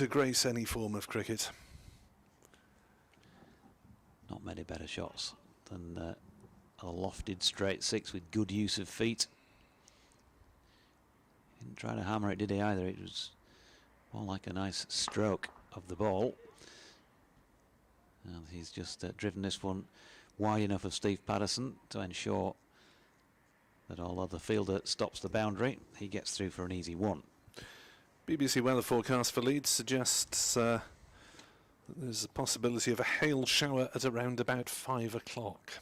to grace any form of cricket. Not many better shots than a lofted straight six with good use of feet. Didn't try to hammer it, did he, either? It was more like a nice stroke of the ball. And he's just driven this one wide enough of Steve Patterson to ensure that although the fielder stops the boundary, he gets through for an easy one. BBC weather forecast for Leeds suggests there's a possibility of a hail shower at around about 5 o'clock.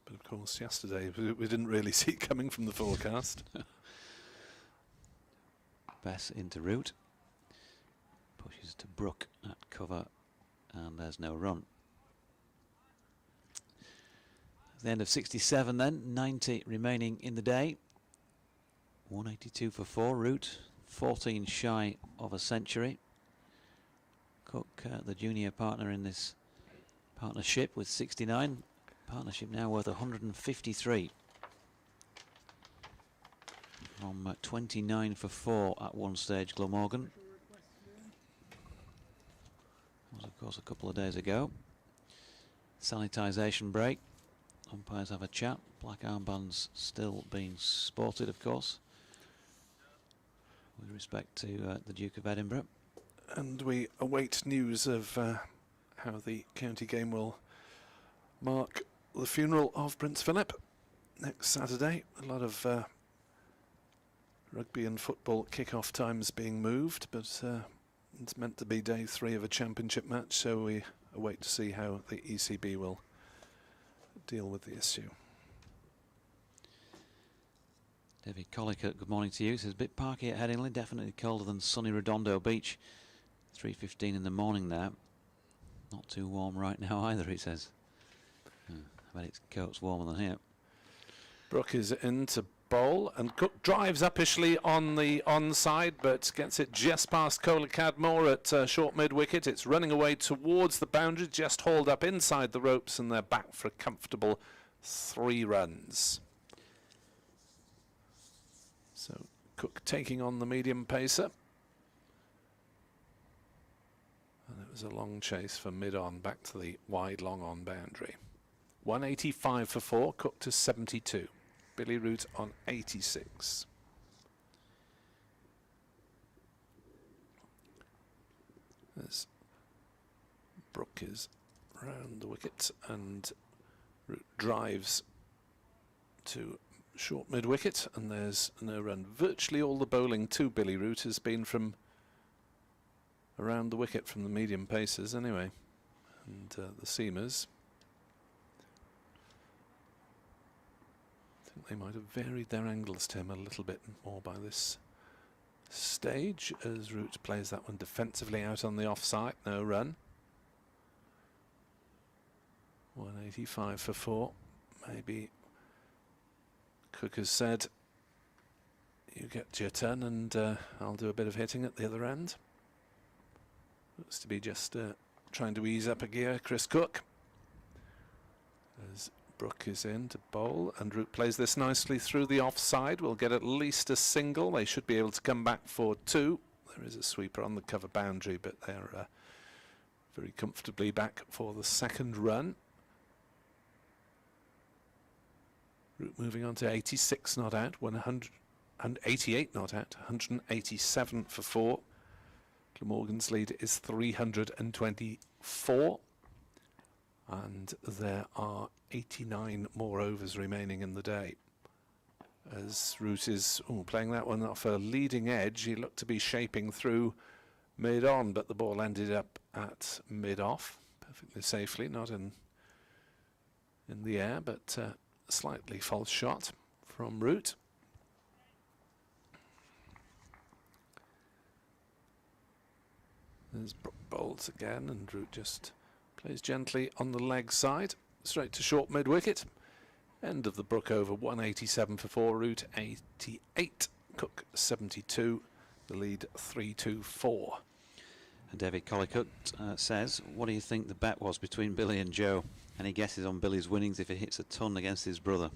But of course yesterday we didn't really see it coming from the forecast. Bess into route. Pushes to Brook at cover, and there's no run. At the end of 67 then, 90 remaining in the day. 182 for 4, Root, 14 shy of a century. Cook, the junior partner in this partnership, with 69. Partnership now worth 153. From 29 for 4 at one stage, Glamorgan. Was of course a couple of days ago. Sanitisation break. Umpires have a chat. Black armbands still being sported, of course, with respect to the Duke of Edinburgh. And we await news of how the county game will mark the funeral of Prince Philip next Saturday. A lot of rugby and football kick-off times being moved, but it's meant to be day 3 of a championship match, so we await to see how the ECB will deal with the issue. David Collicutt, good morning to you. Says, a bit parky at Headingley, definitely colder than sunny Redondo Beach. 3:15 in the morning there. Not too warm right now either, he says. I bet it's coats warmer than here. Brook is in to bowl, and Cook drives uppishly on the onside, but gets it just past Cadmore at short mid-wicket. It's running away towards the boundary, just hauled up inside the ropes, and they're back for a comfortable 3 runs. So Cook taking on the medium pacer. And it was a long chase for mid-on, back to the wide long-on boundary. 185 for 4, Cook to 72. Billy Root on 86. As Brook is round the wicket, and Root drives to short mid-wicket, and there's no run. Virtually all the bowling to Billy Root has been from around the wicket, from the medium pacers anyway, and the seamers. I think they might have varied their angles, Tim, a little bit more by this stage, as Root plays that one defensively out on the offside. No run. 185 for 4. Maybe Cook has said, you get your turn and I'll do a bit of hitting at the other end. Looks to be just trying to ease up a gear, Chris Cook. As Brook is in to bowl, and Root plays this nicely through the offside. We'll get at least a single. They should be able to come back for 2. There is a sweeper on the cover boundary, but they're very comfortably back for the 2nd run. Root moving on to 86 not out, 188 not out, 187 for 4. Glamorgan's lead is 324. And there are 89 more overs remaining in the day. As Root is playing that one off a leading edge, he looked to be shaping through mid-on, but the ball ended up at mid-off, perfectly safely, not in the air, but a slightly false shot from Root. There's Bowles again, and Root just plays gently on the leg side, straight to short mid-wicket. End of the Brook over, 187 for 4, Root 88, Cook 72, the lead 3-2-4. And David Collicutt says, what do you think the bet was between Billy and Joe? Any guesses on Billy's winnings if he hits a ton against his brother?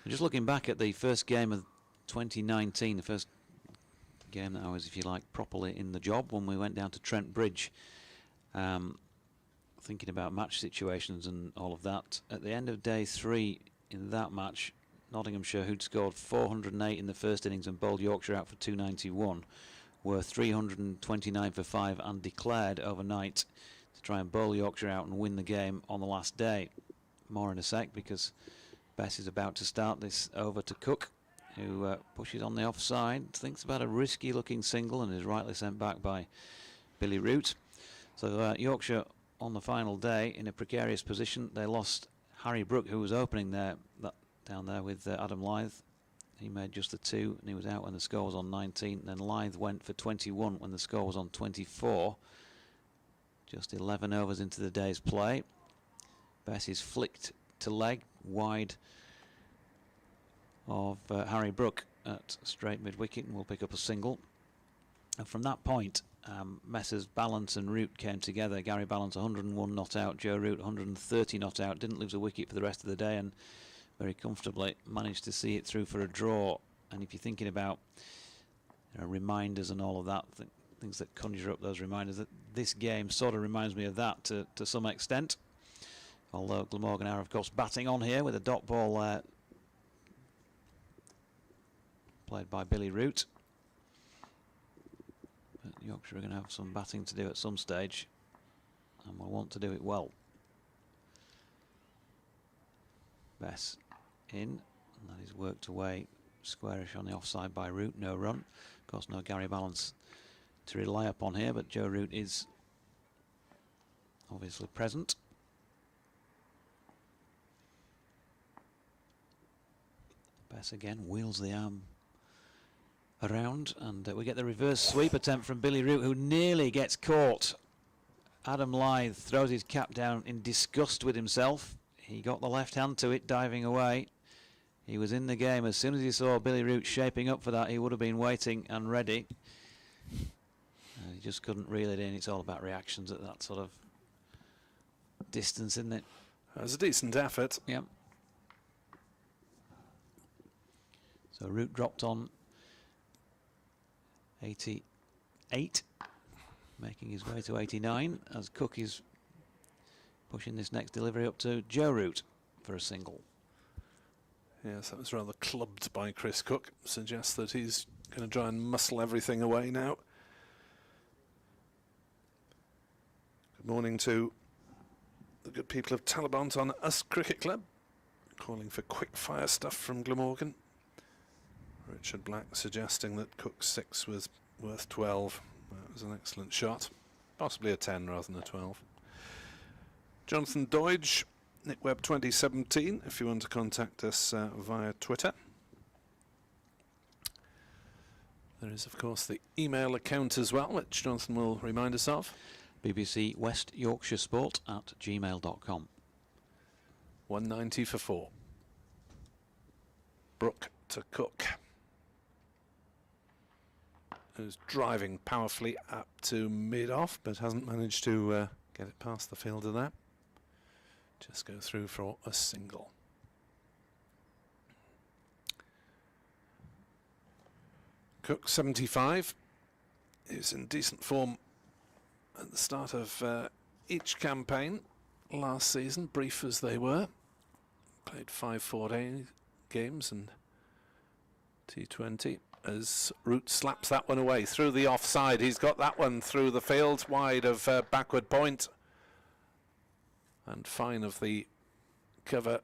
Just looking back at the first game of 2019, the first game that I was, if you like, properly in the job when we went down to Trent Bridge. Thinking about match situations and all of that. At the end of day 3 in that match, Nottinghamshire, who'd scored 408 in the first innings and bowled Yorkshire out for 291, were 329 for 5 and declared overnight to try and bowl Yorkshire out and win the game on the last day. More in a sec, because Bess is about to start this over to Cook, who pushes on the offside, thinks about a risky looking single and is rightly sent back by Billy Root. So Yorkshire on the final day in a precarious position. They lost Harry Brook, who was opening there, down there with Adam Lyth. He made just the 2 and he was out when the score was on 19. Then Lyth went for 21 when the score was on 24. Just 11 overs into the day's play. Bess is flicked to leg wide of Harry Brook at straight mid-wicket and will pick up a single. And from that point, Messrs Balance and Root came together. Gary Balance 101 not out, Joe Root 130 not out, didn't lose a wicket for the rest of the day and very comfortably managed to see it through for a draw. And if you're thinking about reminders and all of that, things that conjure up those reminders, that this game sort of reminds me of that to some extent. Although Glamorgan are, of course, batting on here with a dot ball played by Billy Root. But Yorkshire are going to have some batting to do at some stage and will want to do it well. Bess in, and that is worked away squarish on the offside by Root, no run. Of course, no Gary Balance to rely upon here, but Joe Root is obviously present. Bess again wheels the arm around, and we get the reverse sweep attempt from Billy Root, who nearly gets caught. Adam Lyth throws his cap down in disgust with himself. He got the left hand to it, diving away. He was in the game. As soon as he saw Billy Root shaping up for that, he would have been waiting and ready. He just couldn't reel it in. It's all about reactions at that sort of distance, isn't it? That was a decent effort. Yep. So Root dropped on 88, making his way to 89 as Cook is pushing this next delivery up to Joe Root for a single. Yes, that was rather clubbed by Chris Cook. Suggests that he's going to try and muscle everything away now. Good morning to the good people of Talabont on Us Cricket Club, calling for quick fire stuff from Glamorgan. Richard Black suggesting that Cook's 6 was worth 12. That was an excellent shot. Possibly a 10 rather than a 12. Jonathan Doidge, Nick Webb 2017, if you want to contact us via Twitter. There is, of course, the email account as well, which Jonathan will remind us of. BBC West Yorkshire Sport at gmail.com. 190 for 4. Brook to Cook, who's driving powerfully up to mid-off, but hasn't managed to get it past the fielder there. Just go through for a single. Cook 75 is in decent form at the start of each campaign last season, brief as they were. Played 5 4-day games and T20 as Root slaps that one away through the offside. He's got that one through the field wide of backward point, and fine of the cover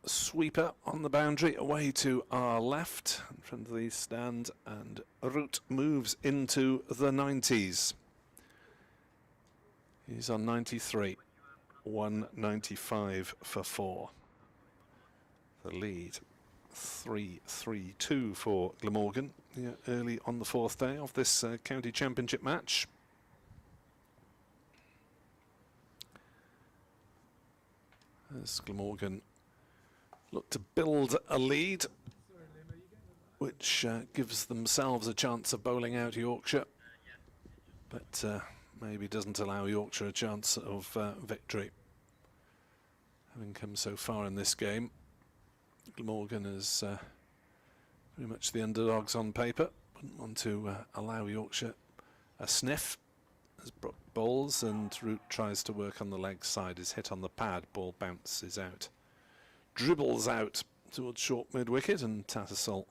sweeper on the boundary away to our left in front of the stand, and Root moves into the 90s. He's on 93, 195 for 4. The lead 3-3-2 for Glamorgan early on the 4th day of this county championship match. As Glamorgan look to build a lead, which gives themselves a chance of bowling out Yorkshire, but maybe doesn't allow Yorkshire a chance of victory. Having come so far in this game, Glamorgan is very much the underdogs on paper, Wouldn't want to allow Yorkshire a sniff as Brook bowls, and Root tries to work on the leg side. Is hit on the pad, ball bounces out. Dribbles out towards short mid-wicket, and Tattersall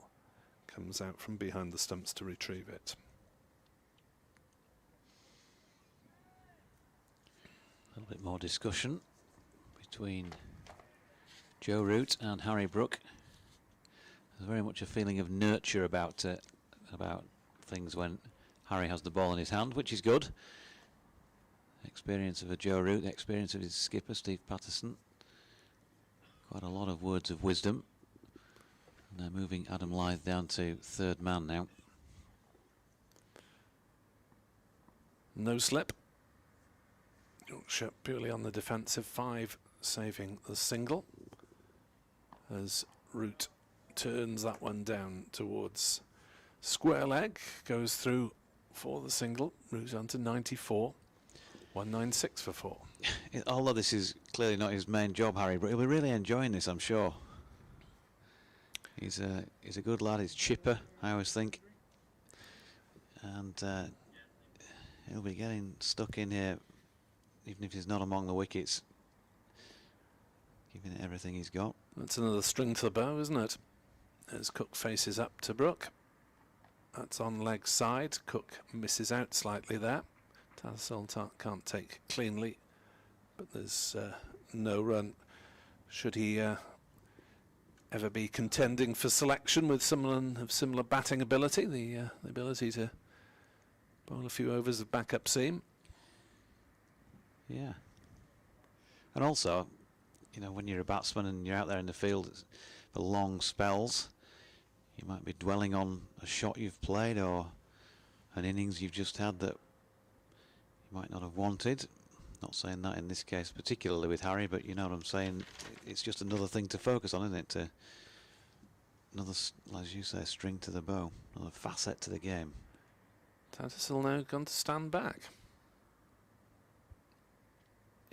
comes out from behind the stumps to retrieve it. A little bit more discussion between Joe Root and Harry Brook. There's very much a feeling of nurture about things when Harry has the ball in his hand, which is good. Experience of a Joe Root, experience of his skipper Steve Patterson. Quite a lot of words of wisdom. And they're moving Adam Lyth down to third man now. No slip. Yorkshire purely on the defensive, 5 saving the single as Root turns that one down towards square leg, goes through for the single, moves on to 94, 196 for 4. Although this is clearly not his main job, Harry, but he'll be really enjoying this, I'm sure. He's a good lad, he's chipper, I always think. And he'll be getting stuck in here, even if he's not among the wickets, giving it everything he's got. That's another string to the bow, isn't it? As Cook faces up to Brook. That's on leg side. Cook misses out slightly there. Tattersall can't take cleanly, but there's no run. Should he ever be contending for selection with someone of similar batting ability, the ability to bowl a few overs of backup seam? Yeah. And also, you know, when you're a batsman and you're out there in the field for long spells, you might be dwelling on a shot you've played or an innings you've just had that you might not have wanted. Not saying that in this case particularly with Harry, but you know what I'm saying. It's just another thing to focus on, isn't it? Another, as you say, string to the bow, another facet to the game. Tattersall now gone to stand back.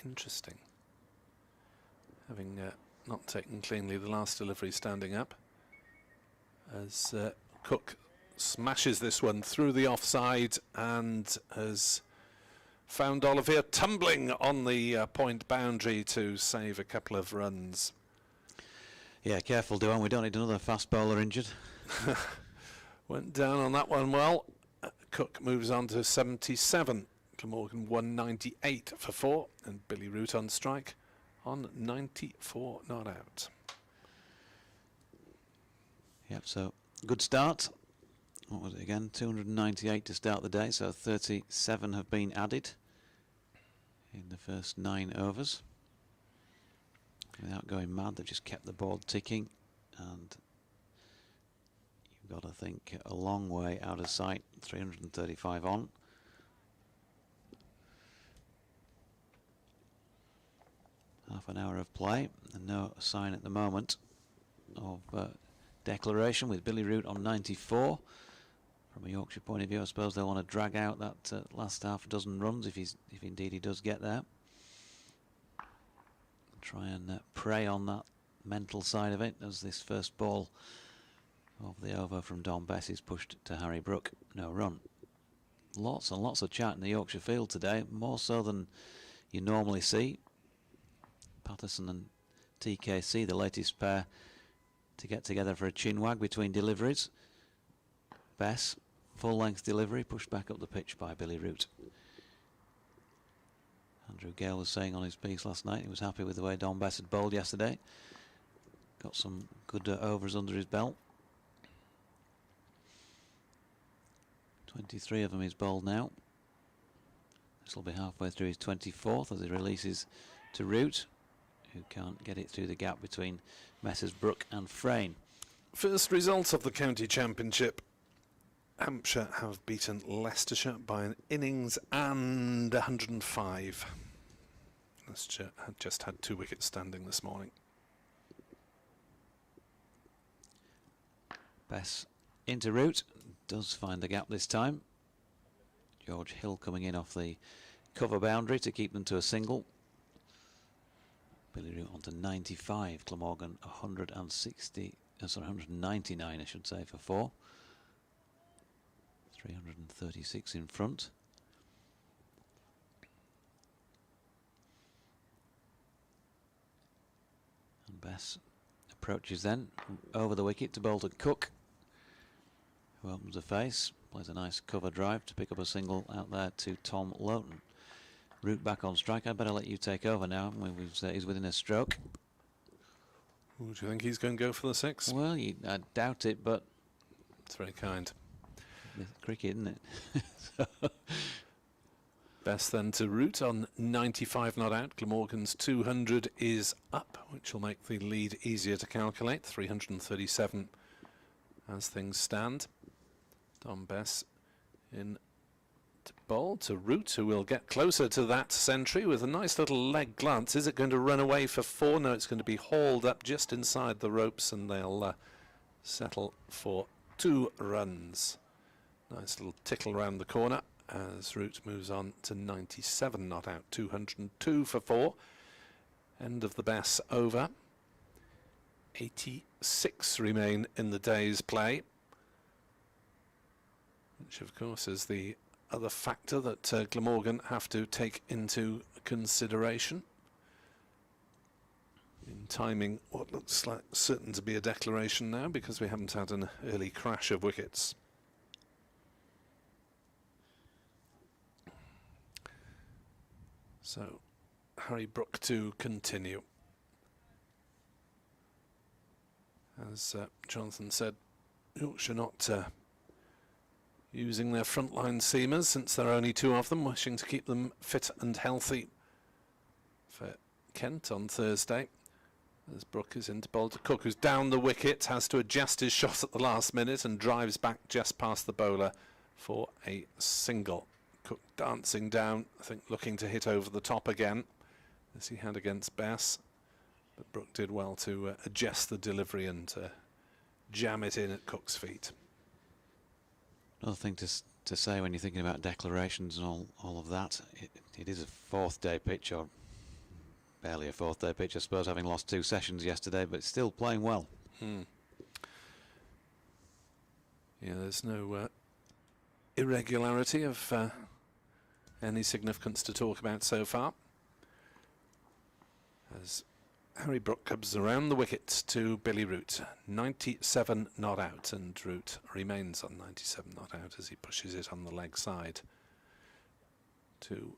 Interesting. Having not taken cleanly the last delivery standing up, as Cook smashes this one through the offside and has found Olivier tumbling on the point boundary to save a couple of runs. Yeah, careful, Duane, we don't need another fast bowler injured. Went down on that one well. Cook moves on to 77. Glamorgan 198 for 4, and Billy Root on strike on 94 not out. Yep, so good start. What was it again? 298 to start the day, so 37 have been added in the first 9 overs. Without going mad, they've just kept the board ticking, and you've got to think a long way out of sight, 335 on. Half an hour of play, and no sign at the moment of Declaration, with Billy Root on 94. From a Yorkshire point of view, I suppose they'll want to drag out that last half a dozen runs if indeed he does get there. Try and prey on that mental side of it as this first ball of the over from Don Bess is pushed to Harry Brook. No run. Lots and lots of chat in the Yorkshire field today, more so than you normally see. Patterson and TKC, the latest pair to get together for a chinwag between deliveries. Bess, full-length delivery, pushed back up the pitch by Billy Root. Andrew Gale was saying on his piece last night he was happy with the way Don Bess had bowled yesterday. Got some good overs under his belt. 23 of them he's bowled now. This will be halfway through his 24th as he releases to Root, who can't get it through the gap between Messrs Brook and Frayne. First results of the county championship. Hampshire have beaten Leicestershire by an innings and 105. Leicestershire had just had 2 wickets standing this morning. Bess into Root, does find the gap this time. George Hill coming in off the cover boundary to keep them to a single. Billy Root on to 95, Glamorgan 199 I should say for 4. 336 in front. And Bess approaches then over the wicket to bowl to Cook, who opens the face, plays a nice cover drive to pick up a single out there to Tom Loughton. Root back on strike. I better let you take over now. He's within a stroke. Ooh, do you think he's going to go for the 6? Well, I doubt it, but It's very kind. it's cricket, isn't it? So, Best then to Root on 95 not out. Glamorgan's 200 is up, which will make the lead easier to calculate. 337 as things stand. Dom Bess in to bowl to Root, who will get closer to that century with a nice little leg glance. Is it going to run away for 4? No, it's going to be hauled up just inside the ropes, and they'll settle for 2 runs. Nice little tickle round the corner as Root moves on to 97 not out. 202 for 4. End of the Bess over. 86 remain in the day's play, which of course is the other factor that Glamorgan have to take into consideration in timing what looks like certain to be a declaration now, because we haven't had an early crash of wickets. So Harry Brook to continue. As Jonathan said, Yorkshire not using their frontline seamers, since there are only 2 of them, wishing to keep them fit and healthy for Kent on Thursday. As Brook is into bowl to Cook, who's down the wicket, has to adjust his shot at the last minute and drives back just past the bowler for a single. Cook dancing down, I think looking to hit over the top again, as he had against Bess. But Brook did well to adjust the delivery and jam it in at Cook's feet. another thing to say when you're thinking about declarations and all of that, it is a 4th day pitch, or barely a 4th day pitch, I suppose, having lost 2 sessions yesterday, but still playing well. Yeah, there's no irregularity of any significance to talk about so far, as Harry Brook comes around the wicket to Billy Root. 97 not out, and Root remains on 97 not out as he pushes it on the leg side to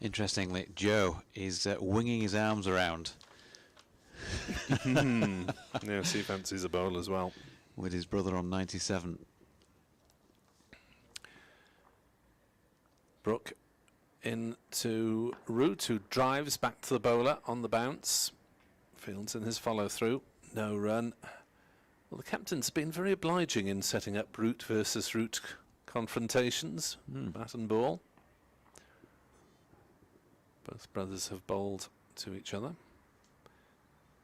Interestingly, Joe is winging his arms around yes, he fancies a bowl as well. with his brother on 97. Brook into Root, who drives back to the bowler on the bounce. Fields in his follow through. No run. Well, the captain's been very obliging in setting up Root versus Root confrontations, bat and ball. Both brothers have bowled to each other.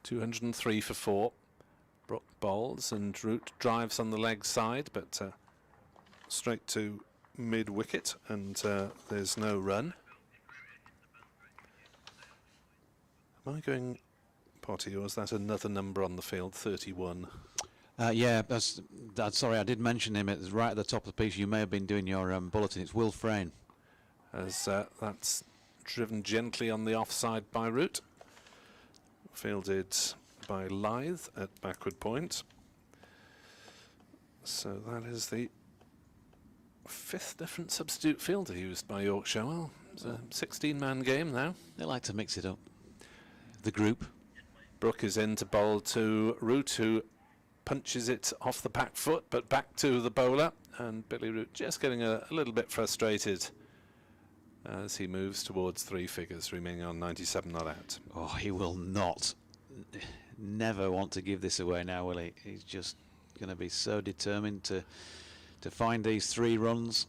203 for 4. Brook bowls and Root drives on the leg side, but straight to mid-wicket, and there's no run. Am I going potty, or is that another number on the field, 31? Yeah, that's sorry, I did mention him. It's right at the top of the piece. You may have been doing your bulletin. It's Will Frayne. As that's driven gently on the offside by Root. Fielded by Lyth at backward point. So that is the 5th different substitute fielder used by Yorkshire. Well, it's a 16-man game now. They like to mix it up. The group. Brook is in to bowl to Root, who punches it off the back foot, but back to the bowler. And Billy Root just getting a little bit frustrated as he moves towards 3 figures, remaining on 97 not out. Oh, he will never want to give this away now, will he? He's just going to be so determined to find these 3 runs.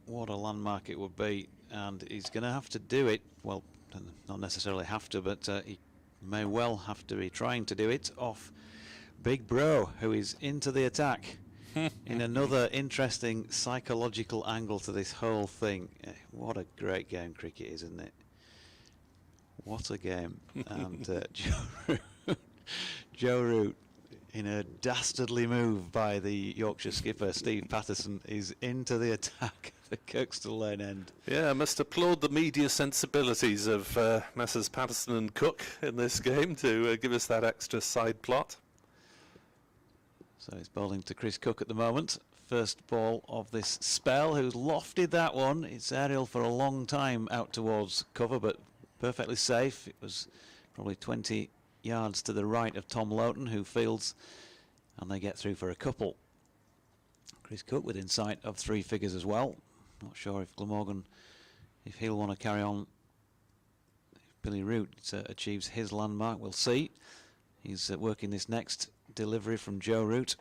What a landmark it would be, and he's going to have to do it. Well, not necessarily have to, but he may well have to be trying to do it off Big Bro, who is into the attack. In another interesting psychological angle to this whole thing. What a great game cricket is, isn't it? What a game. And Joe Root in a dastardly move by the Yorkshire skipper, Steve Patterson, is into the attack at the Kirkstall Lane end. Yeah, I must applaud the media sensibilities of Messrs Patterson and Cook in this game to give us that extra side plot. So he's bowling to Chris Cook at the moment. First ball of this spell, who's lofted that one. It's aerial for a long time out towards cover, but perfectly safe. It was probably 20 yards to the right of Tom Loughton, who fields, and they get through for a couple. Chris Cook within sight of 3 figures as well. Not sure if Glamorgan, if he'll want to carry on. If Billy Root achieves his landmark, we'll see. He's working this next delivery from Joe Root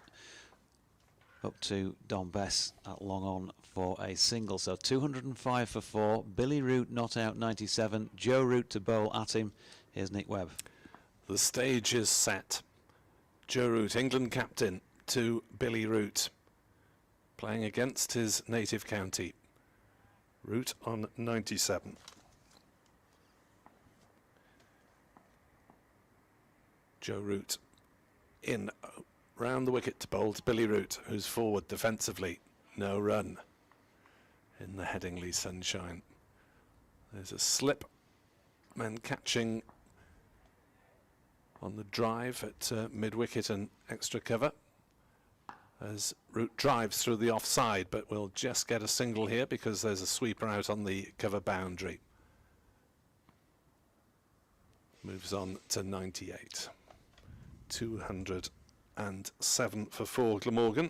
up to Don Bess at long on for a single. So 205 for 4. Billy Root not out 97. Joe Root to bowl at him. Here's Nick Webb. The stage is set. Joe Root, England captain, to Billy Root, playing against his native county. Root on 97. Joe Root in round the wicket to bowl to Billy Root, who's forward defensively. No run in the Headingley sunshine. There's a slip. Men catching on the drive at mid-wicket and extra cover as Root drives through the offside, but we'll just get a single here because there's a sweeper out on the cover boundary. Moves on to 98. 207 for 4 Glamorgan.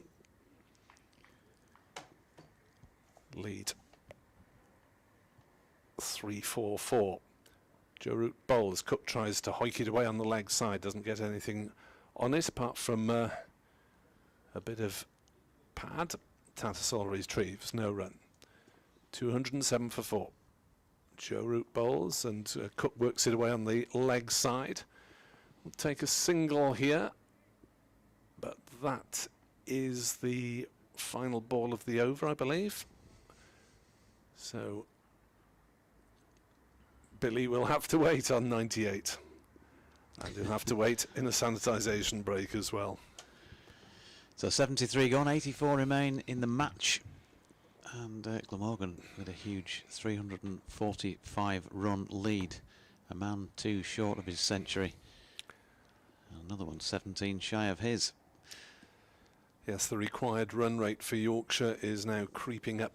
Lead 3-4-4. Joe Root bowls. Cook tries to hoik it away on the leg side. Doesn't get anything on it apart from a bit of pad. Tattersall retrieves. No run. 207 for 4. Joe Root bowls and Cook works it away on the leg side. We'll take a single here, but that is the final ball of the over, I believe. So Billy will have to wait on 98, and he'll have to wait in a sanitisation break as well. So 73 gone, 84 remain in the match, and Glamorgan with a huge 345 run lead, a man 2 short of his century. Another one 17 shy of his. Yes, the required run rate for Yorkshire is now creeping up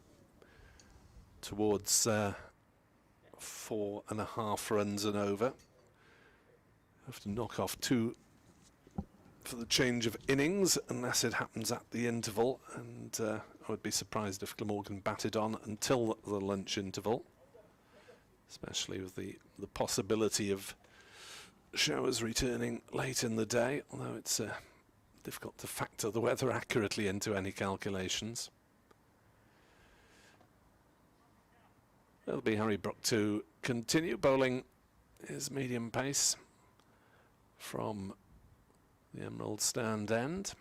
towards 4.5 runs and over. Have to knock off 2 for the change of innings unless it happens at the interval, and I would be surprised if Glamorgan batted on until the lunch interval, especially with the possibility of showers returning late in the day, although it's difficult to factor the weather accurately into any calculations. It'll be Harry Brook to continue bowling his medium pace from the Emerald stand end.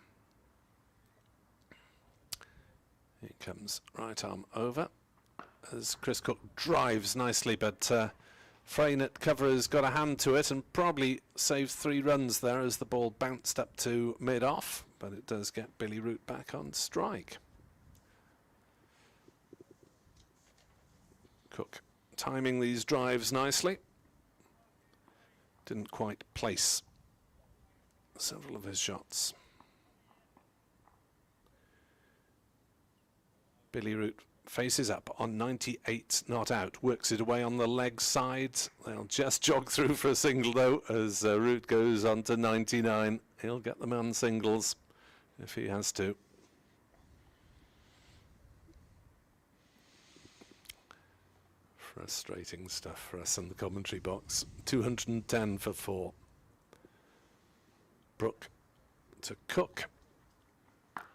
Here comes right arm over as Chris Cook drives nicely, but Frayne at cover has got a hand to it and probably saved 3 runs there as the ball bounced up to mid-off, but it does get Billy Root back on strike. Cook timing these drives nicely. Didn't quite place several of his shots. Billy Root faces up on 98, not out, works it away on the leg side. They'll just jog through for a single though as Root goes on to 99. He'll get them on singles if he has to. Frustrating stuff for us in the commentary box. 210 for 4. Brook to Cook,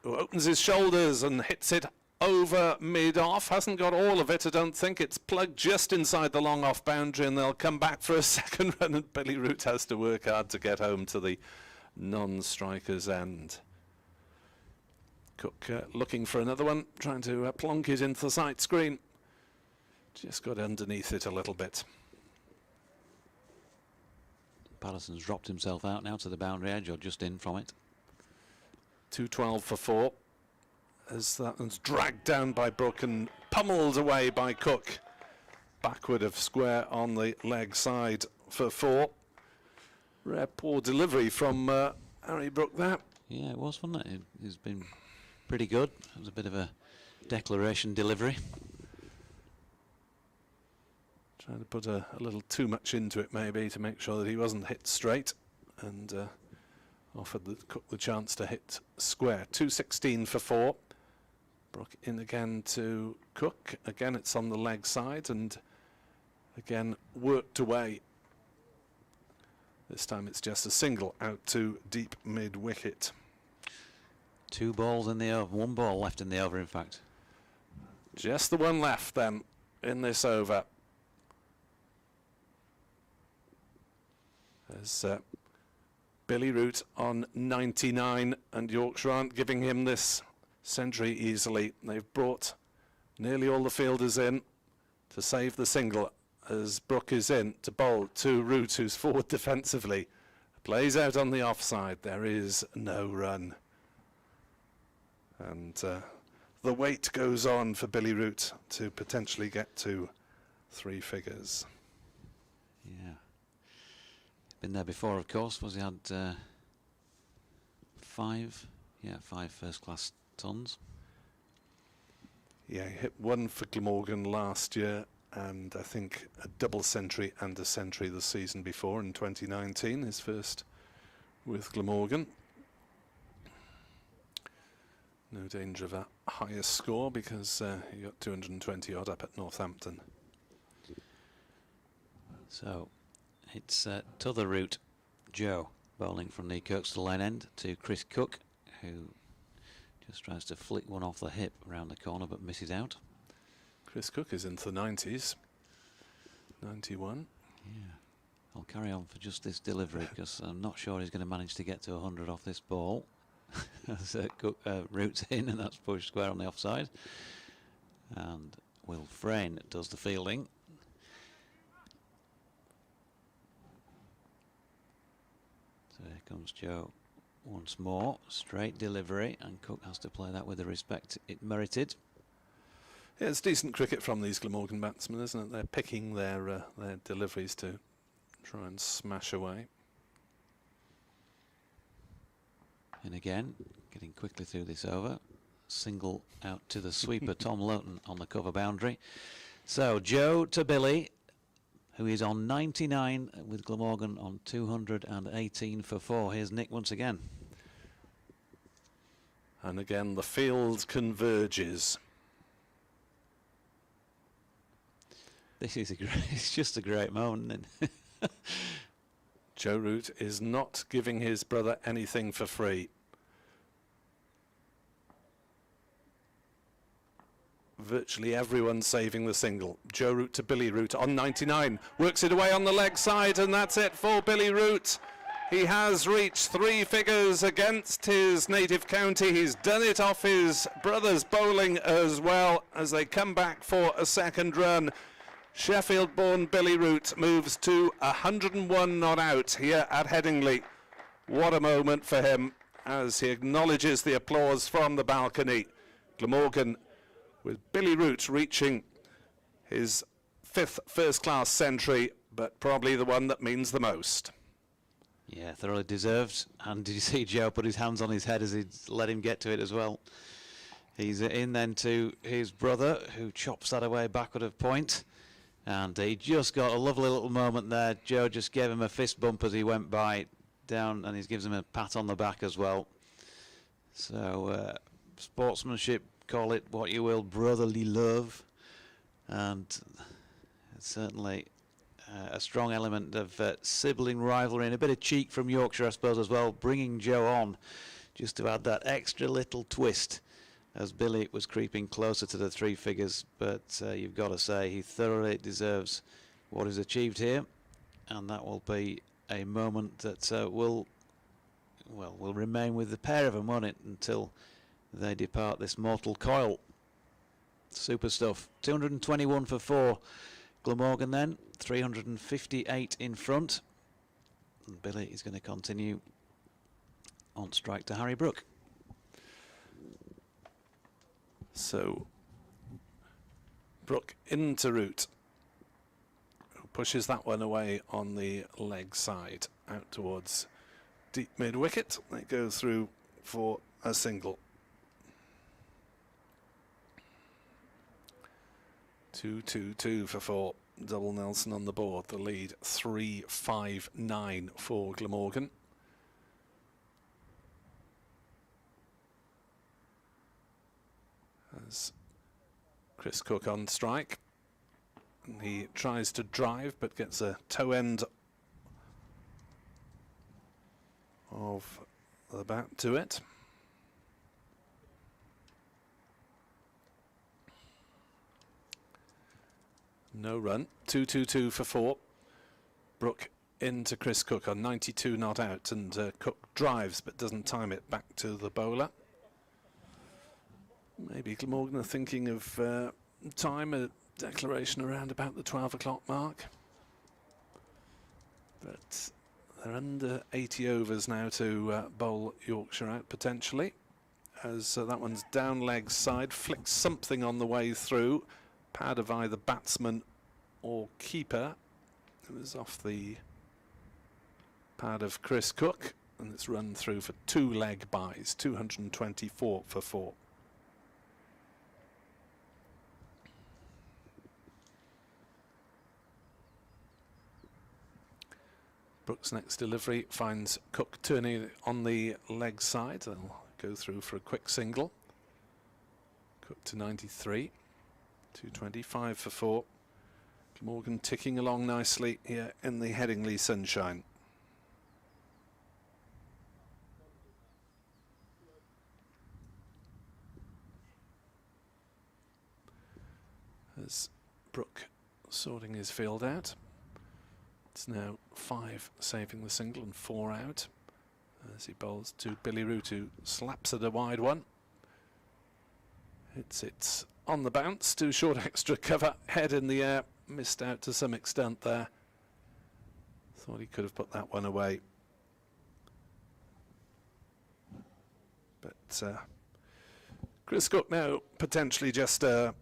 who opens his shoulders and hits it over mid-off. Hasn't got all of it, I don't think. It's plugged just inside the long off boundary, and they'll come back for a second run, and Billy Root has to work hard to get home to the non-striker's end. Cook looking for another one, trying to plonk it into the side screen. Just got underneath it a little bit. Patterson's dropped himself out now to the boundary edge, or just in from it. 212 for 4. As that one's dragged down by Brook and pummeled away by Cook. Backward of square on the leg side for 4. Rare poor delivery from Harry Brook there. Yeah, it was, wasn't it? It's been pretty good. It was a bit of a declaration delivery. Trying to put a little too much into it maybe to make sure that he wasn't hit straight, and offered Cook the chance to hit square. 216 for 4. Brook in again to Cook. Again it's on the leg side and again worked away. This time it's just a single out to deep mid wicket. 2 balls in the over, 1 ball left in the over in fact. Just the one left then in this over. As Billy Root on 99 and Yorkshire aren't giving him this century easily. They've brought nearly all the fielders in to save the single as Brook is in to bowl to Root, who's forward defensively. Plays out on the offside. There is no run. And the wait goes on for Billy Root to potentially get to 3 figures. Yeah. Been there before, of course. Was he had 5 first-class tons. Yeah, he hit 1 for Glamorgan last year, and I think a double century and a century the season before in 2019, his first with Glamorgan. No danger of a higher score because he got 220 odd up at Northampton. So it's to the route, Joe bowling from the Kirkstall line end to Chris Cook, who just tries to flick one off the hip around the corner but misses out. Chris Cook is into the 90s. 91. Yeah, I'll carry on for just this delivery because I'm not sure he's going to manage to get to 100 off this ball. As Cook roots in, and that's pushed square on the offside. And Will Frayne does the fielding. So here comes Joe once more. Straight delivery, and Cook has to play that with the respect it merited. Yeah, it's decent cricket from these Glamorgan batsmen, isn't it? They're picking their deliveries to try and smash away. And again, getting quickly through this over. Single out to the sweeper, Tom Lowton on the cover boundary. So Joe to Billy, who is on 99 with Glamorgan on 218 for 4. Here's Nick once again. And again, the field converges. This is it's just a great moment. Joe Root is not giving his brother anything for free. Virtually everyone saving the single. Joe Root to Billy Root on 99. Works it away on the leg side, and that's it for Billy Root. He has reached 3 figures against his native county. He's done it off his brother's bowling as well as they come back for a second run. Sheffield-born Billy Root moves to 101 not out here at Headingley. What a moment for him as he acknowledges the applause from the balcony. Glamorgan with Billy Root reaching his 5th first-class century, but probably the one that means the most. Yeah, thoroughly deserved. And did you see Joe put his hands on his head as he let him get to it as well? He's in then to his brother, who chops that away backward of point. And he just got a lovely little moment there. Joe just gave him a fist bump as he went by down, and he gives him a pat on the back as well. So sportsmanship, call it what you will, brotherly love. And it's certainly a strong element of sibling rivalry and a bit of cheek from Yorkshire, I suppose, as well, bringing Joe on just to add that extra little twist as Billy was creeping closer to the 3 figures. But you've got to say he thoroughly deserves what is achieved here, and that will be a moment that will remain with the pair of them, won't it, until they depart this mortal coil. Super stuff. 221 for 4. Glamorgan then 358 in front, and Billy is going to continue on strike to Harry Brook. So Brook into Root, who pushes that one away on the leg side, out towards deep mid wicket. They go through for a single. 2-2-2 for 4. Double Nelson on the board. The lead 3-5-9 for Glamorgan. As Chris Cook on strike, and he tries to drive but gets a toe end of the bat to it. No run. 2-2-2 for 4. Brook into Chris Cook on 92 not out, and Cook drives but doesn't time it back to the bowler. Maybe Glamorgan are thinking of time, a declaration around about the 12 o'clock mark. But they're under 80 overs now to bowl Yorkshire out potentially. As that one's down leg side, flicks something on the way through. Pad of either batsman or keeper. It was off the pad of Chris Cook, and it's run through for 2 leg byes, 224 for 4. Brook's next delivery finds Cook turning on the leg side. They'll go through for a quick single. Cook to 93. 225 for 4. Glamorgan ticking along nicely here in the Headingley sunshine. As Brook sorting his field out. It's now 5 saving the single and 4 out. As he bowls to Billy Root, who slaps at a wide one. It's on the bounce, too short extra cover, head in the air, missed out to some extent there. Thought he could have put that one away. But Chris Cook now potentially just a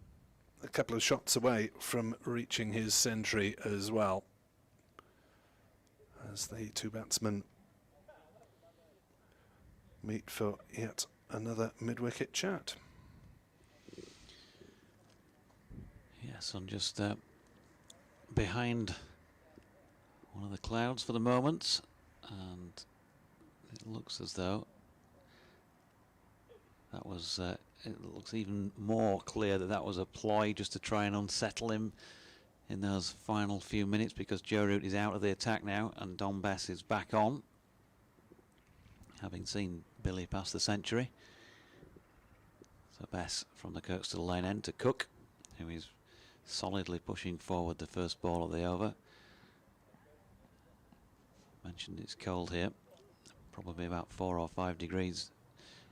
couple of shots away from reaching his century as well. As the 2 batsmen meet for yet another mid-wicket chat. Yes, I'm just behind one of the clouds for the moment, and it looks as though that was, it looks even more clear that that was a ploy just to try and unsettle him in those final few minutes, because Joe Root is out of the attack now and Don Bess is back on, having seen Billy pass the century. So Bess from the Kirkstall lane end to Cook, who is solidly pushing forward the first ball of the over. Mentioned it's cold here, probably about 4 or 5 degrees,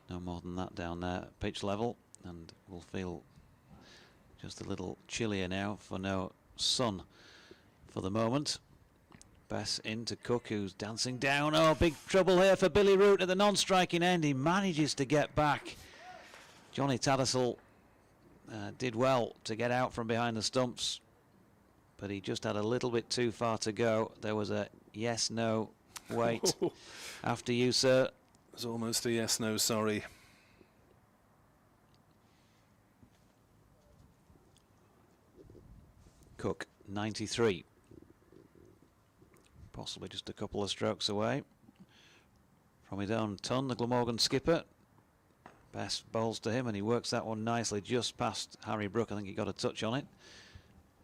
no more than that down there at pitch level, and we'll feel just a little chillier now for no sun for the moment. Bess into Cook, who's dancing down. Oh, big trouble here for Billy Root at the non-striking end. He manages to get back. Johnny Tattersall did well to get out from behind the stumps, but he just had a little bit too far to go. There was a yes, no, wait. After you, sir. It was almost a yes, no, sorry. Cook, 93. Possibly just a couple of strokes away from his own ton, the Glamorgan skipper. Bess bowls to him and he works that one nicely just past Harry Brook. I think he got a touch on it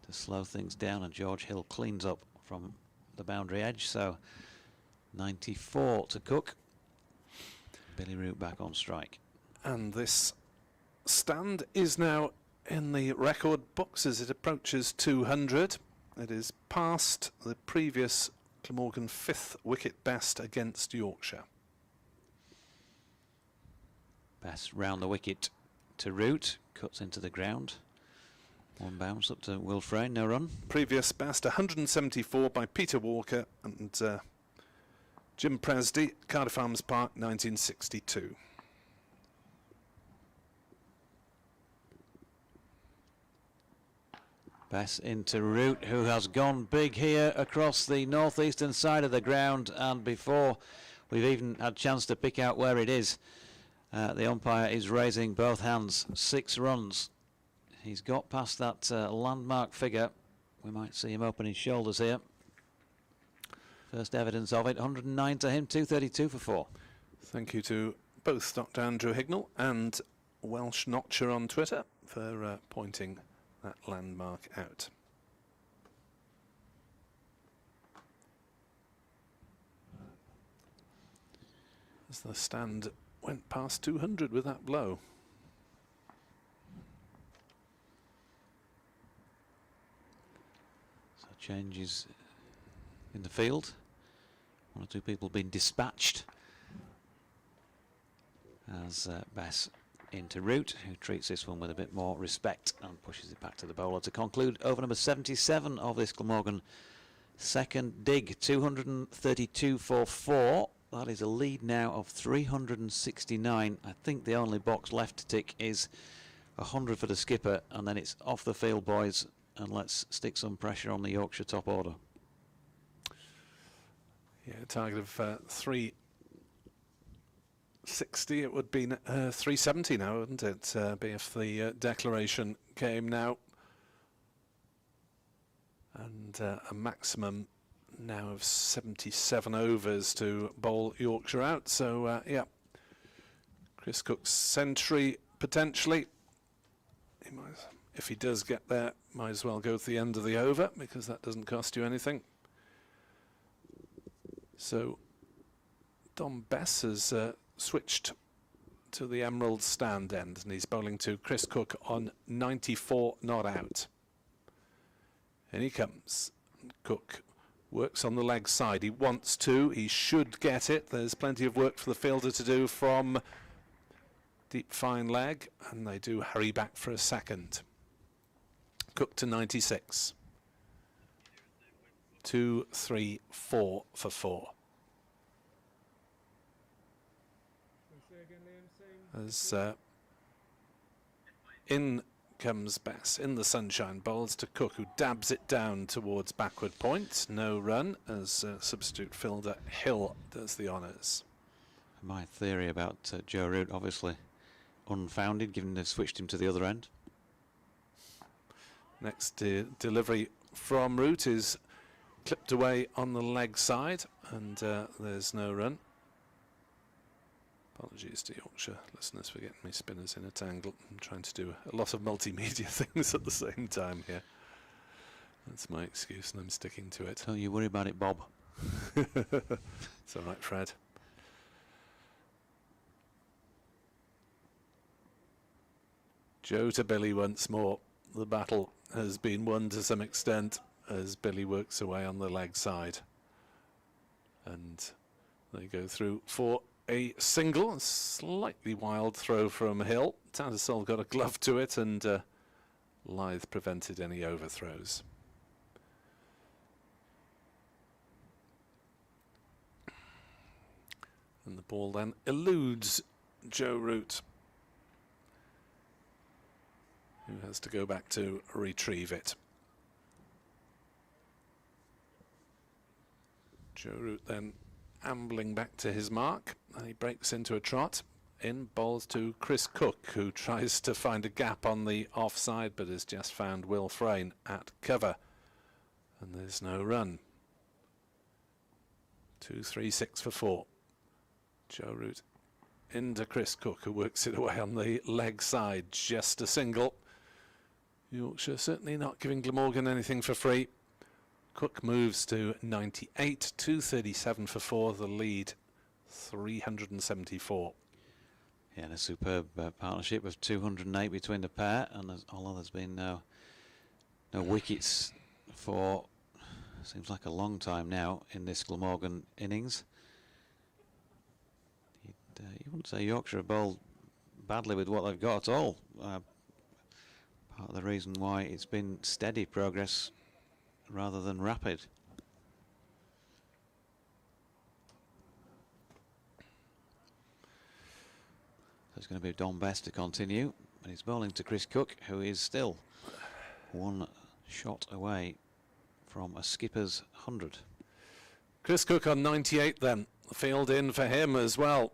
to slow things down, and George Hill cleans up from the boundary edge. So 94 to Cook. Billy Root back on strike. And this stand is now in the record books as it approaches 200. It is past the previous Glamorgan 5th wicket best against Yorkshire. Bess round the wicket to Root, cuts into the ground. One bounce up to Will Frayne, no run. Previous best 174 by Peter Walker and Jim Presdy, Cardiff Arms Park, 1962. Bess into Root, who has gone big here across the northeastern side of the ground, and before we've even had a chance to pick out where it is, the umpire is raising both hands. 6 runs. He's got past that landmark figure. We might see him open his shoulders here. First evidence of it. 109 to him, 232 for 4. Thank you to both Dr. Andrew Hignell and Welsh Notcher on Twitter for pointing that landmark out. As the stand went past 200 with that blow. So changes in the field. 1 or 2 people being dispatched. As Bess into Root, who treats this one with a bit more respect and pushes it back to the bowler to conclude over number 77 of this Glamorgan second dig. 232 for 4. That is a lead now of 369. I think the only box left to tick is 100 for the skipper, and then it's off the field, boys, and let's stick some pressure on the Yorkshire top order. Yeah, a target of 360. It would be 370 now, wouldn't it? Be if the declaration came now. And a maximum now of 77 overs to bowl Yorkshire out. So, yeah, Chris Cook's century potentially. If he does get there, might as well go to the end of the over because that doesn't cost you anything. So, Dom Bess has switched to the Emerald stand end, and he's bowling to Chris Cook on 94 not out. And he comes. Cook works on the leg side. He wants to. He should get it. There's plenty of work for the fielder to do from deep fine leg, and they do hurry back for a second. Cook to 96. 2, 3, 4 for 4. As in comes Bess in the sunshine, bowls to Cook, who dabs it down towards backward point. No run as substitute fielder Hill does the honours. My theory about Joe Root, obviously unfounded, given they've switched him to the other end. Next delivery from Root is clipped away on the leg side, and there's no run. Apologies to Yorkshire listeners for getting me spinners in a tangle. I'm trying to do a lot of multimedia things at the same time here. That's my excuse, and I'm sticking to it. Don't you worry about it, Bob. It's all right, Fred. Joe to Billy once more. The battle has been won to some extent as Billy works away on the leg side. And they go through for a single, a slightly wild throw from Hill. Tattersall got a glove to it, and Lyth prevented any overthrows. And the ball then eludes Joe Root, who has to go back to retrieve it. Joe Root then ambling back to his mark, and he breaks into a trot. In bowls to Chris Cook, who tries to find a gap on the offside but has just found Will Frayne at cover, and there's no run. 2, 3, 6 for 4. Joe Root into Chris Cook, who works it away on the leg side. Just a single. Yorkshire certainly not giving Glamorgan anything for free. Cook moves to 98, 237 for 4, the lead 374. Yeah, and a superb partnership of 208 between the pair, and although there's been no wickets for seems like a long time now in this Glamorgan innings. You wouldn't say Yorkshire have bowled badly with what they've got at all. Part of the reason why it's been steady progress rather than rapid. So it's going to be Dom Bess to continue, and he's bowling to Chris Cook, who is still one shot away from a skipper's 100. Chris Cook on 98 then. The field in for him as well.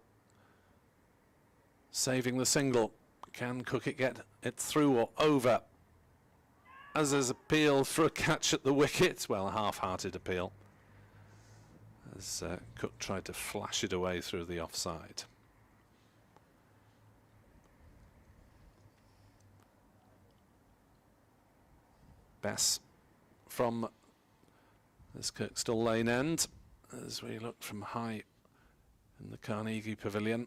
Saving the single. Can Cook get it through or over? As his appeal for a catch at the wicket. Well, half-hearted appeal. As Cook tried to flash it away through the offside. Bess from this Kirkstall Lane end as we look from high in the Carnegie Pavilion.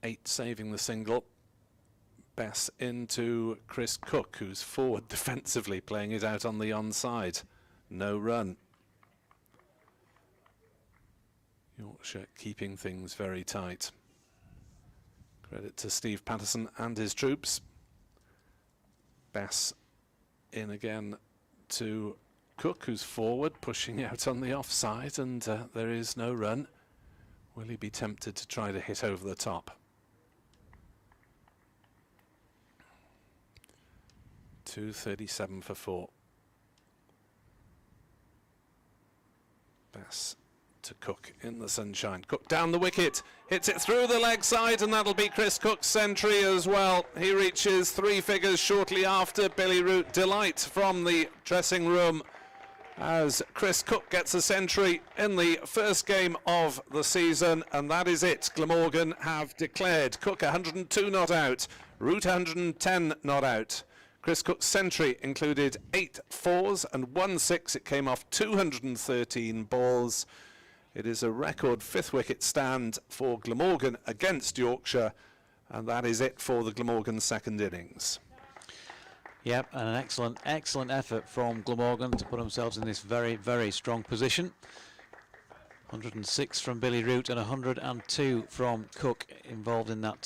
8 saving the single. Bess into Chris Cook, who's forward defensively, playing it out on the onside. No run. Yorkshire keeping things very tight. Credit to Steve Patterson and his troops. Bess in again to Cook, who's forward, pushing out on the offside, and there is no run. Will he be tempted to try to hit over the top? 2:37 for 4. Bess to Cook in the sunshine. Cook down the wicket, hits it through the leg side, and that'll be Chris Cook's century as well. He reaches 3 figures shortly after. Billy Root delight from the dressing room as Chris Cook gets a century in the first game of the season, and that is it. Glamorgan have declared Cook 102 not out, Root 110 not out. Chris Cook's century included 8 fours and 1 6. It came off 213 balls. It is a record 5th wicket stand for Glamorgan against Yorkshire, and that is it for the Glamorgan second innings. Yep, and an excellent effort from Glamorgan to put themselves in this very, very strong position. 106 from Billy Root and 102 from Cook, involved in that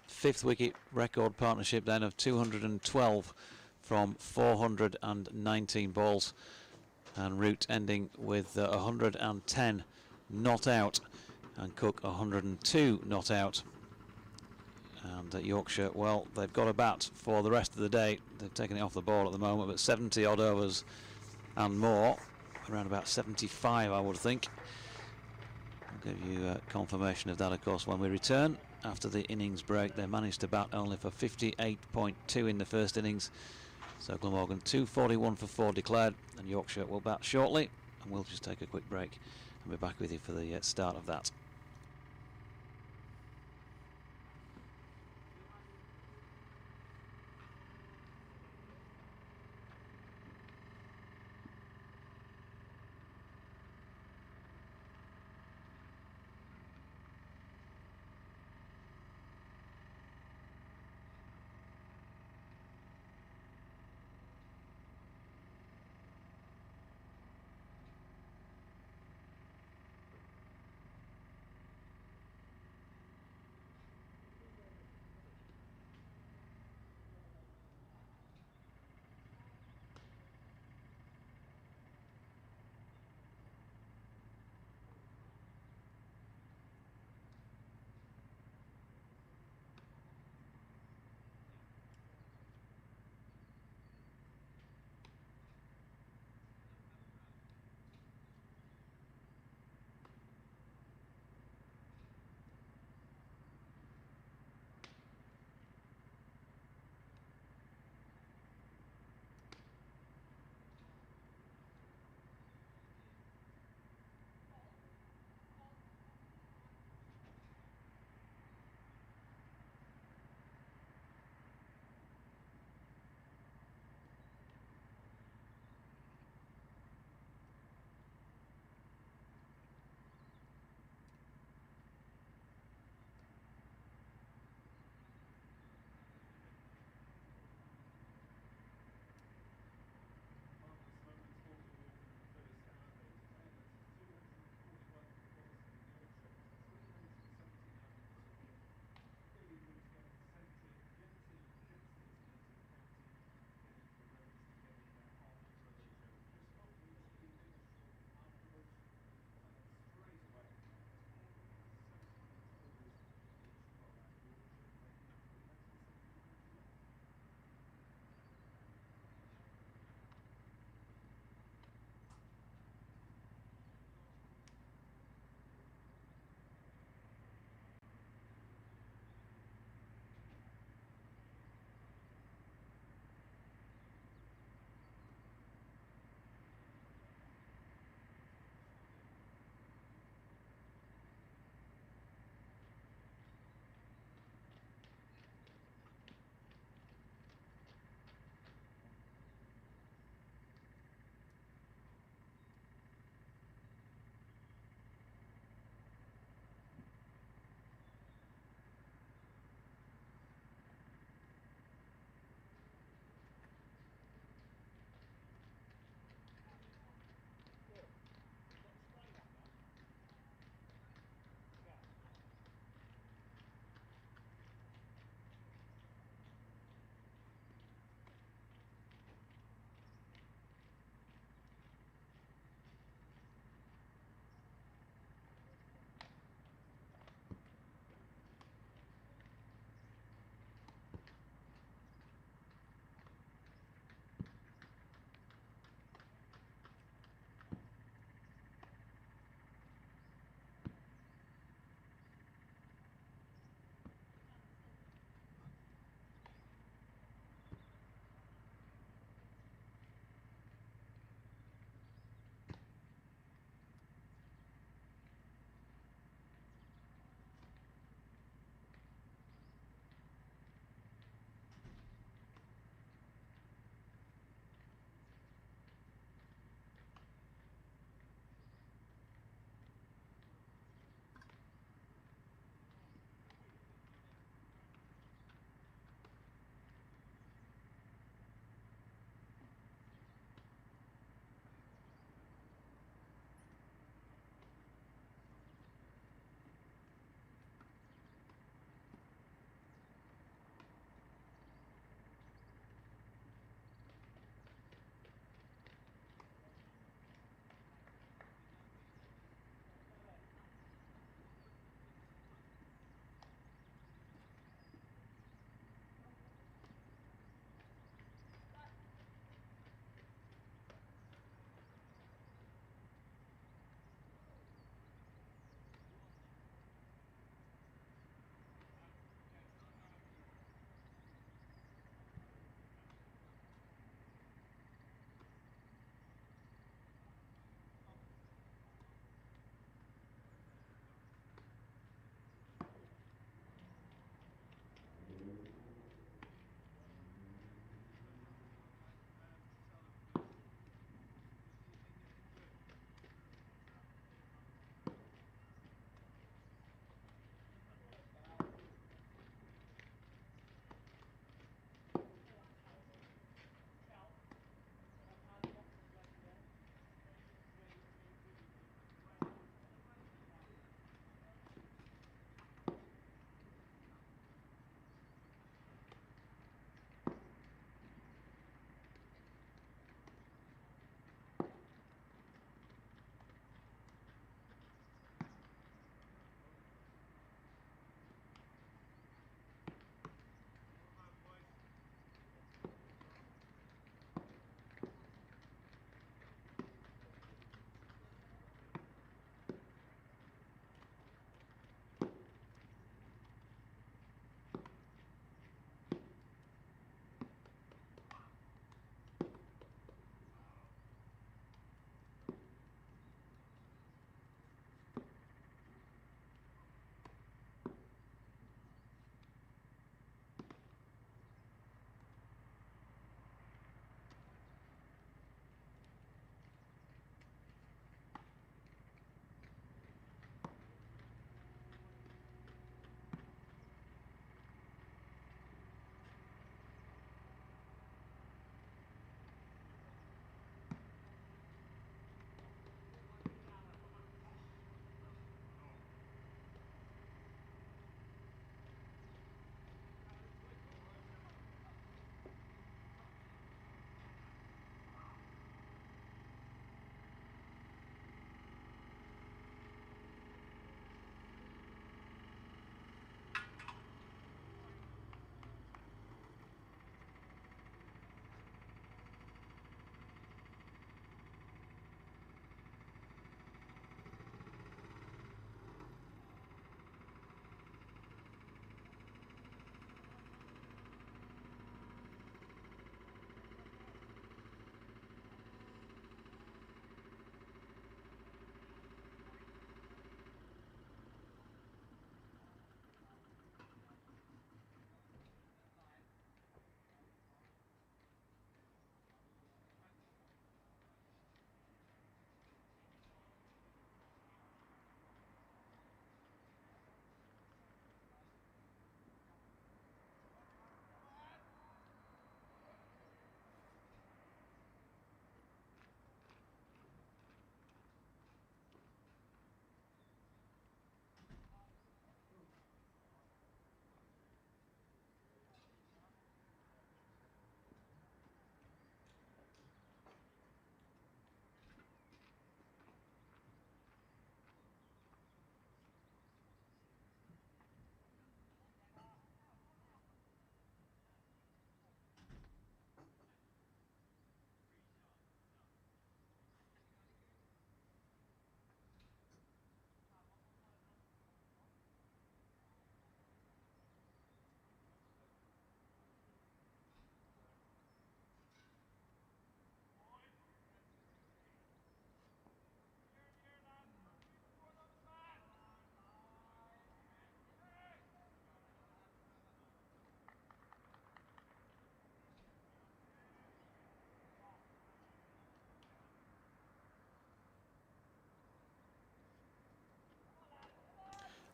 5th wicket record partnership then of 212 from 419 balls, and Root ending with 110 not out, and Cook 102 not out. And Yorkshire, well, they've got a bat for the rest of the day. They've taken it off the ball at the moment, but 70 odd overs and more, around about 75 I would think. I'll give you confirmation of that, of course, when we return. After the innings break, they managed to bat only for 58.2 in the first innings. So Glamorgan 241 for 4 declared, and Yorkshire will bat shortly, and we'll just take a quick break and be back with you for the start of that.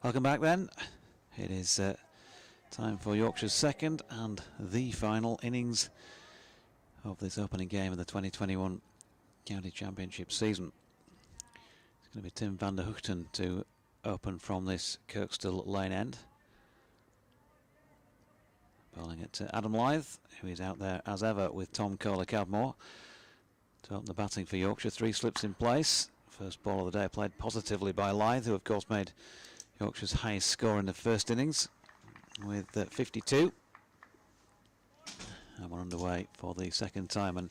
Welcome back then. It is time for Yorkshire's second and the final innings of this opening game of the 2021 County Championship season. It's going to be Tim van der Hoogten to open from this Kirkstall lane end. Bowling it to Adam Lyth, who is out there as ever with Tom Kohler-Cadmore to open the batting for Yorkshire. 3 slips in place. First ball of the day played positively by Lyth, who of course made Yorkshire's highest score in the first innings with 52. And we're underway for the second time, and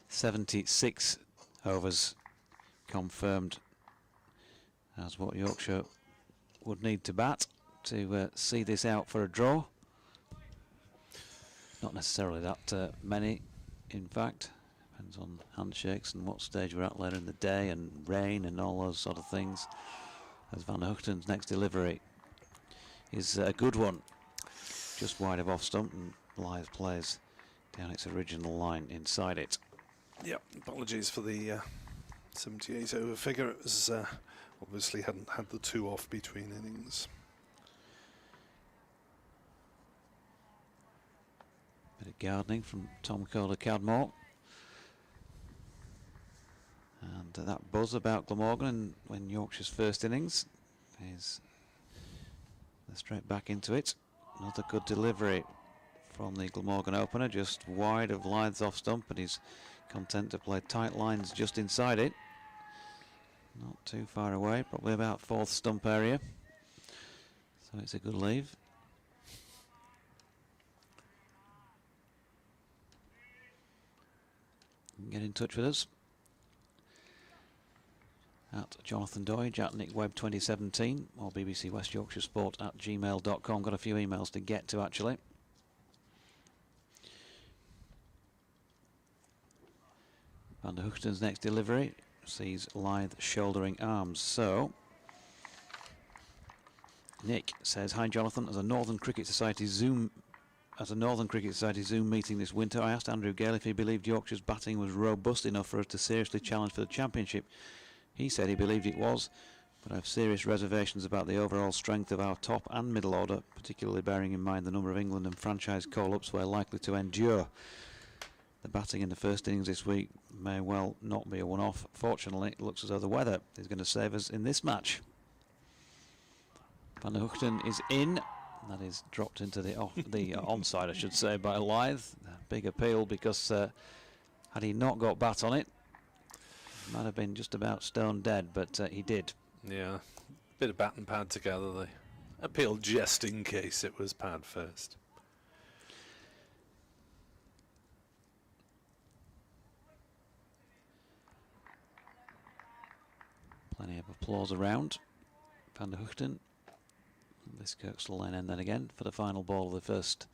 76 overs confirmed as what Yorkshire would need to bat to see this out for a draw. Not necessarily that many, in fact. Depends on handshakes and what stage we're at later in the day, and rain and all those sort of things. As Van der Hoogten's next delivery is a good one, just wide of off stump, and Lyth plays down its original line inside it. Yep, apologies for the 78 over figure. It was obviously hadn't had the 2 off between innings. Bit of gardening from Tom Kohler-Cadmore. And that buzz about Glamorgan when Yorkshire's first innings is straight back into it. Another good delivery from the Glamorgan opener, just wide of Lyth's off stump, and he's content to play tight lines just inside it. Not too far away, probably about 4th stump area. So it's a good leave. You can get in touch with us at Jonathan Doidge, at Nick Webb 2017, or BBC West Yorkshire Sport at gmail.com. Got a few emails to get to, actually. Van der Hoogten's next delivery sees Lyth shouldering arms. So Nick says, "Hi Jonathan, as a Northern Cricket Society Zoom meeting this winter, I asked Andrew Gale if he believed Yorkshire's batting was robust enough for us to seriously challenge for the championship. He said he believed it was, but I have serious reservations about the overall strength of our top and middle order, particularly bearing in mind the number of England and franchise call-ups we're likely to endure. The batting in the first innings this week may well not be a one-off. Fortunately, it looks as though the weather is going to save us in this match." Van der Hoogten is in. That is dropped into the onside, I should say, by Lyth. Big appeal, because had he not got bat on it, might have been just about stone dead, but he did. Yeah, bit of bat and pad together. They appealed just in case it was pad first. Plenty of applause around Van der Hoogten. This Kirkstall lane end then again for the final ball of the first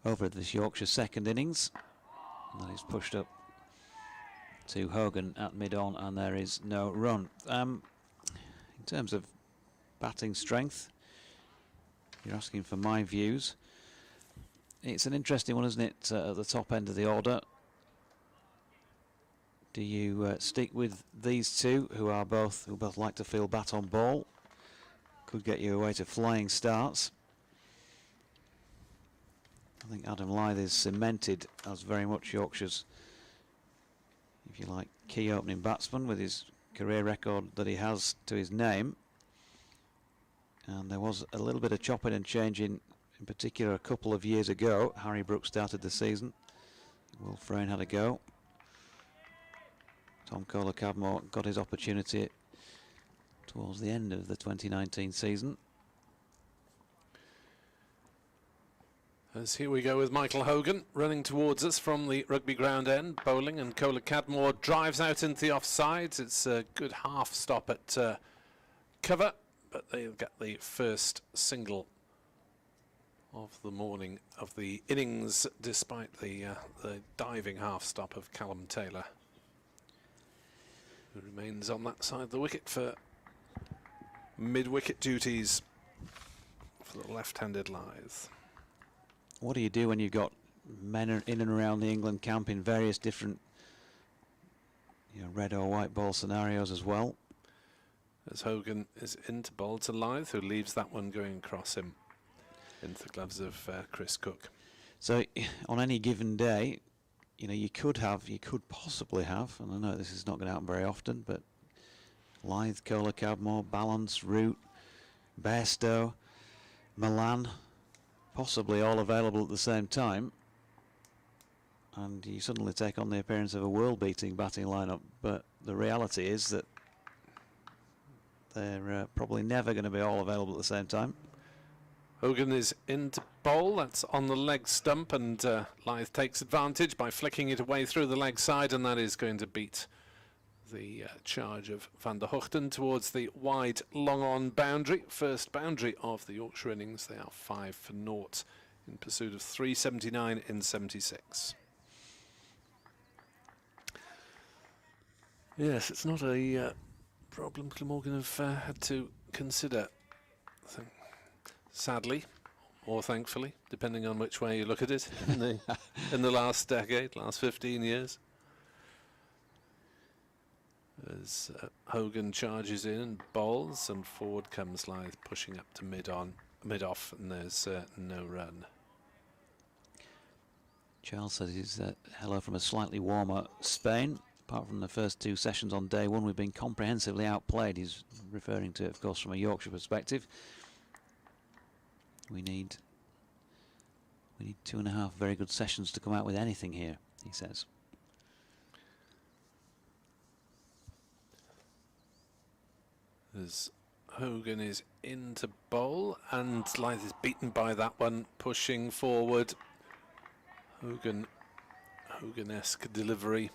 over of this Yorkshire second innings. And that is pushed up to Hogan at mid-on, and there is no run. In terms of batting strength, you're asking for my views. It's an interesting one, isn't it, at the top end of the order. Do you stick with these two who both like to feel bat on ball? Could get you away to flying starts. I think Adam Lyth is cemented as very much Yorkshire's, if you like, key opening batsman, with his career record that he has to his name. And there was a little bit of chopping and changing, in particular a couple of years ago. Harry Brooks started the season. Will Frayne had a go. Tom Kohler-Cadmore got his opportunity towards the end of the 2019 season. As here we go with Michael Hogan running towards us from the rugby ground end, bowling, and Kohler-Cadmore drives out into the offsides. It's a good half stop at cover, but they'll get the first single of the morning of the innings, despite the diving half stop of Callum Taylor, who remains on that side of the wicket for mid-wicket duties for the left-handed Lyth. What do you do when you've got men in and around the England camp in various different red or white ball scenarios as well? as Hogan is into bowl to Lyth, who leaves that one going across him into the gloves of Chris Cook. So on any given day, you know, you could possibly have, and I know this is not going to happen very often, but Lyth, Kohler, Cadmore, Balance, Root, Bairstow, Milan, possibly all available at the same time, and you suddenly take on the appearance of a world-beating batting lineup. But the reality is that they're probably never going to be all available at the same time. Hogan is into bowl, that's on the leg stump, and Lyth takes advantage by flicking it away through the leg side, and that is going to beat the charge of Van der Hoogten towards the wide long-on boundary. First boundary of the Yorkshire innings. They are 5 for naught in pursuit of 379 in 76. Yes, it's not a problem Glamorgan have had to consider, sadly, or thankfully, depending on which way you look at it, in the last decade, last 15 years. As Hogan charges in and bowls, and forward comes Lyth, pushing up to mid-off, and there's no run. Charles says he's hello from a slightly warmer Spain. Apart from the first 2 sessions on day 1, we've been comprehensively outplayed. He's referring to it, of course, from a Yorkshire perspective. We need 2.5 very good sessions to come out with anything here, he says. As Hogan is into bowl, and Lyth is beaten by that one, pushing forward. Hogan-esque delivery,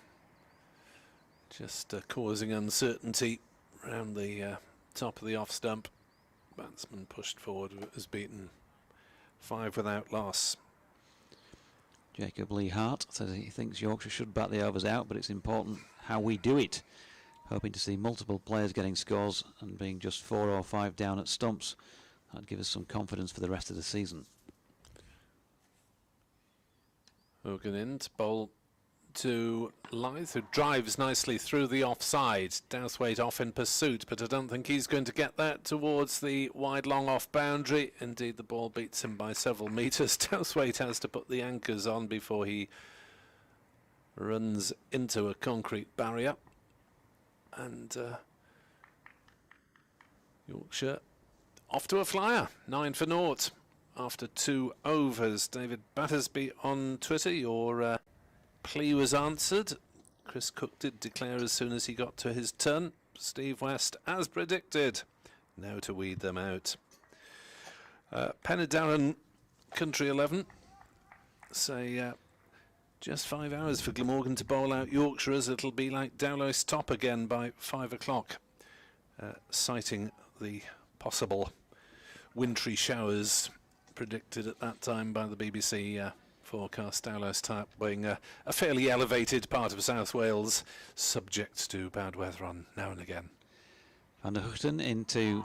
just causing uncertainty around the top of the off stump. Batsman pushed forward, was beaten 5 without loss. Jacob Lee Hart says he thinks Yorkshire should bat the overs out, but it's important how we do it. Hoping to see multiple players getting scores and being just 4 or 5 down at stumps. That'd give us some confidence for the rest of the season. Hogan in to bowl to Lyth, who drives nicely through the offside. Dowthwaite off in pursuit, but I don't think he's going to get that towards the wide long off boundary. Indeed, the ball beats him by several metres. Dowthwaite has to put the anchors on before he runs into a concrete barrier. And Yorkshire off to a flyer, 9 for naught after 2 overs. David Battersby on Twitter, your plea was answered. Chris Cook did declare as soon as he got to his turn. Steve West, as predicted, now to weed them out. Penydarren Country 11 say just 5 hours for Glamorgan to bowl out Yorkshire, as it'll be like Dowlow's top again by 5 o'clock, citing the possible wintry showers predicted at that time by the BBC forecast. Dowlow's top being a fairly elevated part of South Wales, subject to bad weather on now and again. Van der Hoogten into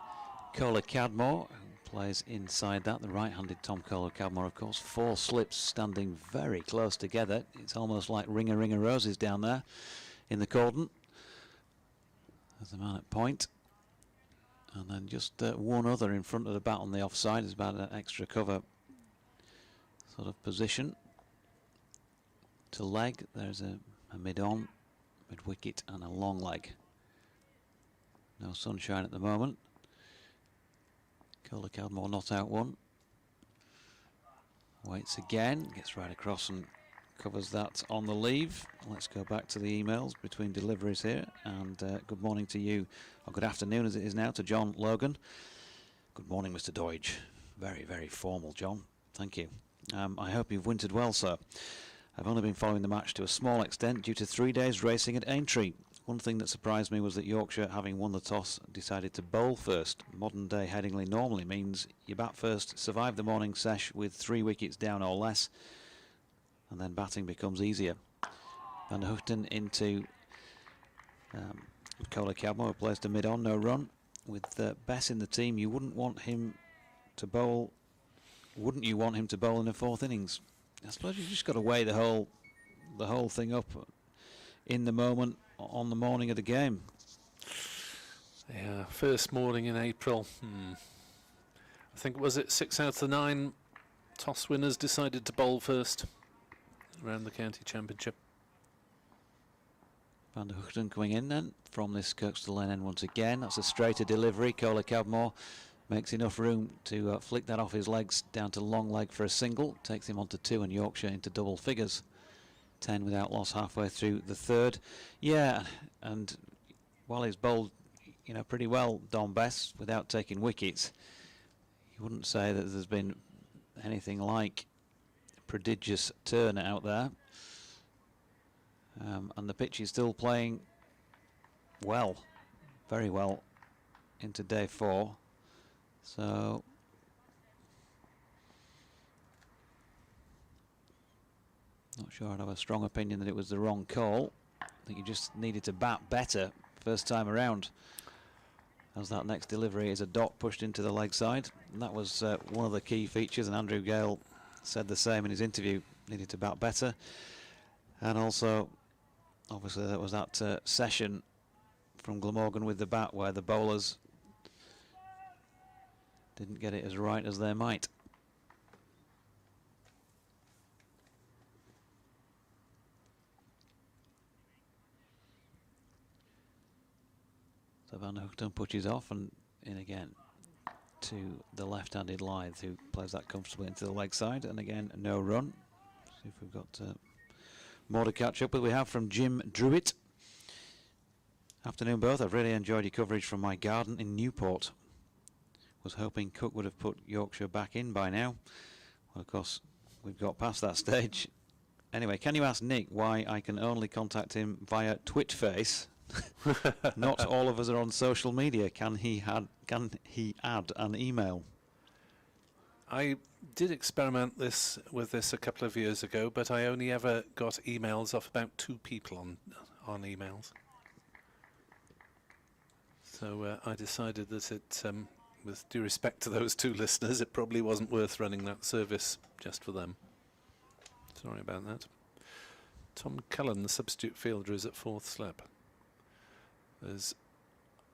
Kohler Cadmore, who plays inside that, the right-handed Tom Kohler Cadmore, of course. 4 slips standing very close together. It's almost like ring a roses down there in the cordon. There's the man at point. And then just one other in front of the bat on the offside is about an extra cover sort of position. To leg, there's a mid-on, mid-wicket and a long leg. No sunshine at the moment. Kohler Cadmore not out one. Waits again, gets right across and covers that on the leave. Let's go back to the emails between deliveries here. And good morning to you, or good afternoon as it is now, to John Logan. Good morning, Mr. Deutsch. Very, very formal, John. Thank you. I hope you've wintered well, sir. I've only been following the match to a small extent due to 3 days racing at Aintree. One thing that surprised me was that Yorkshire, having won the toss, decided to bowl first. Modern day Headingley normally means you bat first, survive the morning sesh with 3 wickets down or less, and then batting becomes easier. Van der Hoogten into Kohler Cadmore, who plays to mid-on, no run. With Bess in the team, you wouldn't want him to bowl, wouldn't you want him to bowl in the 4th innings? I suppose you've just got to weigh the whole thing up in the moment on the morning of the game. Yeah, first morning in April. I think, was it 6 out of the 9 toss winners decided to bowl first around the county championship. Van der Hoogten coming in then from this Kirkstall lane end once again. That's a straighter delivery. Cola Cadmore makes enough room to flick that off his legs down to long leg for a single. Takes him on to 2 and Yorkshire into double figures. 10 without loss halfway through the third. Yeah, and while he's bowled, you know, pretty well, Don Bess, without taking wickets, you wouldn't say that there's been anything like a prodigious turn out there. And the pitch is still playing well, very well, into day 4. So not sure I'd have a strong opinion that it was the wrong call. I think you just needed to bat better first time around, as that next delivery is a dot pushed into the leg side. And that was one of the key features, and Andrew Gale said the same in his interview. Needed to bat better. And also, obviously, there was that session from Glamorgan with the bat where the bowlers didn't get it as right as they might. So Van der Hoogten pushes off and in again to the left-handed Lyth, who plays that comfortably into the leg side, and again no run. See if we've got more to catch up with. We have from Jim Druitt. Afternoon both. I've really enjoyed your coverage from my garden in Newport. Was hoping Cook would have put Yorkshire back in by now. Well, of course, we've got past that stage. Anyway, can you ask Nick why I can only contact him via Twitface? Not all of us are on social media. Can he add an email? I did experiment with this a couple of years ago, but I only ever got emails off about 2 people on emails. So I decided that it, with due respect to those 2 listeners, it probably wasn't worth running that service just for them. Sorry about that. Tom Cullen, the substitute fielder, is at 4th slip. There's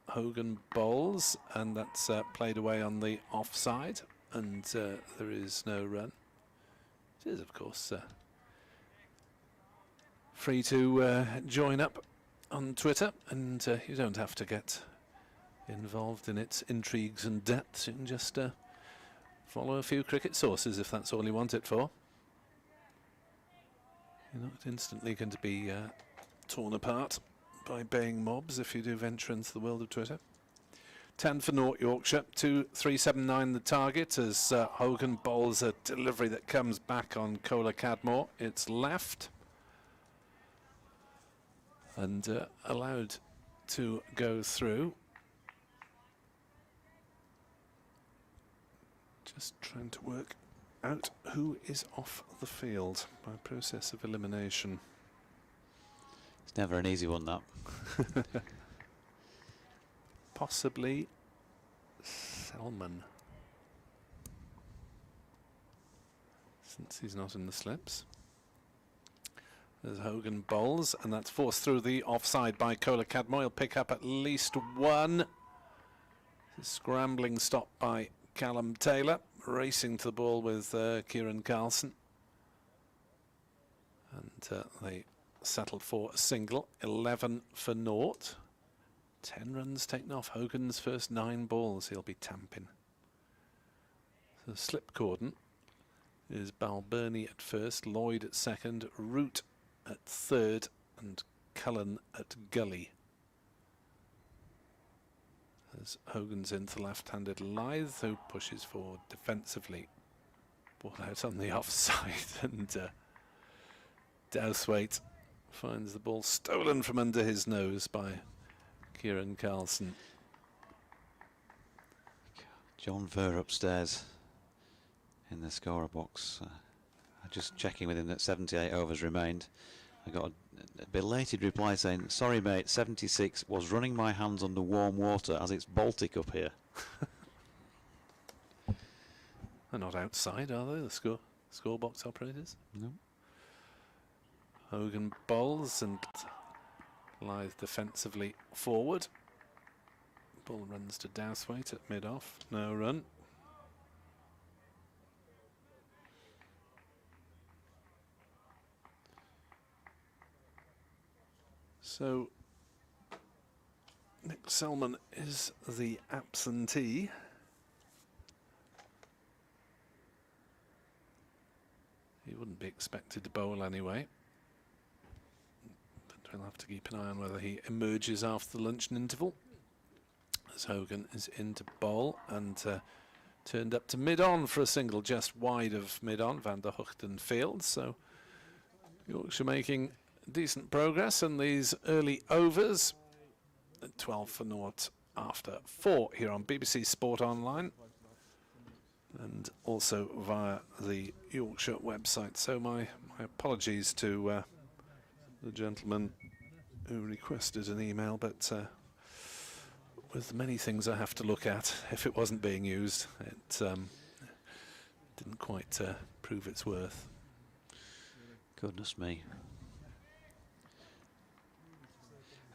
Hogan bowls, and that's played away on the offside, and there is no run. It is, of course, free to join up on Twitter, and you don't have to get involved in its intrigues and depths. You can just follow a few cricket sources if that's all you want it for. You're not instantly going to be torn apart by baying mobs if you do venture into the world of Twitter. 10 for naught Yorkshire, 2-3-7-9 the target as Hogan bowls a delivery that comes back on Cola Cadmore. It's left and allowed to go through. Just trying to work out who is off the field by process of elimination. It's never an easy one, that. Possibly Selman, since he's not in the slips. There's Hogan bowls, and that's forced through the offside by Cola Cadmore. He'll pick up at least 1. Scrambling stop by Callum Taylor, racing to the ball with Kieran Carlson. And they settled for a single. 11 for naught. 10 runs taken off Hogan's first 9 balls. He'll be tamping. So slip cordon is Balbirnie at first, Lloyd at second, Root at third, and Cullen at gully. As Hogan's into left-handed Lyth, who pushes forward defensively. Ball out on the offside, and Dowthwaite finds the ball stolen from under his nose by Kieran Carlson. John Ver upstairs in the scorer box. Just checking with him that 78 overs remained. I got a belated reply saying, "Sorry mate, 76 was running my hands under warm water as it's Baltic up here." They're not outside, are they, the score box operators? No. Hogan bowls and Lyth defensively forward. Ball runs to Dowthwaite at mid-off. No run. So Nick Selman is the absentee. He wouldn't be expected to bowl anyway. But we'll have to keep an eye on whether he emerges after the luncheon interval. As Hogan is in to bowl and turned up to mid-on for a single just wide of mid-on, Van der Hoogten field. So Yorkshire making decent progress in these early overs. At 12 for naught after 4 here on BBC Sport Online and also via the Yorkshire website. So my apologies to the gentleman who requested an email, but with many things I have to look at, if it wasn't being used, it didn't quite prove its worth. Goodness me.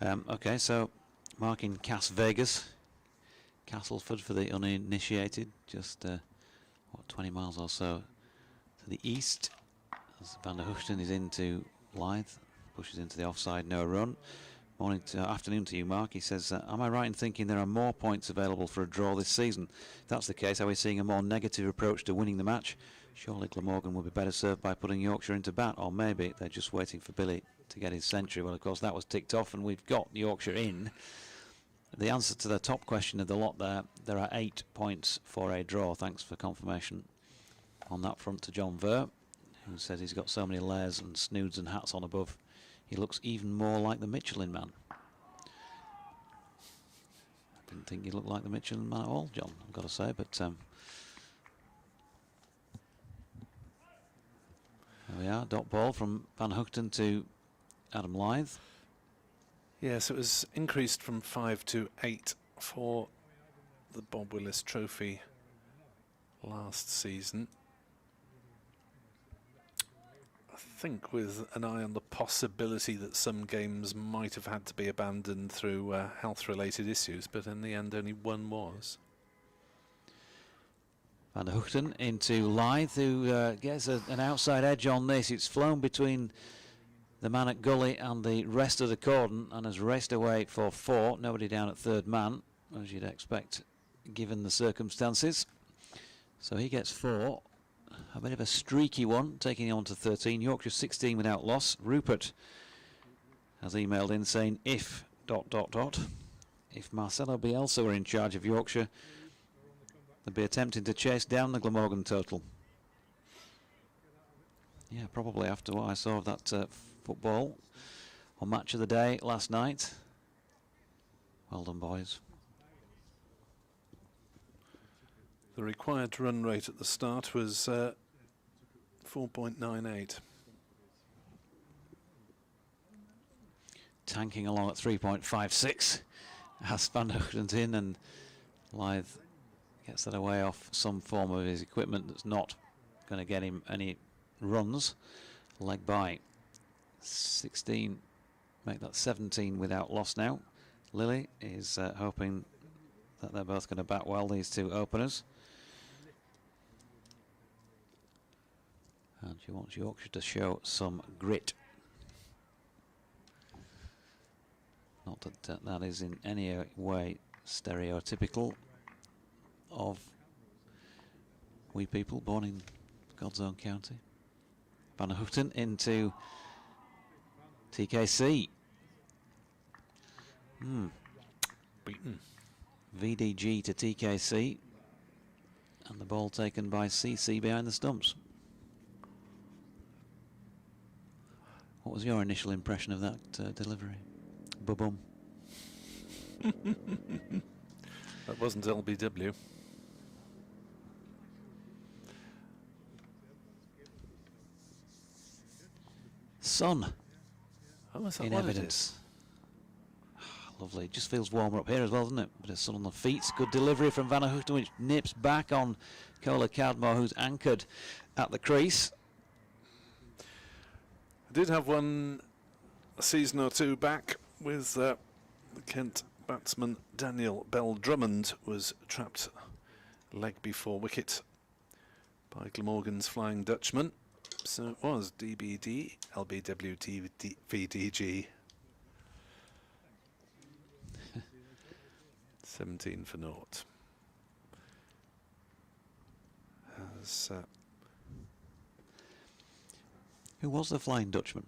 Okay, so marking Cas Vegas, Castleford for the uninitiated, just 20 miles or so to the east. As Van der Hoogten is into Lyth, pushes into the offside, no run. Afternoon to you, Mark. He says, am I right in thinking there are more points available for a draw this season? If that's the case, are we seeing a more negative approach to winning the match? Surely Glamorgan will be better served by putting Yorkshire into bat, or maybe they're just waiting for Billy to get his century. Well, of course, that was ticked off, and we've got Yorkshire in. The answer to the top question of the lot there are 8 points for a draw. Thanks for confirmation on that front to John Ver, who says he's got so many layers and snoods and hats on above. He looks even more like the Michelin Man. I didn't think he looked like the Michelin Man at all, John, I've got to say, but there we are, dot ball from Van Hoogten to Adam Lyth. Yes, it was increased from 5 to 8 for the Bob Willis Trophy last season. I think with an eye on the possibility that some games might have had to be abandoned through health-related issues, but in the end only one was. Van der Hoogten into Lyth, who gets an outside edge on this. It's flown between the man at Gully and the rest of the cordon and has raced away for 4. Nobody down at third man, as you'd expect given the circumstances. So he gets 4. A bit of a streaky one, taking him on to 13. Yorkshire 16 without loss. Rupert has emailed in saying if ... if Marcelo Bielsa were in charge of Yorkshire, they'd be attempting to chase down the Glamorgan total. Yeah, probably after what I saw of that football on Match of the Day last night. Well done, boys. The required run rate at the start was 4.98. Tanking along at 3.56 as Van der Hoogten in, and Lyth gets that away off some form of his equipment that's not going to get him any runs. Leg by 16, make that 17 without loss now. Lily is hoping that they're both going to bat well, these two openers. And she wants Yorkshire to show some grit. Not that that is in any way stereotypical of we people born in God's own county. Van der Hoogten into TKC. Beaten. VDG to TKC. And the ball taken by CC behind the stumps. What was your initial impression of that delivery? Ba-boom. That wasn't LBW. Sun Oh, is that in what evidence. Lovely. It just feels warmer up here as well, doesn't it? Bit of sun on the feet. Good delivery from Van der Hoogten, which nips back on Cola Cadmore, who's anchored at the crease. I did have one a season or two back with the Kent batsman Daniel Bell-Drummond was trapped leg before wicket by Glamorgan's Flying Dutchman. So it was DBD, LBW, VDG. 17 for naught. As, Who was the Flying Dutchman?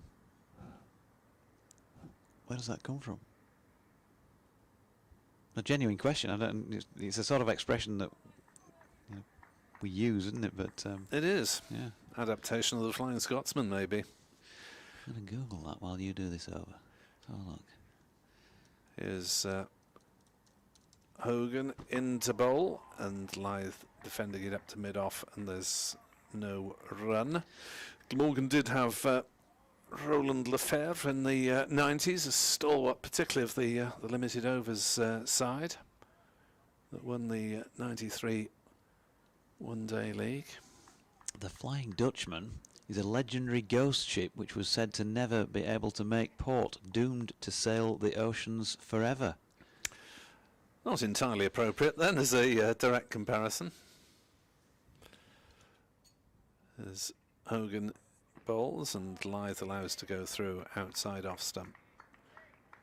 Where does that come from? A genuine question. I don't. It's a sort of expression that we use, isn't it? But it is. yeah. Adaptation of the Flying Scotsman, maybe. I'm going to Google that while you do this over. Have a look. Here's Hogan into bowl, and Lyth defending it up to mid-off, and there's no run. Glamorgan did have Roland Lefebvre in the 90s, a stalwart, particularly of the limited overs side, that won the 93 one-day league. The Flying Dutchman is a legendary ghost ship which was said to never be able to make port, doomed to sail the oceans forever. Not entirely appropriate then as a direct comparison. As Hogan bowls and Lyth allows to go through outside off stump.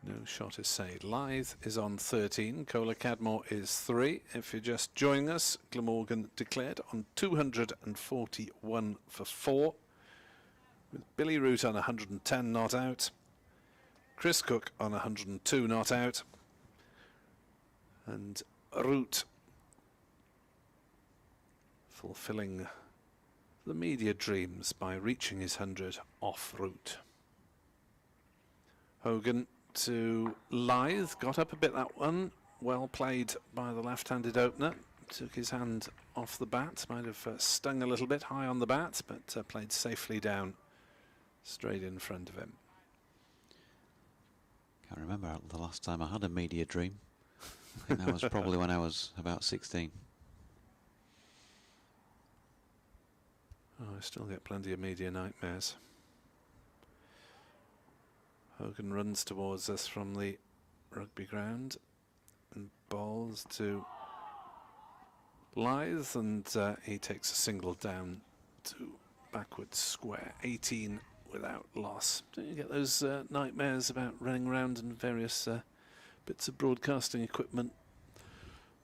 No shot is saved. Lyth is on 13, Kohler Cadmore is 3. If you're just joining us, Glamorgan declared on 241 for 4, with Billy Root on 110 not out, Chris Cook on 102 not out, and Root fulfilling the media dreams by reaching his 100 off route. Hogan to Lyth, got up a bit that one, well played by the left-handed opener, took his hand off the bat, might have stung a little bit high on the bat, but played safely down straight in front of him. Can't remember the last time I had a media dream. I think that was probably when I was about 16. Oh, I still get plenty of media nightmares. Hogan runs towards us from the rugby ground and bowls to Lyth, and he takes a single down to backwards square, 18 without loss. Don't you get those nightmares about running around and various bits of broadcasting equipment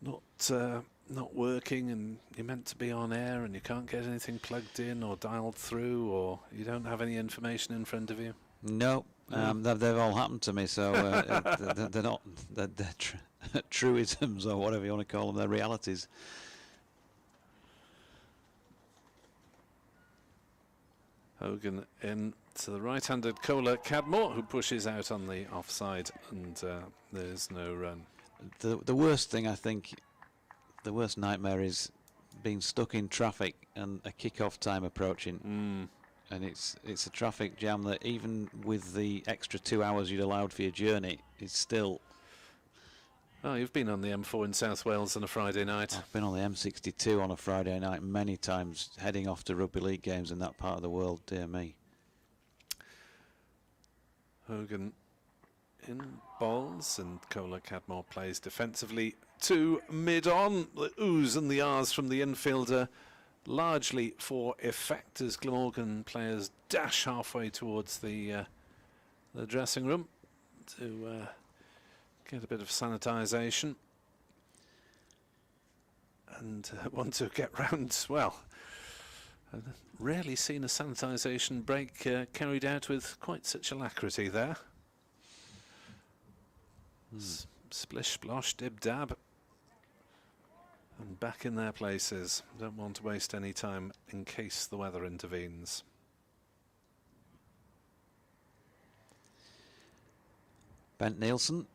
not working, and you're meant to be on air and you can't get anything plugged in or dialed through, or you don't have any information in front of you? No, they've all happened to me, so they're not truisms or whatever you want to call them, they're realities. Hogan in to the right-handed Kohler Cadmore, who pushes out on the offside, and there's no run. The worst thing, I think, the worst nightmare is being stuck in traffic and a kick-off time approaching. And it's a traffic jam that, even with the extra 2 hours you'd allowed for your journey, is still... Oh, you've been on the M4 in South Wales on a Friday night. I've been on the M62 on a Friday night many times, heading off to rugby league games in that part of the world, dear me. Hogan in bowls, and Kohler Cadmore plays defensively to mid-on. The oohs and the ahs from the infielder, largely for effect, as Glamorgan players dash halfway towards the dressing room to get a bit of sanitisation and want to get round. Well, I've rarely seen a sanitisation break carried out with quite such alacrity there. Splish, splosh, dib, dab. And back in their places. Don't want to waste any time in case the weather intervenes. Bent Nielsen,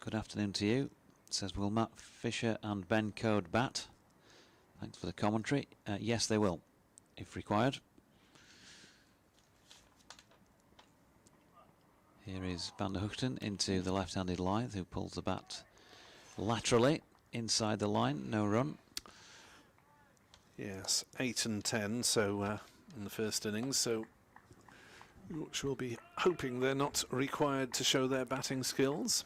good afternoon to you. Says, will Matt Fisher and Ben Code bat? Thanks for the commentary. Yes, they will, if required. Here is Van der Hoogten into the left-handed Lyth, who pulls the bat laterally inside the line. No run. Yes, 8 and 10. So in the first innings. So Yorkshire will be hoping they're not required to show their batting skills.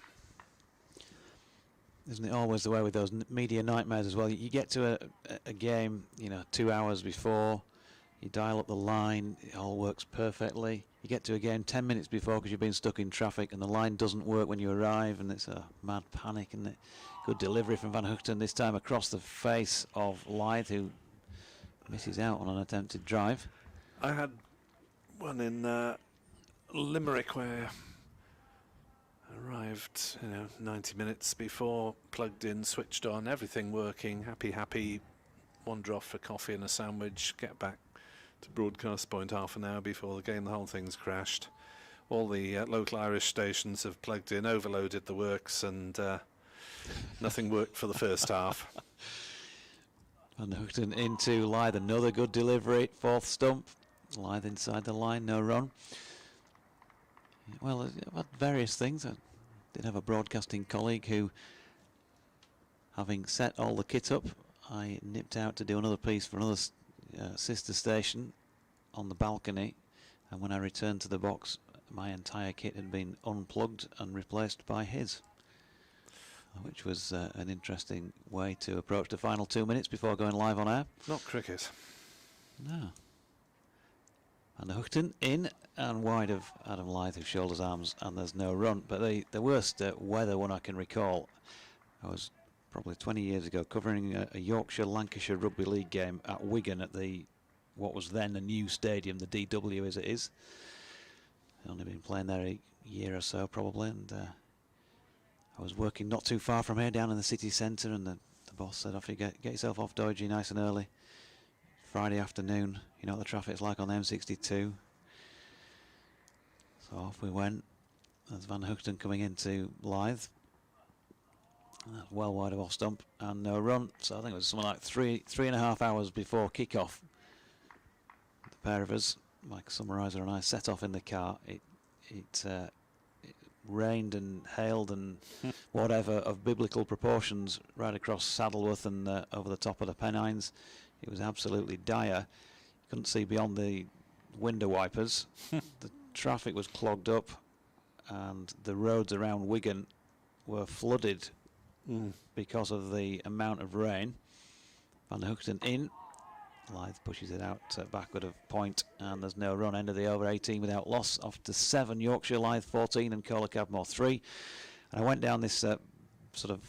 Isn't it always the way with those media nightmares as well? You get to a game, you know, 2 hours before, you dial up the line, it all works perfectly. You get to a game 10 minutes before because you've been stuck in traffic and the line doesn't work when you arrive, and it's a mad panic, isn't it? Good delivery from Van Hoogten, this time across the face of Lyth, who misses out on an attempted drive. I had one in Limerick where arrived, 90 minutes before, plugged in, switched on, everything working, happy, wander off for coffee and a sandwich, get back to broadcast point half an hour before the game, the whole thing's crashed. All the local Irish stations have plugged in, overloaded the works, and nothing worked for the first half. Van Hoogten into Lyth, another good delivery, fourth stump. Lyth inside the line, no run. Well, I've had various things. I did have a broadcasting colleague who, having set all the kit up, I nipped out to do another piece for another sister station on the balcony, and when I returned to the box, my entire kit had been unplugged and replaced by his, which was an interesting way to approach the final 2 minutes before going live on air. Not cricket. No. And Hoogten in and wide of Adam Lyth, who shoulders arms, and there's no run. But the worst weather one I can recall, I was probably 20 years ago covering a Yorkshire-Lancashire Rugby League game at Wigan at what was then a new stadium, the DW as it is. I'd only been playing there a year or so probably, and I was working not too far from here down in the city centre, and the boss said, off you get yourself off Dodgy nice and early. Friday afternoon, you know what the traffic's like on the M62. So off we went. There's Van Hoogten coming into Lyth. Well wide of off stump and no run. So I think it was something like three and a half hours before kick-off. The pair of us, Mike Summeriser and I, set off in the car. It rained and hailed and whatever of biblical proportions right across Saddleworth and over the top of the Pennines. It was absolutely dire. You couldn't see beyond the window wipers. The traffic was clogged up, and the roads around Wigan were flooded because of the amount of rain. Van Hoogten in. Lyth pushes it out backward of point, and there's no run. End of the over 18 without loss. Off to 7 Yorkshire, Lyth 14 and Cadmore 3. And I went down this sort of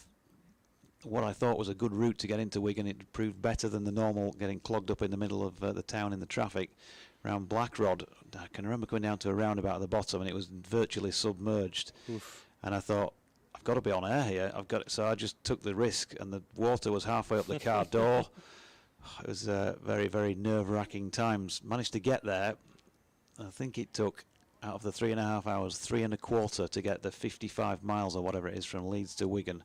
what I thought was a good route to get into Wigan. It proved better than the normal, getting clogged up in the middle of the town in the traffic around Blackrod. I can remember coming down to a roundabout at the bottom, and it was virtually submerged. Oof. And I thought, I've got to be on air here. So I just took the risk, and the water was halfway up the car door. It was very, very nerve-wracking times. Managed to get there. I think it took, out of the 3.5 hours, 3 1/4 to get the 55 miles or whatever it is from Leeds to Wigan.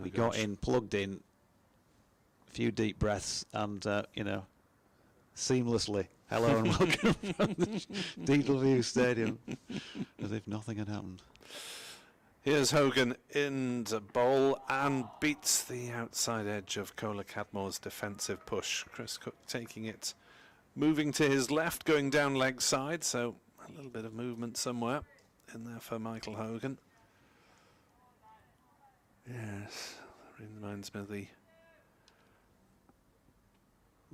We got in, plugged in, a few deep breaths, and, seamlessly, hello and welcome from the Deedleview Stadium, as if nothing had happened. Here's Hogan in to bowl and beats the outside edge of Cadmore's defensive push. Chris Cook taking it, moving to his left, going down leg side, so a little bit of movement somewhere in there for Michael Hogan. Yes, reminds me of the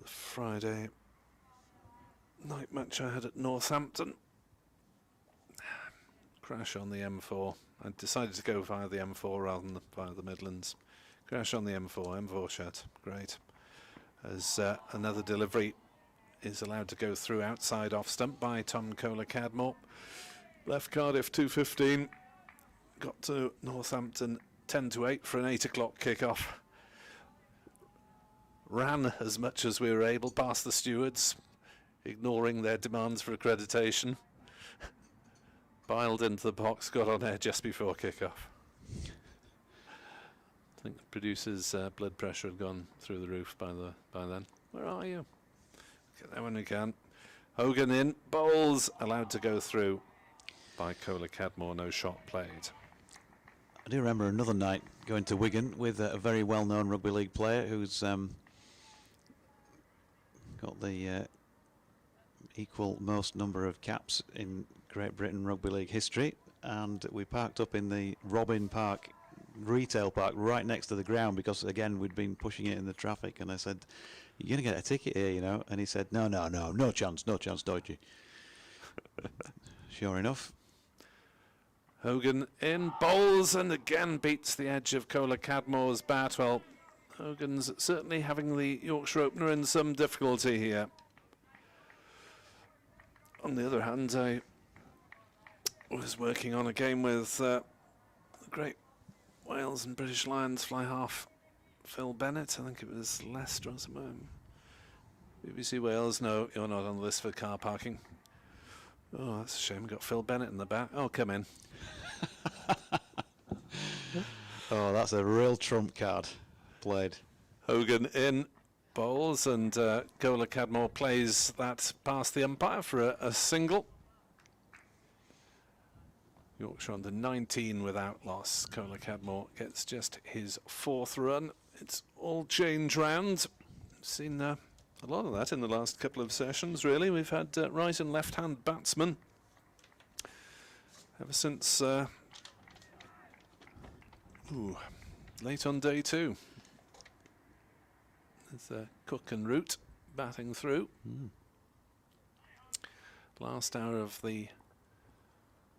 Friday night match I had at Northampton. Crash on the M4. I decided to go via the M4 rather than via the Midlands. Crash on the M4 shut. Great. As another delivery is allowed to go through outside off stump by Tom Cadmore. Left Cardiff 2:15. Got to Northampton 10-8 for an 8 o'clock kick-off. Ran as much as we were able past the stewards, ignoring their demands for accreditation. Biled into the box, got on air just before kick-off. I think the producer's blood pressure had gone through the roof by then. Where are you? Get there when we can. Hogan in, bowls allowed to go through by Cadmore, no shot played. I do remember another night going to Wigan with a very well-known rugby league player who's got the equal most number of caps in Great Britain rugby league history, and we parked up in the Robin Park retail park right next to the ground because, again, we'd been pushing it in the traffic. And I said, "You're going to get a ticket here, you know." And he said, no chance, Dodgy. Sure enough. Hogan in, bowls, and again beats the edge of Cola Cadmore's bat. Well, Hogan's certainly having the Yorkshire opener in some difficulty here. On the other hand, I was working on a game with the great Wales and British Lions fly half Phil Bennett. I think it was Leicester or something. BBC Wales, no, you're not on the list for car parking. Oh, that's a shame. Got Phil Bennett in the back. Oh, come in. Oh, that's a real trump card played. Hogan in, bowls, and Cola Cadmore plays that past the umpire for a single. Yorkshire under 19 without loss. Cola Cadmore gets just his 4th run. It's all change round. Seen a lot of that in the last couple of sessions, really. We've had right and left-hand batsmen ever since late on day 2. There's Cook and Root batting through. Last hour of the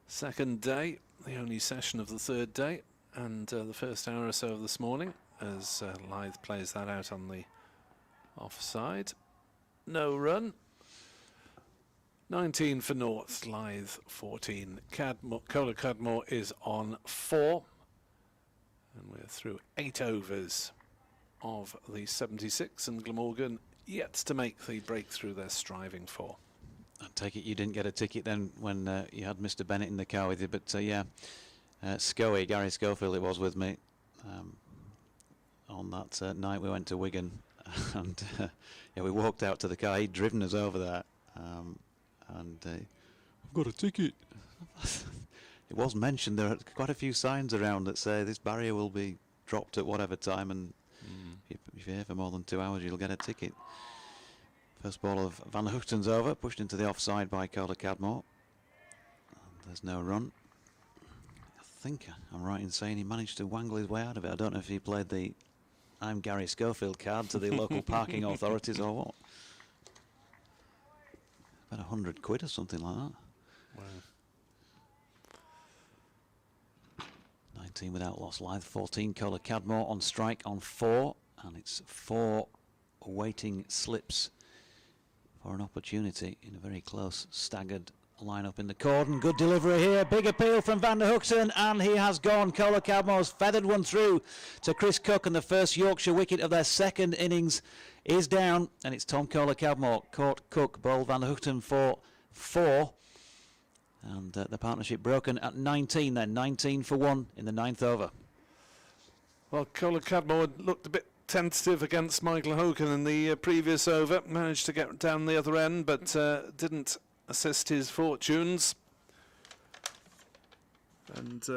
2nd day, the only session of the 3rd day, and the first hour or so of this morning, as Lyth plays that out on the offside. No run. 19 for North, Lyth 14. Cola Cadmore is on 4. And we're through 8 overs of the 76, and Glamorgan yet to make the breakthrough they're striving for. I take it you didn't get a ticket then when you had Mr. Bennett in the car with you, but yeah, Gary Schofield it was with me on that night we went to Wigan, and yeah, we walked out to the car. He'd driven us over there, and I've got a ticket. It was mentioned there are quite a few signs around that say this barrier will be dropped at whatever time, and if you're here for more than 2 hours, you'll get a ticket. First ball of Van der Hoogten's over, pushed into the offside by Cola Cadmore. And there's no run. I think I'm right in saying he managed to wangle his way out of it. I don't know if he played the "I'm Gary Schofield" card to the local parking authorities or what. About £100 or something like that. Wow. 19 without loss. Lyth 14. Cola Cadmore on strike on 4, and it's 4 waiting slips for an opportunity in a very close, staggered line-up in the cordon. Good delivery here. Big appeal from Van der Hoogten, and he has gone. Cola Cadmore's feathered one through to Chris Cook, and the first Yorkshire wicket of their 2nd innings is down, and it's Tom Cola Cadmore caught Cook, bowled Van der Hoogten for 4. And the partnership broken at 19 then. 19 for 1 in the 9th over. Well, Cola Cadmore looked a bit tentative against Michael Hogan in the previous over. Managed to get down the other end, but didn't assist his fortunes. And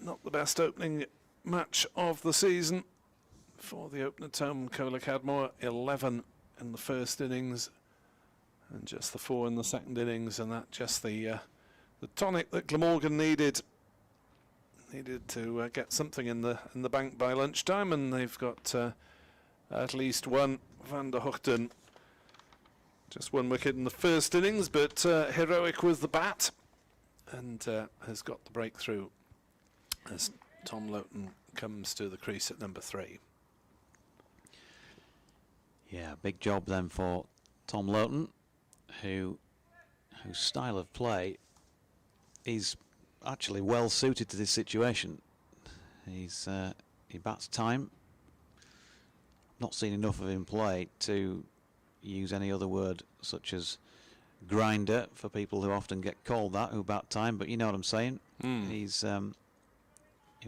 not the best opening match of the season for the opener, Tom Cola Cadmore. 11 in the first innings and just the 4 in the second innings, and that just the tonic that Glamorgan needed to get something in the bank by lunchtime, and they've got at least one. Van der Hoogten just 1 wicket in the first innings, but heroic with the bat, and has got the breakthrough as Tom Loughton comes to the crease at number 3. Yeah, big job then for Tom Loughton, whose style of play is actually well suited to this situation. He bats time. Not seen enough of him play to use any other word such as grinder for people who often get called that, who bat time, but you know what I'm saying. He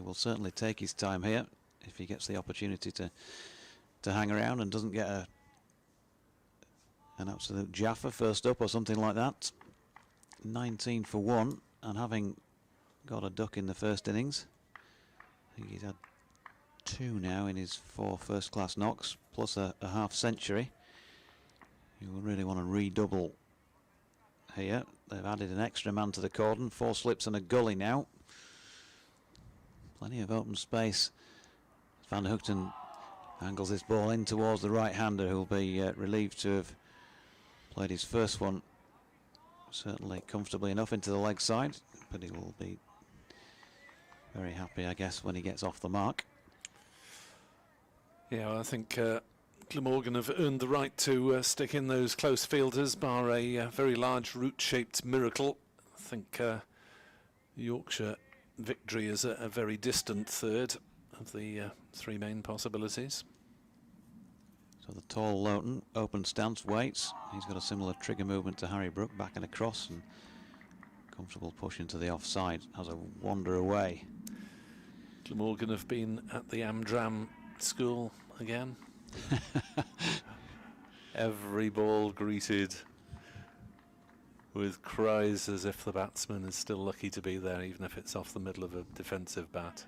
will certainly take his time here if he gets the opportunity to hang around and doesn't get an absolute jaffa first up or something like that. 19 for 1, and having got a duck in the first innings, I think he's had 2 now in his 4 first-class knocks, plus a half century. You will really want to redouble here. They've added an extra man to the cordon, 4 slips and a gully now. Plenty of open space. Van Hoogten angles this ball in towards the right-hander, who'll be relieved to have played his first one certainly comfortably enough into the leg side, but he will be very happy, I guess, when he gets off the mark. Yeah, well, I think Glamorgan have earned the right to stick in those close fielders, bar a very large root-shaped miracle. I think Yorkshire victory is a very distant third of the three main possibilities. So the tall Loughton, open stance, waits. He's got a similar trigger movement to Harry Brook, back and across, and comfortable push into the offside, has a wander away. Glamorgan have been at the Amdram school again. Every ball greeted with cries as if the batsman is still lucky to be there, even if it's off the middle of a defensive bat.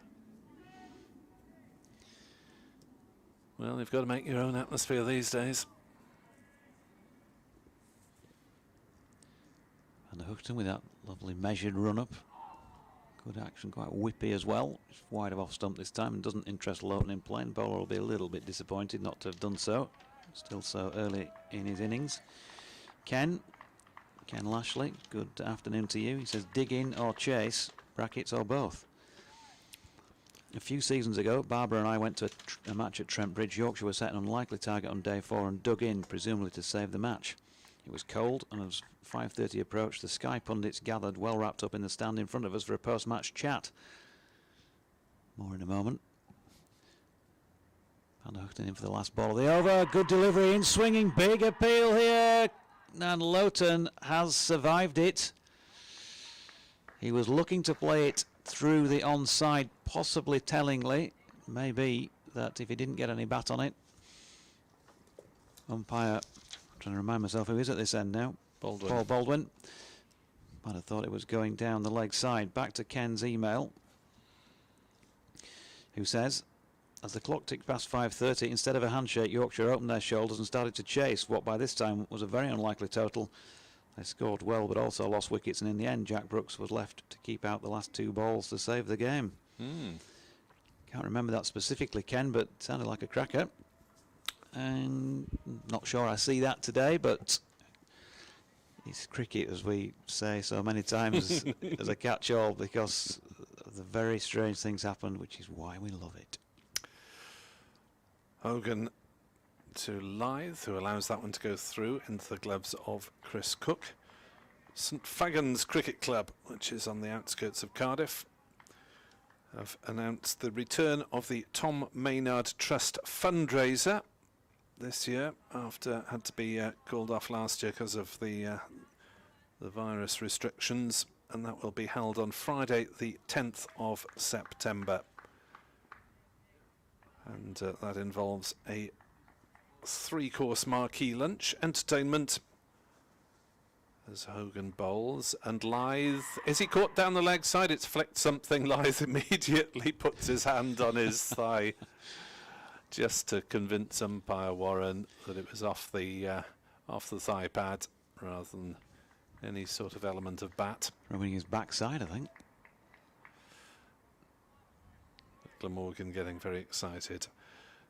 Well, you've got to make your own atmosphere these days. And the Hoogten with that lovely measured run-up. Good action, quite whippy as well. It's wide of off stump this time and doesn't interest Loughton in playing. Bowler will be a little bit disappointed not to have done so. Still so early in his innings. Ken Lashley, good afternoon to you. He says dig in or chase, brackets or both. A few seasons ago, Barbara and I went to a match at Trent Bridge. Yorkshire were set an unlikely target on day 4 and dug in, presumably to save the match. It was cold, and as 5:30 approached, the Sky pundits gathered, well wrapped up in the stand in front of us for a post-match chat. More in a moment. Van Hoogten in for the last ball of the over. Good delivery in, swinging, big appeal here. And Loughton has survived it. He was looking to play it through the onside, possibly tellingly. Maybe that if he didn't get any bat on it. Umpire, I'm trying to remind myself who is at this end now. Baldwin. Paul Baldwin. Might have thought it was going down the leg side. Back to Ken's email, who says, as the clock ticked past 5:30, instead of a handshake, Yorkshire opened their shoulders and started to chase what by this time was a very unlikely total. They scored well but also lost wickets, and in the end Jack Brooks was left to keep out the last 2 balls to save the game. Can't remember that specifically, Ken, but it sounded like a cracker. And not sure I see that today, but it's cricket, as we say so many times, as a catch-all, because the very strange things happened, which is why we love it. Hogan to Lyth, who allows that one to go through into the gloves of Chris Cook. St Fagans Cricket Club, which is on the outskirts of Cardiff, have announced the return of the Tom Maynard Trust fundraiser this year, after had to be called off last year because of the virus restrictions, and that will be held on Friday the 10th of September. And that involves a 3-course marquee lunch, entertainment as Hogan bowls, and Lyth, is he caught down the leg side? It's flicked something. Lyth immediately puts his hand on his thigh just to convince umpire Warren that it was off the thigh pad rather than any sort of element of bat. Rubbing his backside, I think. Glamorgan getting very excited.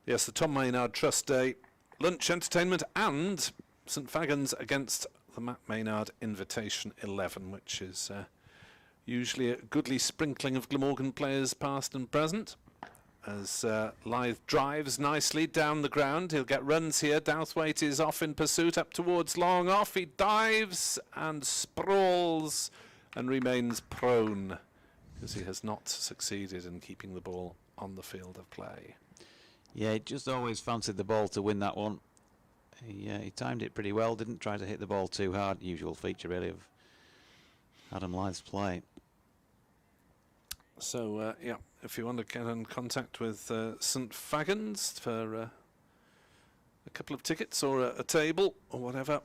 Yes, the Tom Maynard Trust Day, lunch, entertainment, and St Fagans against the Matt Maynard Invitation 11, which is usually a goodly sprinkling of Glamorgan players past and present. As Lyth drives nicely down the ground, he'll get runs here. Douthwaite is off in pursuit, up towards long off. He dives and sprawls and remains prone, because he has not succeeded in keeping the ball on the field of play. Yeah, he just always fancied the ball to win that one. He timed it pretty well, didn't try to hit the ball too hard. Usual feature, really, of Adam Lyth's play. So, yeah, if you want to get in contact with St Fagans for a couple of tickets or a table or whatever,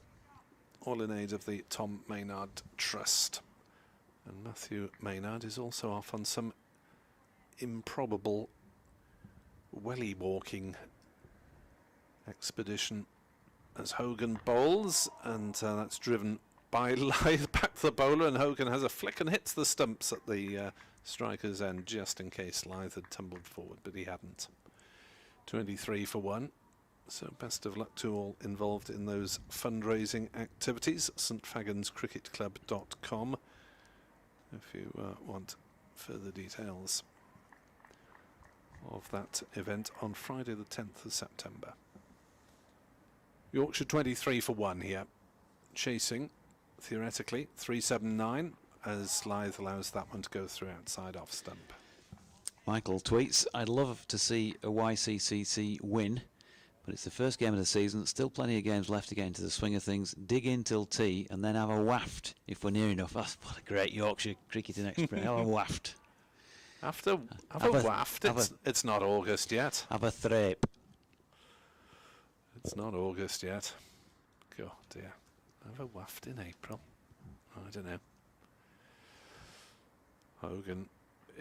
all in aid of the Tom Maynard Trust. And Matthew Maynard is also off on some improbable welly walking expedition as Hogan bowls, and that's driven by Lyth back depth, the bowler, and Hogan has a flick and hits the stumps at the striker's end, just in case Lyth had tumbled forward, but he hadn't. 23 for 1. So best of luck to all involved in those fundraising activities. stfagonscricketclub.com if you want further details of that event on Friday the 10th of September. Yorkshire 23 for 1 here. Chasing, theoretically, 379 as Lyth allows that one to go through outside off stump. Michael tweets, I'd love to see a YCCC win, but it's the first game of the season. Still plenty of games left to get into the swing of things. Dig in till tea and then have a waft if we're near enough. That's what a great Yorkshire cricketing expression. Have a waft. Have a waft. It's not August yet. Have a thrape. It's not August yet. God dear. Have a waft in April. I don't know. Hogan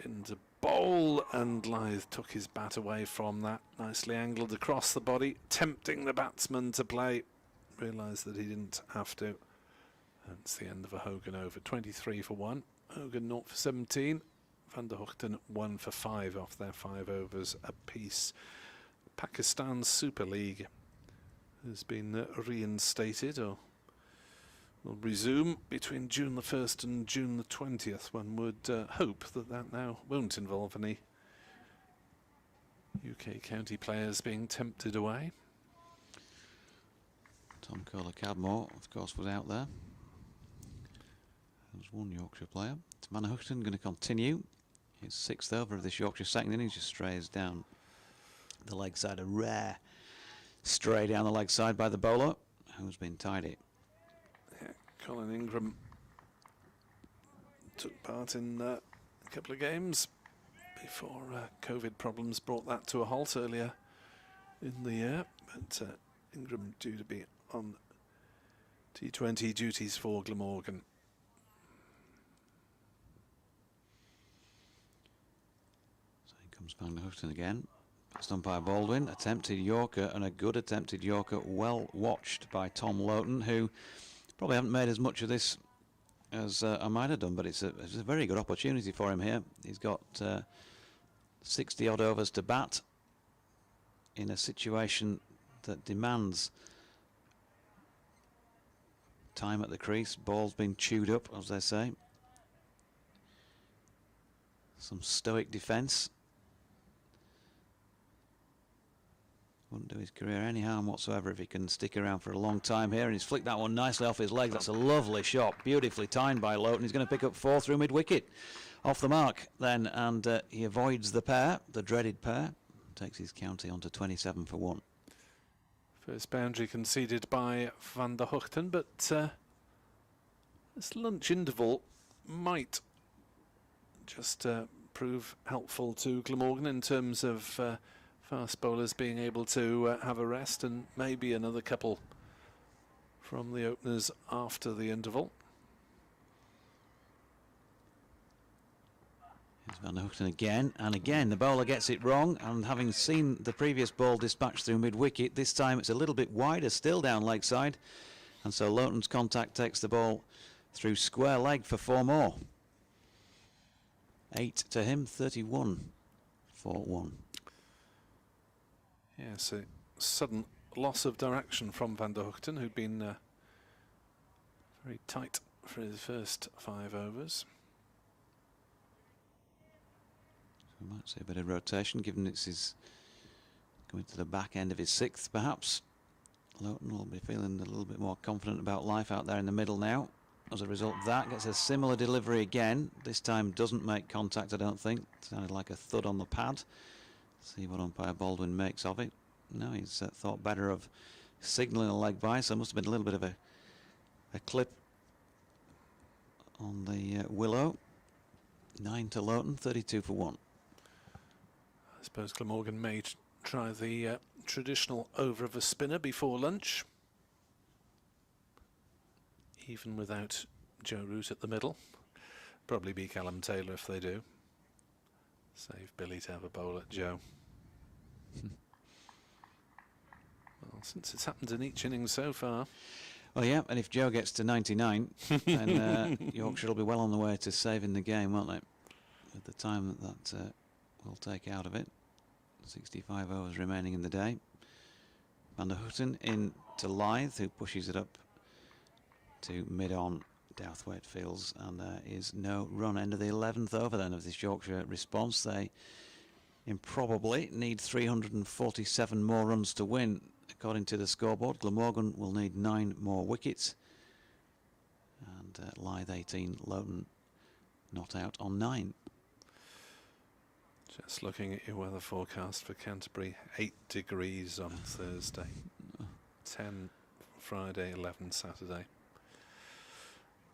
into bowl, and Lyth took his bat away from that. Nicely angled across the body, tempting the batsman to play. Realised that he didn't have to. That's the end of a Hogan over. 23 for 1. Hogan 0 for 17. Van der Hoogten 1 for 5 off their 5 overs apiece. Pakistan's Super League has been reinstated, or will resume between June the 1st and June the 20th. One would hope that that now won't involve any UK county players being tempted away. Tom Kohler-Cadmore, of course, was out there. There's one Yorkshire player. It's Van der Hoogten going to continue. His 6th over of this Yorkshire second innings, just strays down the leg side. A rare stray down the leg side by the bowler, who's been tidy. Yeah, Colin Ingram took part in a couple of games before COVID problems brought that to a halt earlier in the year. But Ingram due to be on T20 duties for Glamorgan. So here comes Van der Hoogten again. Passed umpire Baldwin, attempted Yorker, and a good attempted Yorker, well watched by Tom Loughton, who probably haven't made as much of this as I might have done, but it's a very good opportunity for him here. He's got 60 odd overs to bat in a situation that demands time at the crease. Ball's been chewed up, as they say. Some stoic defence. Wouldn't do his career any harm whatsoever if he can stick around for a long time here. And he's flicked that one nicely off his leg. That's a lovely shot, beautifully timed by Loughton. He's going to pick up 4 through mid-wicket. Off the mark then, and he avoids the pair, the dreaded pair. Takes his county on to 27 for 1. First boundary conceded by Van der Hoogten, but this lunch interval might just prove helpful to Glamorgan in terms of fast bowlers being able to have a rest, and maybe another couple from the openers after the interval. Here's Van der Hoogten again, and again the bowler gets it wrong, and having seen the previous ball dispatched through mid-wicket, this time it's a little bit wider still down leg side, and so Loughton's contact takes the ball through square leg for 4 more. 8 to him, 31 for 1. Yes, a sudden loss of direction from Van der Hoogten, who'd been very tight for his first 5 overs. We might see a bit of rotation, given it's his going to the back end of his 6th, perhaps. Loughton will be feeling a little bit more confident about life out there in the middle now. As a result of that, gets a similar delivery again. This time doesn't make contact, I don't think. Sounded like a thud on the pad. See what umpire Baldwin makes of it. No, he's thought better of signalling a leg by, so it must have been a little bit of a clip on the willow. 9 to Loughton, 32 for 1. I suppose Glamorgan may try the traditional over of a spinner before lunch, even without Joe Root at the middle. Probably be Callum Taylor if they do. Save Billy to have a bowl at Joe. Well, since it's happened in each inning so far. Well, yeah, and if Joe gets to 99, then Yorkshire will be well on the way to saving the game, won't they? At the time that will take out of it. 65 overs remaining in the day. Van der Houten in to Lyth, who pushes it up to mid-on Douthwaite Fields, and there is no run. End of the 11th over then of this Yorkshire response. They improbably need 347 more runs to win, according to the scoreboard. Glamorgan will need 9 more wickets, and Lyth 18, Loughton not out on 9. Just looking at your weather forecast for Canterbury, 8 degrees on Thursday, 10 Friday, 11 Saturday.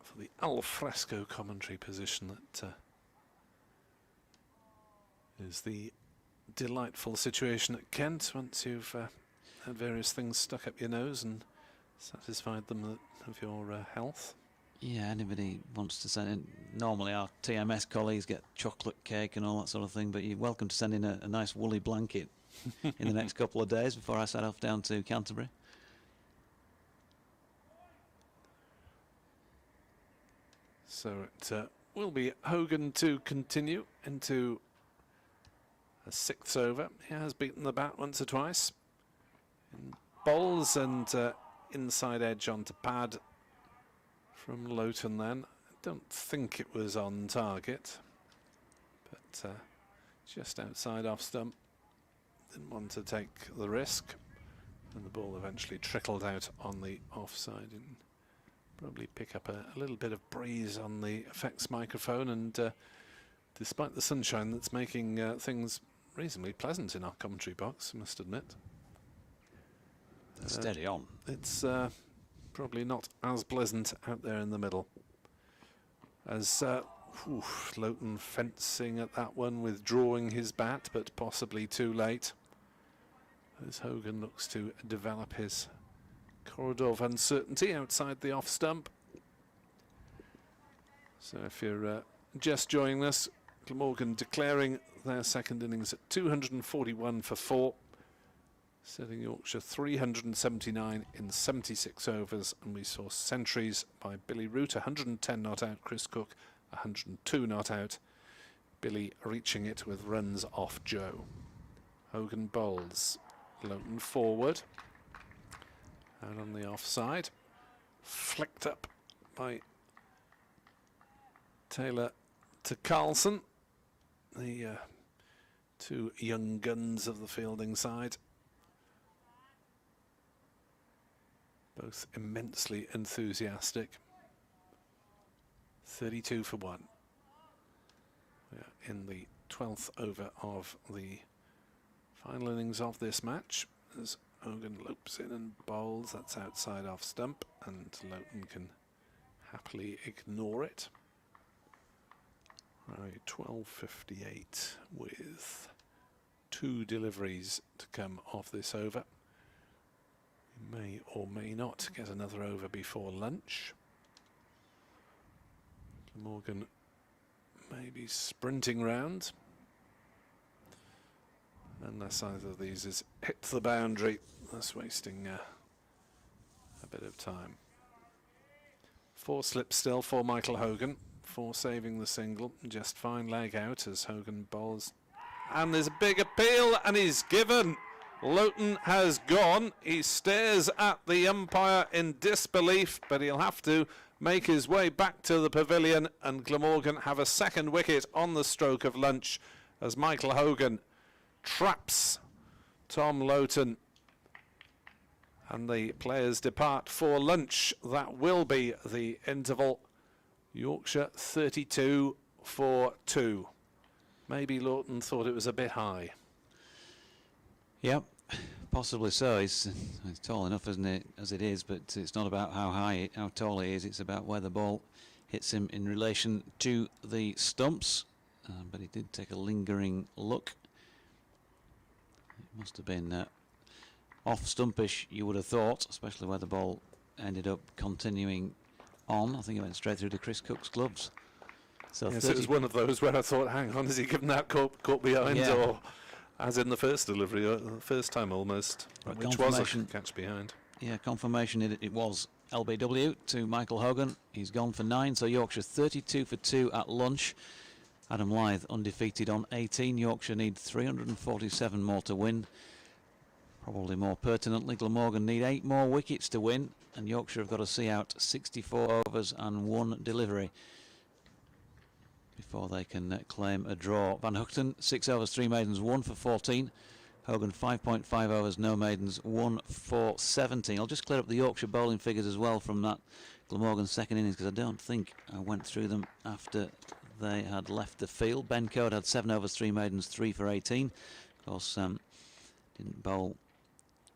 For the al fresco commentary position, that is the delightful situation at Kent once you've had various things stuck up your nose and satisfied them of your health. Yeah, anybody wants to send in. Normally our TMS colleagues get chocolate cake and all that sort of thing, but you're welcome to send in a nice woolly blanket in the next couple of days before I set off down to Canterbury. So it will be Hogan to continue into a 6th over. He has beaten the bat once or twice. In bowls and inside edge onto pad from Loughton then. I don't think it was on target, but just outside off stump. Didn't want to take the risk, and the ball eventually trickled out on the offside and probably pick up a little bit of breeze on the effects microphone, and despite the sunshine that's making things reasonably pleasant in our commentary box, I must admit. Steady on. It's probably not as pleasant out there in the middle. As Loughton fencing at that one, withdrawing his bat, but possibly too late. As Hogan looks to develop his corridor of uncertainty outside the off stump. So if you're just joining us, Glamorgan declaring their second innings at 241 for 4. Setting Yorkshire 379 in 76 overs, and we saw centuries by Billy Root, 110 not out, Chris Cook 102 not out, Billy reaching it with runs off Joe. Hogan bowls, Loughton forward, out on the offside, flicked up by Taylor to Carlson, the 2 young guns of the fielding side. Both immensely enthusiastic. 32 for 1. We are in the 12th over of the final innings of this match, as Hogan loops in and bowls. That's outside off stump, and Loughton can happily ignore it. Right, 12:58 with 2 deliveries to come off this over. May or may not get another over before lunch. Morgan may be sprinting round, unless either of these is hit the boundary, thus wasting a bit of time. 4 slips still for Michael Hogan, 4 saving the single, just fine leg out as Hogan bowls. And there's a big appeal, and he's given. Loughton has gone. He stares at the umpire in disbelief, but he'll have to make his way back to the pavilion, and Glamorgan have a second wicket on the stroke of lunch as Michael Hogan traps Tom Loughton, and the players depart for lunch. That will be the interval. Yorkshire 32 for 2. Maybe Loughton thought it was a bit high. Yep, possibly so. He's tall enough, isn't it, as it is, but it's not about how tall he is, it's about where the ball hits him in relation to the stumps. But he did take a lingering look. It must have been off stumpish, you would have thought, especially where the ball ended up continuing on. I think it went straight through to Chris Cook's gloves. So yes, it was one of those where I thought, hang on, has he given that caught behind, yeah. Or as in the first delivery, the first time almost, But which was a catch behind. Yeah, confirmation it was LBW to Michael Hogan. He's gone for 9, so Yorkshire 32 for 2 at lunch. Adam Lyth undefeated on 18. Yorkshire need 347 more to win. Probably more pertinently, Glamorgan need 8 more wickets to win, and Yorkshire have got to see out 64 overs and 1 delivery before they can claim a draw. Van Hookten, 6 overs, 3 maidens, 1 for 14. Hogan, 5.5 overs, no maidens, 1 for 17. I'll just clear up the Yorkshire bowling figures as well from that Glamorgan second innings, because I don't think I went through them after they had left the field. Ben Code had 7 overs, 3 maidens, 3 for 18. Of course, didn't bowl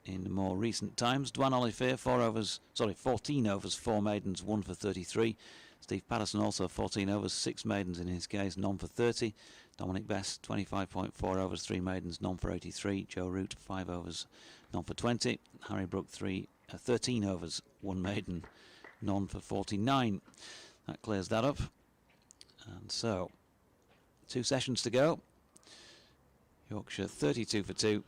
in more recent times. Dwan Olivier, 14 overs, 4 maidens, 1 for 33. Steve Patterson also 14 overs, 6 maidens in his case, none for 30. Dominic Best, 25.4 overs, 3 maidens, none for 83. Joe Root, 5 overs, none for 20. Harry Brook, 13 overs, 1 maiden, none for 49. That clears that up. And so, 2 sessions to go. Yorkshire 32 for 2,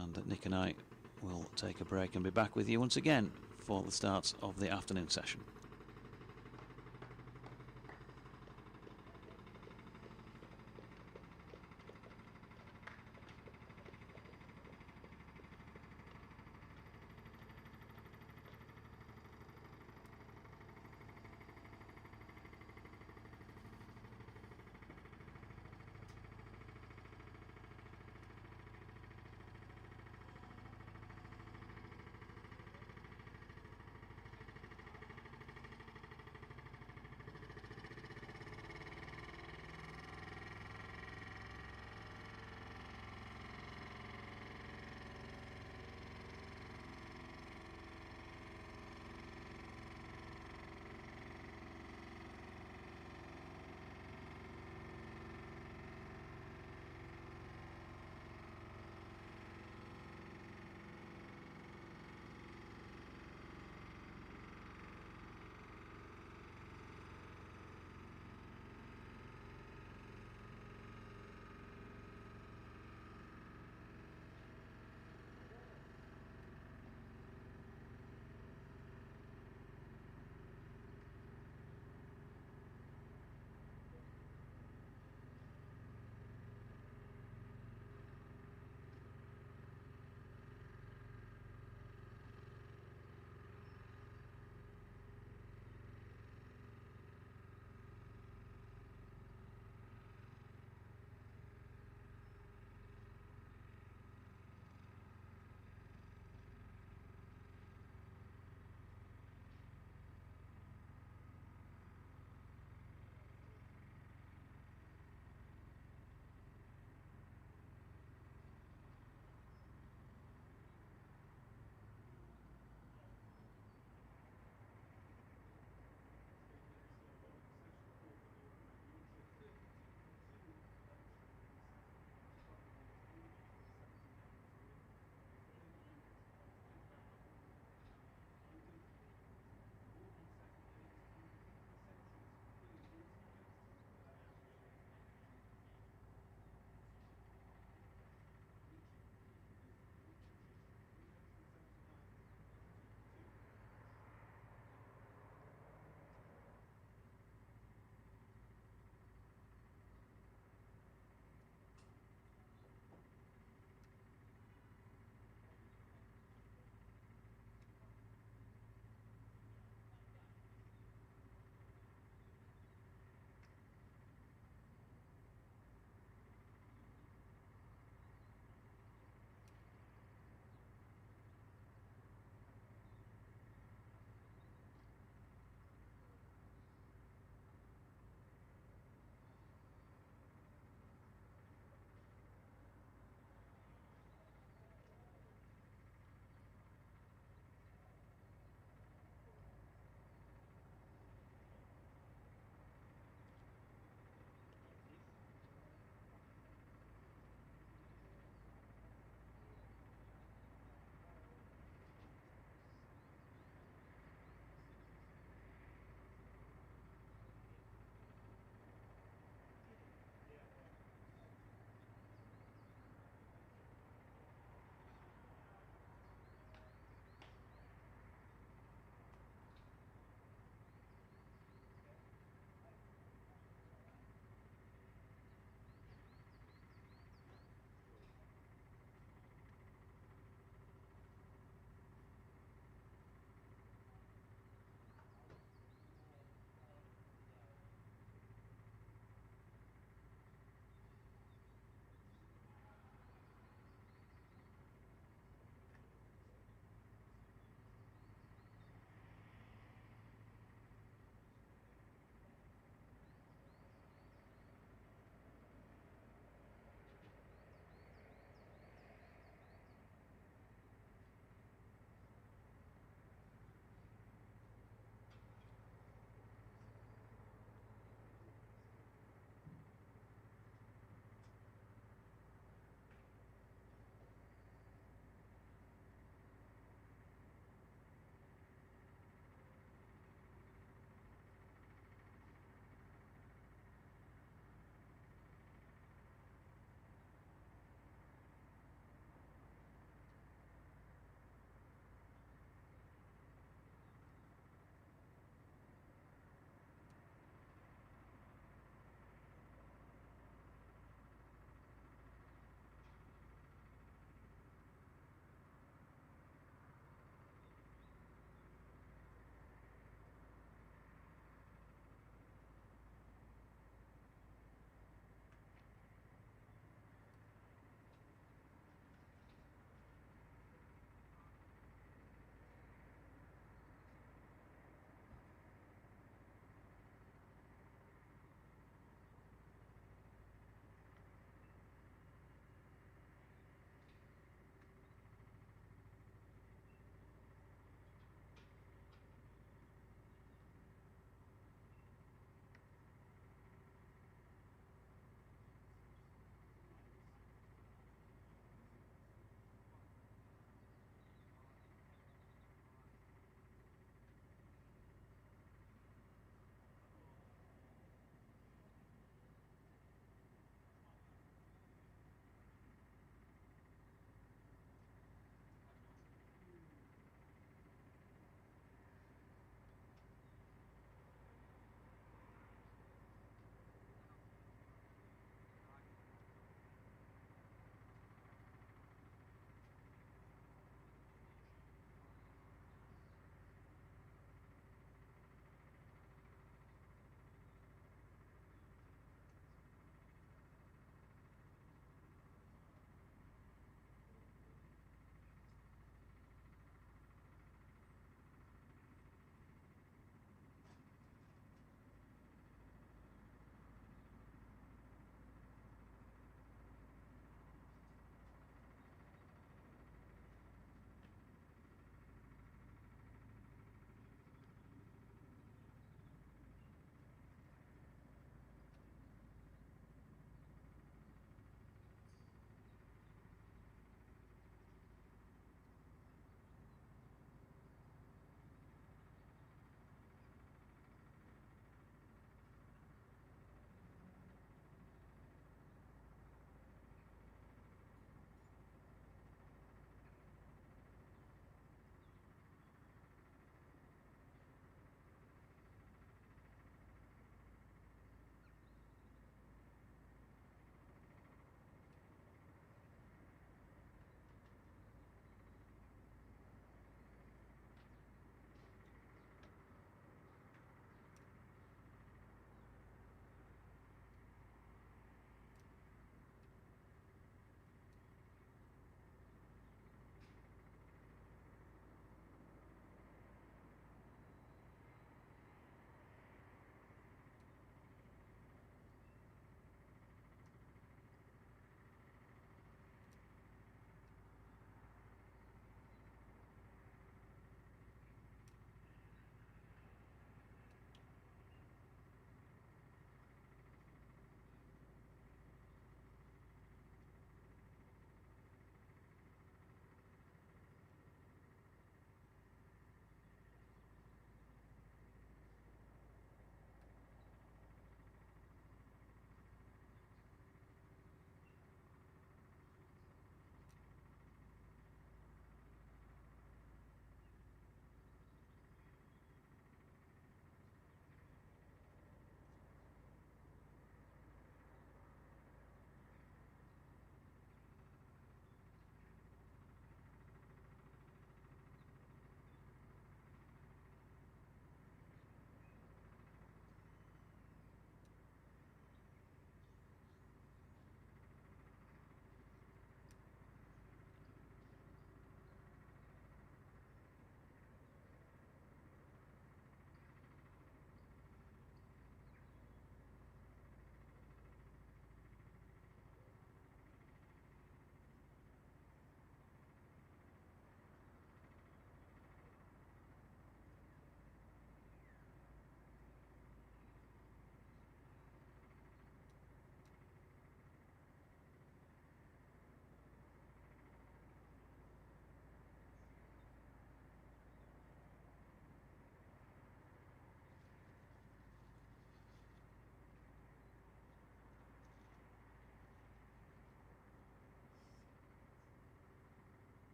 and Nick and I will take a break and be back with you once again for the start of the afternoon session.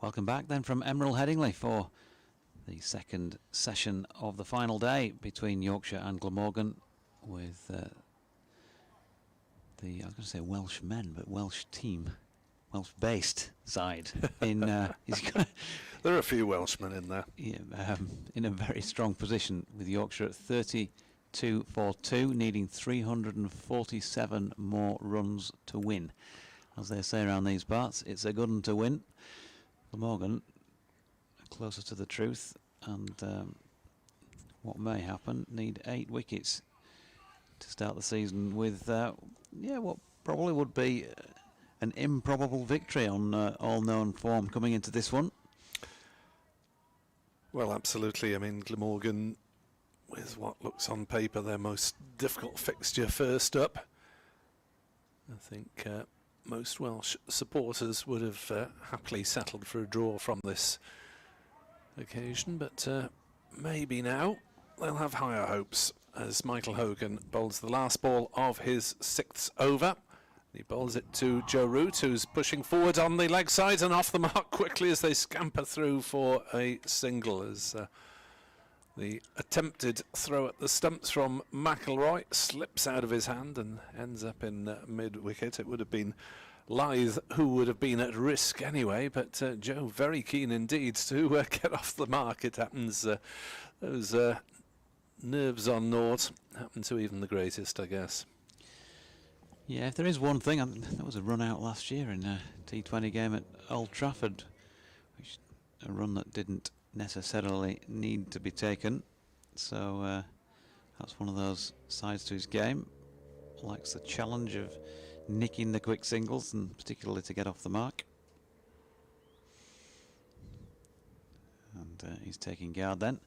Welcome back then from Emerald Headingley for the second session of the final day between Yorkshire and Glamorgan, with I was going to say Welsh men, but Welsh team, Welsh-based side. There are a few Welshmen in there. Yeah, in a very strong position, with Yorkshire at 32 for 2, needing 347 more runs to win. As they say around these parts, it's a good one to win. Glamorgan closer to the truth, and what may happen, need 8 wickets to start the season with what probably would be an improbable victory on all known form coming into this one. Well, absolutely. I mean, Glamorgan, with what looks on paper their most difficult fixture first up, I think most Welsh supporters would have happily settled for a draw from this occasion, but maybe now they'll have higher hopes as Michael Hogan bowls the last ball of his 6th over. He bowls it to Joe Root, who's pushing forward on the leg side and off the mark quickly as they scamper through for a single, as the attempted throw at the stumps from McIlroy slips out of his hand and ends up in mid-wicket. It would have been Lyth who would have been at risk anyway, but Joe very keen indeed to get off the mark. It happens, those nerves on naught happen to even the greatest, I guess. Yeah, if there is one thing, that was a run out last year in a T20 game at Old Trafford, which a run that didn't necessarily need to be taken. So that's one of those sides to his game. Likes the challenge of nicking the quick singles, and particularly to get off the mark. And he's taking guard then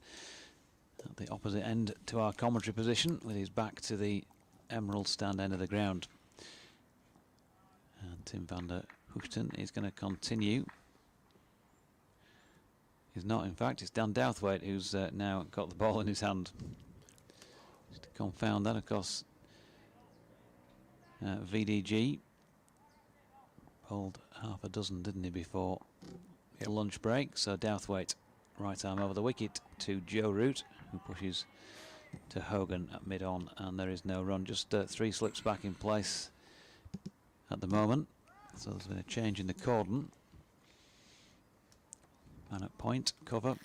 at the opposite end to our commentary position, with his back to the Emerald stand end of the ground. And Tim van der Hoogten is going to continue. He's not, in fact, it's Dan Douthwaite who's now got the ball in his hand. Just to confound that, of course, VDG bowled half a dozen, didn't he, before the lunch break? So Douthwaite, right arm over the wicket to Joe Root, who pushes to Hogan at mid-on, and there is no run. Just 3 slips back in place at the moment. So there's been a change in the cordon. Man at point, cover.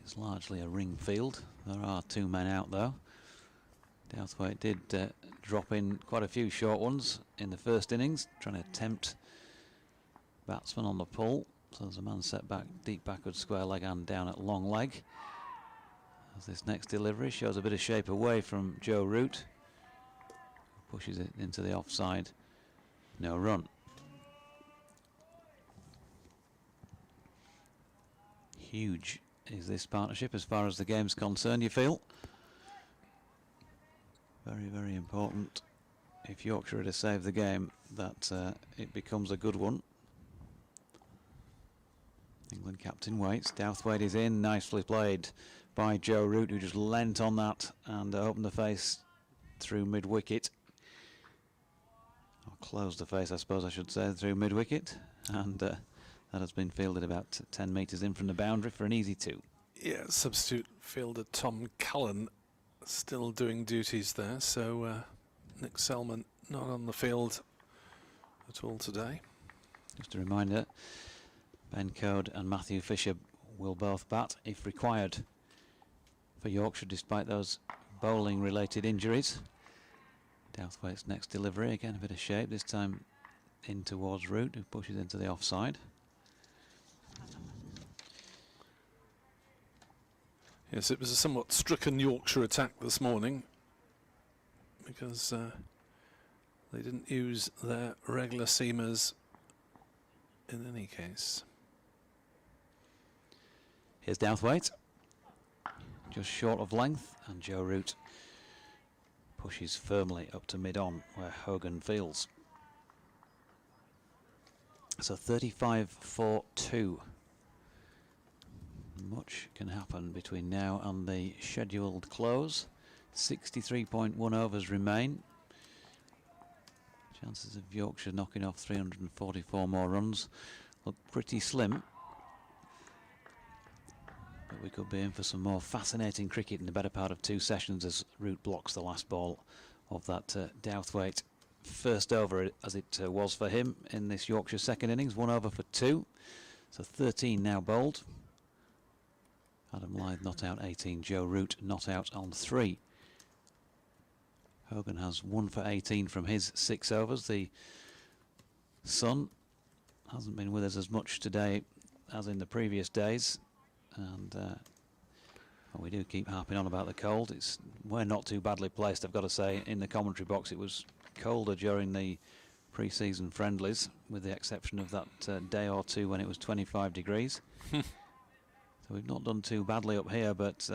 It's largely a ring field. There are 2 men out though. Douthwaite did drop in quite a few short ones in the first innings, trying to tempt batsman on the pull. So there's a man set back, deep backward square leg and down at long leg. As this next delivery shows a bit of shape away from Joe Root, who pushes it into the offside. No run. Huge is this partnership as far as the game's concerned, you feel? Very, very important, if Yorkshire are to save the game, that it becomes a good one. England captain waits. Douthwaite is in. Nicely played by Joe Root, who just leant on that and opened the face through mid-wicket. Or closed the face, I suppose I should say, through mid-wicket. And that has been fielded about 10 metres in from the boundary for an easy 2. Yeah, substitute fielder Tom Cullen still doing duties there, so Nick Selman not on the field at all today. Just a reminder, Ben Code and Matthew Fisher will both bat if required for Yorkshire, despite those bowling related injuries. Douthwaite's next delivery, again a bit of shape, this time in towards Root, who pushes into the offside. Yes, it was a somewhat stricken Yorkshire attack this morning, because they didn't use their regular seamers in any case. Here's Douthwaite, just short of length, and Joe Root pushes firmly up to mid-on where Hogan fields. So 35 for 2. Much can happen between now and the scheduled close. 63.1 overs remain. Chances of Yorkshire knocking off 344 more runs look pretty slim. But we could be in for some more fascinating cricket in the better part of 2 sessions as Root blocks the last ball of that Douthwaite first over, as it was for him in this Yorkshire second innings. 1 over for 2. So 13 now bowled. Adam Lyth not out 18. Joe Root not out on 3. Hogan has 1 for 18 from his 6 overs. The sun hasn't been with us as much today as in the previous days, and we do keep harping on about the cold. We're not too badly placed, I've got to say. In the commentary box, it was colder during the pre-season friendlies, with the exception of that day or two when it was 25 degrees. So we've not done too badly up here, but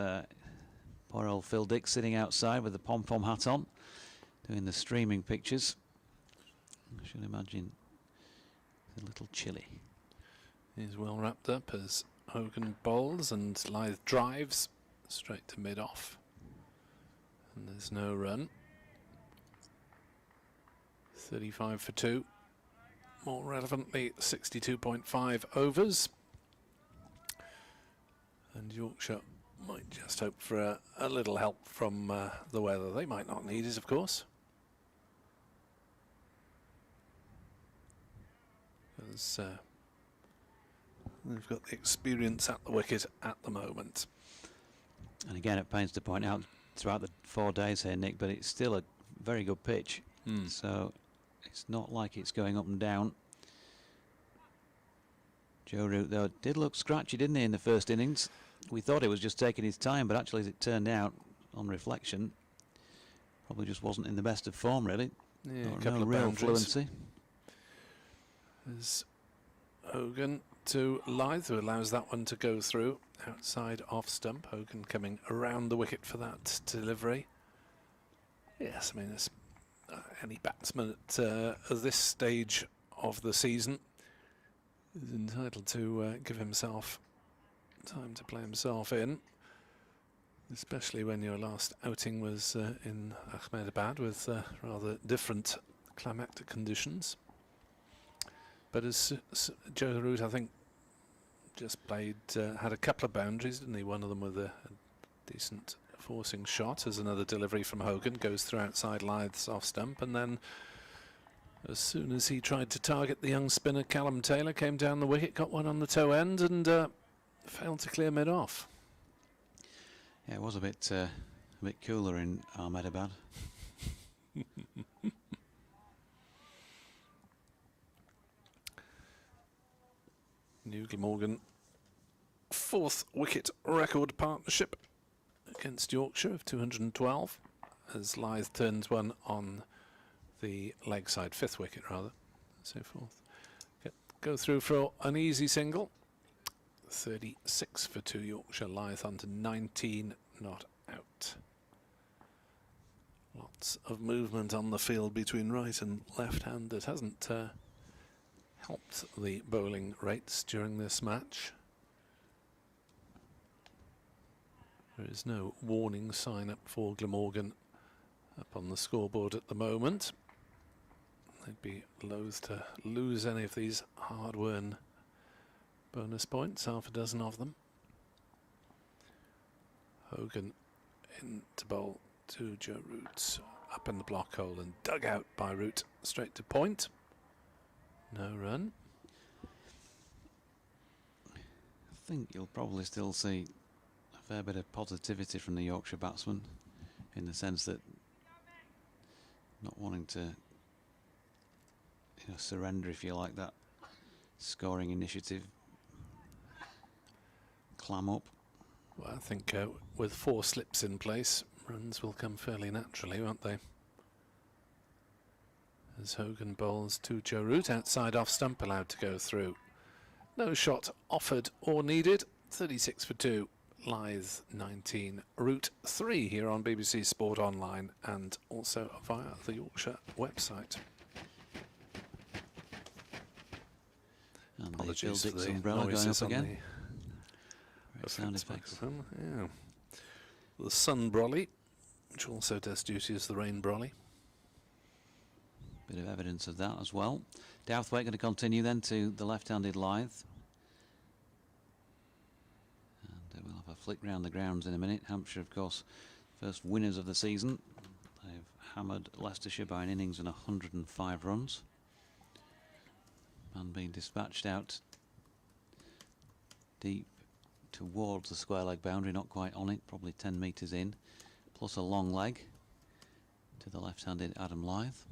poor old Phil Dick sitting outside with the pom-pom hat on, doing the streaming pictures. I should imagine it's a little chilly. He's well wrapped up as Hogan bowls and Lyth drives straight to mid-off. And there's no run. 35 for 2. More relevantly, 62.5 overs. And Yorkshire might just hope for a little help from the weather. They might not need it, of course. Because they've got the experience at the wicket at the moment. And again, it pains to point out throughout the 4 days here, Nick, but it's still a very good pitch. So it's not like it's going up and down. Joe Root, though, did look scratchy, didn't he, in the first innings? We thought he was just taking his time, but actually, as it turned out, on reflection, probably just wasn't in the best of form, really. Yeah, Got a couple no of real boundaries. fluency. There's Hogan to Lyth, who allows that one to go through outside off stump. Hogan coming around the wicket for that delivery. Yes, I mean, as any batsman at this stage of the season is entitled to give himself time to play himself in, especially when your last outing was in Ahmedabad with rather different climatic conditions. But as Joe Root, I think, just played, had a couple of boundaries, didn't he? One of them with a decent forcing shot, as another delivery from Hogan goes through outside Lyth's off stump, and then as soon as he tried to target the young spinner Callum Taylor, came down the wicket, got one on the toe end, and failed to clear mid off. Yeah, it was a bit cooler in Ahmedabad. New Glamorgan 4th wicket record partnership against Yorkshire of 212, as Lyth turns one on the leg side, 5th wicket rather, so 4th. Go through for an easy single. 36 for 2 Yorkshire. Lyth under 19, not out. Lots of movement on the field between right and left hand that hasn't helped the bowling rates during this match. There is no warning sign up for Glamorgan up on the scoreboard at the moment. They'd be loath to lose any of these hard-won bonus points, half a dozen of them. Hogan in to bowl to Joe Root, up in the block hole and dug out by Root straight to point. No run. I think you'll probably still see a fair bit of positivity from the Yorkshire batsmen, in the sense that not wanting to surrender, if you like, that scoring initiative, clam up. Well, I think with 4 slips in place, runs will come fairly naturally, won't they? As Hogan bowls to Joe Root, outside off stump, allowed to go through. No shot offered or needed. 36 for 2, Lyth 19, Root 3 here on BBC Sport Online and also via the Yorkshire website. And Apologies the for Phil Dick's the umbrella going noises up on again. the Sound effects. microphone. Yeah. The sun brolly, which also does duty as the rain brolly. Bit of evidence of that as well. Douthwaite going to continue then to the left-handed Lyth. we'll have a flick round the grounds in a minute. Hampshire, of course, first winners of the season. They've hammered Leicestershire by an innings and 105 runs. And being dispatched out deep towards the square leg boundary, not quite on it, probably 10 metres in, plus a long leg to the left-handed Adam Lyth,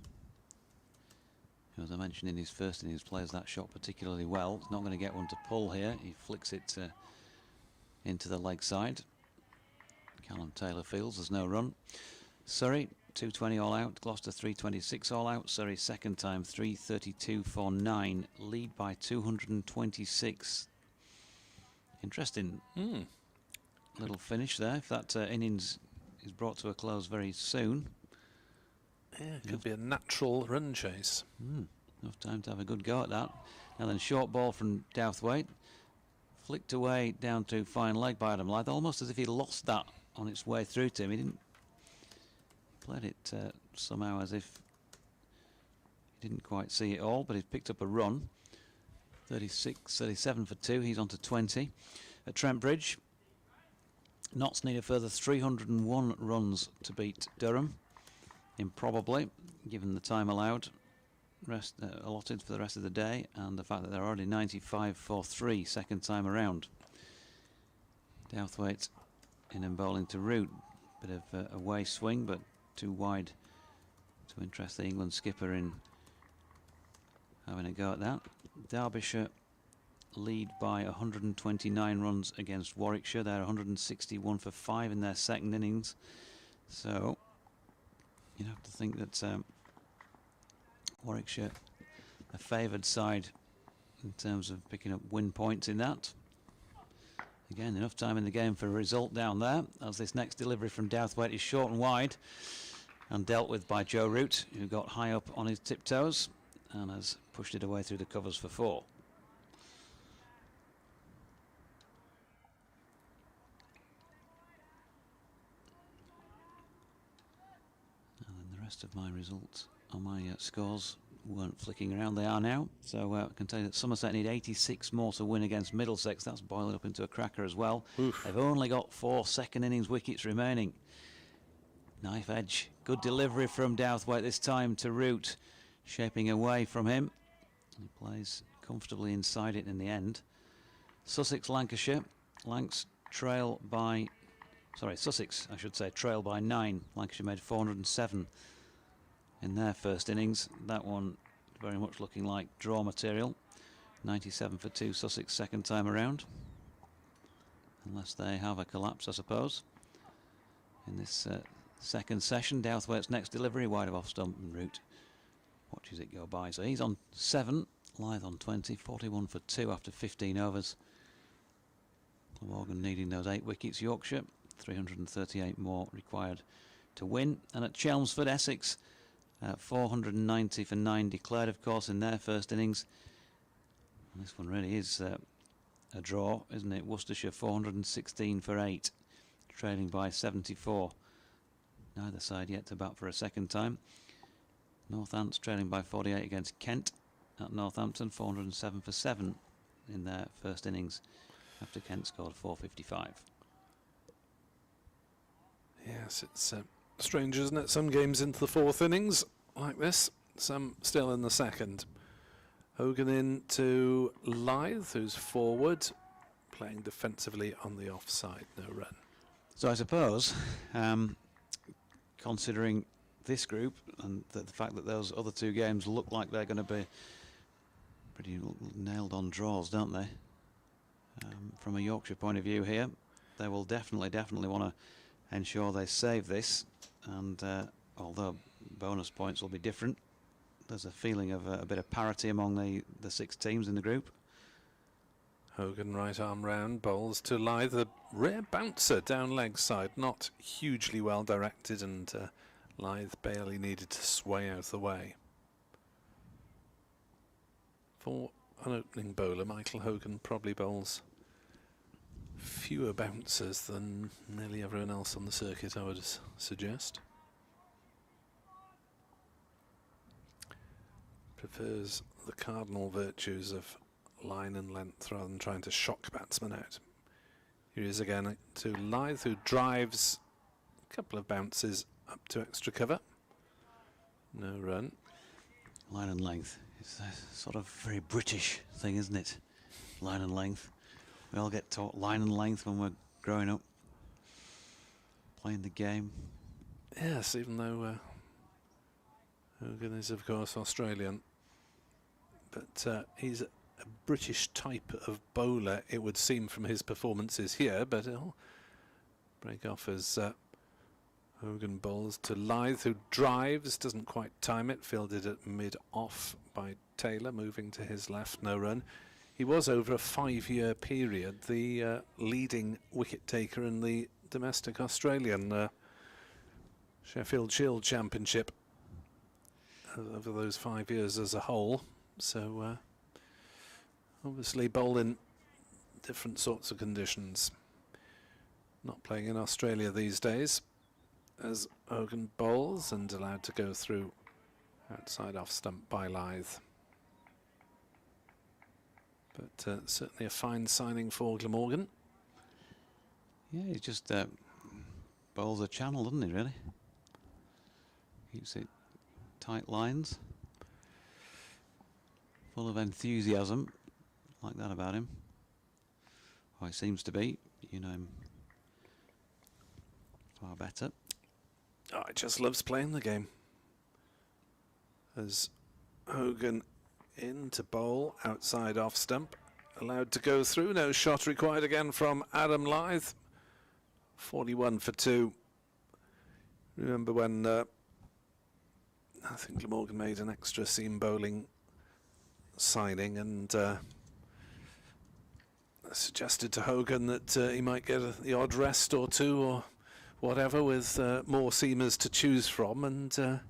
who, as I mentioned in his first innings, plays that shot particularly well. He's not going to get one to pull here. He flicks it into the leg side. Callum Taylor fields, there's no run. Surrey 220 all out, Gloucester 326 all out. Surrey second time 332 for 9, lead by 226. Interesting little finish there. If that innings is brought to a close very soon. Yeah, it could be a natural run chase. Enough time to have a good go at that. Now then, short ball from Douthwaite. Flicked away down to fine leg by Adam Lyth, almost as if he lost that on its way through to him. He played it somehow as if he didn't quite see it all, but he's picked up a run. 37 for 2, he's on to 20. At Trent Bridge, Notts need a further 301 runs to beat Durham. Improbably, given the time allowed, allotted for the rest of the day, and the fact that they're already 95 for 3 second time around. Douthwaite in and bowling to Root. Bit of a away swing, but too wide to interest the England skipper in having a go at that. Derbyshire lead by 129 runs against Warwickshire. They're 161 for 5 in their second innings. So you'd have to think that Warwickshire a favoured side in terms of picking up win points in that. Again, enough time in the game for a result down there, as this next delivery from Douthwaite is short and wide and dealt with by Joe Root, who got high up on his tiptoes and has pushed it away through the covers for 4. And then the rest of my results on my scores weren't flicking around. They are now. So I can tell you that Somerset need 86 more to win against Middlesex. That's boiling up into a cracker as well. Oof. They've only got 4 second innings wickets remaining. Knife edge. Good delivery from Douthwaite this time to Root, shaping away from him. He plays comfortably inside it in the end. Sussex, Lancashire. Lancs trail by... Sorry, Sussex, I should say, trail by 9. Lancashire made 407 in their first innings. That one very much looking like draw material. 97 for 2, Sussex second time around. Unless they have a collapse, I suppose. In this second session, Douthwaite's next delivery, wide of off stump, and Root watches it go by. So he's on 7, Lyth on 20, 41 for 2 after 15 overs. Glamorgan needing those 8 wickets. Yorkshire, 338 more required to win. And at Chelmsford, Essex, 490 for 9 declared, of course, in their first innings. And this one really is a draw, isn't it? Worcestershire 416 for 8, trailing by 74. Neither side yet to bat for a second time. Northants trailing by 48 against Kent at Northampton, 407 for 7 in their first innings after Kent scored 455. Yes, it's strange, isn't it? Some games into the 4th innings like this, some still in the second. Hogan in to Lyth, who's forward, playing defensively on the offside, no run. So I suppose, considering this group and the fact that those other 2 games look like they're going to be pretty nailed on draws, don't they? From a Yorkshire point of view here, they will definitely want to ensure they save this, and although bonus points will be different, there's a feeling of a bit of parity among the 6 teams in the group. Hogan right arm round, bowls to Lyth, a rare bouncer down leg side, not hugely well directed, and Lyth barely needed to sway out of the way. For an opening bowler, Michael Hogan probably bowls fewer bouncers than nearly everyone else on the circuit, I would suggest. Prefers the cardinal virtues of line and length rather than trying to shock batsmen out. Here he is again to Lyth, who drives a couple of bounces up to extra cover. No run. Line and length. It's a sort of very British thing, isn't it? Line and length. We all get taught line and length when we're growing up, playing the game. Yes, even though Hogan is, of course, Australian. But he's a British type of bowler, it would seem, from his performances here. But he'll break off as Hogan bowls to Lyth, who drives, doesn't quite time it, fielded at mid-off by Taylor, moving to his left, no run. He was, over a 5-year period, the leading wicket taker in the domestic Australian Sheffield Shield Championship over those 5 years as a whole. So obviously bowl in different sorts of conditions. Not playing in Australia these days, as Hogan bowls and allowed to go through outside off stump by Lyth. But certainly a fine signing for Glamorgan. Yeah, he just bowls a channel, doesn't he, really? Keeps it tight lines. Full of enthusiasm, like that about him. Well, he seems to be. You know him far better. Oh, he just loves playing the game. As Hogan in to bowl, outside off stump, allowed to go through, no shot required again from Adam Lyth. 41 for 2. Remember when I think Glamorgan made an extra seam bowling signing and suggested to Hogan that he might get the odd rest or two or whatever with more seamers to choose from, and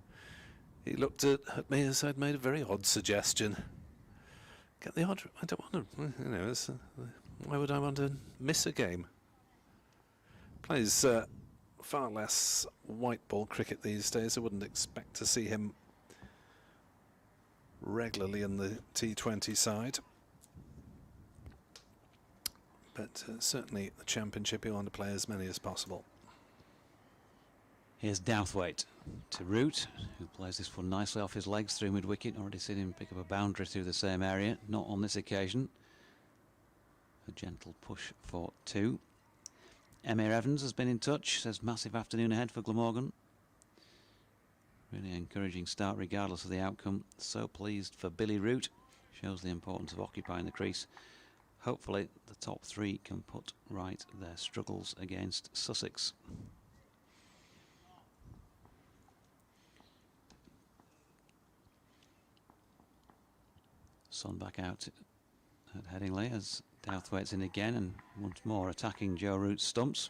he looked at me as I'd made a very odd suggestion. Get the odd. I don't want to. You know, why would I want to miss a game? Plays far less white ball cricket these days. I wouldn't expect to see him regularly in the T20 side. But certainly the Championship, you want to play as many as possible. Here's Douthwaite to Root, who plays this one nicely off his legs through mid-wicket. Already seen him pick up a boundary through the same area. Not on this occasion. A gentle push for 2. Emyr Evans has been in touch, says massive afternoon ahead for Glamorgan. Really encouraging start regardless of the outcome. So pleased for Billy Root. Shows the importance of occupying the crease. Hopefully the top 3 can put right their struggles against Sussex. Son back out at Headingley as Douthwaite's in again and once more attacking Joe Root's stumps.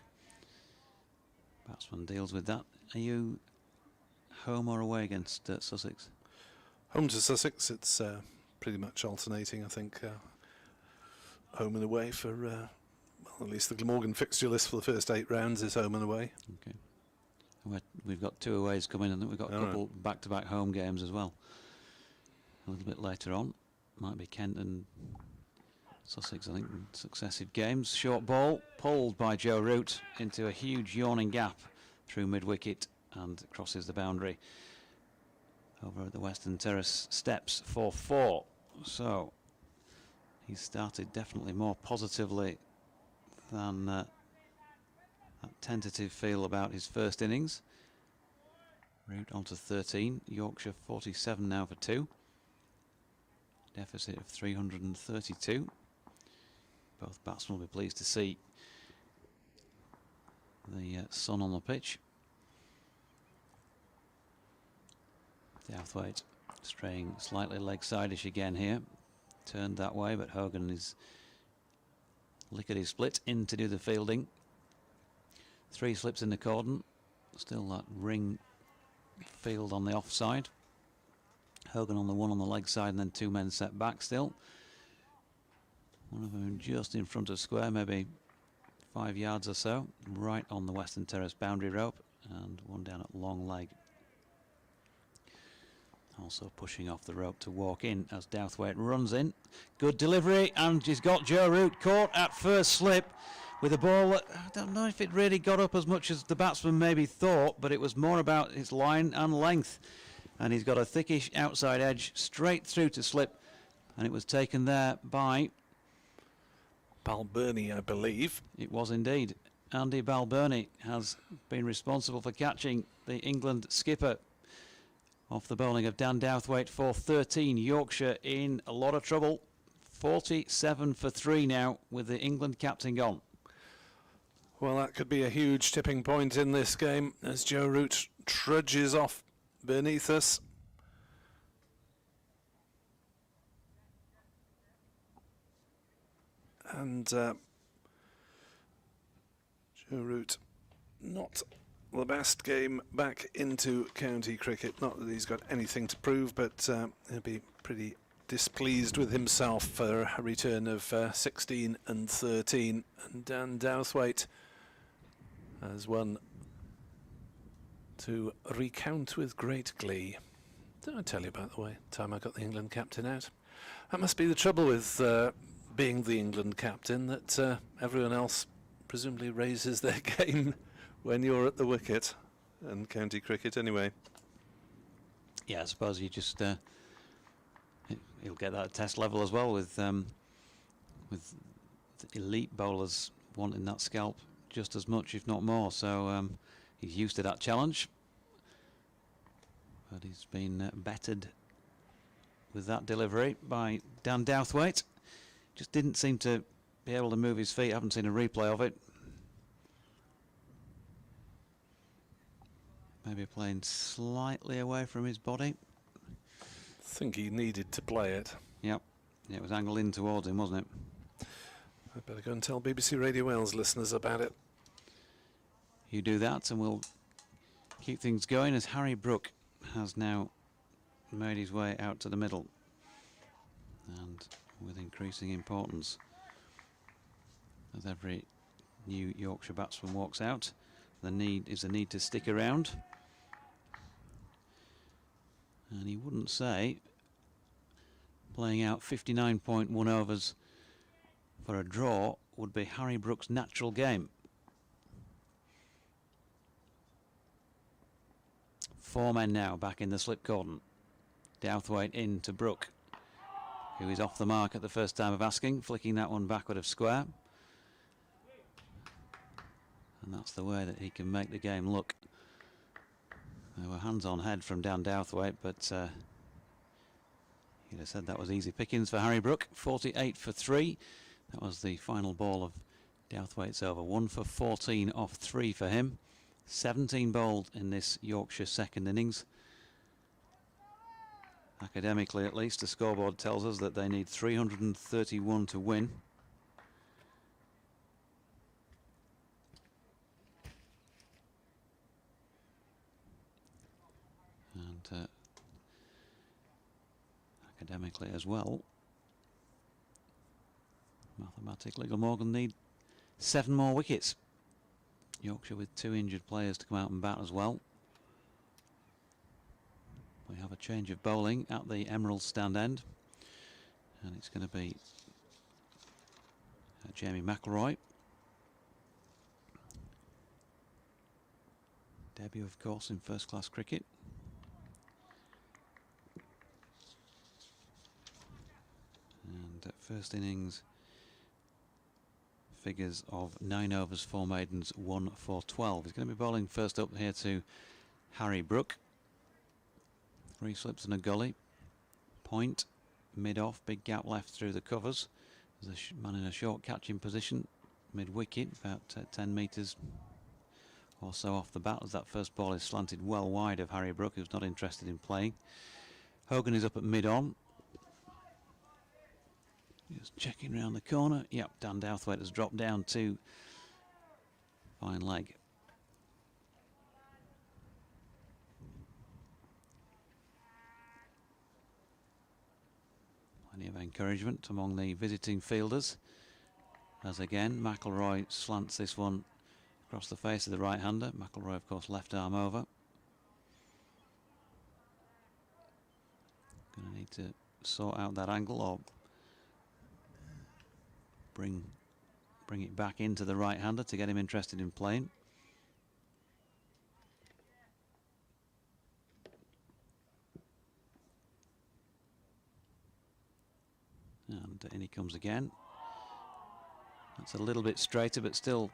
Batsman deals with that. Are you home or away against Sussex? Home to Sussex. It's pretty much alternating, I think. Home and away for, well, at least the Glamorgan fixture list for the first 8 rounds is home and away. Okay. We've got 2 aways coming, and we've got a couple back-to-back home games as well. A little bit later on. Might be Kent and Sussex, I think, in successive games. Short ball pulled by Joe Root into a huge yawning gap through mid-wicket and crosses the boundary over at the Western Terrace steps for 4. So he started definitely more positively than that tentative feel about his first innings. Root on to 13. Yorkshire 47 now for 2. Deficit of 332. Both batsmen will be pleased to see the sun on the pitch. Douthwaite straying slightly leg side-ish again here. Turned that way, but Hogan is lickety-split in to do the fielding. 3 slips in the cordon. Still that ring field on the offside. Hogan on the one on the leg side, and then 2 men set back still. One of them just in front of square, maybe 5 yards or so, right on the Western Terrace boundary rope, and one down at long leg. Also pushing off the rope to walk in as Douthwaite runs in. Good delivery, and he's got Joe Root caught at first slip. with a ball that, I don't know if it really got up as much as the batsman maybe thought, but it was more about his line and length. And he's got a thickish outside edge straight through to slip, and it was taken there by Balbirnie, I believe. It was indeed. Andy Balbirnie has been responsible for catching the England skipper off the bowling of Dan Douthwaite for 13. Yorkshire in a lot of trouble. 47 for 3 now with the England captain gone. Well, that could be a huge tipping point in this game as Joe Root trudges off beneath us. And Joe Root, not the best game back into county cricket. Not that he's got anything to prove, but he'll be pretty displeased with himself for a return of 16 and 13. And Dan Douthwaite has one to recount with great glee. Didn't I tell you about the way time I got the England captain out? That must be the trouble with being the England captain, that everyone else presumably raises their game when you're at the wicket, and county cricket anyway. Yeah, I suppose you just he'll get that at test level as well with the elite bowlers wanting that scalp just as much, if not more. So he's used to that challenge, but he's been bettered with that delivery by Dan Douthwaite. Just didn't seem to be able to move his feet. I haven't seen a replay of it. Maybe playing slightly away from his body. I think he needed to play it. Yep. Yeah, it was angled in towards him, wasn't it? I'd better go and tell BBC Radio Wales listeners about it. You do that and we'll keep things going as Harry Brook has now made his way out to the middle, and with increasing importance as every new Yorkshire batsman walks out, the need to stick around. And he wouldn't say playing out 59.1 overs for a draw would be Harry Brook's natural game. 4 men now back in the slip cordon. Douthwaite in to Brook, who is off the mark at the first time of asking, flicking that one backward of square. And that's the way that he can make the game look. There were hands on head from Dan Douthwaite, but he'd have said that was easy pickings for Harry Brook. 48 for 3. That was the final ball of Douthwaite's over. 1 for 14 off 3 for him. 17 bowled in this Yorkshire second innings. Academically, at least, the scoreboard tells us that they need 331 to win. And academically as well, mathematically, Glamorgan need 7 more wickets. Yorkshire with 2 injured players to come out and bat as well. We have a change of bowling at the Emerald stand end, and it's going to be Jamie McElroy. Debut, of course, in first-class cricket. And first innings figures of 9 overs, 4 maidens, 1 for 12. He's going to be bowling first up here to Harry Brook. 3 slips and a gully. Point, mid-off, big gap left through the covers. There's a man in a short catching position, mid-wicket, about 10 metres or so off the bat, as that first ball is slanted well wide of Harry Brook, who's not interested in playing. Hogan is up at mid-on. Just checking round the corner. Yep, Dan Douthwaite has dropped down to fine leg. Plenty of encouragement among the visiting fielders, as again McElroy slants this one across the face of the right-hander. McElroy, of course, left arm over. Going to need to sort out that angle or bring bring it back into the right-hander to get him interested in playing. And in he comes again. That's a little bit straighter, but still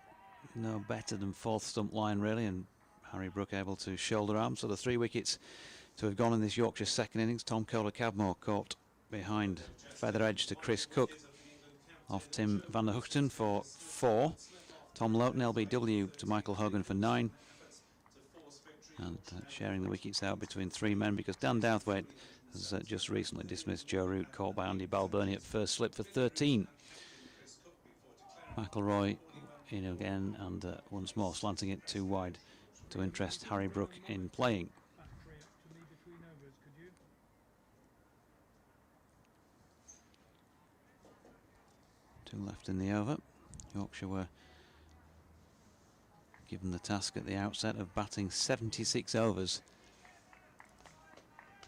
no better than fourth stump line, really. And Harry Brook able to shoulder arm. So the 3 wickets to have gone in this Yorkshire second innings. Tom Kohler-Cadmore caught behind feather edge to Chris Cook off Tim van der Hoogten for 4. Tom Loughton LBW to Michael Hogan for 9. And sharing the wickets out between 3 men, because Dan Douthwaite has just recently dismissed Joe Root, caught by Andy Balbirnie at first slip for 13. McIlroy in again, and once more slanting it too wide to interest Harry Brook in playing. 2 left in the over. Yorkshire were given the task at the outset of batting 76 overs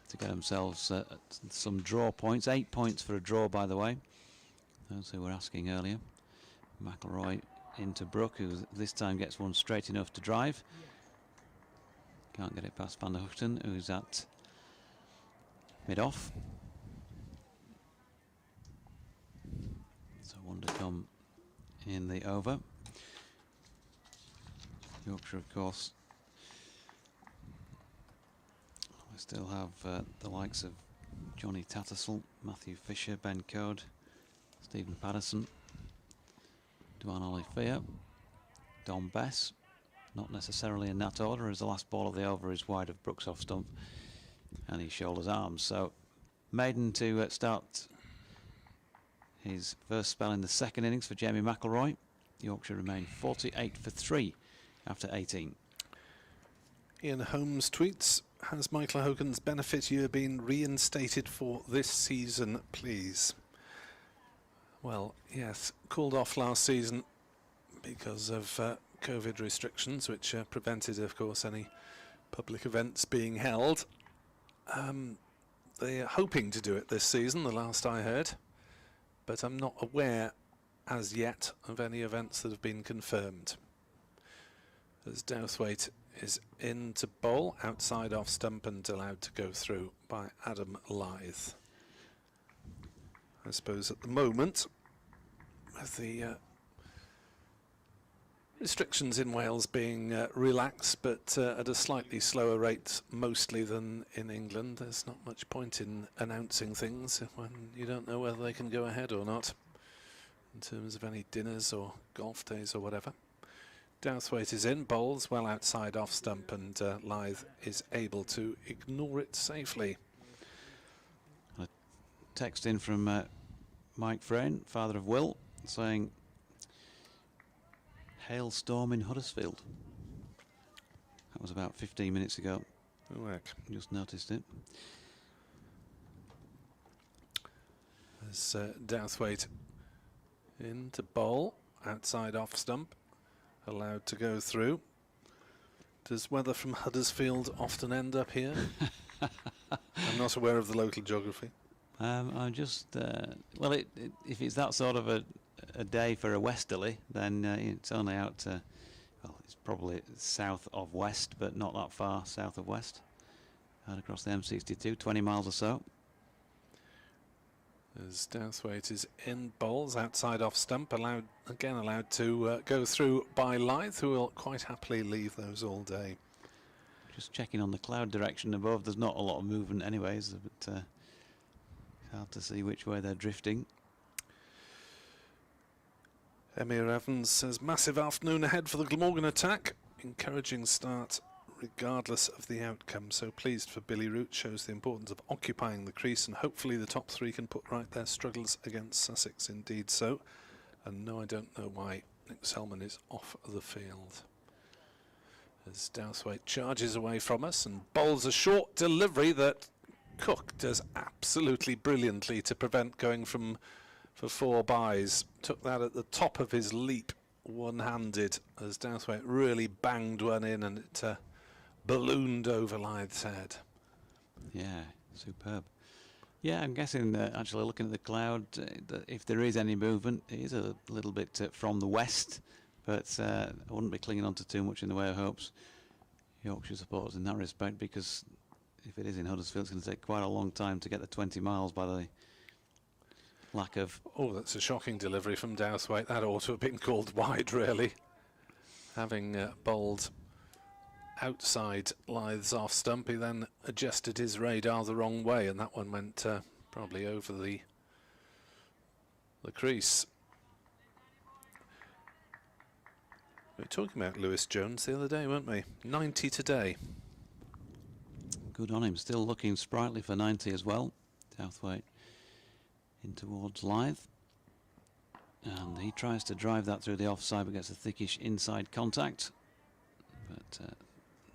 to get themselves some draw points. 8 points for a draw, by the way, those who were asking earlier. McIlroy into Brook, who this time gets one straight enough to drive. Can't get it past Van der Hoogten, who's at mid-off. So one to come in the over. Yorkshire, of course, we still have the likes of Johnny Tattersall, Matthew Fisher, Ben Code, Stephen Patterson, Duan Olifea, Don Bess, not necessarily in that order, as the last ball of the over is wide of Brooks off stump and he shoulders arms. So maiden to start his first spell in the second innings for Jamie McIlroy. Yorkshire remain 48 for 3 after 18. Ian Holmes tweets, has Michael Hogan's benefit year been reinstated for this season, please? Well, yes, called off last season because of COVID restrictions, which prevented, of course, any public events being held. They are hoping to do it this season, the last I heard, but I'm not aware as yet of any events that have been confirmed. As Douthwaite is in to bowl, outside off stump and allowed to go through by Adam Lyth. I suppose at the moment, with the restrictions in Wales being relaxed, but at a slightly slower rate mostly than in England, there's not much point in announcing things when you don't know whether they can go ahead or not, in terms of any dinners or golf days or whatever. Douthwaite is in, bowls well outside off stump, and Lyth is able to ignore it safely. A text in from Mike Frayne, father of Will, saying hailstorm in Huddersfield. That was about 15 minutes ago. Good work. Just noticed it. As Douthwaite in to bowl, outside off stump, allowed to go through. Does weather from Huddersfield often end up here? I'm not aware of the local geography. I'm just, well, if it's that sort of a day for a westerly, then it's only out to, well, it's probably south of west, but not that far south of west. Out across the M62, 20 miles or so. As Douthwaite is in, bowls outside off stump, allowed to go through by Lyth, who will quite happily leave those all day. Just checking on the cloud direction above. There's not a lot of movement anyways, but it's hard to see which way they're drifting. Emir Evans says, massive afternoon ahead for the Glamorgan attack. Encouraging start regardless of the outcome. So pleased for Billy Root, shows the importance of occupying the crease, and hopefully the top 3 can put right their struggles against Sussex. Indeed so. And no, I don't know why Nick Selman is off the field. As Douthwaite charges away from us and bowls a short delivery that Cook does absolutely brilliantly to prevent going for 4 byes. Took that at the top of his leap, one-handed, as Douthwaite really banged one in, and it ballooned over Lyth's head. Yeah, superb. Yeah, I'm guessing actually looking at the cloud, that if there is any movement, it is a little bit from the west, but I wouldn't be clinging on to too much in the way of hopes. Yorkshire supporters in that respect, because if it is in Huddersfield, it's going to take quite a long time to get the 20 miles by the lack of... Oh, that's a shocking delivery from Dowthwaite. That ought to have been called wide, really. Having bowled outside Lyth's off stump, he then adjusted his radar the wrong way, and that one went probably over the crease. We were talking about Lewis Jones the other day, weren't we? 90 today. Good on him, still looking sprightly for 90 as well. Dowthwaite in towards Lyth, and he tries to drive that through the offside but gets a thickish inside contact, but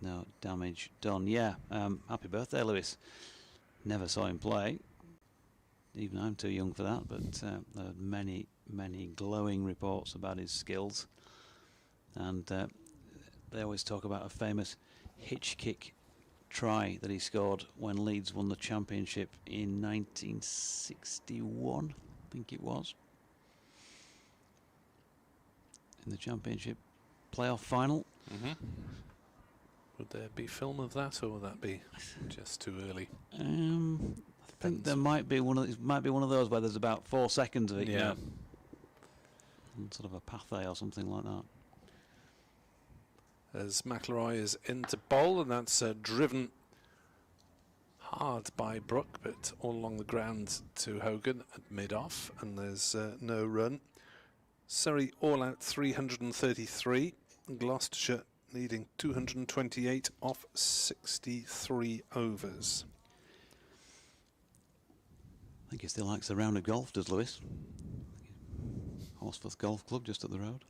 no damage done. Yeah, happy birthday, Lewis. Never saw him play, even I'm too young for that, but there are many glowing reports about his skills, and they always talk about a famous hitch kick try that he scored when Leeds won the championship in 1961, I think it was, in the championship playoff final. Would there be film of that, or would that be just too early? I think there might be one of those where there's about 4 seconds of it. Yeah. Sort of a pathé or something like that. As McIlroy is into bowl, and that's driven hard by Brook, but all along the ground to Hogan at mid-off, and there's no run. Surrey all out 333, Gloucestershire needing 228 off 63 overs. I think he still likes the round of golf, does Lewis? Horsforth Golf Club just up the road.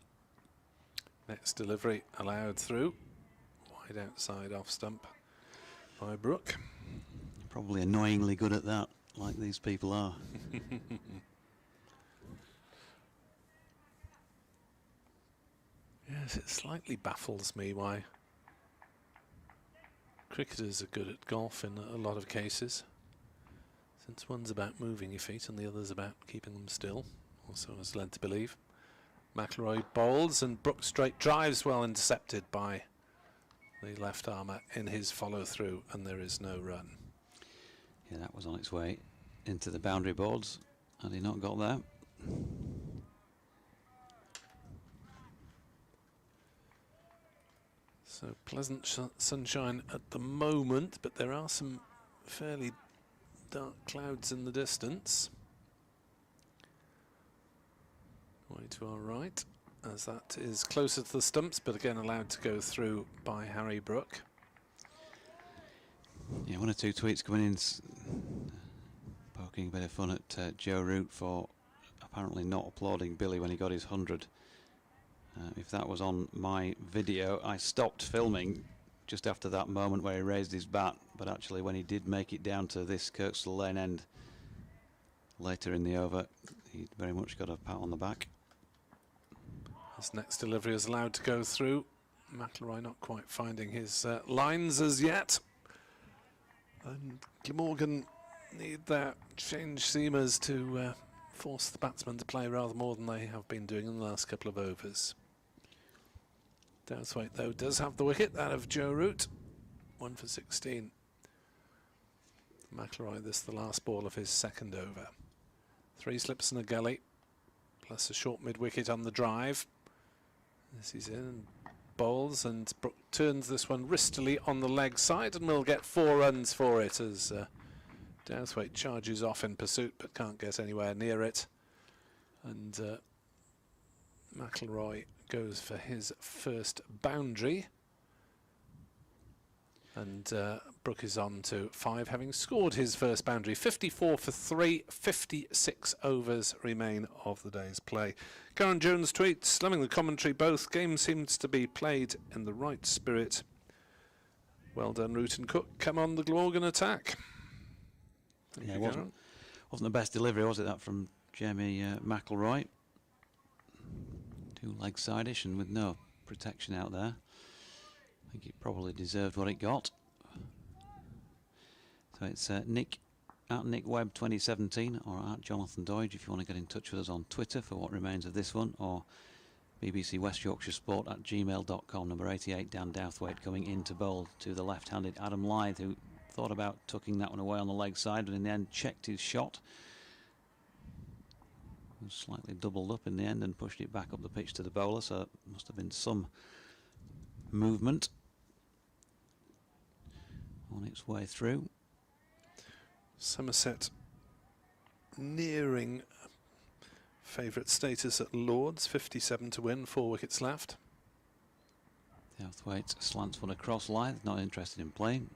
Next delivery allowed through, wide outside off stump by Brook. Probably annoyingly good at that, like these people are. Yes, it slightly baffles me why cricketers are good at golf in a lot of cases, since one's about moving your feet and the other's about keeping them still, also is led to believe. McIlroy bowls and Brook straight drives, well intercepted by the left armour in his follow through, and there is no run. Yeah, that was on its way into the boundary boards. Had he not got there? So pleasant sunshine at the moment, but there are some fairly dark clouds in the distance. Way to our right, as that is closer to the stumps, but again allowed to go through by Harry Brook. Yeah, 1 or 2 tweets coming in poking a bit of fun at Joe Root for apparently not applauding Billy when he got his 100. If that was on my video, I stopped filming just after that moment where he raised his bat, but actually when he did make it down to this Kirkstall Lane end later in the over, he very much got a pat on the back. His next delivery is allowed to go through. McIlroy not quite finding his lines as yet. And Glamorgan need their change seamers to force the batsmen to play rather more than they have been doing in the last couple of overs. Dowthwaite, though, does have the wicket, that of Joe Root. 1 for 16. McIlroy, this the last ball of his second over. 3 slips and a gully, plus a short mid-wicket on the drive. This is in, bowls, and Brook turns this one wristily on the leg side, and will get 4 runs for it as Dowthwaite charges off in pursuit but can't get anywhere near it. And McIlroy goes for his first boundary. And Brook is on to 5, having scored his first boundary. 54 for 3, 56 overs remain of the day's play. Karen Jones tweets, slumming the commentary, both games seems to be played in the right spirit. Well done, Root and Cook. Come on, the Glamorgan attack. Yeah, it wasn't the best delivery, was it, that from Jamie McIlroy? 2 leg side-ish and with no protection out there. I think it probably deserved what it got. So it's Nick at Nick Webb 2017 or at Jonathan Doidge if you want to get in touch with us on Twitter for what remains of this one, or BBC West Yorkshire Sport at gmail.com. Number 88, Dan Douthwaite, coming in to bowl to the left-handed Adam Lyth, who thought about tucking that one away on the leg side, but in the end checked his shot. Was slightly doubled up in the end and pushed it back up the pitch to the bowler, so it must have been some movement on its way through. Somerset nearing favourite status at Lords, 57 to win, 4 wickets left. Douthwaite slants one across. Lyth not interested in playing.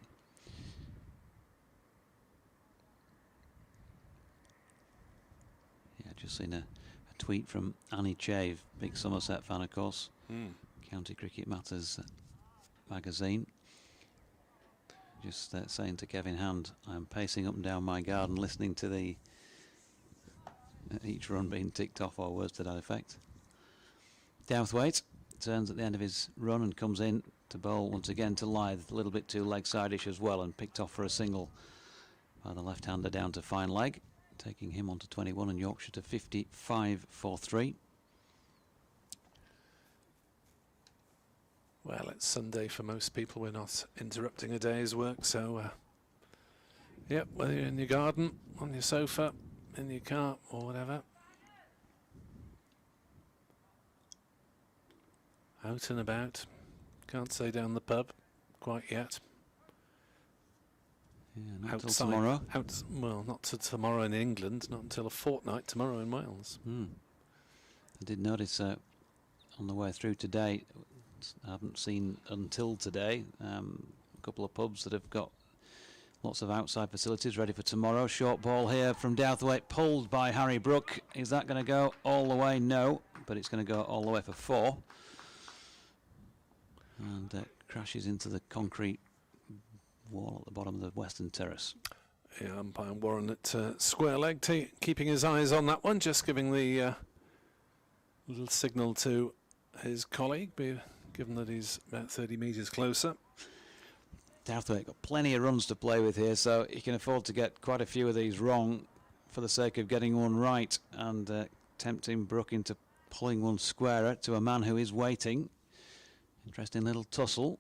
Yeah, just seen a tweet from Annie Chave, big Somerset fan, of course. County Cricket Matters magazine. Just saying to Kevin Hand, I'm pacing up and down my garden listening to the each run being ticked off, or words to that effect. Douthwaite turns at the end of his run and comes in to bowl once again to Lyth, a little bit too leg side-ish as well, and picked off for a single by the left-hander down to fine leg, taking him on to 21 and Yorkshire to 55 for 3. Well, it's Sunday for most people. We're not interrupting a day's work, so yep, whether you're in your garden, on your sofa, in your car or whatever, out and about. Can't say down the pub quite yet. Yeah, not until tomorrow. Well, not till tomorrow in England, not until a fortnight tomorrow in Wales. I did notice on the way through today, I haven't seen until today, a couple of pubs that have got lots of outside facilities ready for tomorrow. Short ball here from Douthwaite, pulled by Harry Brook. Is that going to go all the way? No, but it's going to go all the way for 4. And crashes into the concrete wall at the bottom of the western terrace. Yeah, umpire Warren at square leg, keeping his eyes on that one, just giving the little signal to his colleague, given that he's about 30 metres closer. Douthwaite got plenty of runs to play with here, so he can afford to get quite a few of these wrong for the sake of getting one right and tempting Brook into pulling one squarer to a man who is waiting. Interesting little tussle.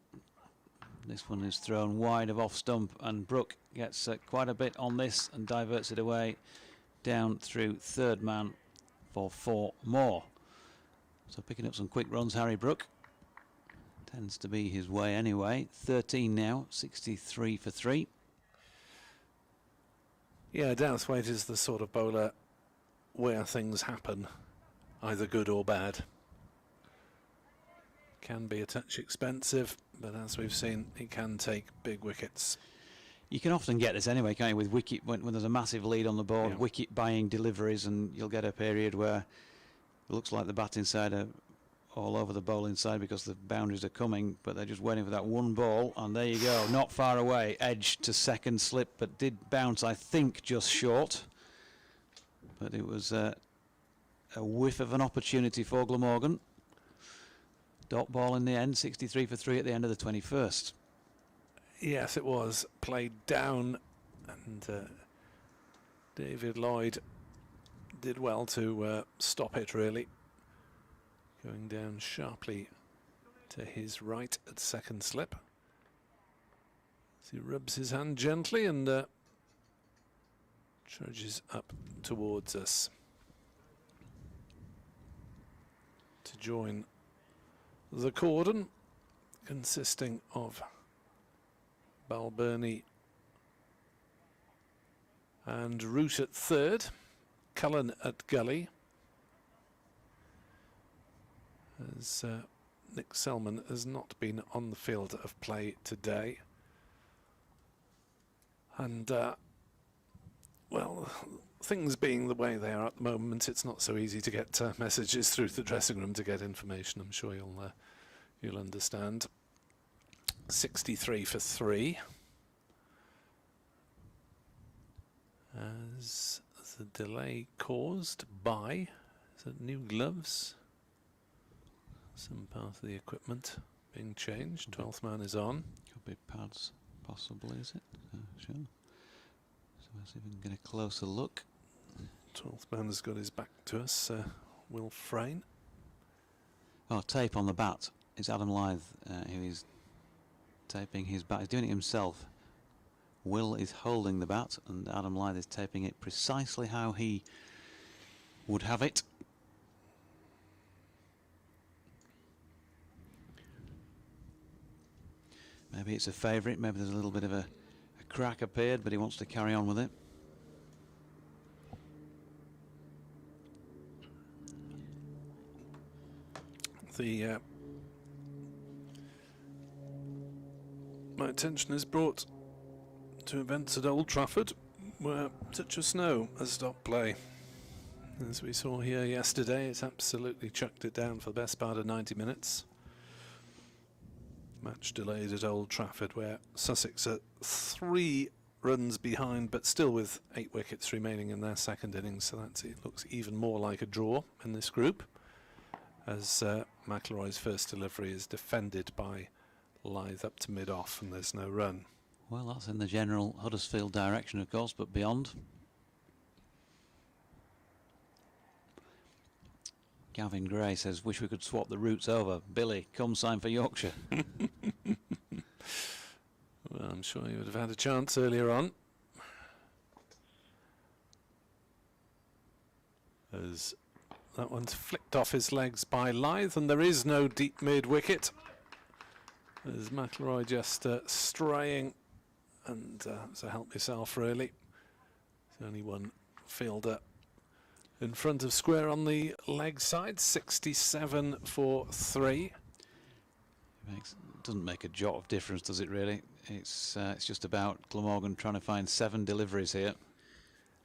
This one is thrown wide of off stump, and Brook gets quite a bit on this and diverts it away down through third man for 4 more. So picking up some quick runs, Harry Brook. Tends to be his way anyway. 13 now, 63 for 3. Yeah, Douthwaite is the sort of bowler where things happen, either good or bad. Can be a touch expensive, but as we've seen, he can take big wickets. You can often get this anyway, can't you, with wicket, when there's a massive lead on the board, yeah. Wicket buying deliveries, and you'll get a period where it looks like the batting side are all over the bowling side because the boundaries are coming, but they're just waiting for that one ball, and there you go, not far away, edge to second slip, but did bounce, I think, just short. But it was a whiff of an opportunity for Glamorgan. Dot ball in the end, 63 for 3 at the end of the 21st. Yes, it was played down, and David Lloyd did well to stop it, really. Going down sharply to his right at second slip. As he rubs his hand gently and trudges up towards us to join the cordon, consisting of Balbirnie and Root at third, Cullen at gully, as Nick Selman has not been on the field of play today. And, well, things being the way they are at the moment, it's not so easy to get messages through the dressing room to get information. I'm sure you'll understand. 63 for 3. As the delay caused by, is it new gloves? Some part of the equipment being changed. 12th man is on. Could be pads, possibly, is it? Sure. So Let's see if we can get a closer look. 12th man has got his back to us, Will Frayne. Oh, tape on the bat. It's Adam Lyth who is taping his bat. He's doing it himself. Will is holding the bat and Adam Lyth is taping it precisely how he would have it. Maybe it's a favourite, maybe there's a little bit of a crack appeared, but he wants to carry on with it. My attention is brought to events at Old Trafford where such a snow has stopped play. As we saw here yesterday, it's absolutely chucked it down for the best part of 90 minutes. Match delayed at Old Trafford, where Sussex are 3 runs behind, but still with 8 wickets remaining in their second innings, so it looks even more like a draw in this group, as McIlroy's first delivery is defended by Lyth up to mid-off, and there's no run. Well, that's in the general Huddersfield direction, of course, but beyond. Gavin Gray says, wish we could swap the routes over. Billy, come sign for Yorkshire. Well, I'm sure you would have had a chance earlier on. As that one's flicked off his legs by Lyth, and there is no deep mid-wicket. There's McIlroy just straying, and so help yourself, really. There's only one fielder in front of square on the leg side, 67 for 3. Doesn't make a jot of difference, does it really? It's just about Glamorgan trying to find 7 deliveries here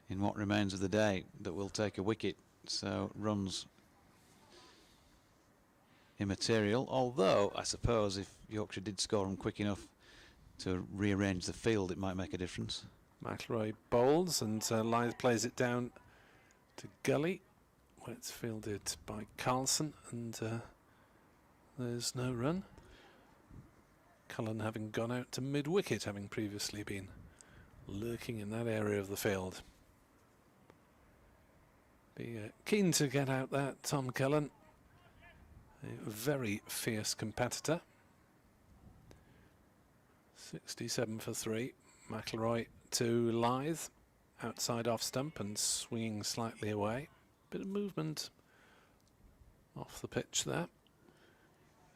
in what remains of the day that will take a wicket. So runs immaterial, although I suppose if Yorkshire did score them quick enough to rearrange the field, it might make a difference. McIlroy bowls, and Lyth plays it down to Gully, where it's fielded by Carlson, and there's no run. Cullen having gone out to mid-wicket, having previously been lurking in that area of the field. Be keen to get out there, Tom Cullen, a very fierce competitor. 67 for 3. McIlroy to Lyth, outside off stump and swinging slightly away. Bit of movement off the pitch there,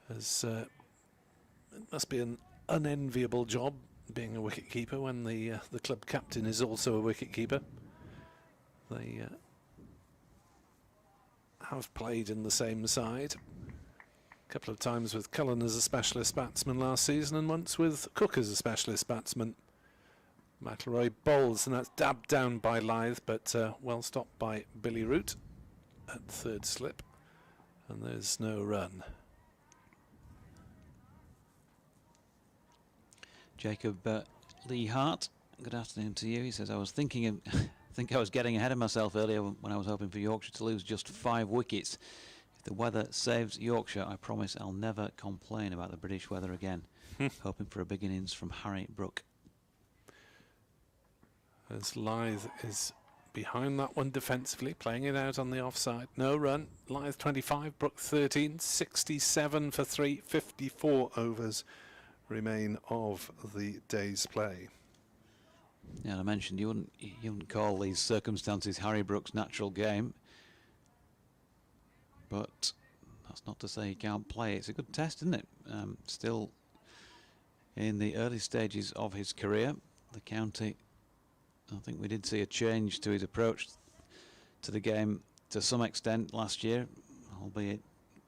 as it must be an unenviable job being a wicket-keeper when the club captain is also a wicket-keeper. They have played in the same side a couple of times with Cullen as a specialist batsman last season, and once with Cook as a specialist batsman. McIlroy bowls, and that's dabbed down by Lyth, but well stopped by Billy Root at third slip, and there's no run. Jacob Lee Hart, good afternoon to you. He says, I was thinking of, I think I was getting ahead of myself earlier when I was hoping for Yorkshire to lose just 5 wickets. If the weather saves Yorkshire, I promise I'll never complain about the British weather again. Hoping for a big innings from Harry Brook. As Lyth is behind that one defensively, playing it out on the offside. No run. Lyth 25, Brook 13, 67 for 3, 54 overs remain of the day's play. Yeah, I mentioned you wouldn't call these circumstances Harry Brook's natural game, but that's not to say he can't play. It's a good test, isn't it? Still in the early stages of his career, the county, I think we did see a change to his approach to the game to some extent last year, albeit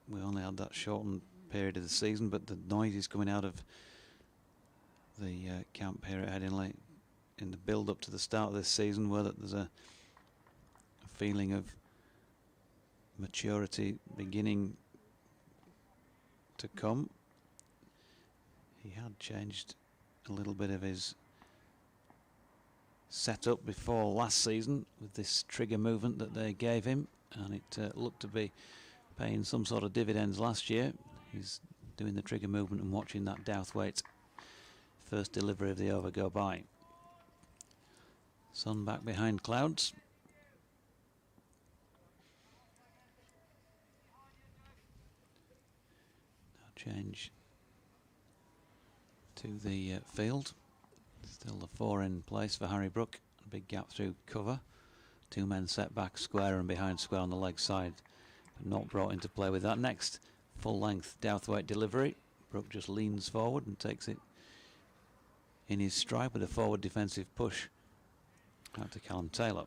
we only had that shortened period of the season, but the noises coming out of the camp here at Headingley in the build-up to the start of this season were that there's a feeling of maturity beginning to come. He had changed a little bit of his setup before last season with this trigger movement that they gave him, and it looked to be paying some sort of dividends last year. He's doing the trigger movement and watching that Douthwaite first delivery of the over go by. Sun back behind clouds. Now change to the field. Still the 4 in place for Harry Brook. A big gap through cover. 2 men set back square and behind square on the leg side, but not brought into play with that. Next, full length Douthwaite delivery. Brook just leans forward and takes it in his stride with a forward defensive push out to Callum Taylor.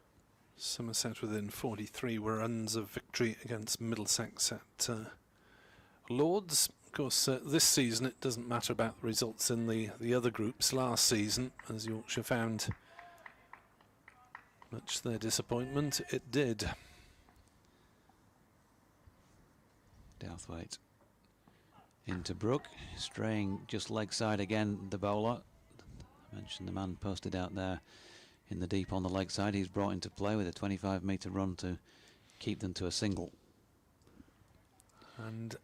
Somerset within 43 runs of victory against Middlesex at Lords. Of course, this season it doesn't matter about the results in the other groups. Last season, as Yorkshire found, much to their disappointment, it did. Douthwaite into Brook, straying just leg side again, the bowler. I mentioned the man posted out there in the deep on the leg side. He's brought into play with a 25-metre run to keep them to a single. And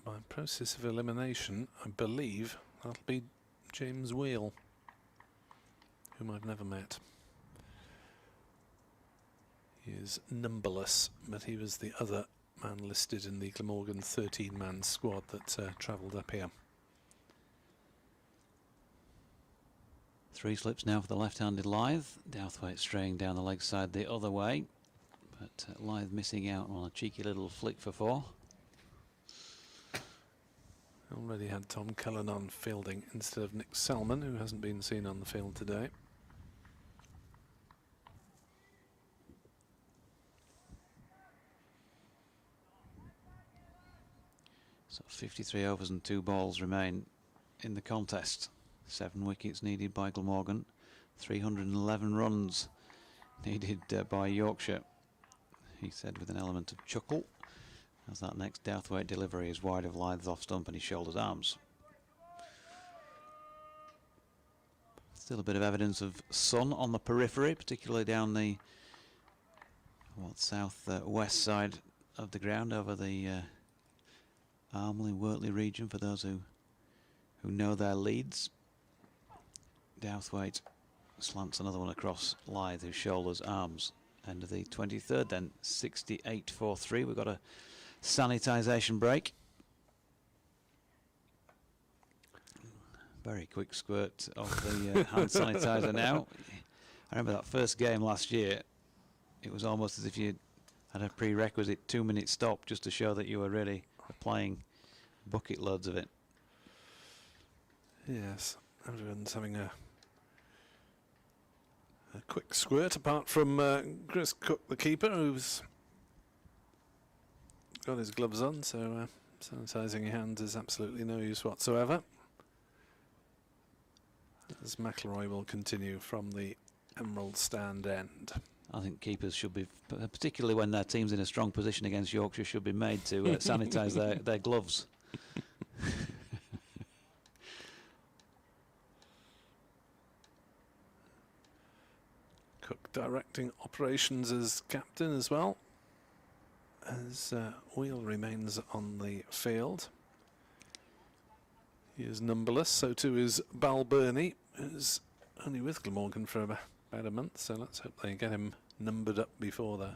by process of elimination, I believe that'll be James Wheel, whom I've never met. He is numberless, but he was the other man listed in the Glamorgan 13-man squad that travelled up here. 3 slips now for the left-handed Lyth. Douthwaite straying down the leg side the other way, but Lyth missing out on a cheeky little flick for 4. Already had Tom Cullen on fielding instead of Nick Selman, who hasn't been seen on the field today. So 53 overs and 2 balls remain in the contest. 7 wickets needed by Glamorgan. 311 runs needed by Yorkshire, he said with an element of chuckle, as that next Douthwaite delivery is wide of Lyth's off stump and his shoulders arms. Still a bit of evidence of sun on the periphery, particularly down the south west side of the ground over the Armley, Wortley region, for those who know their leads. Douthwaite slants another one across Lyth, whose shoulders, arms. End of the 23rd then, 68-4-3. We've got a sanitisation break. Very quick squirt of the hand sanitizer now. I remember that first game last year. It was almost as if you had a prerequisite 2-minute stop just to show that you were really applying bucket loads of it. Yes, everyone's having a quick squirt, apart from Chris Cook, the keeper, who's got his gloves on, so sanitising your hands is absolutely no use whatsoever. As McIlroy will continue from the Emerald stand end. I think keepers should be, particularly when their team's in a strong position against Yorkshire, should be made to sanitise their gloves. Cook directing operations as captain as well, as Wheel remains on the field. He is numberless, so too is Balburney, who's only with Glamorgan for about a month, so let's hope they get him numbered up before the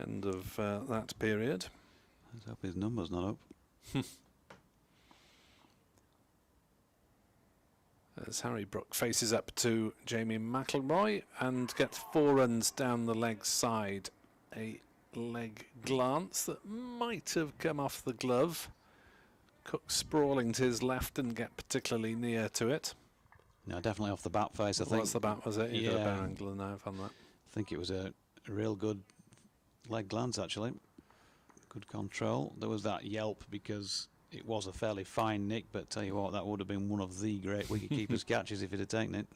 end of that period. Let's hope his number's not up. As Harry Brook faces up to Jamie McIlroy and gets 4 runs down the leg side. A leg glance that might have come off the glove. Cook sprawling to his left and get particularly near to it. No, definitely off the bat face, I think. What's the bat, was it? You got a Yeah. better angle than I've on that. I think it was a real good leg glance, actually. Good control. There was that yelp because it was a fairly fine nick, but tell you what, that would have been one of the great wicketkeeper's catches if he'd have taken it.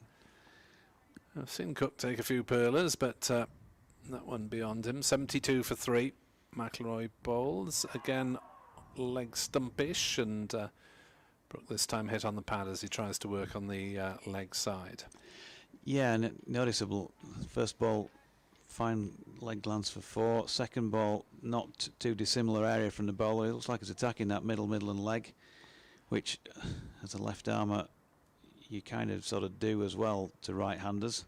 I've seen Cook take a few pearlers, but that one beyond him. 72 for 3. McIlroy bowls. Again, leg stumpish, and Brook this time hit on the pad as he tries to work on the leg side. Yeah, and noticeable. First ball, fine leg glance for 4. Second ball, not too dissimilar area from the bowler. It looks like he's attacking that middle and leg, which, as a left armour, you kind of sort of do as well to right-handers.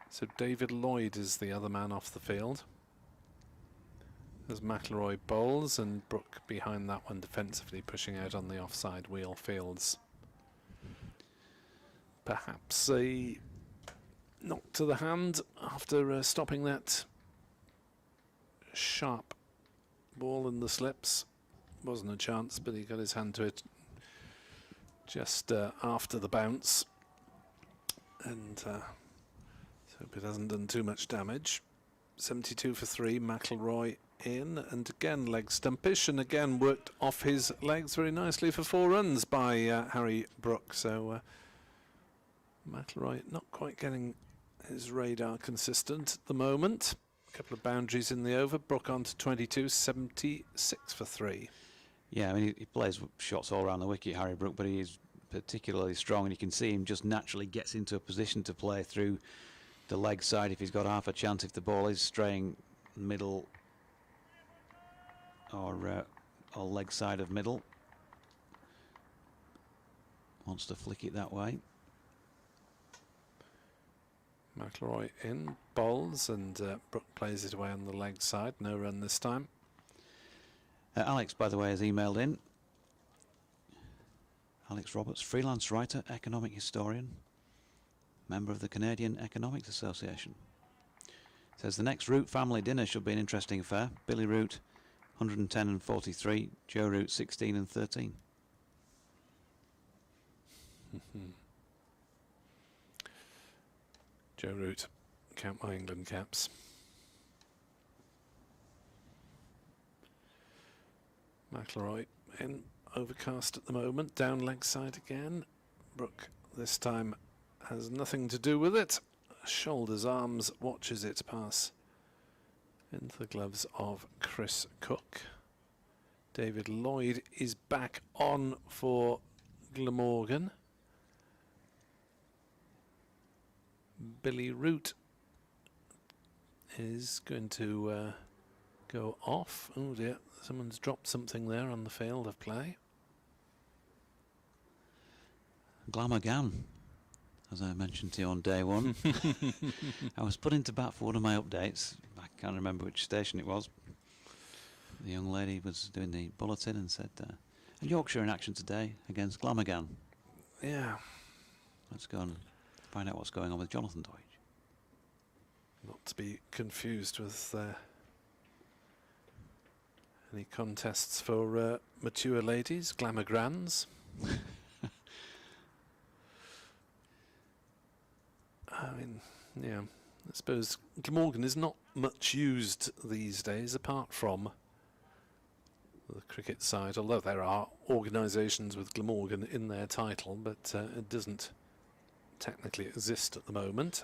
So David Lloyd is the other man off the field, as McIlroy bowls, and Brook behind that one defensively, pushing out on the offside wheel fields. Perhaps a knock to the hand after stopping that sharp ball in the slips. Wasn't a chance, but he got his hand to it just after the bounce, and so hope it hasn't done too much damage. 72 for 3, McIlroy in, and again leg stumpish, and again worked off his legs very nicely for 4 runs by Harry Brook. So McIlroy not quite getting his radar consistent at the moment. A couple of boundaries in the over. Brook on to 22, 76 for 3. Yeah, I mean, he plays shots all around the wicket, Harry Brook, but he is particularly strong, and you can see him just naturally gets into a position to play through the leg side if he's got half a chance, if the ball is straying middle or leg side of middle. Wants to flick it that way. McIlroy in, bowls, and Brook plays it away on the leg side. No run this time. Alex, by the way, has emailed in. Alex Roberts, freelance writer, economic historian, member of the Canadian Economics Association. Says the next Root family dinner should be an interesting affair. Billy Root, 110 and 43. Joe Root, 16 and 13. Joe Root, count my England caps. McIlroy in, overcast at the moment, down leg side again. Brook this time has nothing to do with it. Shoulders, arms, watches it pass into the gloves of Chris Cook. David Lloyd is back on for Glamorgan. Billy Root is going to go off. Oh dear, someone's dropped something there on the field of play. Glamorgan, as I mentioned to you on day one. I was put into bat for one of my updates. I can't remember which station it was. The young lady was doing the bulletin and said, Yorkshire in action today against Glamorgan. Yeah. Let's go and find out what's going on with Jonathan Deutsch. Not to be confused with any contests for mature ladies, Glamorgans. I mean, yeah, I suppose Glamorgan is not much used these days apart from the cricket side, although there are organisations with Glamorgan in their title, but it doesn't technically exist at the moment.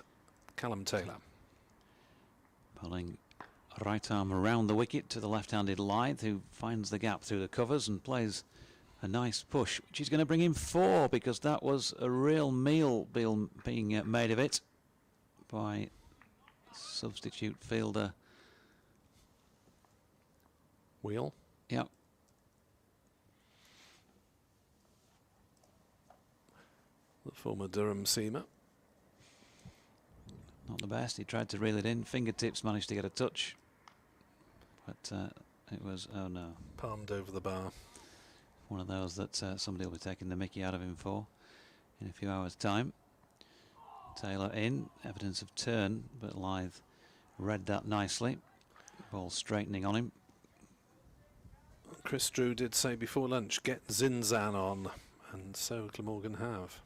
Callum Taylor. Pulling right arm around the wicket to the left-handed Lyth, who finds the gap through the covers and plays a nice push, which is going to bring in 4, because that was a real meal being made of it by substitute fielder Wheel. Yep. The former Durham seamer. Not the best. He tried to reel it in. Fingertips managed to get a touch, but it was, oh no. Palmed over the bar. One of those that somebody will be taking the mickey out of him for in a few hours' time. Taylor in, evidence of turn, but Lyth read that nicely. Ball straightening on him. Chris Drew did say before lunch, get Zinzan on, and so Glamorgan have.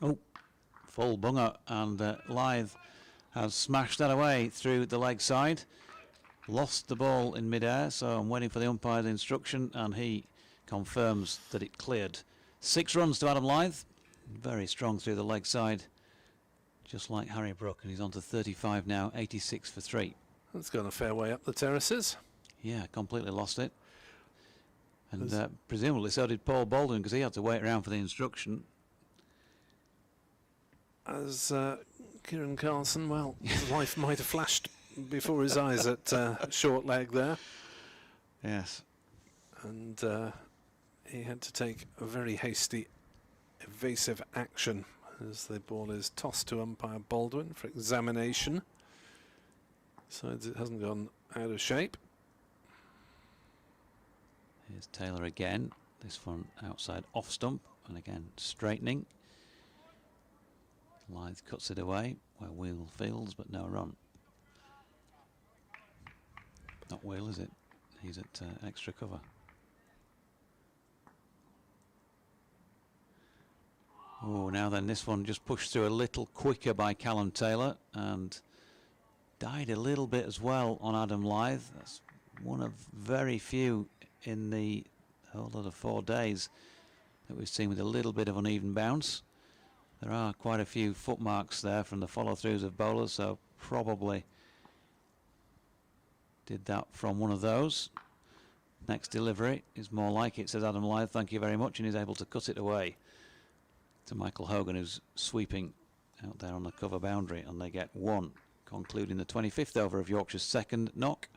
Oh, full bunger, and Lyth has smashed that away through the leg side. Lost the ball in mid-air, so I'm waiting for the umpire's instruction, and he confirms that it cleared. 6 runs to Adam Lyth. Very strong through the leg side, just like Harry Brook, and he's on to 35 now, 86 for 3. That's gone a fair way up the terraces. Yeah, completely lost it. And presumably so did Paul Baldwin, because he had to wait around for the instruction. As Kieran Carlson, well, his life might have flashed before his eyes at short leg there. Yes. And he had to take a very hasty, evasive action as the ball is tossed to umpire Baldwin for examination. Decides it hasn't gone out of shape. Here's Taylor again. This one outside off stump, and again straightening. Lyth cuts it away where Wheel fields, but no run. Not Wheel, is it? He's at extra cover. Oh, now then, this one just pushed through a little quicker by Callum Taylor and died a little bit as well on Adam Lyth. That's one of very few in the whole of the 4 days that we've seen with a little bit of uneven bounce. There are quite a few footmarks there from the follow-throughs of bowlers, so probably did that from one of those. Next delivery is more like it, says Adam Lyth, thank you very much, and he's able to cut it away to Michael Hogan, who's sweeping out there on the cover boundary, and they get 1, concluding the 25th over of Yorkshire's second knock.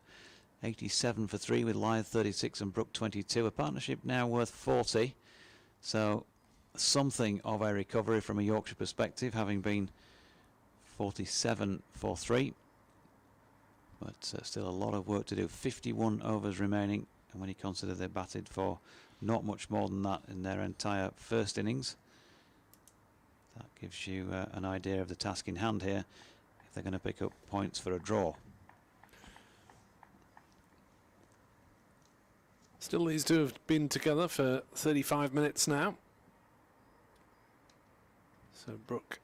87 for 3 with Lyth 36 and Brook 22. A partnership now worth 40, so something of a recovery from a Yorkshire perspective, having been 47 for 3, but still a lot of work to do. 51 overs remaining, and when you consider they batted for not much more than that in their entire first innings, that gives you an idea of the task in hand here if they're going to pick up points for a draw. Still, these two have been together for 35 minutes now. So Brook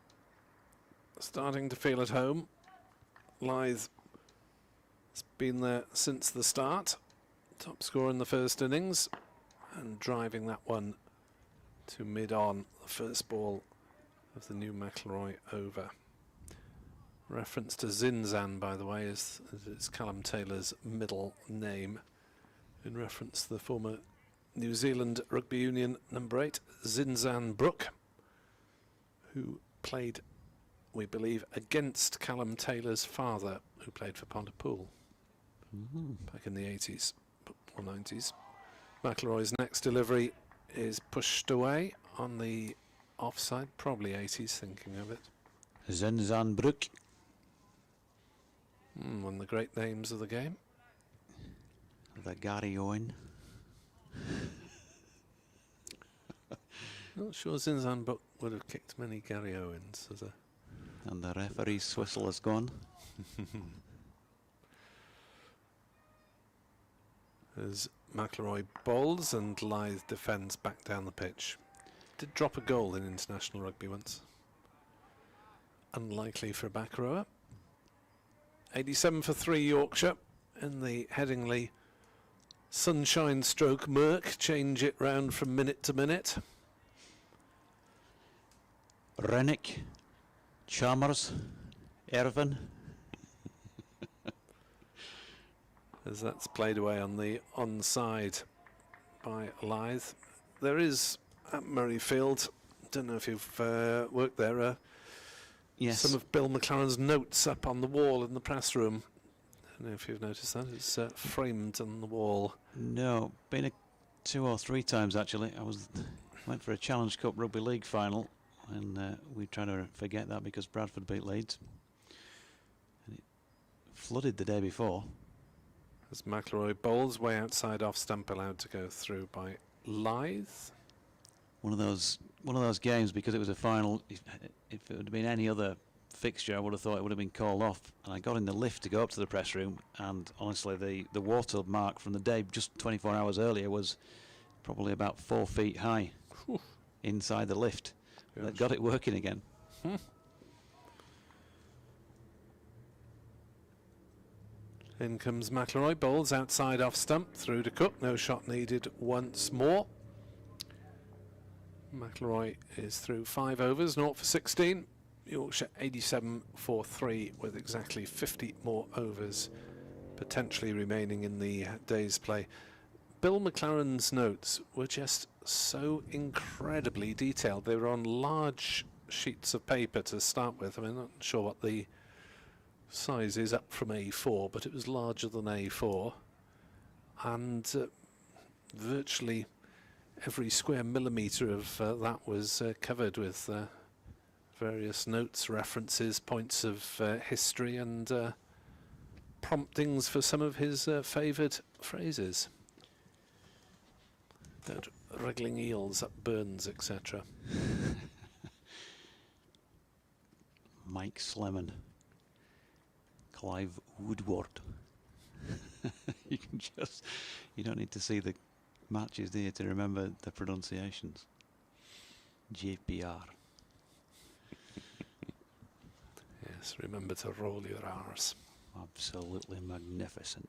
starting to feel at home. Lyth has been there since the start. Top scorer in the first innings and driving that one to mid-on, the first ball of the new McIlroy over. Reference to Zinzan, by the way, is it's Callum Taylor's middle name, in reference to the former New Zealand Rugby Union number 8, Zinzan Brook, who played, we believe, against Callum Taylor's father, who played for Pontypool back in the 80s or 90s. McIlroy's next delivery is pushed away on the offside, probably 80s, thinking of it. Zinzan Brook. One of the great names of the game. The Gary Owen. Not sure Zinzan Brook would have kicked many Gary Owens as a... And the referee's whistle has gone. As McIlroy bowls and Lyth defends back down the pitch. Did drop a goal in international rugby once. Unlikely for a back rower. 87 for 3 Yorkshire in the Headingley sunshine stroke murk. Change it round from minute to minute. Rennick, Chalmers, Irvin. As that's played away on the onside by Lyth. There is at Murrayfield, don't know if you've worked there, Yes. some of Bill McLaren's notes up on the wall in the press room. I don't know if you've noticed that. It's framed on the wall. No, been 2 or 3 times actually. Went for a Challenge Cup Rugby League final, and we tried to forget that because Bradford beat Leeds. And it flooded the day before. As McIlroy bowls way outside off stump, allowed to go through by Lyth. One of those games, because it was a final. If it would have been any other fixture, I would have thought it would have been called off. And I got in the lift to go up to the press room, and honestly, the watermark from the day just 24 hours earlier was probably about 4 feet high. Whew. Inside the lift. Gosh. That got it working again. In comes McIlroy, bowls outside off stump, through to Cook, no shot needed once more. McIlroy is through 5 overs, 0 for 16. Yorkshire 87 for 3 with exactly 50 more overs potentially remaining in the day's play. Bill McLaren's notes were just so incredibly detailed. They were on large sheets of paper to start with. I mean, not sure what the size is up from A4, but it was larger than A4 and virtually every square millimetre of that was covered with various notes, references, points of history and promptings for some of his favoured phrases. About wriggling eels up burns, etc. Mike Slemon. Clive Woodward. You can just, you don't need to see the matches there to remember the pronunciations. JPR. Yes, remember to roll your R's. Absolutely magnificent.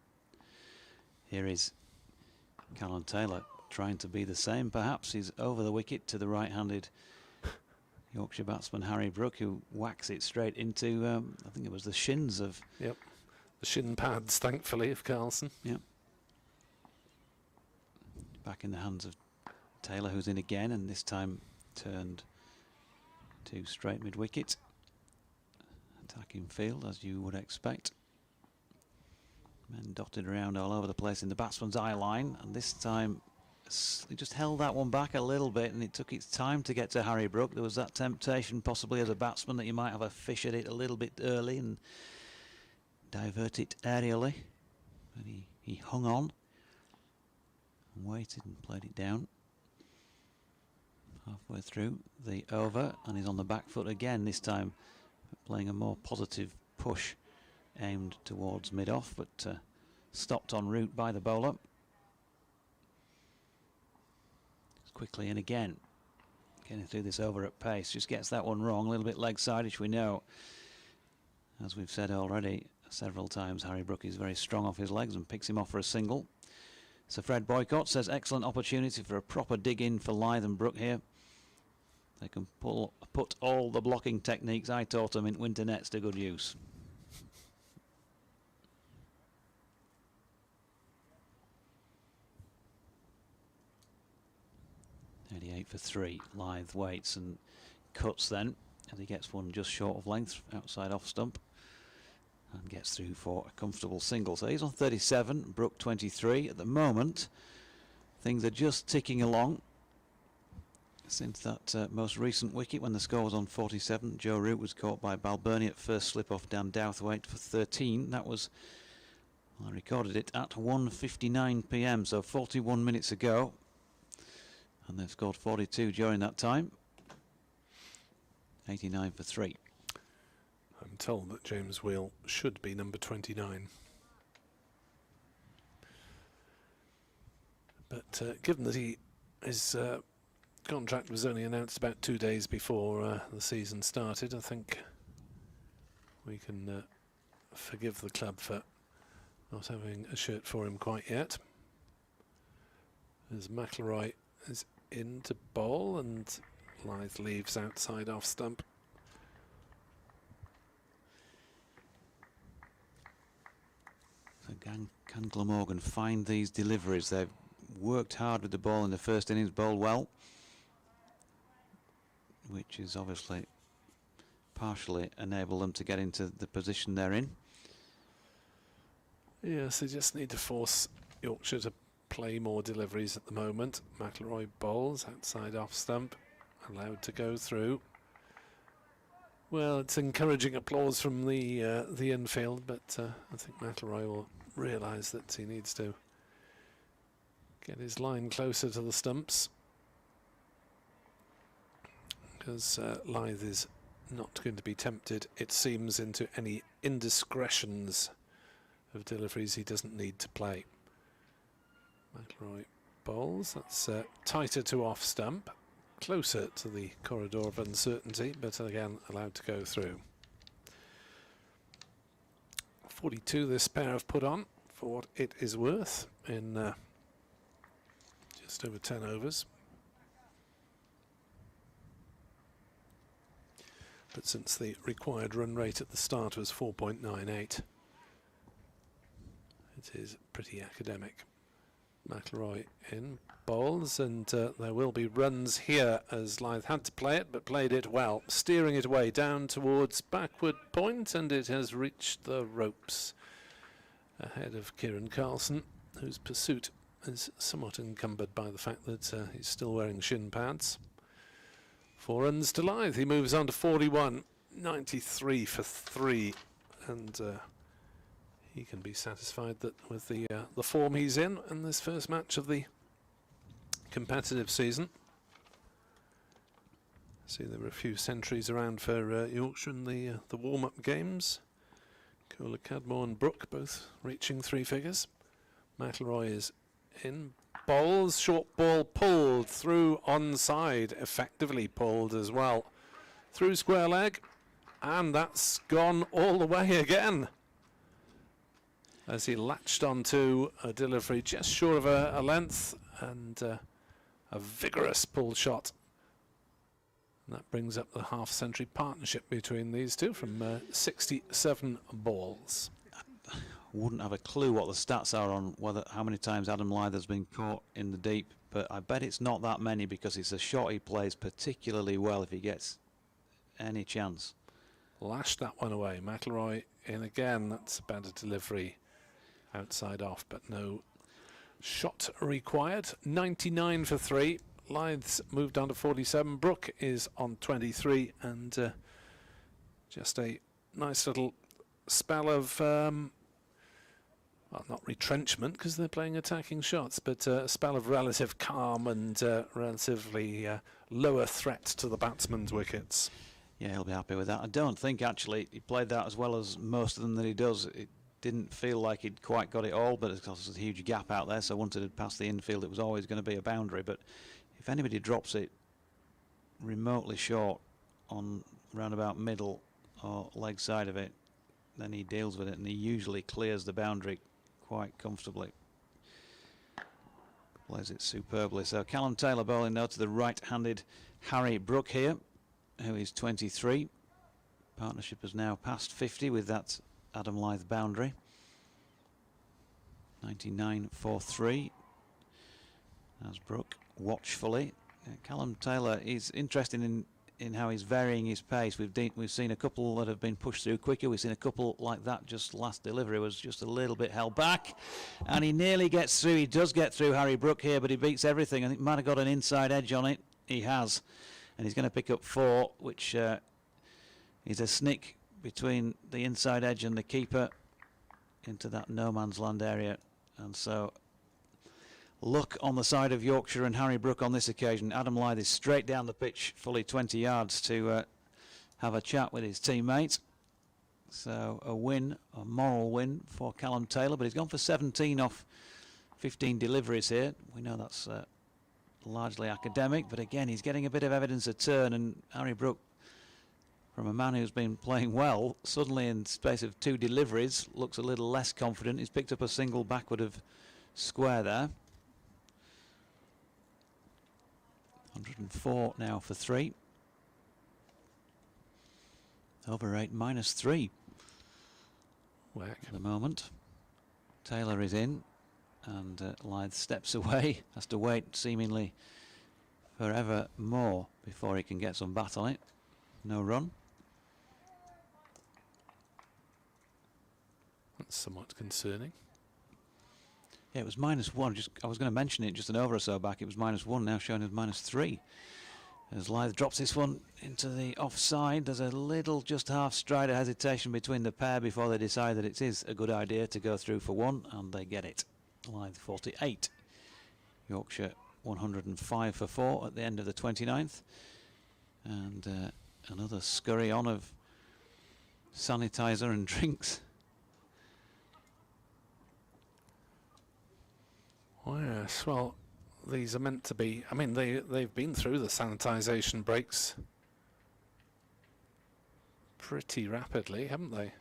Here is Callum Taylor trying to be the same. Perhaps he's over the wicket to the right-handed Yorkshire batsman Harry Brook, who whacks it straight into, I think it was the shins of... Yep, the shin pads, thankfully, of Carlson. Yep. Back in the hands of Taylor, who's in again, and this time turned to straight mid-wicket. Attacking field, as you would expect. Men dotted around all over the place in the batsman's eye line, and this time he just held that one back a little bit, and it took its time to get to Harry Brook. There was that temptation, possibly as a batsman, that you might have a fish at it a little bit early and divert it aerially. But he hung on and waited and played it down. Halfway through the over, and he's on the back foot again, this time playing a more positive push aimed towards mid-off, but stopped en route by the bowler. Quickly in again, getting through this over at pace, just gets that one wrong, a little bit leg side, which we know, as we've said already several times, Harry Brook is very strong off his legs and picks him off for a single. Sir Fred Boycott says excellent opportunity for a proper dig in for Lyth and Brook here. They can put all the blocking techniques I taught them in winter nets to good use. For 3. Lyth waits and cuts then as he gets one just short of length outside off stump and gets through for a comfortable single. So he's on 37, Brook 23. At the moment, things are just ticking along. Since that most recent wicket when the score was on 47, Joe Root was caught by Balbirnie at first slip off Dan Douthwaite for 13. That was, well, I recorded it at 1:59 p.m, so 41 minutes ago. And they've scored 42 during that time. 89 for 3. I'm told that James Wheel should be number 29. But given that his contract was only announced about 2 days before the season started, I think we can forgive the club for not having a shirt for him quite yet. As McIlroy is in to bowl and Lyth leaves outside off stump. So can Glamorgan find these deliveries? They've worked hard with the ball in the first innings, bowled well, which is obviously partially enabled them to get into the position they're in. Yes, they just need to force Yorkshire to play more deliveries at the moment. McIlroy bowls outside off stump, allowed to go through. Well, it's encouraging applause from the infield, but I think McIlroy will realise that he needs to get his line closer to the stumps, because Lyth is not going to be tempted, it seems, into any indiscretions of deliveries he doesn't need to play. McIlroy bowls, that's tighter to off stump, closer to the corridor of uncertainty, but again allowed to go through. 42 this pair have put on, for what it is worth, in just over 10 overs. But since the required run rate at the start was 4.98, it is pretty academic. McIlroy in bowls, and there will be runs here as Lyth had to play it, but played it well, steering it away down towards backward point, and it has reached the ropes ahead of Kieran Carlson, whose pursuit is somewhat encumbered by the fact that he's still wearing shin pads. 4 runs to Lyth. He moves on to 41, 93 for 3, and he can be satisfied that with the form he's in this first match of the competitive season. See, there were a few centuries around for Yorkshire in the warm-up games. Kohler, Cadmore and Brook both reaching 3 figures. McIlroy is in. Bowls, short ball pulled through onside, effectively pulled as well. Through square leg, and that's gone all the way again. As he latched onto a delivery just short of a length, and a vigorous pull shot. And that brings up the half-century partnership between these two from 67 balls. Wouldn't have a clue what the stats are on how many times Adam Lyth has been caught in the deep, but I bet it's not that many because it's a shot he plays particularly well if he gets any chance. Lashed that one away. McIlroy in again. That's a better delivery outside off, but no shot required. 99 for 3. Lyth's moved on to 47. Brook is on 23, and just a nice little spell of well, not retrenchment because they're playing attacking shots, but a spell of relative calm and relatively lower threat to the batsman's wickets. Yeah, he'll be happy with that. I don't think actually he played that as well as most of them that he does. It didn't feel like he'd quite got it all, but there's a huge gap out there, so once it had passed the infield it was always going to be a boundary. But if anybody drops it remotely short on round about middle or leg side of it, then he deals with it, and he usually clears the boundary quite comfortably. Plays it superbly. So Callum Taylor bowling now to the right-handed Harry Brook here, who is 23. Partnership has now passed 50 with that Adam Lyth boundary. 99 for 3. As Brook watchfully. Callum Taylor is interested in how he's varying his pace. We've seen a couple that have been pushed through quicker. We've seen a couple like that. Just last delivery was just a little bit held back, and he nearly gets through. He does get through Harry Brook here, but he beats everything. I think might have got an inside edge on it. He has, and he's going to pick up 4, which is a snick between the inside edge and the keeper into that no man's land area, and so luck on the side of Yorkshire and Harry Brook on this occasion. Adam Lyth is straight down the pitch, fully 20 yards to have a chat with his teammate. So a win, a moral win for Callum Taylor, but he's gone for 17 off 15 deliveries here. We know that's largely academic, but again, he's getting a bit of evidence of turn, and Harry Brook, from a man who's been playing well, suddenly in the space of 2 deliveries, looks a little less confident. He's picked up a single backward of square there. 104 now for 3. Over 8 -3. Whack. At the moment. Taylor is in, and Lyth steps away. Has to wait seemingly forever more before he can get some bat on it. No run. That's somewhat concerning. Yeah, it was -1. I was going to mention it just an over or so back. It was -1, now showing as -3. As Lyth drops this one into the offside, there's a little just half stride of hesitation between the pair before they decide that it is a good idea to go through for 1, and they get it. Lyth 48. Yorkshire 105 for 4 at the end of the 29th. And another scurry on of sanitizer and drinks. Oh, yes, well, these are meant to be, I mean, they've been through the sanitisation breaks pretty rapidly, haven't they?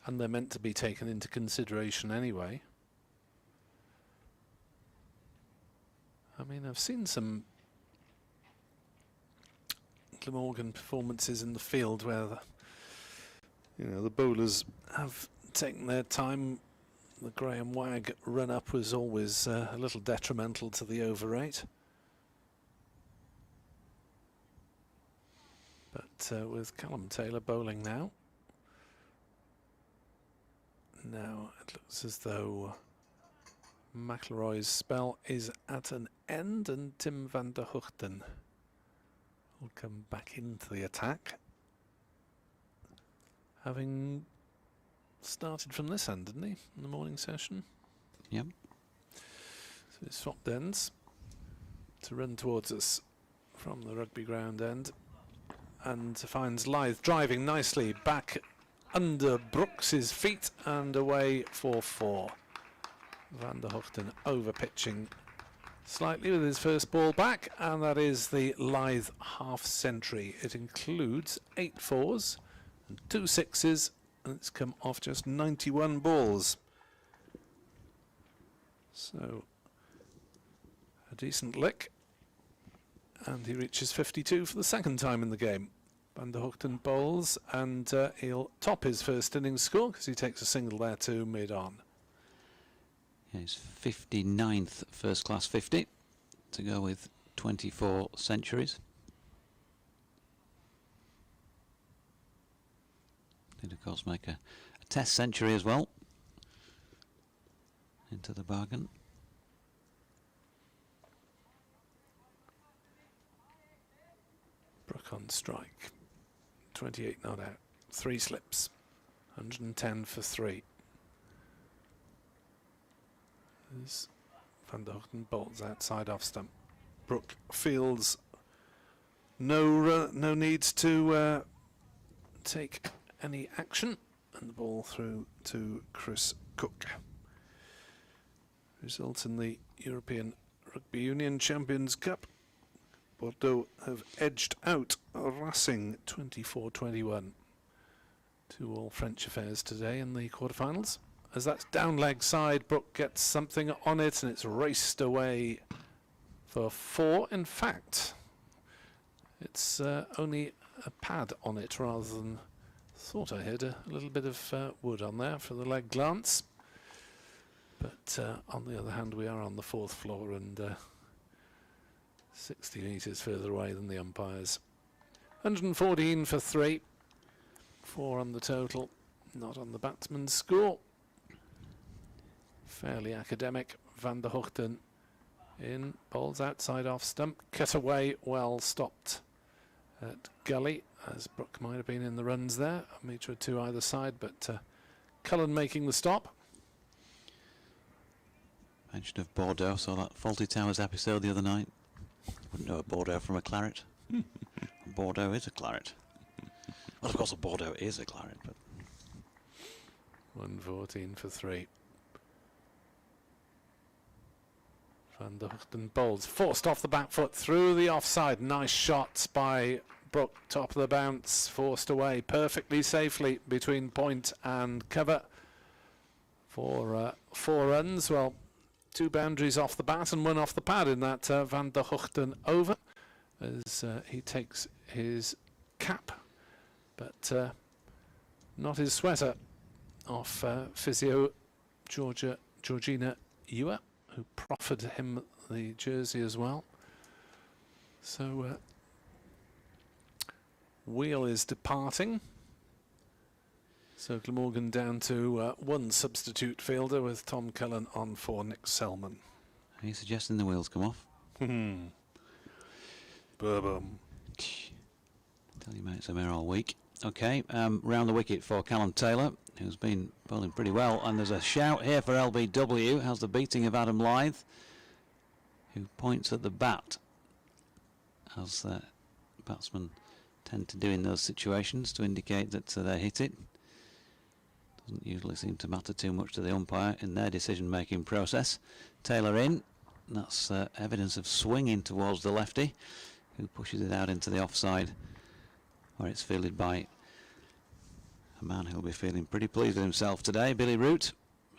And they're meant to be taken into consideration anyway. I mean, I've seen some Glamorgan performances in the field where the bowlers have taken their time. The Graham Wagg run-up was always a little detrimental to the over 8. But with Callum Taylor bowling now it looks as though McIlroy's spell is at an end, and Tim van der Hoogten will come back into the attack, having started from this end, didn't he, in the morning session? Yep. So he swapped ends to run towards us from the rugby ground end, and finds Lyth driving nicely back under Brooks's feet and away for 4. Van der Hoogten over pitching slightly with his first ball back, and that is the Lyth half century. It includes 8 fours and 2 sixes, and it's come off just 91 balls. So a decent lick, and he reaches 52 for the second time in the game. Van der Hoogten bowls, and he'll top his first innings score because he takes a single there too mid-on. Yeah, his 59th first class 50 to go with 24 centuries. Did of course make a test century as well into the bargain. Brook on strike, 28 not out, 3 slips, 110 for 3. As Van der Hoogten bowls outside off stump. Brook feels no needs to take any action, and the ball through to Chris Cook. Result in the European Rugby Union Champions Cup. Bordeaux have edged out Racing 24-21. 2 all French affairs today in the quarterfinals. As that's down leg side, Brook gets something on it, and it's raced away for 4. In fact, it's only a pad on it rather than, thought I heard a little bit of wood on there for the leg glance. But on the other hand, we are on the 4th floor and 60 metres further away than the umpires. 114 for 3. 4 on the total, not on the batsman's score. Fairly academic. Van der Hoogten in, bowls outside off stump, cut away, well stopped at gully, as Brook might have been in the runs there, a metre or 2 either side, but Cullen making the stop. Mention of Bordeaux, saw that Faulty Towers episode the other night. Wouldn't know a Bordeaux from a claret. Bordeaux is a claret. Well, of course, a Bordeaux is a claret, but 114 for 3. Van der Hoogten bowls, forced off the back foot through the offside. Nice shots by Brook, top of the bounce, forced away perfectly safely between point and cover for 4 runs. Well, 2 boundaries off the bat and 1 off the pad in that Van der Hoogten over, as he takes his cap, but not his sweater, off physio Georgina Ewer, who proffered him the jersey as well. So Wheel is departing. So Glamorgan down to 1 substitute fielder with Tom Cullen on for Nick Selman. are you suggesting the wheels come off? Boom. Tell you mate, it's a mirror all week. Okay, round the wicket for Callum Taylor, who's been bowling pretty well, and there's a shout here for LBW. How's the beating of Adam Lyth, who points at the bat, as batsmen tend to do in those situations, to indicate that they hit it. Doesn't usually seem to matter too much to the umpire in their decision-making process. Taylor in, that's evidence of swinging towards the lefty, who pushes it out into the offside, where it's fielded by a man who'll be feeling pretty pleased with himself today, Billy Root.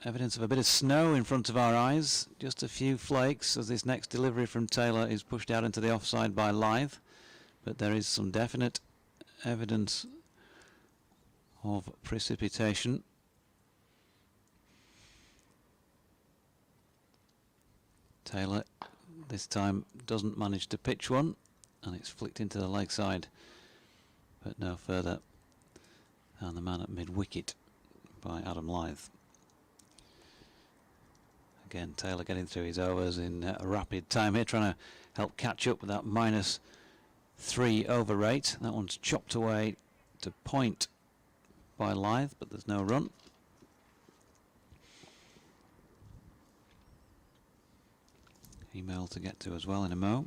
Evidence of a bit of snow in front of our eyes, just a few flakes as this next delivery from Taylor is pushed out into the offside by Lyth, but there is some definite evidence of precipitation. Taylor this time doesn't manage to pitch one, and it's flicked into the leg side, but no further, and the man at mid-wicket by Adam Lyth. Again, Taylor getting through his overs in a rapid time here, trying to help catch up with that -3 over rate. That one's chopped away to point by Lyth, but there's no run. Email to get to as well in a mo.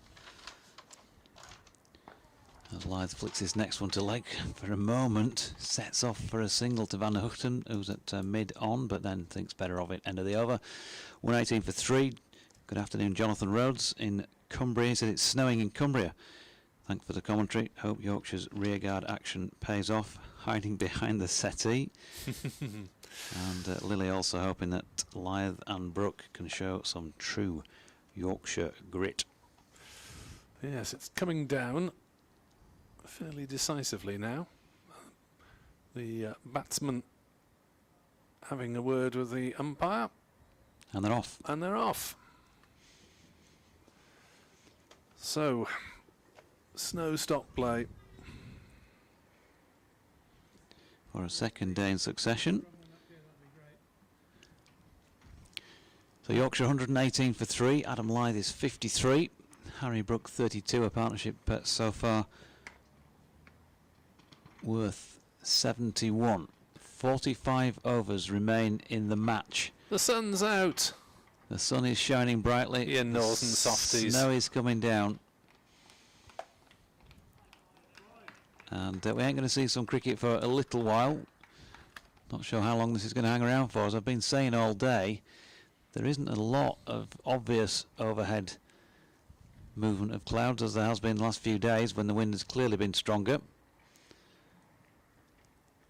As Lyth flicks his next one to leg for a moment, sets off for a single to Van Houten, who's at mid on, but then thinks better of it. End of the over. 118 for 3. Good afternoon, Jonathan Rhodes in Cumbria. He said it's snowing in Cumbria. Thanks for the commentary. Hope Yorkshire's rearguard action pays off, hiding behind the settee. And Lily also hoping that Lyth and Brooke can show some true Yorkshire grit. Yes, it's coming down fairly decisively now. The batsman having a word with the umpire. And they're off. And they're off. So, snow stop play. For a second day in succession. So Yorkshire 118 for 3. Adam Lyth is 53. Harry Brooke 32. A partnership bet so far worth 71. 45 overs remain in the match. The sun's out. The sun is shining brightly. Yeah, northern softies. Snow is coming down. And we ain't going to see some cricket for a little while. Not sure how long this is going to hang around for. As I've been saying all day, there isn't a lot of obvious overhead movement of clouds as there has been the last few days when the wind has clearly been stronger.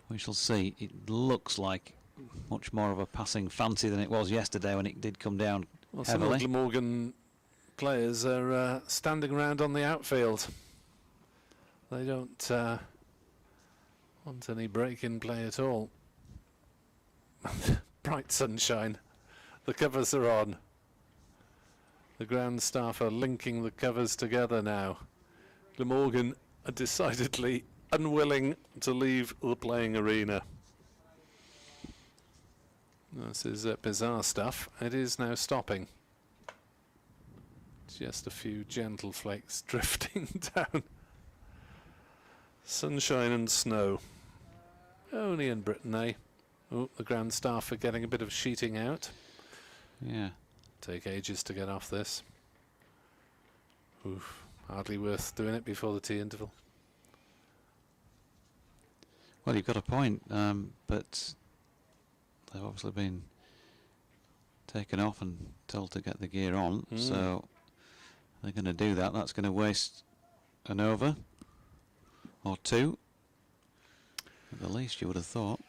We shall see. It looks like much more of a passing fancy than it was yesterday when it did come down heavily. Some of Glamorgan players are standing around on the outfield. They don't want any break-in play at all. Bright sunshine. The covers are on. The ground staff are linking the covers together now. Glamorgan are decidedly unwilling to leave the playing arena. This is bizarre stuff. It is now stopping. Just a few gentle flakes drifting down. Sunshine and snow. Only in Britain, eh? Oh, the ground staff are getting a bit of sheeting out. Yeah. Take ages to get off this. Oof, hardly worth doing it before the tea interval. Well, you've got a point, but they've obviously been taken off and told to get the gear on, so they're going to do that. That's going to waste an over or two, at the least, you would have thought.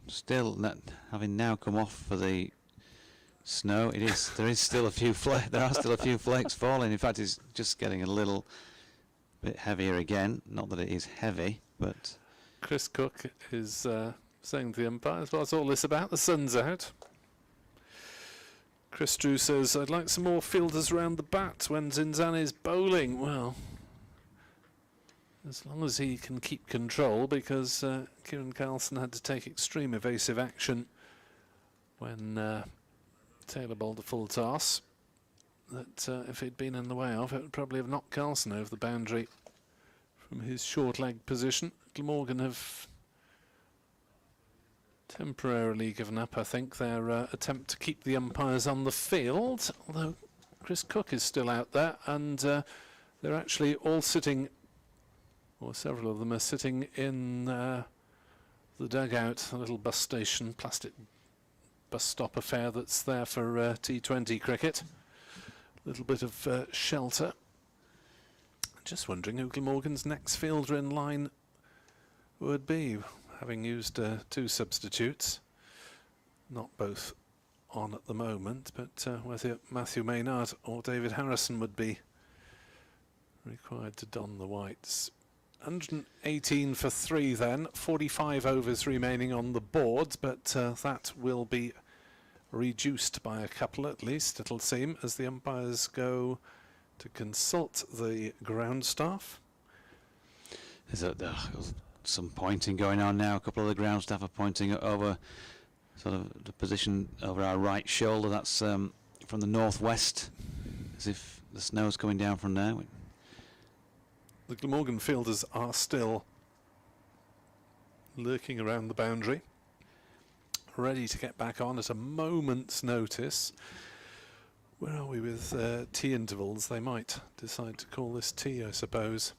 Still, having now come off for the snow, there is still a few there are still a few flakes falling. In fact, it's just getting a little bit heavier again. Not that it is heavy, but Chris Cook is saying to the umpires, what's all this about? The sun's out. Chris Drew says, I'd like some more fielders around the bat when Zinzan is bowling. Well, as long as he can keep control, because Kieran Carlson had to take extreme evasive action when Taylor bowled a full toss. That if he'd been in the way of, it would probably have knocked Carlson over the boundary from his short leg position. Glamorgan have temporarily given up, I think, their attempt to keep the umpires on the field, although Chris Cook is still out there, and they're actually all sitting, or several of them are sitting in the dugout, a little bus station, plastic bus stop affair that's there for T20 cricket. A little bit of shelter. Just wondering who Glamorgan's next fielder in line would be, having used two substitutes, not both on at the moment, but whether Matthew Maynard or David Harrison would be required to don the whites. 118 for 3 then, 45 overs remaining on the board, but that will be reduced by a couple at least, it'll seem, as the umpires go to consult the ground staff. There's some pointing going on now. A couple of the ground staff are pointing over sort of the position over our right shoulder. That's from the northwest, as if the snow's coming down from there. The Glamorgan fielders are still lurking around the boundary, ready to get back on at a moment's notice. Where are we with tea intervals? They might decide to call this tea, I suppose.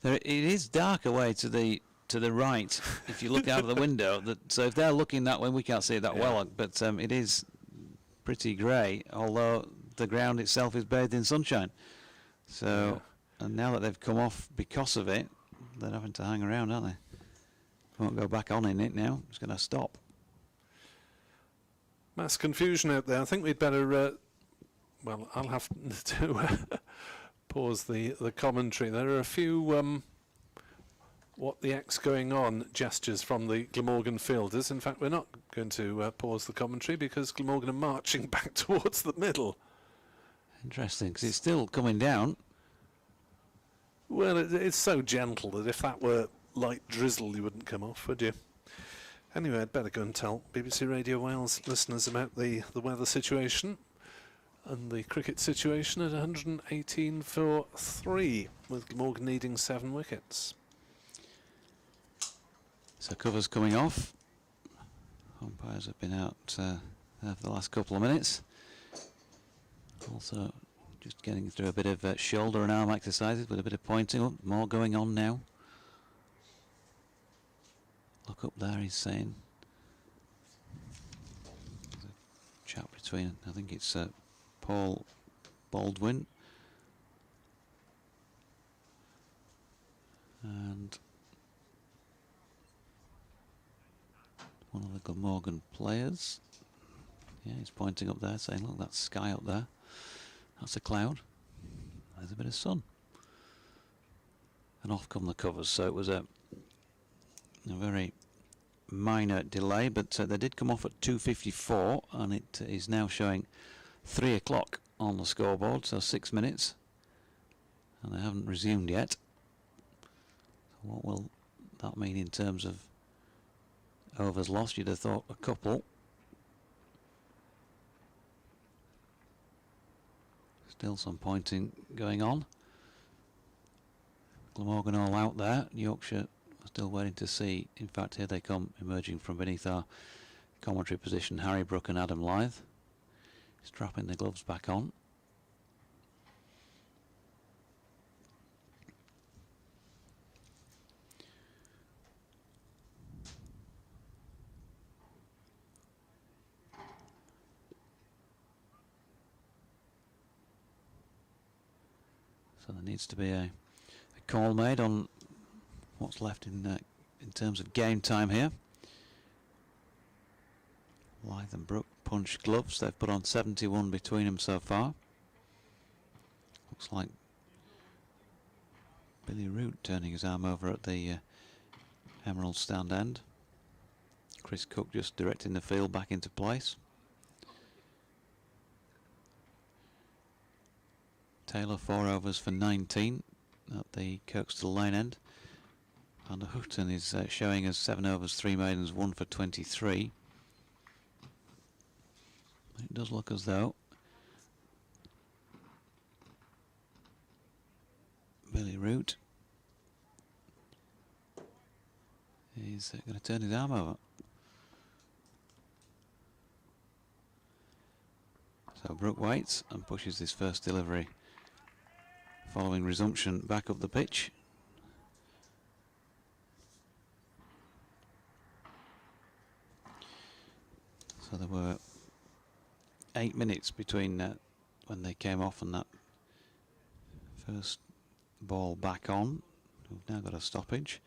It is dark away to the right if you look out of the window. So if they're looking that way, we can't see it that well, but it is pretty grey, although the ground itself is bathed in sunshine. So, and now that they've come off because of it, they're having to hang around, aren't they? Won't go back on in it now. It's going to stop. Mass confusion out there. I think we'd better, well, I'll have to pause the commentary. There are a few what the X going on gestures from the Glamorgan fielders. In fact, we're not going to pause the commentary because Glamorgan are marching back towards the middle. Interesting, because it's still coming down. Well, it's so gentle that if that were light drizzle, you wouldn't come off, would you? Anyway, I'd better go and tell BBC Radio Wales listeners about the weather situation and the cricket situation at 118 for 3, with Glamorgan needing 7 wickets. So covers coming off. Umpires have been out there for the last couple of minutes. Also just getting through a bit of shoulder and arm exercises with a bit of pointing up. More going on now. Look up there, he's saying. There's a chat between, I think it's Paul Baldwin and one of the Glamorgan players. Yeah, he's pointing up there, saying, look, that's sky up there. That's a cloud. There's a bit of sun. And off come the covers. So it was a very minor delay, but they did come off at 2:54, and it is now showing 3 o'clock on the scoreboard, so 6 minutes, and they haven't resumed yet. So what will that mean in terms of overs lost? You'd have thought a couple. Still some pointing going on. Glamorgan all out there. Yorkshire still waiting to see. In fact, here they come emerging from beneath our commentary position. Harry Brook and Adam Lyth strapping the gloves back on. So there needs to be a call made on what's left in terms of game time here. Lyth and Brook punch gloves. They've put on 71 between them so far. Looks like Billy Root turning his arm over at the Emerald stand end. Chris Cook just directing the field back into place. Taylor 4 overs for 19 at the Kirkstall Lane end. And Houghton is showing us 7 overs, 3 maidens, 1 for 23. It does look as though Billy Root is going to turn his arm over. So Brook waits and pushes his first delivery following resumption back up the pitch. So there were 8 minutes between when they came off and that first ball back on. We've now got a stoppage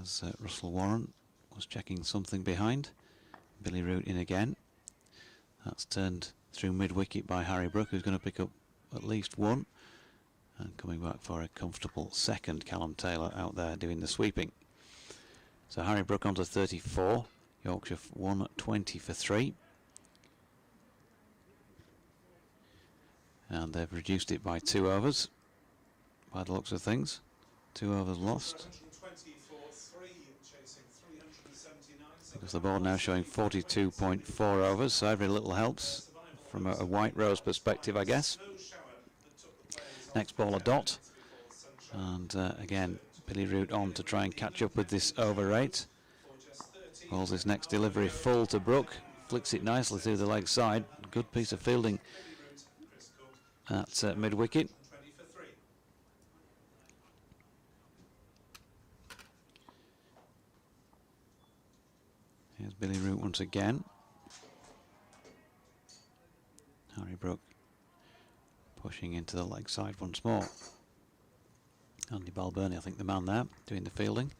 as Russell Warren was checking something behind. Billy Root in again. That's turned through mid-wicket by Harry Brook, who's going to pick up at least 1. And coming back for a comfortable second, Callum Taylor out there doing the sweeping. So Harry Brook on to 34. Yorkshire won 20 for 3. And they've reduced it by 2 overs, by the looks of things. 2 overs lost. 120 for 3, chasing 379, because the board now showing 42.4 overs, so every little helps from a White Rose perspective, I guess. Next ball a dot, and again Billy Root on to try and catch up with this over rate. Balls this next delivery full to Brook, flicks it nicely through the leg side. Good piece of fielding at mid wicket. Here's Billy Root once again. Harry Brook pushing into the leg side once more. Andy Balbirnie, I think, the man there, doing the fielding.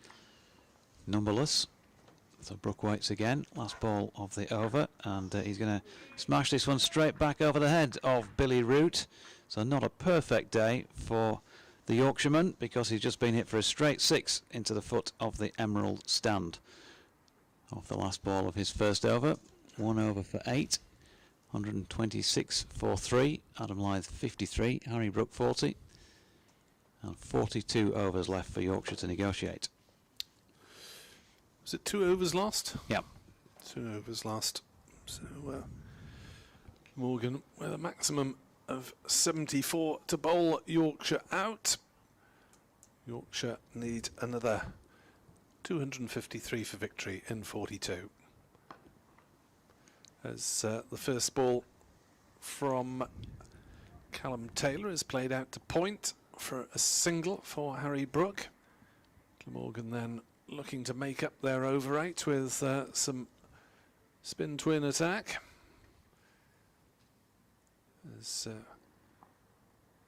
Numberless. So Brook waits again. Last ball of the over, and he's going to smash this one straight back over the head of Billy Root. So not a perfect day for the Yorkshireman, because he's just been hit for a straight 6 into the foot of the Emerald stand. Off the last ball of his first over. 1 over for 8. 126 for 3. Adam Lyth 53. Harry Brook 40. And 42 overs left for Yorkshire to negotiate. Was it 2 overs lost? Yep. 2 overs lost. So Morgan with a maximum of 74 to bowl Yorkshire out. Yorkshire need another 253 for victory in 42. As the first ball from Callum Taylor is played out to point for a single for Harry Brook. Glamorgan then looking to make up their over 8 with some spin twin attack. As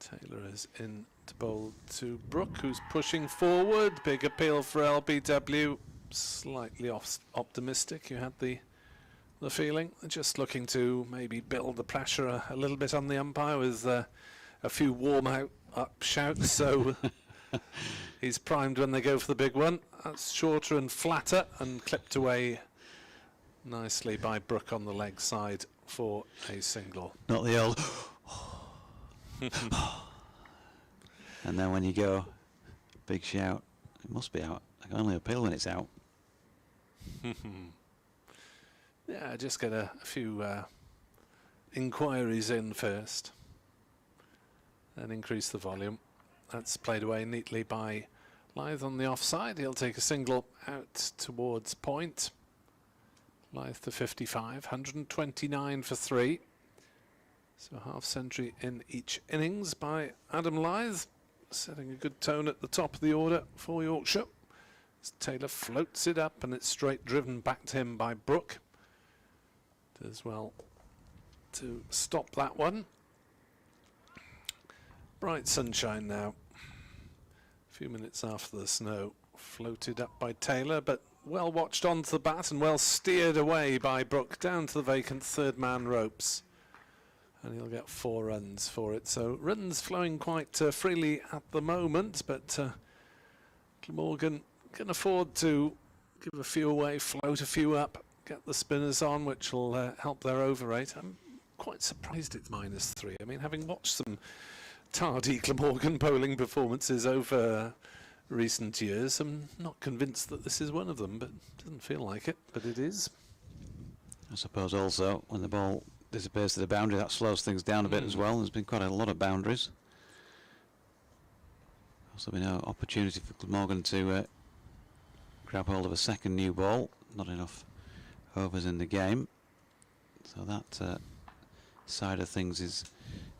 Taylor is in to bowl to Brook, who's pushing forward. Big appeal for LBW. Slightly optimistic, you had the feeling. Just looking to maybe build the pressure a little bit on the umpire with a few warm-up shouts. So he's primed when they go for the big one. That's shorter and flatter and clipped away nicely by Brook on the leg side for a single. Not the old and then when you go big shout, it must be out. I can only appeal when it's out. Yeah, just get a few inquiries in first and increase the volume. That's played away neatly by Lyth on the offside. He'll take a single out towards point. Lyth to 55, 129 for 3. So half century in each innings by Adam Lyth, setting a good tone at the top of the order for Yorkshire. As Taylor floats it up and it's straight driven back to him by Brook. Does well to stop that one. Bright sunshine now. A few minutes after the snow. Floated up by Taylor, but well watched onto the bat and well steered away by Brook down to the vacant third man ropes. And he'll get 4 runs for it. So runs flowing quite freely at the moment, but Glamorgan can afford to give a few away, float a few up, get the spinners on, which will help their over rate. I'm quite surprised it's -3. I mean, having watched some tardy Glamorgan bowling performances over recent years, I'm not convinced that this is one of them, but it doesn't feel like it, but it is. I suppose also when the ball disappears to the boundary, that slows things down a bit as well. There's been quite a lot of boundaries. Also been no opportunity for Glamorgan to grab hold of a second new ball. Not enough overs in the game. So that side of things is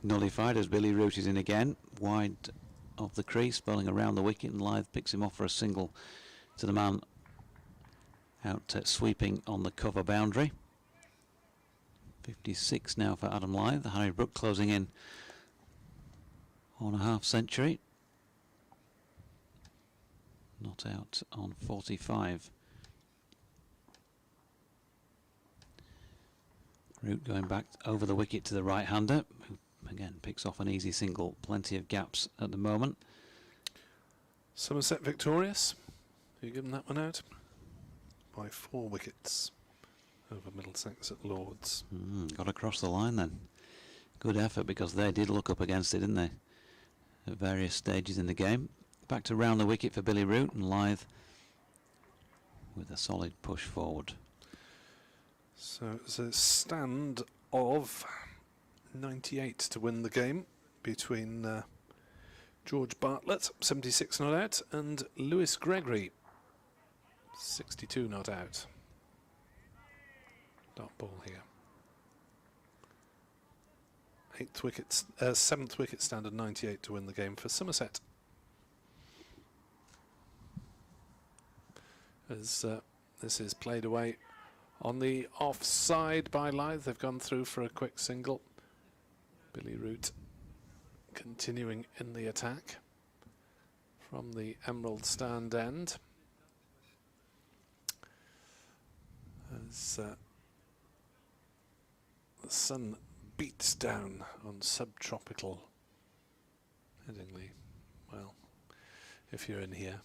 nullified as Billy Root is in again. Wide of the crease, bowling around the wicket, and Lyth picks him off for a single to the man out sweeping on the cover boundary. 56 now for Adam Lyth. Harry Brook closing in on a half century. Not out on 45. Root going back over the wicket to the right-hander, who again picks off an easy single. Plenty of gaps at the moment. Somerset victorious. Have you given that one out? By 4 wickets over Middlesex at Lords. Got across the line then. Good effort, because they did look up against it, didn't they? At various stages in the game. Back to round the wicket for Billy Root, and Lyth with a solid push forward. So it's a stand of 98 to win the game between George Bartlett, 76 not out, and Lewis Gregory, 62 not out. Dot ball here. 7th wicket stand of 98 to win the game for Somerset. As this is played away on the offside by Lyth. They've gone through for a quick single. Billy Root continuing in the attack from the Emerald stand end. As the sun beats down on subtropical Headingley. Well, if you're in here.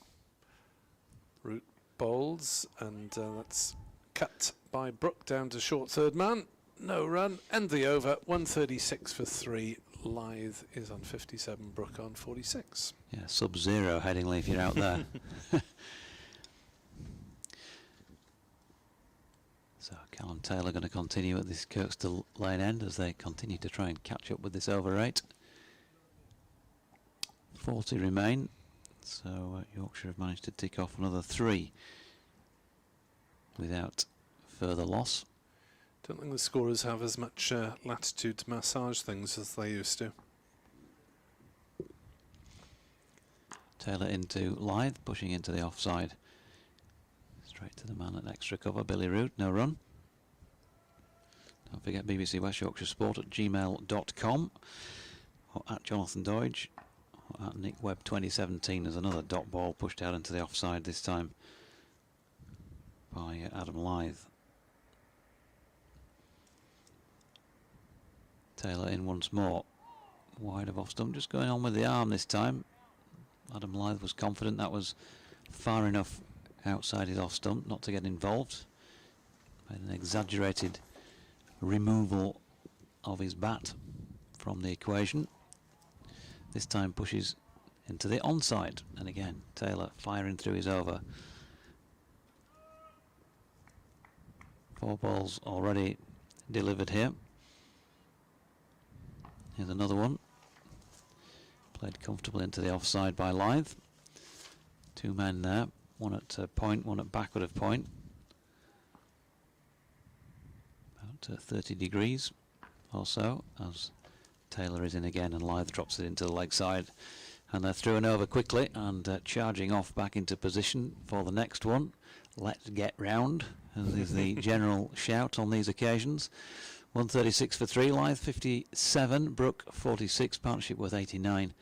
Root bowls, and that's cut by Brook down to short third man. No run. End the over. 136 for 3. Lyth is on 57. Brook on 46. Yeah, sub-zero Headingley if you're out there. So Callum Taylor going to continue at this Kirkstall Lane end as they continue to try and catch up with this over 8. 40 remain. So Yorkshire have managed to tick off another 3 without further loss. Don't think the scorers have as much latitude to massage things as they used to. Taylor into Lyth, pushing into the offside. Straight to the man at extra cover, Billy Root, no run. Don't forget BBC West Yorkshire Sport at gmail.com or at Jonathan Doidge or at Nick Webb 2017 as another dot ball pushed out into the offside, this time by Adam Lyth. Taylor in once more, wide of off stump, just going on with the arm this time. Adam Lyth was confident that was far enough outside his off stump not to get involved. Made an exaggerated removal of his bat from the equation. This time pushes into the onside, and again Taylor firing through his over. 4 balls already delivered here. Here's another one. Played comfortably into the offside by Lyth. 2 men there, one at point, one at backward of point. About 30 degrees or so, as Taylor is in again and Lyth drops it into the leg side. And they're through and over quickly and charging off back into position for the next one. Let's get round, as is the general shout on these occasions. 136 for 3, Lyth 57, Brook 46, partnership worth 89.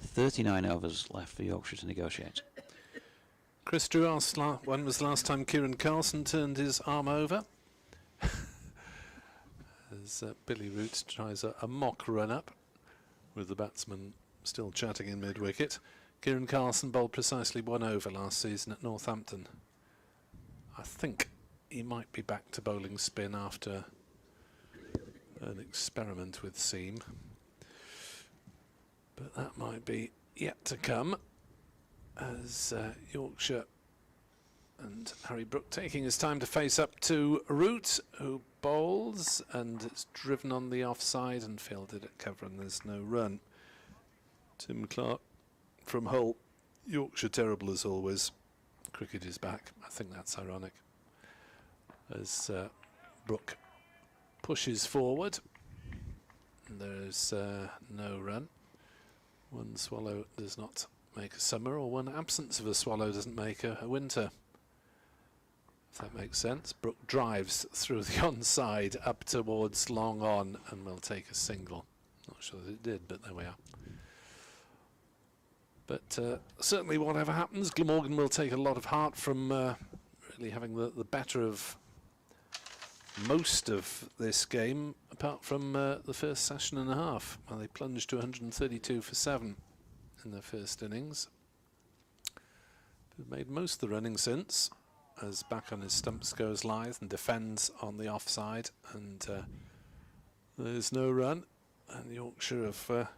39 overs left for Yorkshire to negotiate. Chris Drew asked when was the last time Kieran Carlson turned his arm over? As Billy Root tries a mock run-up with the batsman still chatting in mid-wicket. Kieran Carlson bowled precisely 1 over last season at Northampton. I think he might be back to bowling spin after an experiment with seam, but that might be yet to come, as Yorkshire and Harry Brook taking his time to face up to Root, who bowls and it's driven on the offside and fielded at cover, and there's no run. Tim Clark from Hull. Yorkshire terrible as always. Cricket is back. I think that's ironic, as Brook pushes forward. There's no run. One swallow does not make a summer, or one absence of a swallow doesn't make a winter, if that makes sense. Brook drives through the onside up towards long on and will take a single. Not sure that it did, but there we are. But certainly whatever happens, Glamorgan will take a lot of heart from really having the better of most of this game, apart from the first session and a half, where they plunged to 132 for 7 in their first innings. They've made most of the running since, as back on his stumps goes Lyth and defends on the offside, and there's no run, and Yorkshire have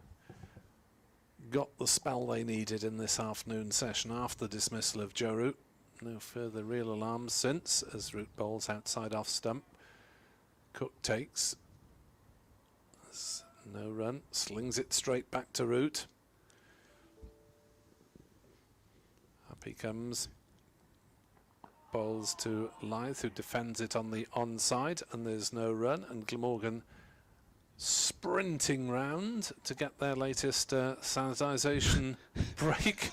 got the spell they needed in this afternoon session after the dismissal of Joe Root. No further real alarms since, as Root bowls outside off stump. Cook takes. There's no run. Slings it straight back to Root. Up he comes. Bowls to Lyth, who defends it on the onside, and there's no run. And Glamorgan sprinting round to get their latest sanitisation break.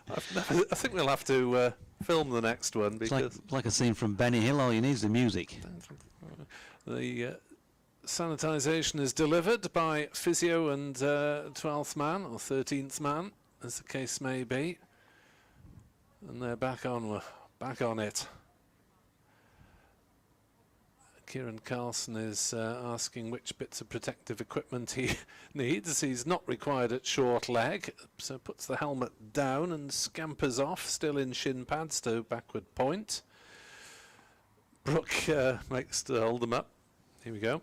I think we'll have to film the next one, because It's like a scene from Benny Hill. All you need is the music. the sanitisation is delivered by physio and 12th man or 13th man, as the case may be, and they're back on it. Kieran Carlson is asking which bits of protective equipment he needs. He's not required at short leg, so puts the helmet down and scampers off, still in shin pads to backward point. Brooke makes to hold them up. Here we go.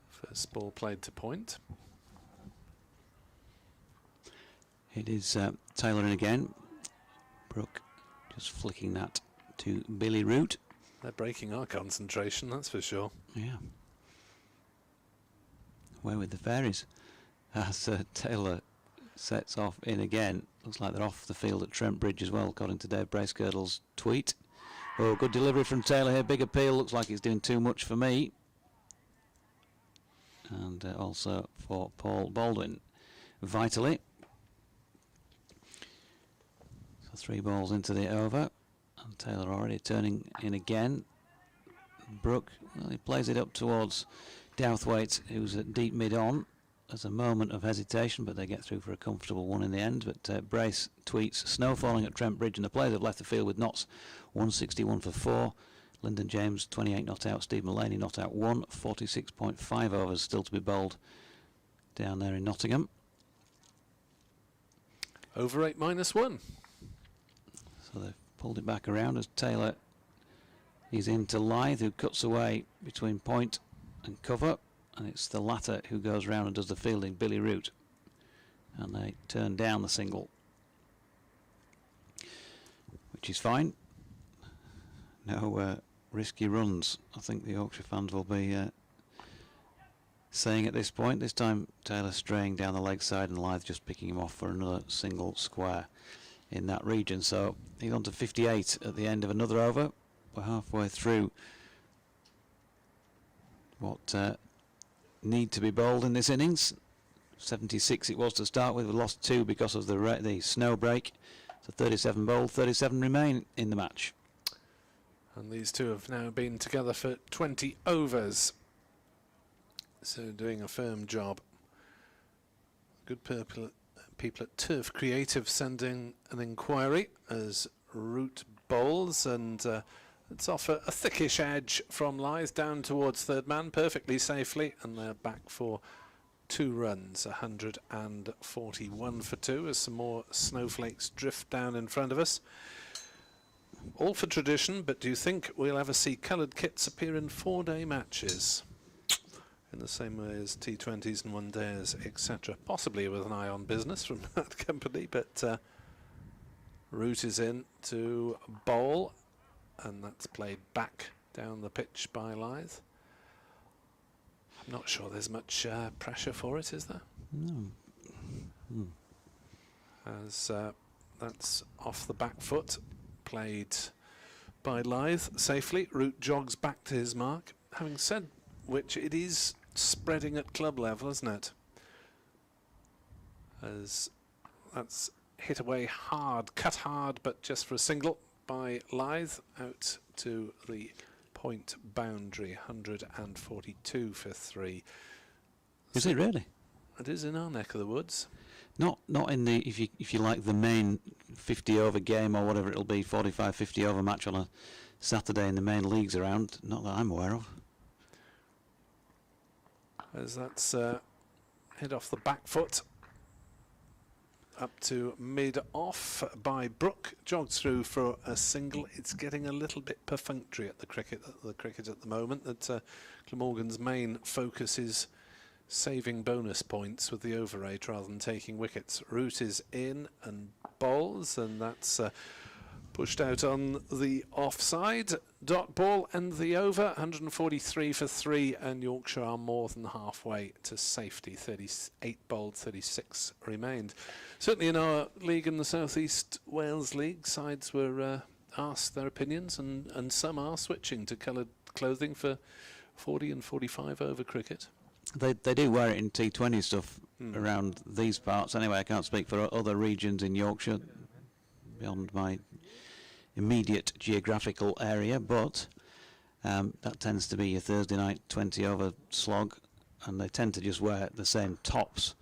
First ball played to point. It is Taylor in again. Brooke just flicking that to Billy Root. They're breaking our concentration, that's for sure. Yeah. Away with the fairies. As Taylor sets off in again. Looks like they're off the field at Trent Bridge as well, according to Dave Bracegirdle's tweet. Oh, good delivery from Taylor here. Big appeal. Looks like he's doing too much for me. And also for Paul Baldwin. Vitally. 3 balls into the over, and Taylor already turning in again. Brooke, well, he plays it up towards Douthwaite, who's at deep mid-on. There's a moment of hesitation, but they get through for a comfortable one in the end. But Brace tweets, snow falling at Trent Bridge, and the players have left the field with knots 161 for 4. Lyndon James, 28 not out. Steve Mullaney not out 1. 46.5 overs still to be bowled down there in Nottingham. Over 8 -1. So they've pulled it back around as Taylor is into Lyth, who cuts away between point and cover, and it's the latter who goes round and does the fielding, Billy Root, and they turn down the single, which is fine. No risky runs, I think the Yorkshire fans will be saying at this point. This time Taylor straying down the leg side and Lyth just picking him off for another single square in that region. So he's on to 58 at the end of another over. We're halfway through what need to be bowled in this innings. 76 it was to start with. We lost 2 because of the snow break. So 37 bowled, 37 remain in the match. And these two have now been together for 20 overs. So doing a firm job. Good people at Turf Creative sending an inquiry as Root bowls, and it's off a thickish edge from Lyth down towards third man perfectly safely, and they're back for 2 runs, 141 for 2 as some more snowflakes drift down in front of us. All for tradition, but do you think we'll ever see coloured kits appear in 4-day matches? In the same way as T20s and one-days, etc. Possibly with an eye on business from that company, but Root is in to bowl, and that's played back down the pitch by Lyth. I'm not sure there's much pressure for it, is there? No. As that's off the back foot, played by Lyth safely. Root jogs back to his mark. Having said which, it is spreading at club level, isn't it? As that's hit away hard, cut hard, but just for a single by Lyth out to the point boundary, 142 for 3. Is it really? It is in our neck of the woods. Not in the, if you like, the main 50 over game or whatever it'll be, 45, 50 over match on a Saturday in the main leagues around. Not that I'm aware of. As that's hit off the back foot up to mid-off by Brooke, jogs through for a single. It's getting a little bit perfunctory at the cricket at the moment. That Glamorgan's main focus is saving bonus points with the over 8 rather than taking wickets. Root is in and bowls, and that's Pushed out on the offside. Dot ball and the over, 143 for 3, and Yorkshire are more than halfway to safety. 38 bowled, 36 remained. Certainly in our league, in the South East Wales League, sides were asked their opinions, and some are switching to coloured clothing for 40 and 45 over cricket. They do wear it in T20 stuff around these parts. Anyway, I can't speak for other regions in Yorkshire beyond my immediate geographical area, but that tends to be your Thursday night 20 over slog, and they tend to just wear the same tops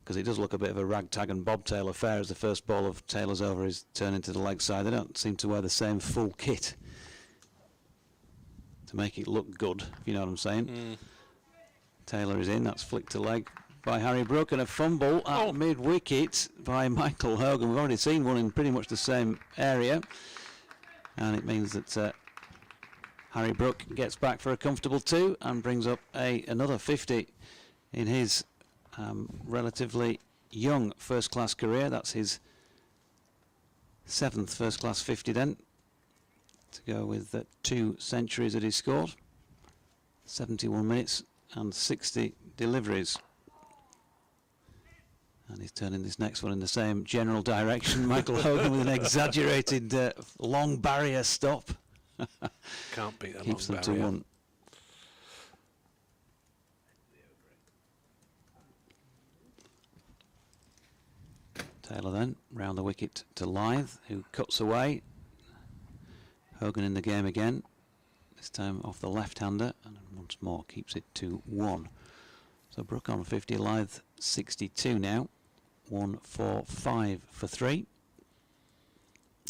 because it does look a bit of a ragtag and bobtail affair as the first ball of Taylor's over is turned into the leg side. They don't seem to wear the same full kit to make it look good, if you know what I'm saying. Taylor is in, that's flicked to leg by Harry Brook, and a fumble at mid-wicket by Michael Hogan. We've already seen one in pretty much the same area, and it means that Harry Brook gets back for a comfortable 2 and brings up another 50 in his relatively young first-class career. That's his 7th first-class 50 then, to go with 2 centuries that he scored, 71 minutes and 60 deliveries. And he's turning this next one in the same general direction. Michael Hogan with an exaggerated long barrier stop. Can't beat a Keeps long them barrier. to 1. Taylor then round the wicket to Lyth, who cuts away. Hogan in the game again, this time off the left-hander, and once more keeps it to 1. So Brook on 50, Lyth 62 now. 145 for 3.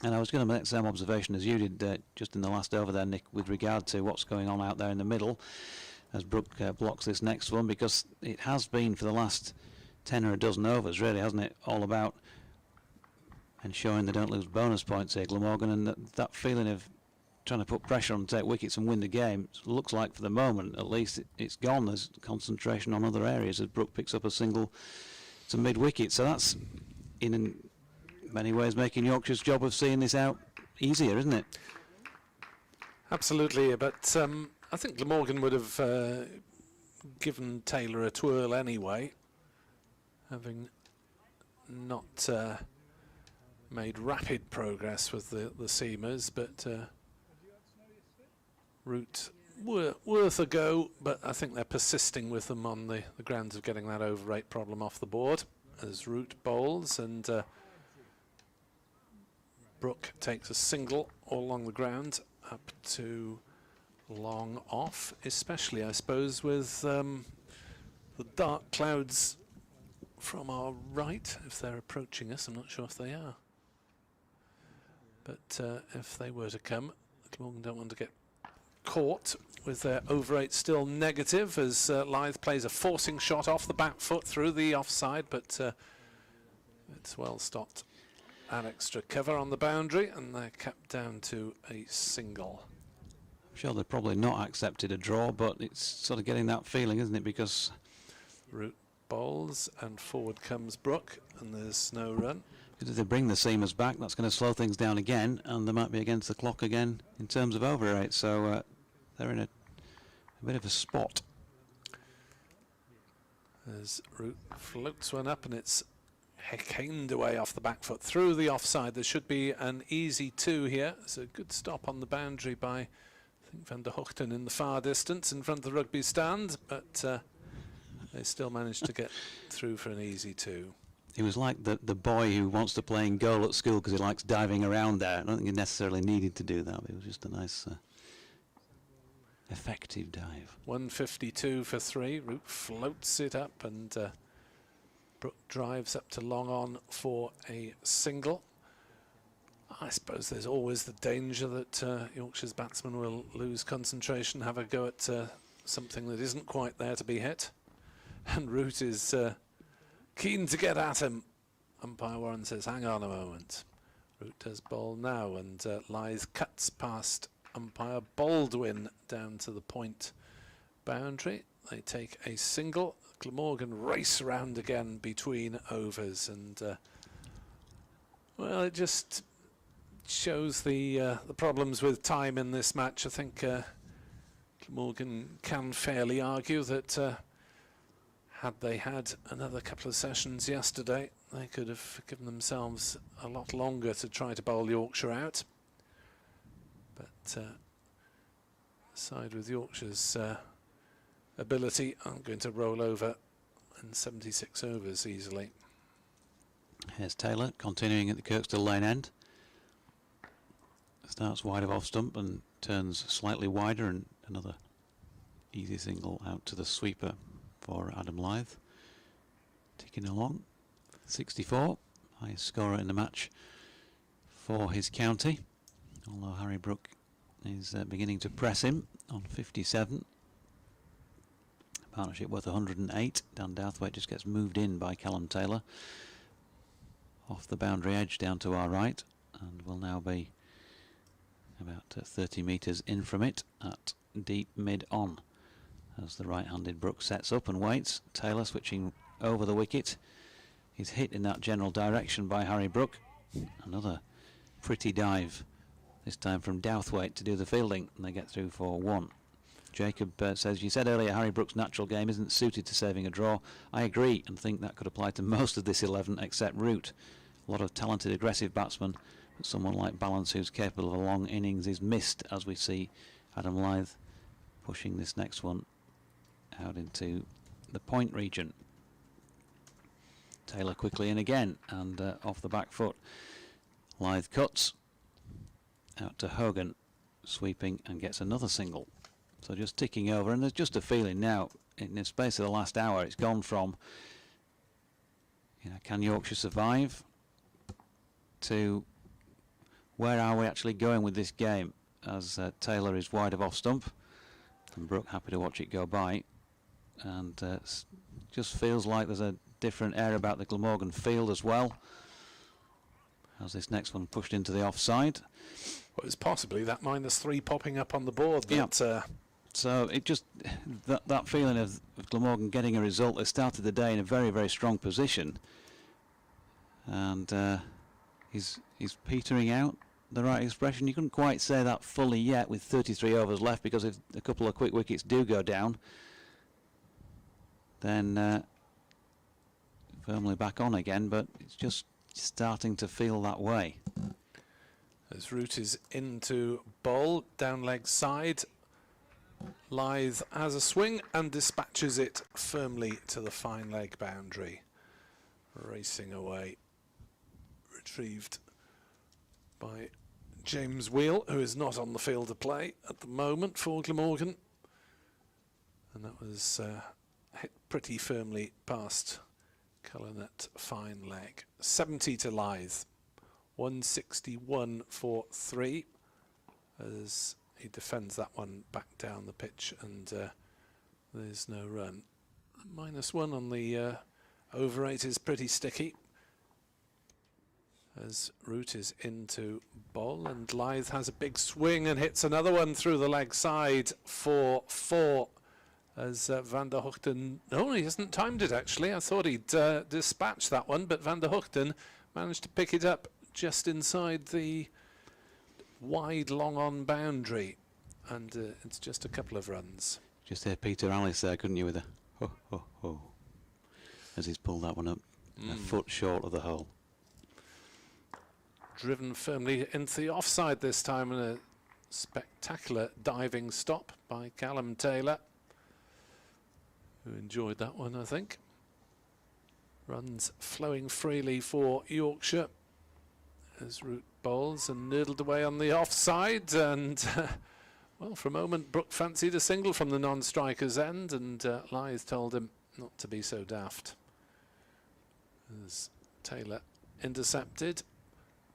And I was going to make the same observation as you did just in the last over there, Nick, with regard to what's going on out there in the middle as Brook blocks this next one, because it has been for the last 10 or a dozen overs, really, hasn't it? All about ensuring they don't lose bonus points here, Glamorgan, and that feeling of trying to put pressure on, take wickets and win the game, looks like for the moment at least it's gone. There's concentration on other areas as Brook picks up a single to mid-wicket, so that's in many ways making Yorkshire's job of seeing this out easier, isn't it? Absolutely, but I think Glamorgan would have given Taylor a twirl anyway, having not made rapid progress with the seamers, but Root worth a go, but I think they're persisting with them on the grounds of getting that over rate problem off the board as Root bowls, and Brook takes a single all along the ground up to long off, especially I suppose with the dark clouds from our right. If they're approaching us, I'm not sure if they are, but if they were to come, Glamorgan don't want to get caught with their over 8 still negative as Lyth plays a forcing shot off the back foot through the offside, but it's well stopped. An extra cover on the boundary, and they're capped down to a single. I'm sure they've probably not accepted a draw, but it's sort of getting that feeling, isn't it? Because Root bowls and forward comes Brook, and there's no run. if they bring the seamers back, that's going to slow things down again, and they might be against the clock again in terms of over 8. So they're in a bit of a spot. As Root floats one up, and it's caned away off the back foot through the offside. There should be an easy 2 here. It's a good stop on the boundary by, I think, Van der Hoogten in the far distance in front of the rugby stand, but they still managed to get through for an easy 2. He was like the boy who wants to play in goal at school because he likes diving around there. I don't think he necessarily needed to do that, but it was just a nice effective dive. 152 for 3. Root floats it up, and Brook drives up to long on for a single. I suppose there's always the danger that Yorkshire's batsmen will lose concentration, have a go at something that isn't quite there to be hit. And Root is keen to get at him. Umpire Warren says, hang on a moment. Root does bowl now, and Lyth cuts past umpire Baldwin down to the point boundary. They take a single. Glamorgan race round again between overs, and well, it just shows the problems with time in this match. I think Glamorgan can fairly argue that had they had another couple of sessions yesterday, they could have given themselves a lot longer to try to bowl Yorkshire out. But side with Yorkshire's ability aren't going to roll over in 76 overs easily. Here's Taylor continuing at the Kirkstall Lane end. Starts wide of off stump and turns slightly wider, and another easy single out to the sweeper for Adam Lyth. Ticking along. 64, highest scorer in the match for his county. Although Harry Brook is beginning to press him on 57. Partnership worth 108. Dan Douthwaite just gets moved in by Callum Taylor off the boundary edge down to our right, and will now be about 30 metres in from it at deep mid on as the right-handed Brook sets up and waits. Taylor switching over the wicket. He's hit in that general direction by Harry Brook. Another pretty dive, this time from Douthwaite to do the fielding, and they get through for 1. Jacob says, you said earlier Harry Brook's natural game isn't suited to saving a draw. I agree, and think that could apply to most of this 11 except Root. A lot of talented aggressive batsmen, but someone like Balance who's capable of a long innings is missed, as we see Adam Lyth pushing this next one out into the point region. Taylor quickly in again and off the back foot. Lyth cuts out to Hogan, sweeping, and gets another single. So just ticking over, and there's just a feeling now in the space of the last hour it's gone from, you know, can Yorkshire survive, to where are we actually going with this game, as Taylor is wide of off stump and Brook happy to watch it go by, and just feels like there's a different air about the Glamorgan field as well, as this next one pushed into the offside. Well, it's possibly that -3 popping up on the board that so it just, that feeling of Glamorgan getting a result. They started the day in a very, very strong position, and he's petering out, the right expression. You couldn't quite say that fully yet with 33 overs left, because if a couple of quick wickets do go down, then firmly back on again, but it's just starting to feel that way. As Root is into bowl, down leg side, Lyth has a swing and dispatches it firmly to the fine leg boundary. Racing away. Retrieved by James Wheel, who is not on the field of play at the moment for Glamorgan. And that was hit pretty firmly past Cullinan fine leg. 70 to Lyth. 161 for 3 as he defends that one back down the pitch, and there's no run. -1 on the over 8 is pretty sticky as Root is into bowl, and Lyth has a big swing and hits another one through the leg side for 4 as Van der Hoogten, no, he hasn't timed it actually. I thought he'd dispatched that one, but Van der Hoogten managed to pick it up just inside the wide long on boundary, and it's just a couple of runs. Just hear Peter Alice there, couldn't you, with a ho ho ho, as he's pulled that one up a foot short of the hole. Driven firmly into the offside this time, and a spectacular diving stop by Callum Taylor, who enjoyed that one, I think. Runs flowing freely for Yorkshire as Root bowls and noodled away on the offside, and well, for a moment Brook fancied a single from the non-striker's end, and Lyth told him not to be so daft. As Taylor intercepted,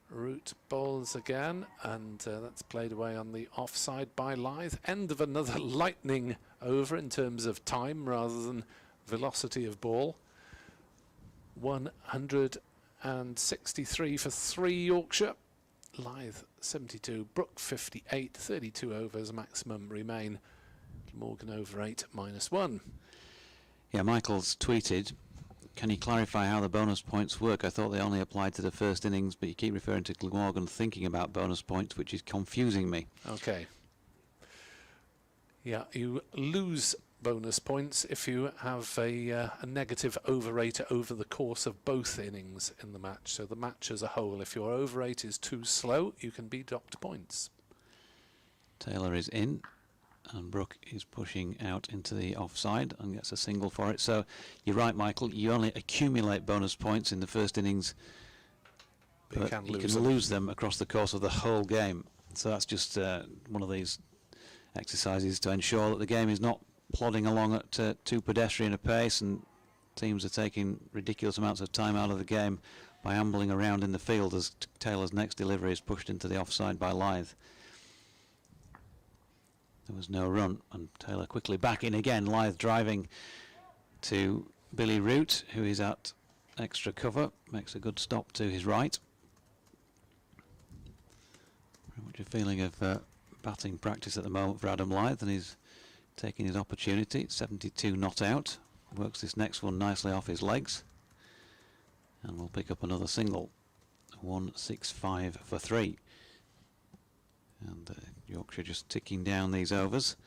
Root bowls again, and that's played away on the offside by Lyth. End of another lightning over in terms of time rather than velocity of ball. 163 for 3 Yorkshire. Lyth 72, Brook 58, 32 overs maximum remain. Glamorgan over 8, -1. Yeah, Michael's tweeted can you clarify how the bonus points work? I thought they only applied to the first innings, but you keep referring to Glamorgan thinking about bonus points, which is confusing me. Okay. Yeah, you lose bonus points if you have a negative over rate over the course of both innings in the match. So the match as a whole, if your over rate is too slow, you can be docked points. Taylor is in, and Brook is pushing out into the offside and gets a single for it. So you're right, Michael, you only accumulate bonus points in the first innings, but you can lose them across the course of the whole game. So that's just one of these exercises to ensure that the game is not plodding along at too pedestrian a pace and teams are taking ridiculous amounts of time out of the game by ambling around in the field as Taylor's next delivery is pushed into the offside by Lyth. There was no run, and Taylor quickly back in again. Lyth driving to Billy Root, who is at extra cover, makes a good stop to his right. Very much a feeling of batting practice at the moment for Adam Lyth, and he's taking his opportunity. 72 not out. Works this next one nicely off his legs, and we'll pick up another single. 165 for 3. And Yorkshire just ticking down these overs.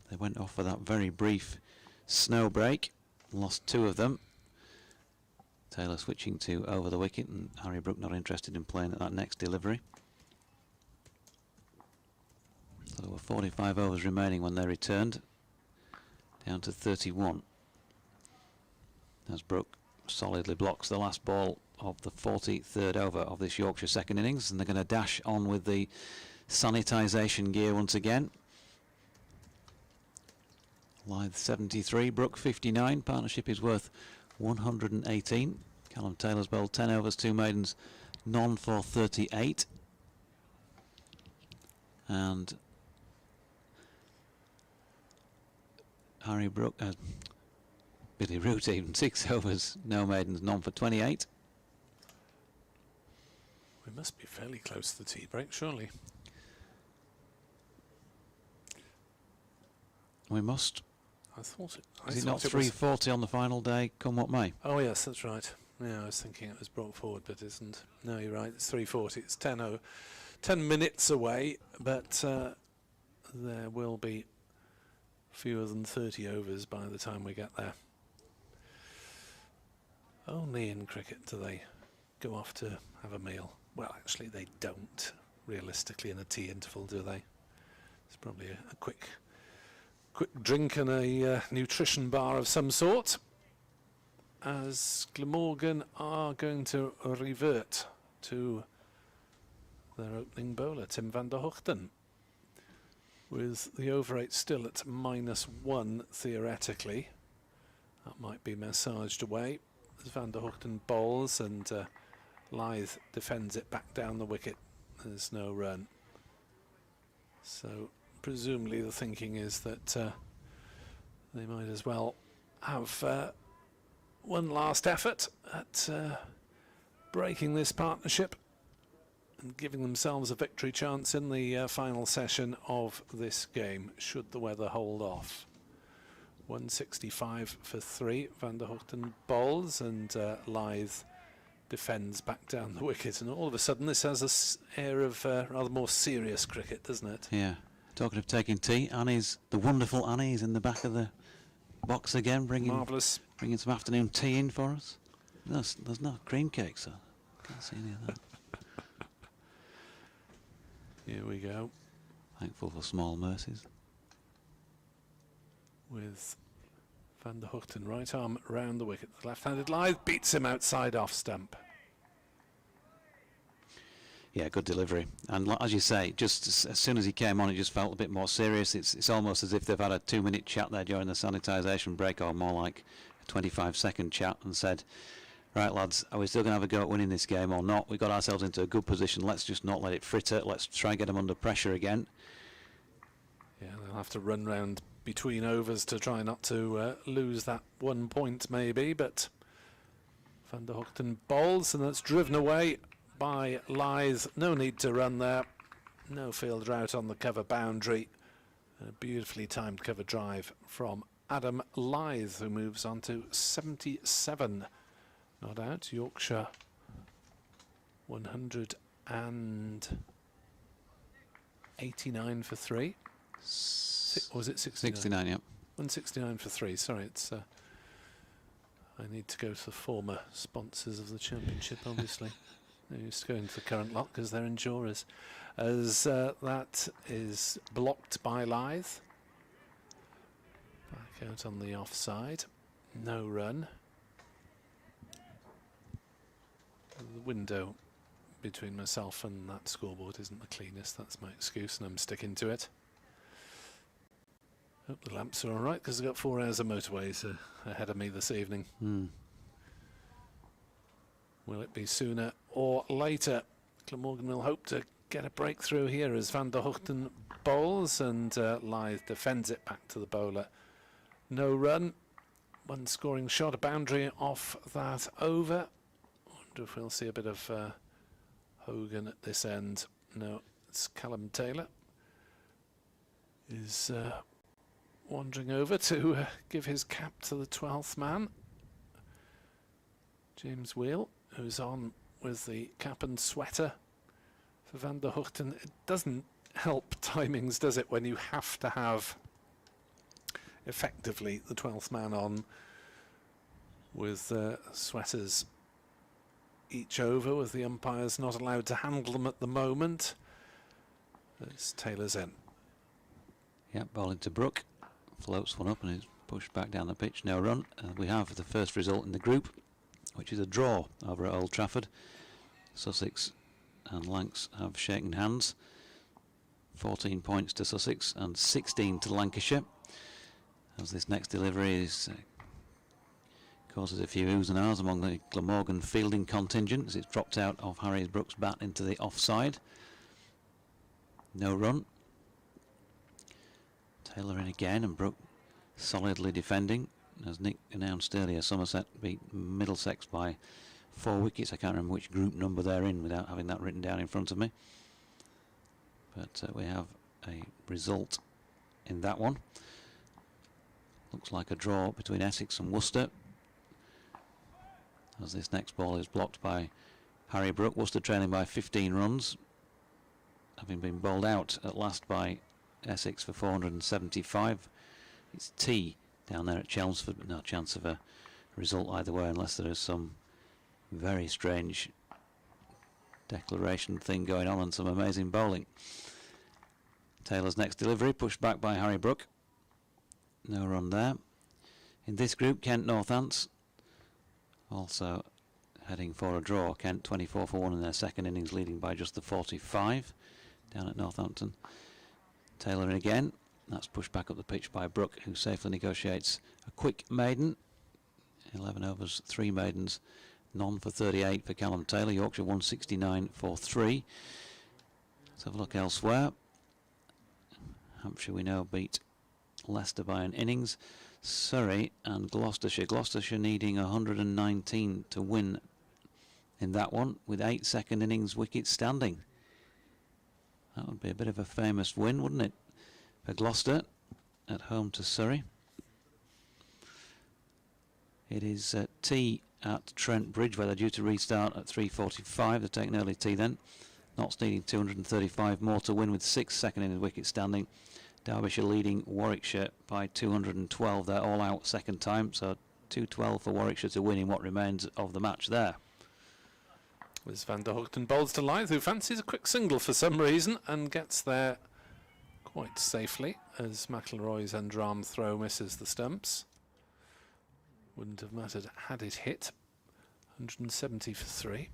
They went off for that very brief snow break, lost 2 of them. Taylor switching to over the wicket, and Harry Brook not interested in playing at that next delivery. So there were 45 overs remaining when they returned, down to 31. As Brook solidly blocks the last ball of the 43rd over of this Yorkshire second innings, and they're going to dash on with the sanitisation gear once again. Lyth 73, Brook 59. Partnership is worth 118. Callum Taylor's bowled 10 overs, 2 maidens, none for 38. And Harry Brook, Billy Root even, 6 overs, no maidens, none for 28. We must be fairly close to the tea break, surely. We must. I thought it. Is it not 3:40 on the final day, come what may? Oh yes, that's right. Yeah, I was thinking it was brought forward, but it isn't. No, you're right. It's 3:40. It's 10 minutes away, but there will be fewer than 30 overs by the time we get there. Only in cricket do they go off to have a meal. Well, actually, they don't realistically in a tea interval, do they? It's probably a quick drink and a nutrition bar of some sort, as Glamorgan are going to revert to their opening bowler, Tim van der Hoogten, with the over 8 still at -1 theoretically. That might be massaged away as Van der Hoogten bowls, and Lyth defends it back down the wicket. There's no run. So presumably the thinking is that they might as well have one last effort at breaking this partnership and giving themselves a victory chance in the final session of this game, should the weather hold off. 165 for 3. Van der Hoogten bowls, and Lyth defends back down the wicket, and all of a sudden this has an air of rather more serious cricket, doesn't it? Yeah. Talking of taking tea, Annie's, the wonderful Annie's in the back of the box again, bringing some afternoon tea in for us. There's no cream cake, so can't see any of that. Here we go. Thankful for small mercies. With Van der Hoogten right arm round the wicket. The left-handed Lyth beats him outside off stump. Yeah, good delivery. And as you say, just as soon as he came on, it just felt a bit more serious. It's almost as if they've had a 2-minute chat there during the sanitisation break, or more like a 25-second chat, and said, right, lads, are we still going to have a go at winning this game or not? We got ourselves into a good position. Let's just not let it fritter. Let's try and get them under pressure again. Yeah, they'll have to run round between overs to try not to lose that 1 point maybe, but Van der Hoogten bowls, and that's driven away by Lyth. No need to run there. No fielder out on the cover boundary. A beautifully timed cover drive from Adam Lyth, who moves on to 77. Not out. Yorkshire 189 for 3. Or was it 69? 69, yeah. 169 for 3. Sorry, it's. I need to go to the former sponsors of the championship, obviously. They used to go into the current lot because they're endurers. As that is blocked by Lyth. Back out on the offside. No run. The window between myself and that scoreboard isn't the cleanest. That's my excuse, and I'm sticking to it. Hope the lamps are all right because I've got 4 hours of motorways ahead of me this evening. Will it be sooner or later? Glamorgan will hope to get a breakthrough here as Van der Hoogten bowls, and Lyth defends it back to the bowler. No run. One scoring shot, a boundary off that over. Wonder if we'll see a bit of Hogan at this end. No, it's Callum Taylor is wandering over to give his cap to the 12th man. James Wheel, who's on with the cap and sweater for Van der Hoogten. It doesn't help timings, does it, when you have to have effectively the 12th man on with sweaters each over, with the umpires not allowed to handle them at the moment. It's Taylor's in. Yep, bowling to Brook. Floats one up and is pushed back down the pitch. No run. We have the first result in the group, which is a draw over at Old Trafford. Sussex and Lancs have shaken hands. 14 points to Sussex and 16 to Lancashire. As this next delivery is causes a few oohs and ahs among the Glamorgan fielding contingent as it's dropped out of Harry Brook's bat into the offside. No run. Taylor in again, and Brook solidly defending. As Nick announced earlier, Somerset beat Middlesex by 4 wickets. I can't remember which group number they're in without having that written down in front of me. But we have a result in that one. Looks like a draw between Essex and Worcester, as this next ball is blocked by Harry Brook. Worcester trailing by 15 runs, having been bowled out at last by Essex for 475. It's T down there at Chelmsford, but no chance of a result either way unless there is some very strange declaration thing going on and some amazing bowling. Taylor's next delivery pushed back by Harry Brook. No run there. In this group, Kent Northants also heading for a draw. Kent 24 for 1 in their second innings, leading by just the 45 down at Northampton. Taylor in again. That's pushed back up the pitch by Brook, who safely negotiates a quick maiden. 11 overs, 3 maidens, none for 38 for Callum Taylor. Yorkshire 169 for 3. Let's have a look elsewhere. Hampshire, we know, beat Leicester by an innings. Surrey and Gloucestershire. Gloucestershire needing 119 to win in that one, with 8 second innings wickets standing. That would be a bit of a famous win, wouldn't it, for Gloucester at home to Surrey. It is tea at Trent Bridge, where they're due to restart at 3:45. They're taking early tea then. Notts needing 235 more to win, with 6 second innings wickets standing. Derbyshire leading Warwickshire by 212. They're all out second time, so 212 for Warwickshire to win in what remains of the match there. As Van der Hoogten bowls to Lyth, who fancies a quick single for some reason and gets there quite safely as McIlroy's underarm throw misses the stumps. Wouldn't have mattered had it hit. 170 for 3.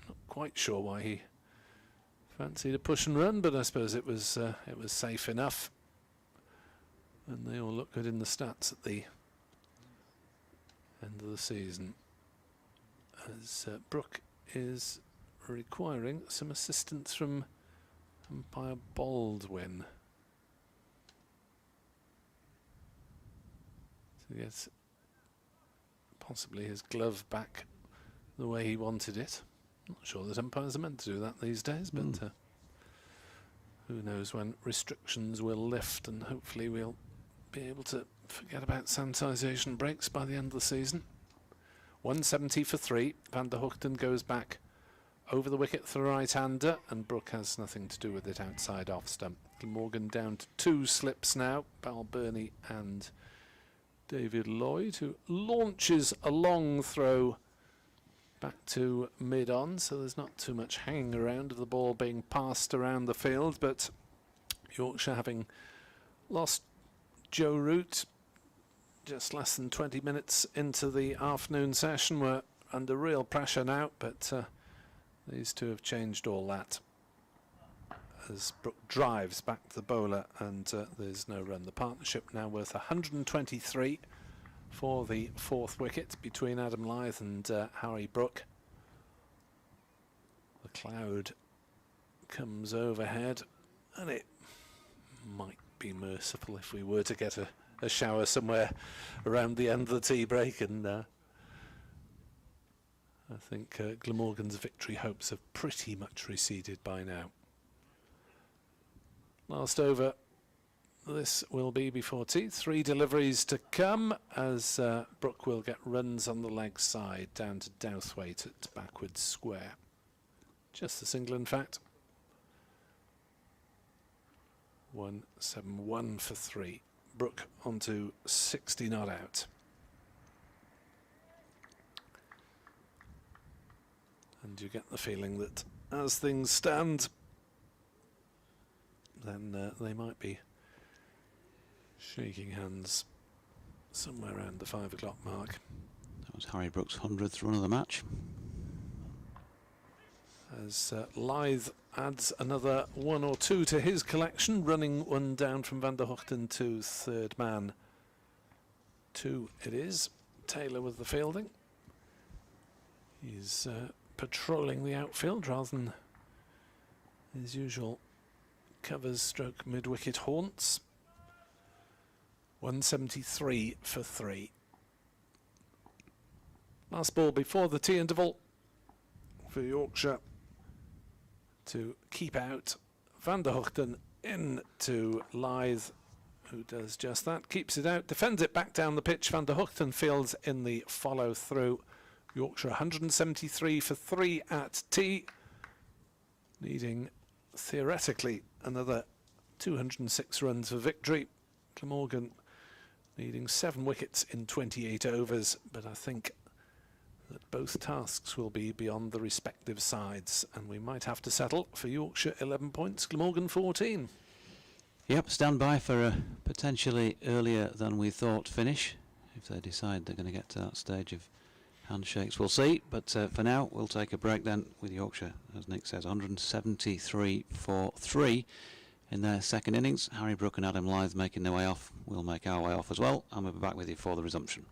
Not quite sure why he fancied a push and run, but I suppose it was safe enough. And they all look good in the stats at the end of the season. As Brook is requiring some assistance from umpire Baldwin to get possibly his glove back the way he wanted it. Not sure that umpires are meant to do that these days, but who knows when restrictions will lift, and hopefully we'll be able to forget about sanitisation breaks by the end of the season. 170 for 3. Van der Hoogten goes back over the wicket for the right-hander, and Brook has nothing to do with it outside off stump. Glamorgan down to 2 slips now, Balbirnie and David Lloyd, who launches a long throw back to mid-on, so there's not too much hanging around of the ball being passed around the field, but Yorkshire, having lost Joe Root just less than 20 minutes into the afternoon session, were under real pressure now, but these two have changed all that as Brook drives back to the bowler, and there's no run. The partnership now worth 123 for the 4th wicket between Adam Lyth and Harry Brook. The cloud comes overhead, and it might be merciful if we were to get a shower somewhere around the end of the tea break, and I think Glamorgan's victory hopes have pretty much receded by now. Last over this will be before tea. 3 deliveries to come as Brook will get runs on the leg side down to Douthwaite at backwards square. Just a single, in fact. 171 for 3. Brook onto 60 not out. And you get the feeling that as things stand, then they might be shaking hands somewhere around the 5 o'clock mark. That was Harry Brook's 100th run of the match. As Lyth adds another 1 or 2 to his collection, running one down from Van der Hoogten to 3rd man 2 it is. Taylor with the fielding. He's patrolling the outfield rather than his usual covers stroke mid-wicket haunts. 173 for 3. Last ball before the tea interval for Yorkshire to keep out. Van der Hoogten into Lyth, who does just that, keeps it out, defends it back down the pitch. Van der Hoogten fields in the follow-through. Yorkshire 173 for 3 at tea, needing theoretically another 206 runs for victory. Glamorgan needing 7 wickets in 28 overs, but I think that both tasks will be beyond the respective sides, and we might have to settle for Yorkshire 11 points, Glamorgan 14. Yep, stand by for a potentially earlier than we thought finish. If they decide they're going to get to that stage of handshakes, we'll see. But for now, we'll take a break then with Yorkshire, as Nick says, 173 for 3 in their second innings. Harry Brook and Adam Lyth making their way off. We'll make our way off as well, and we'll be back with you for the resumption.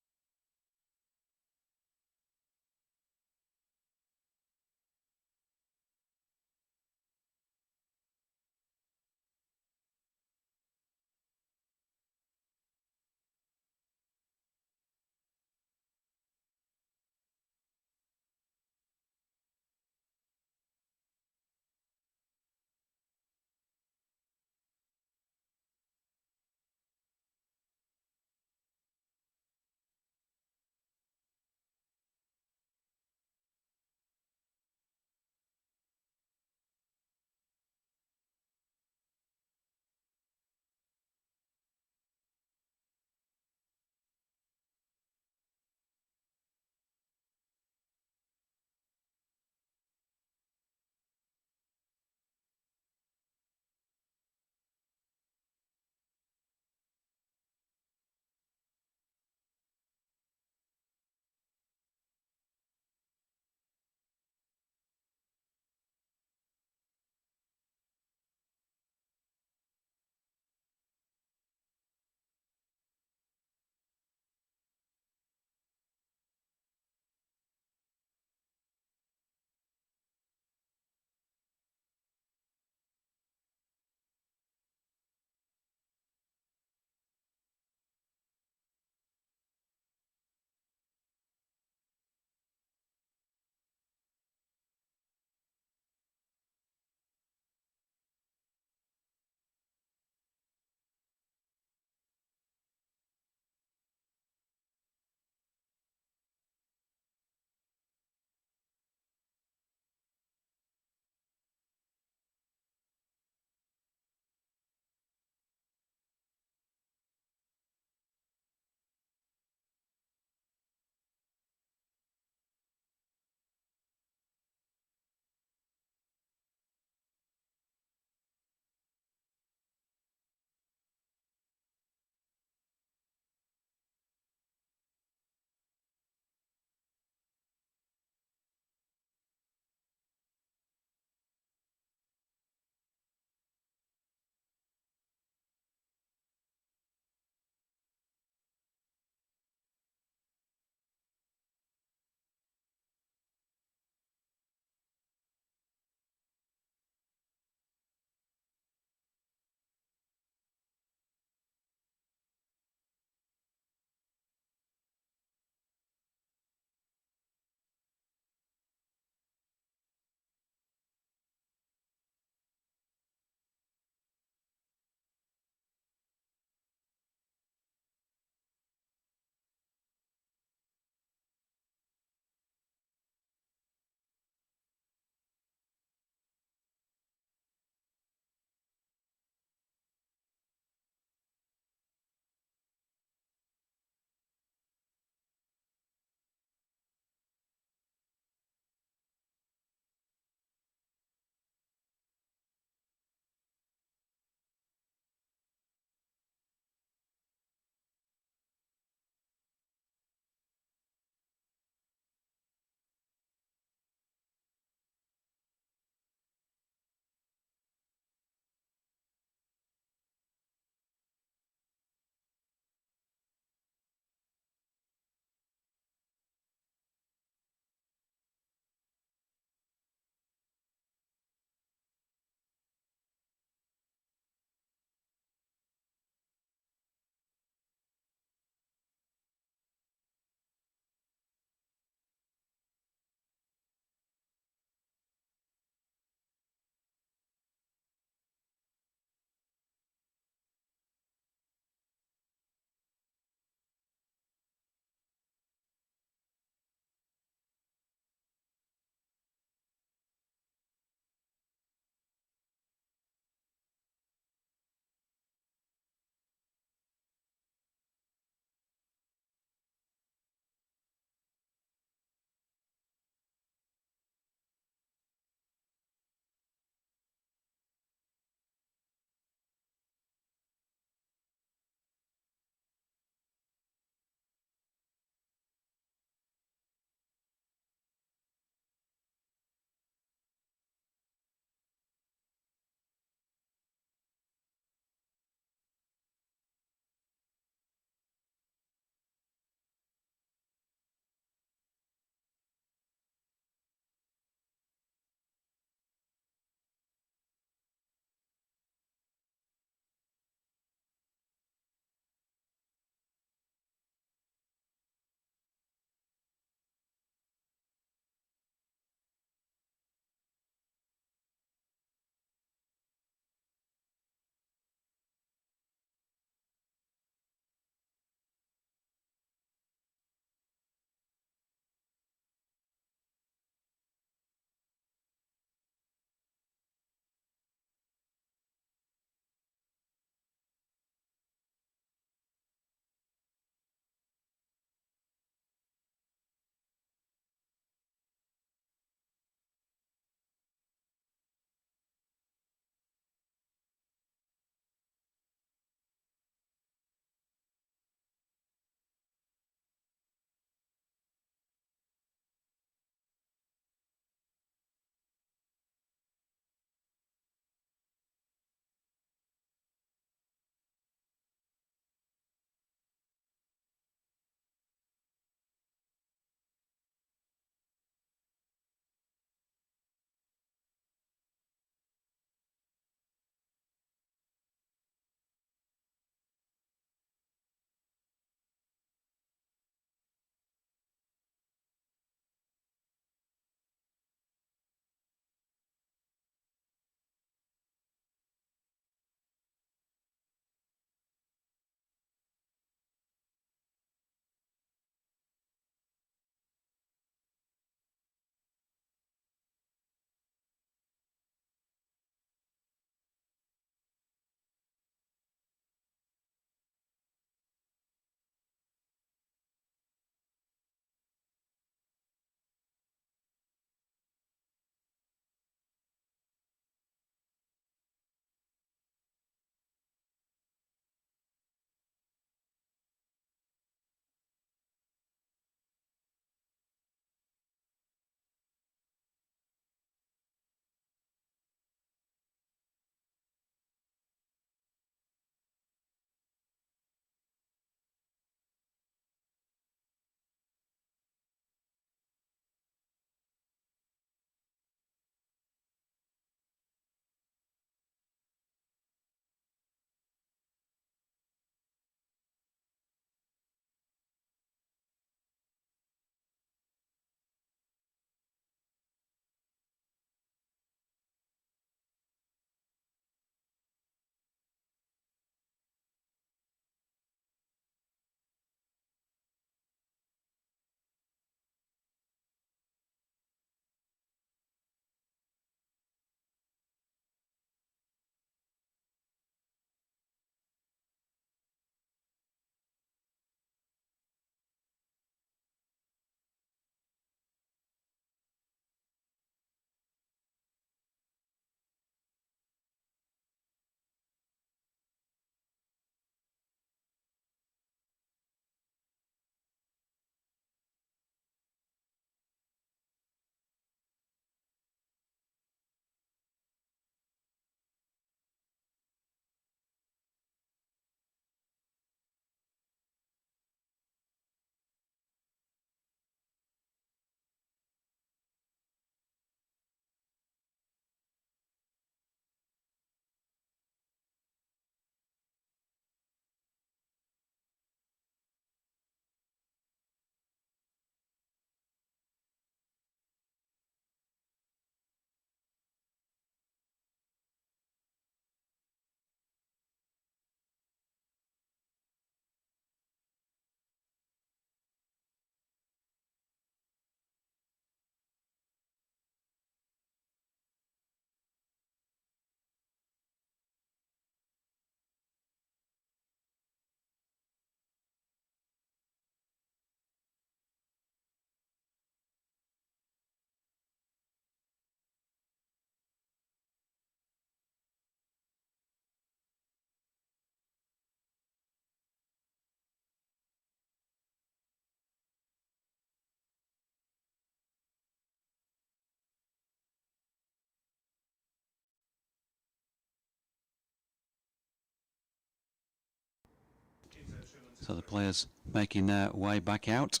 So the players making their way back out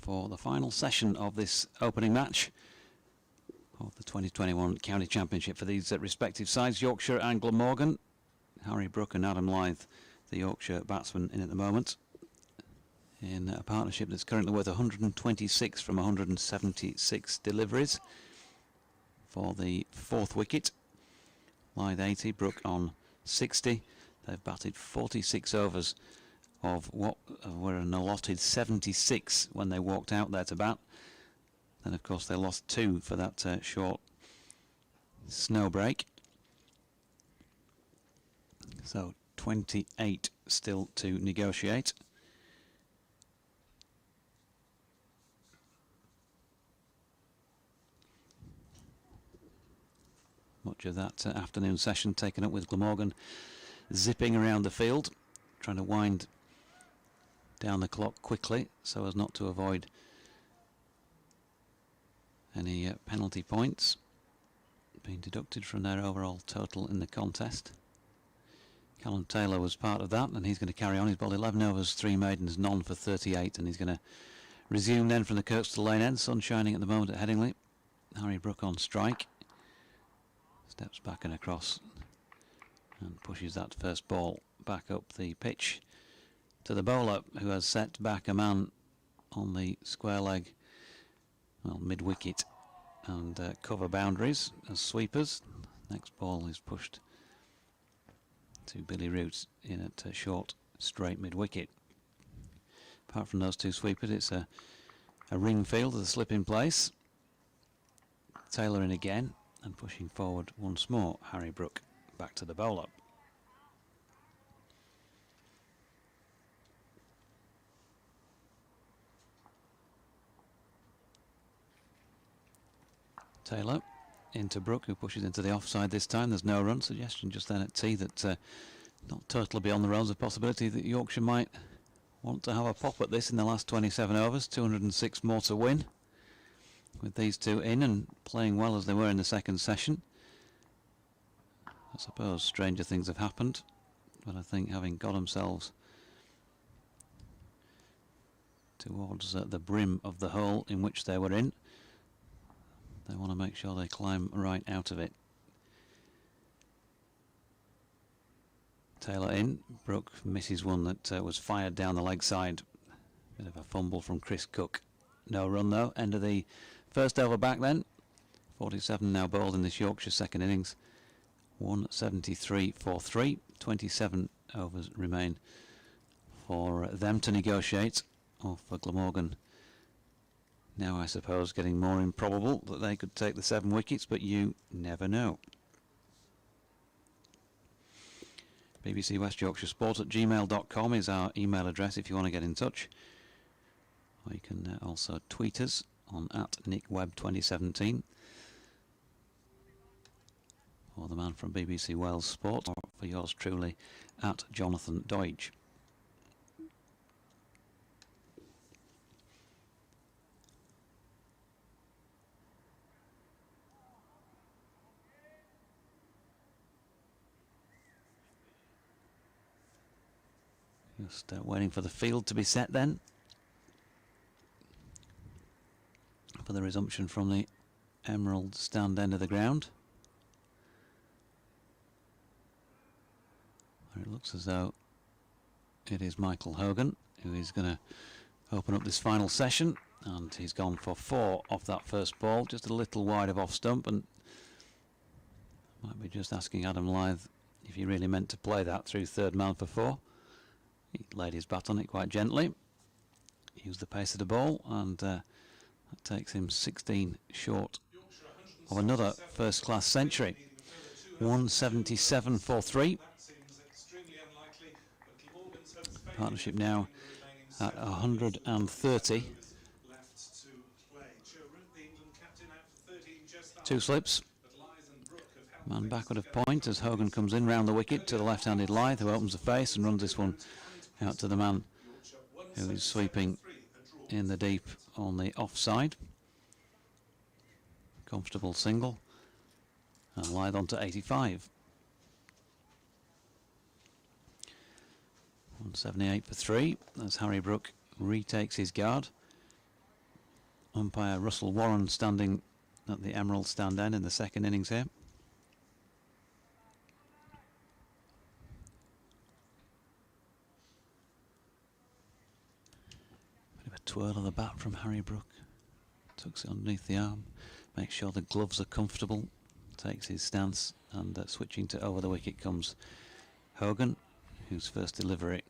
for the final session of this opening match of the 2021 County Championship for these respective sides, Yorkshire and Glamorgan. Harry Brook and Adam Lyth, the Yorkshire batsmen, in at the moment, in a partnership that's currently worth 126 from 176 deliveries for the fourth wicket. Lyth 80, Brook on 60. They've batted 46 overs of what were an allotted 76 when they walked out there to bat. Then of course they lost 2 for that short snow break. So 28 still to negotiate. Much of that afternoon session taken up with Glamorgan zipping around the field, trying to wind down the clock quickly so as not to avoid any penalty points being deducted from their overall total in the contest. Callum Taylor was part of that, and he's going to carry on. He's bowled 11 overs, 3 maidens, none for 38, and he's going to resume then from the Kirkstall lane end. Sun shining at the moment at Headingley. Harry Brook on strike. Steps back and across and pushes that first ball back up the pitch to the bowler, who has set back a man on the square leg, well, mid-wicket, and cover boundaries as sweepers. Next ball is pushed to Billy Root in at short, straight mid-wicket. Apart from those 2 sweepers, it's a ring field with a slip in place. Taylor in again, and pushing forward once more, Harry Brook back to the bowler. Taylor into Brook, who pushes into the offside this time. There's no run. Suggestion just then at tee that not totally beyond the realms of possibility that Yorkshire might want to have a pop at this in the last 27 overs. 206 more to win with these 2 in and playing well as they were in the second session. I suppose stranger things have happened, but I think having got themselves towards the brim of the hole in which they were in, they want to make sure they climb right out of it. Taylor in. Brook misses one that was fired down the leg side. Bit of a fumble from Chris Cook. No run though. End of the first over back then. 47 now bowled in this Yorkshire second innings. 173 for 3. 27 overs remain for them to negotiate. Or for Glamorgan now, I suppose, getting more improbable that they could take the 7 wickets, but you never know. BBC West Yorkshire Sport at gmail.com is our email address if you want to get in touch. Or you can also tweet us on @NickWebb2017. Or the man from BBC Wales Sport, or for yours truly, @JonathanDoige. Just waiting for the field to be set then for the resumption from the Emerald stand end of the ground. It looks as though it is Michael Hogan who is going to open up this final session, and he's gone for 4 off that first ball, just a little wide of off stump, and might be just asking Adam Lyth if he really meant to play that through third man for 4. He laid his bat on it quite gently, used the pace of the ball, and that takes him 16 short of another first-class century. 177 for 3. Partnership now at 130. 2 slips. Man backward of point as Hogan comes in round the wicket to the left-handed Lyth, who opens the face and runs this one out to the man who is sweeping in the deep on the offside. Comfortable single, and Lyth on to 85. 178 for 3 as Harry Brook retakes his guard. Umpire Russell Warren standing at the Emerald stand end in the second innings here. Bit of a twirl of the bat from Harry Brook. Tucks it underneath the arm, makes sure the gloves are comfortable, takes his stance, and switching to over the wicket comes Hogan, whose first delivery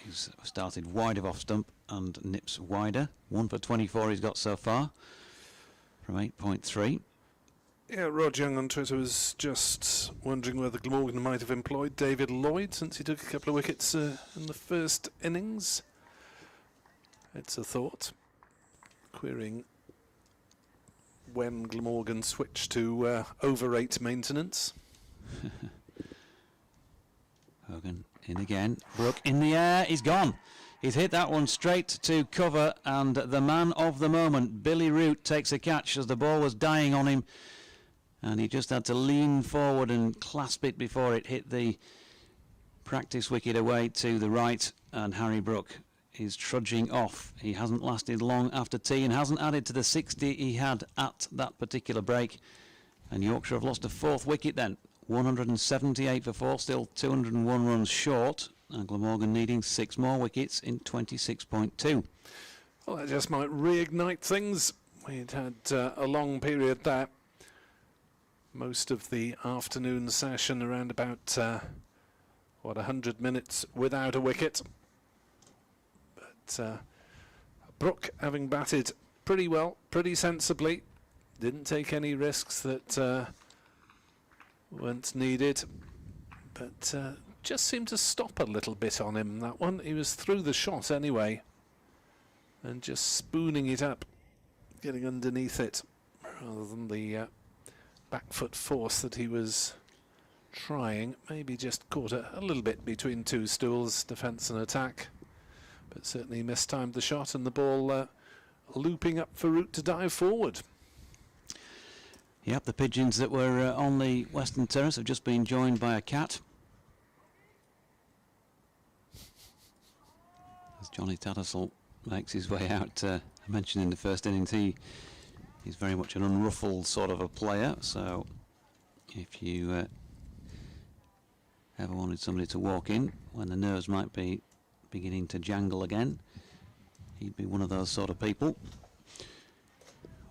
is started wide of off stump and nips wider. 1 for 24 he's got so far from 8.3. Yeah, Rod Young on Twitter was just wondering whether Glamorgan might have employed David Lloyd since he took a couple of wickets in the first innings. It's a thought. Querying when Glamorgan switched to over-8 maintenance. Hogan in again. Brook in the air. He's gone. He's hit that one straight to cover, and the man of the moment, Billy Root, takes a catch as the ball was dying on him, and he just had to lean forward and clasp it before it hit the practice wicket away to the right, and Harry Brook is trudging off. He hasn't lasted long after tea and hasn't added to the 60 he had at that particular break, and Yorkshire have lost a fourth wicket then. 178 for 4, still 201 runs short, and Glamorgan needing 6 more wickets in 26.2. Well, that just might reignite things. We'd had a long period there. Most of the afternoon session around about, 100 minutes without a wicket. But Brook, having batted pretty well, pretty sensibly, didn't take any risks that weren't needed, but just seemed to stop a little bit on him, that one. He was through the shot anyway, and just spooning it up, getting underneath it, rather than the back foot force that he was trying. Maybe just caught a little bit between two stools, defence and attack, but certainly mistimed the shot, and the ball looping up for Root to dive forward. Yep, the pigeons that were on the western terrace have just been joined by a cat. As Johnny Tattersall makes his way out, I mentioned in the first innings, he's very much an unruffled sort of a player, so if you ever wanted somebody to walk in when the nerves might be beginning to jangle again, he'd be one of those sort of people.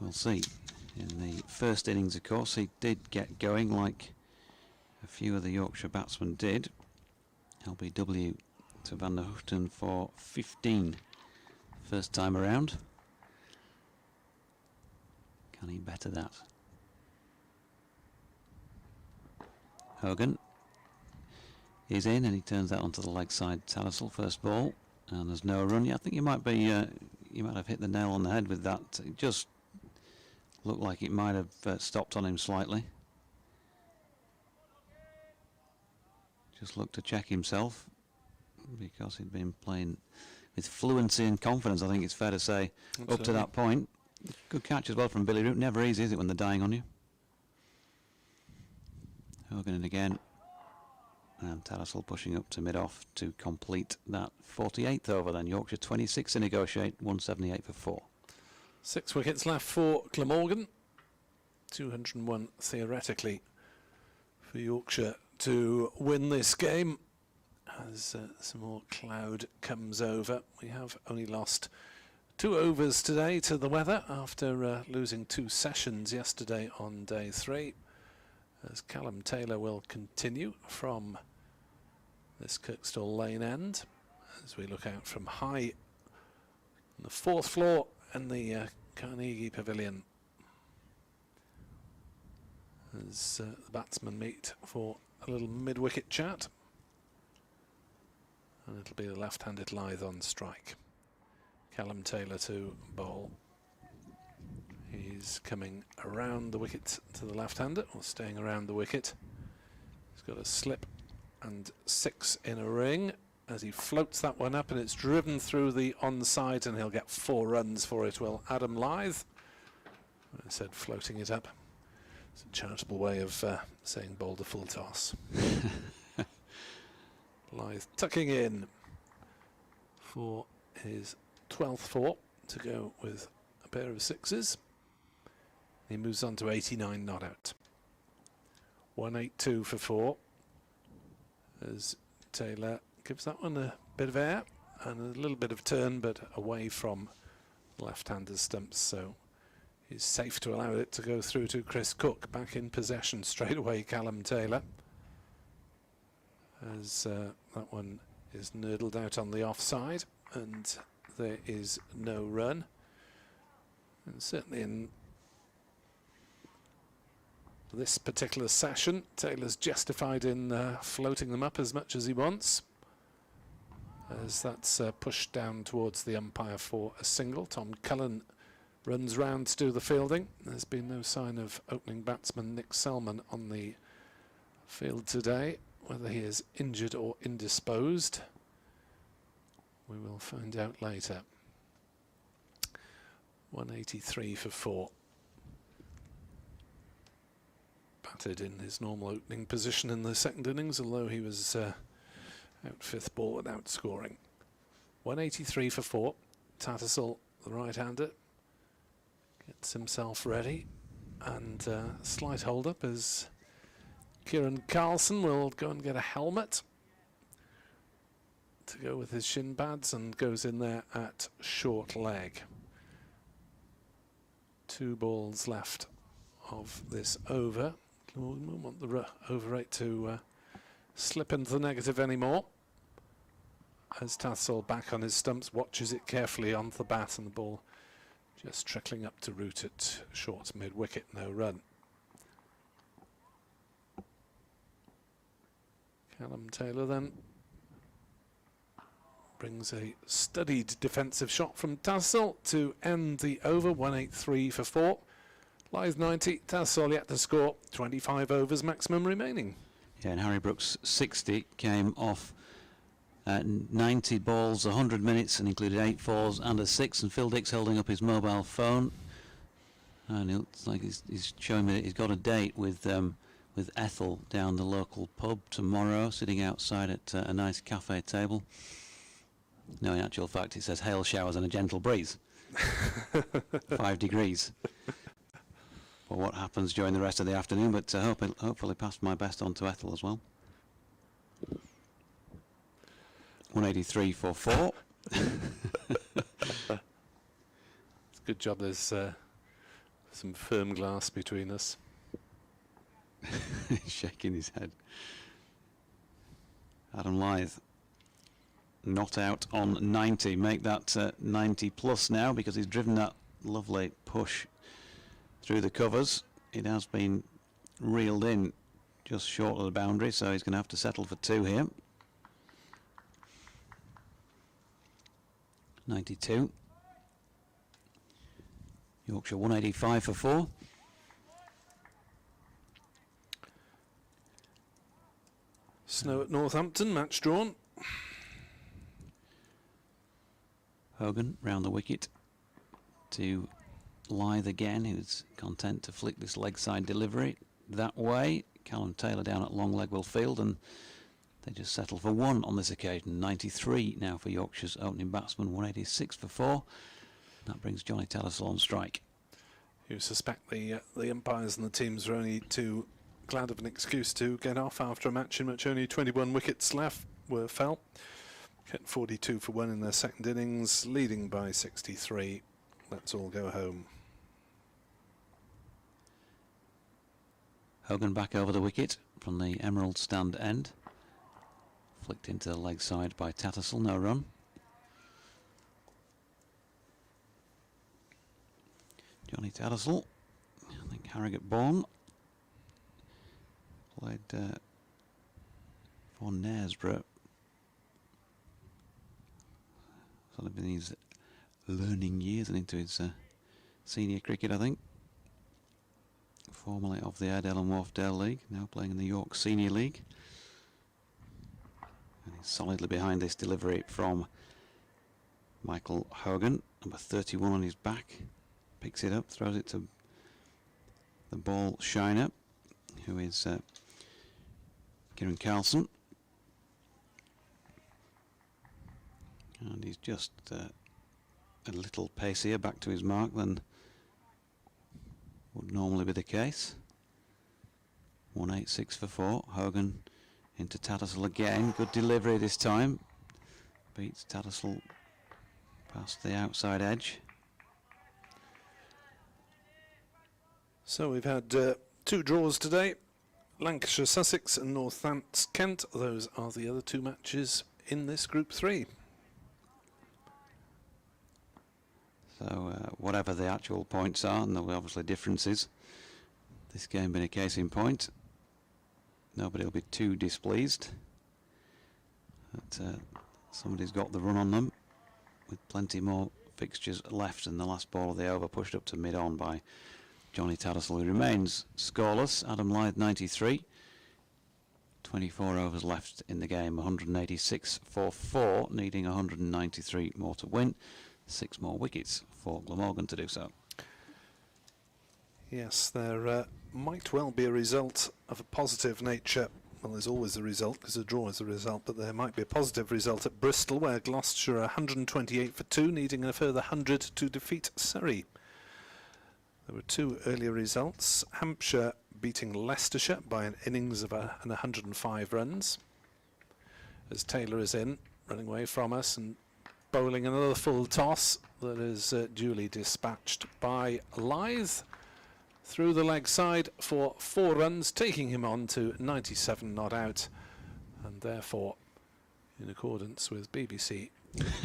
We'll see. In the first innings, of course, he did get going like a few of the Yorkshire batsmen did. LBW to Van der Hoofden for 15 first time around. Can he better that? Hogan is in, and he turns that onto the leg side. Tattersall first ball, and there's no run. Yeah, I think you might have hit the nail on the head with that. It just looked like it might have stopped on him slightly. Just looked to check himself, because he'd been playing with fluency and confidence, I think it's fair to say. Absolutely. Up to that point. Good catch as well from Billy Root. Never easy, is it, when they're dying on you? Hogan in again. And Tattersall pushing up to mid-off to complete that 48th over then. Yorkshire 26 to negotiate, 178 for 4. 6 wickets left for Glamorgan. 201 theoretically for Yorkshire to win this game. As some more cloud comes over, we have only lost 2 overs today to the weather after losing 2 sessions yesterday on day 3. As Callum Taylor will continue from this Kirkstall Lane end as we look out from high on the 4th floor in the Carnegie Pavilion as the batsmen meet for a little mid-wicket chat, and it'll be the left-handed Lyth on strike. Callum Taylor to bowl. He's coming around the wicket to the left-hander, or staying around the wicket. He's got a slip and 6 in a ring as he floats that one up, and it's driven through the onside, and he'll get 4 runs for it, will Adam Lyth. I said floating it up. It's a charitable way of saying bowled a full toss. Lyth tucking in. for his 12th four to go with a pair of sixes. He moves on to 89 not out. 182 for 4 as Taylor gives that one a bit of air and a little bit of turn, but away from left-hander's stumps, so he's safe to allow it to go through to Chris Cook. Back in possession straight away, Callum Taylor, as that one is nurdled out on the offside and there is no run. And certainly in this particular session, Taylor's justified in floating them up as much as he wants, as that's pushed down towards the umpire for a single. Tom Cullen runs round to do the fielding. There's been no sign of opening batsman Nick Selman on the field today. Whether he is injured or indisposed, we will find out later. 183 for 4. Batted in his normal opening position in the second innings, although he was out 5th ball without scoring. 183 for 4. Tattersall, the right-hander, gets himself ready, and slight hold-up as Kieran Carlson will go and get a helmet to go with his shin pads and goes in there at short leg. 2 balls left of this over. We don't want the over rate to slip into the negative anymore. As Tattersall back on his stumps, watches it carefully onto the bat, and the ball just trickling up to root at short mid-wicket, no run. Callum Taylor then brings a studied defensive shot from Tattersall to end the over. 183 for 4. Lyth 90, Tattersall yet to score. 25 overs maximum remaining. Yeah, and Harry Brooks' 60 came off 90 balls, 100 minutes, and included 8 fours and a 6. And Phil Dix holding up his mobile phone, and it looks like he's showing me that he's got a date with Ethel down the local pub tomorrow, sitting outside at a nice cafe table. No, in actual fact, it says hail showers and a gentle breeze. 5 degrees. For what happens during the rest of the afternoon, but hopefully pass my best on to Ethel as well. 183 for 4. It's a good job there's some firm glass between us. Shaking his head. Adam Lyth not out on 90. Make that 90 plus now, because he's driven that lovely push through the covers. It has been reeled in just short of the boundary, so he's going to have to settle for 2 here. 92. Yorkshire 185 for 4. Snow at Northampton, match drawn. Hogan round the wicket to Lyth again, who's content to flick this leg side delivery that way. Callum Taylor down at long leg will field, and they just settle for 1 on this occasion. 93 now for Yorkshire's opening batsman, 186 for 4. That brings Johnny Tattersall on strike. You suspect the umpires and the teams are only too glad of an excuse to get off after a match in which only 21 wickets fell. Kept 42 for 1 in their second innings, leading by 63. Let's all go home. Hogan back over the wicket from the Emerald stand end. Flicked into the leg side by Tattersall, no run. Johnny Tattersall, I think Harrogate born. Played for Knaresborough. Sort of in his learning years and into his senior cricket, I think. Formerly of the Airedale and Wharfdale League, now playing in the York Senior League. And he's solidly behind this delivery from Michael Hogan, number 31 on his back. Picks it up, throws it to the ball shiner, who is Kieran Carlson. And he's just a little pacier back to his mark than would normally be the case. 186 for 4. Hogan into Tattersall again. Good delivery this time. Beats Tattersall past the outside edge. So we've had 2 draws today. Lancashire Sussex and Northants Kent. Those are the other 2 matches in this Group 3. So whatever the actual points are, and there were obviously differences, this game being a case in point, nobody will be too displeased. But somebody's got the run on them, with plenty more fixtures left, and the last ball of the over pushed up to mid-on by Johnny Tattersall, who remains scoreless. Adam Lyth 93. 24 overs left in the game, 186 for 4, needing 193 more to win. 6 more wickets for Glamorgan to do so. Yes, there might well be a result of a positive nature. Well, there's always a result because a draw is a result, but there might be a positive result at Bristol, where Gloucestershire are 128 for 2, needing a further 100 to defeat Surrey. There were 2 earlier results. Hampshire beating Leicestershire by an innings of 105 runs. As Taylor is in, running away from us and bowling another full toss that is duly dispatched by Lyth through the leg side for 4 runs, taking him on to 97 not out, and therefore, in accordance with BBC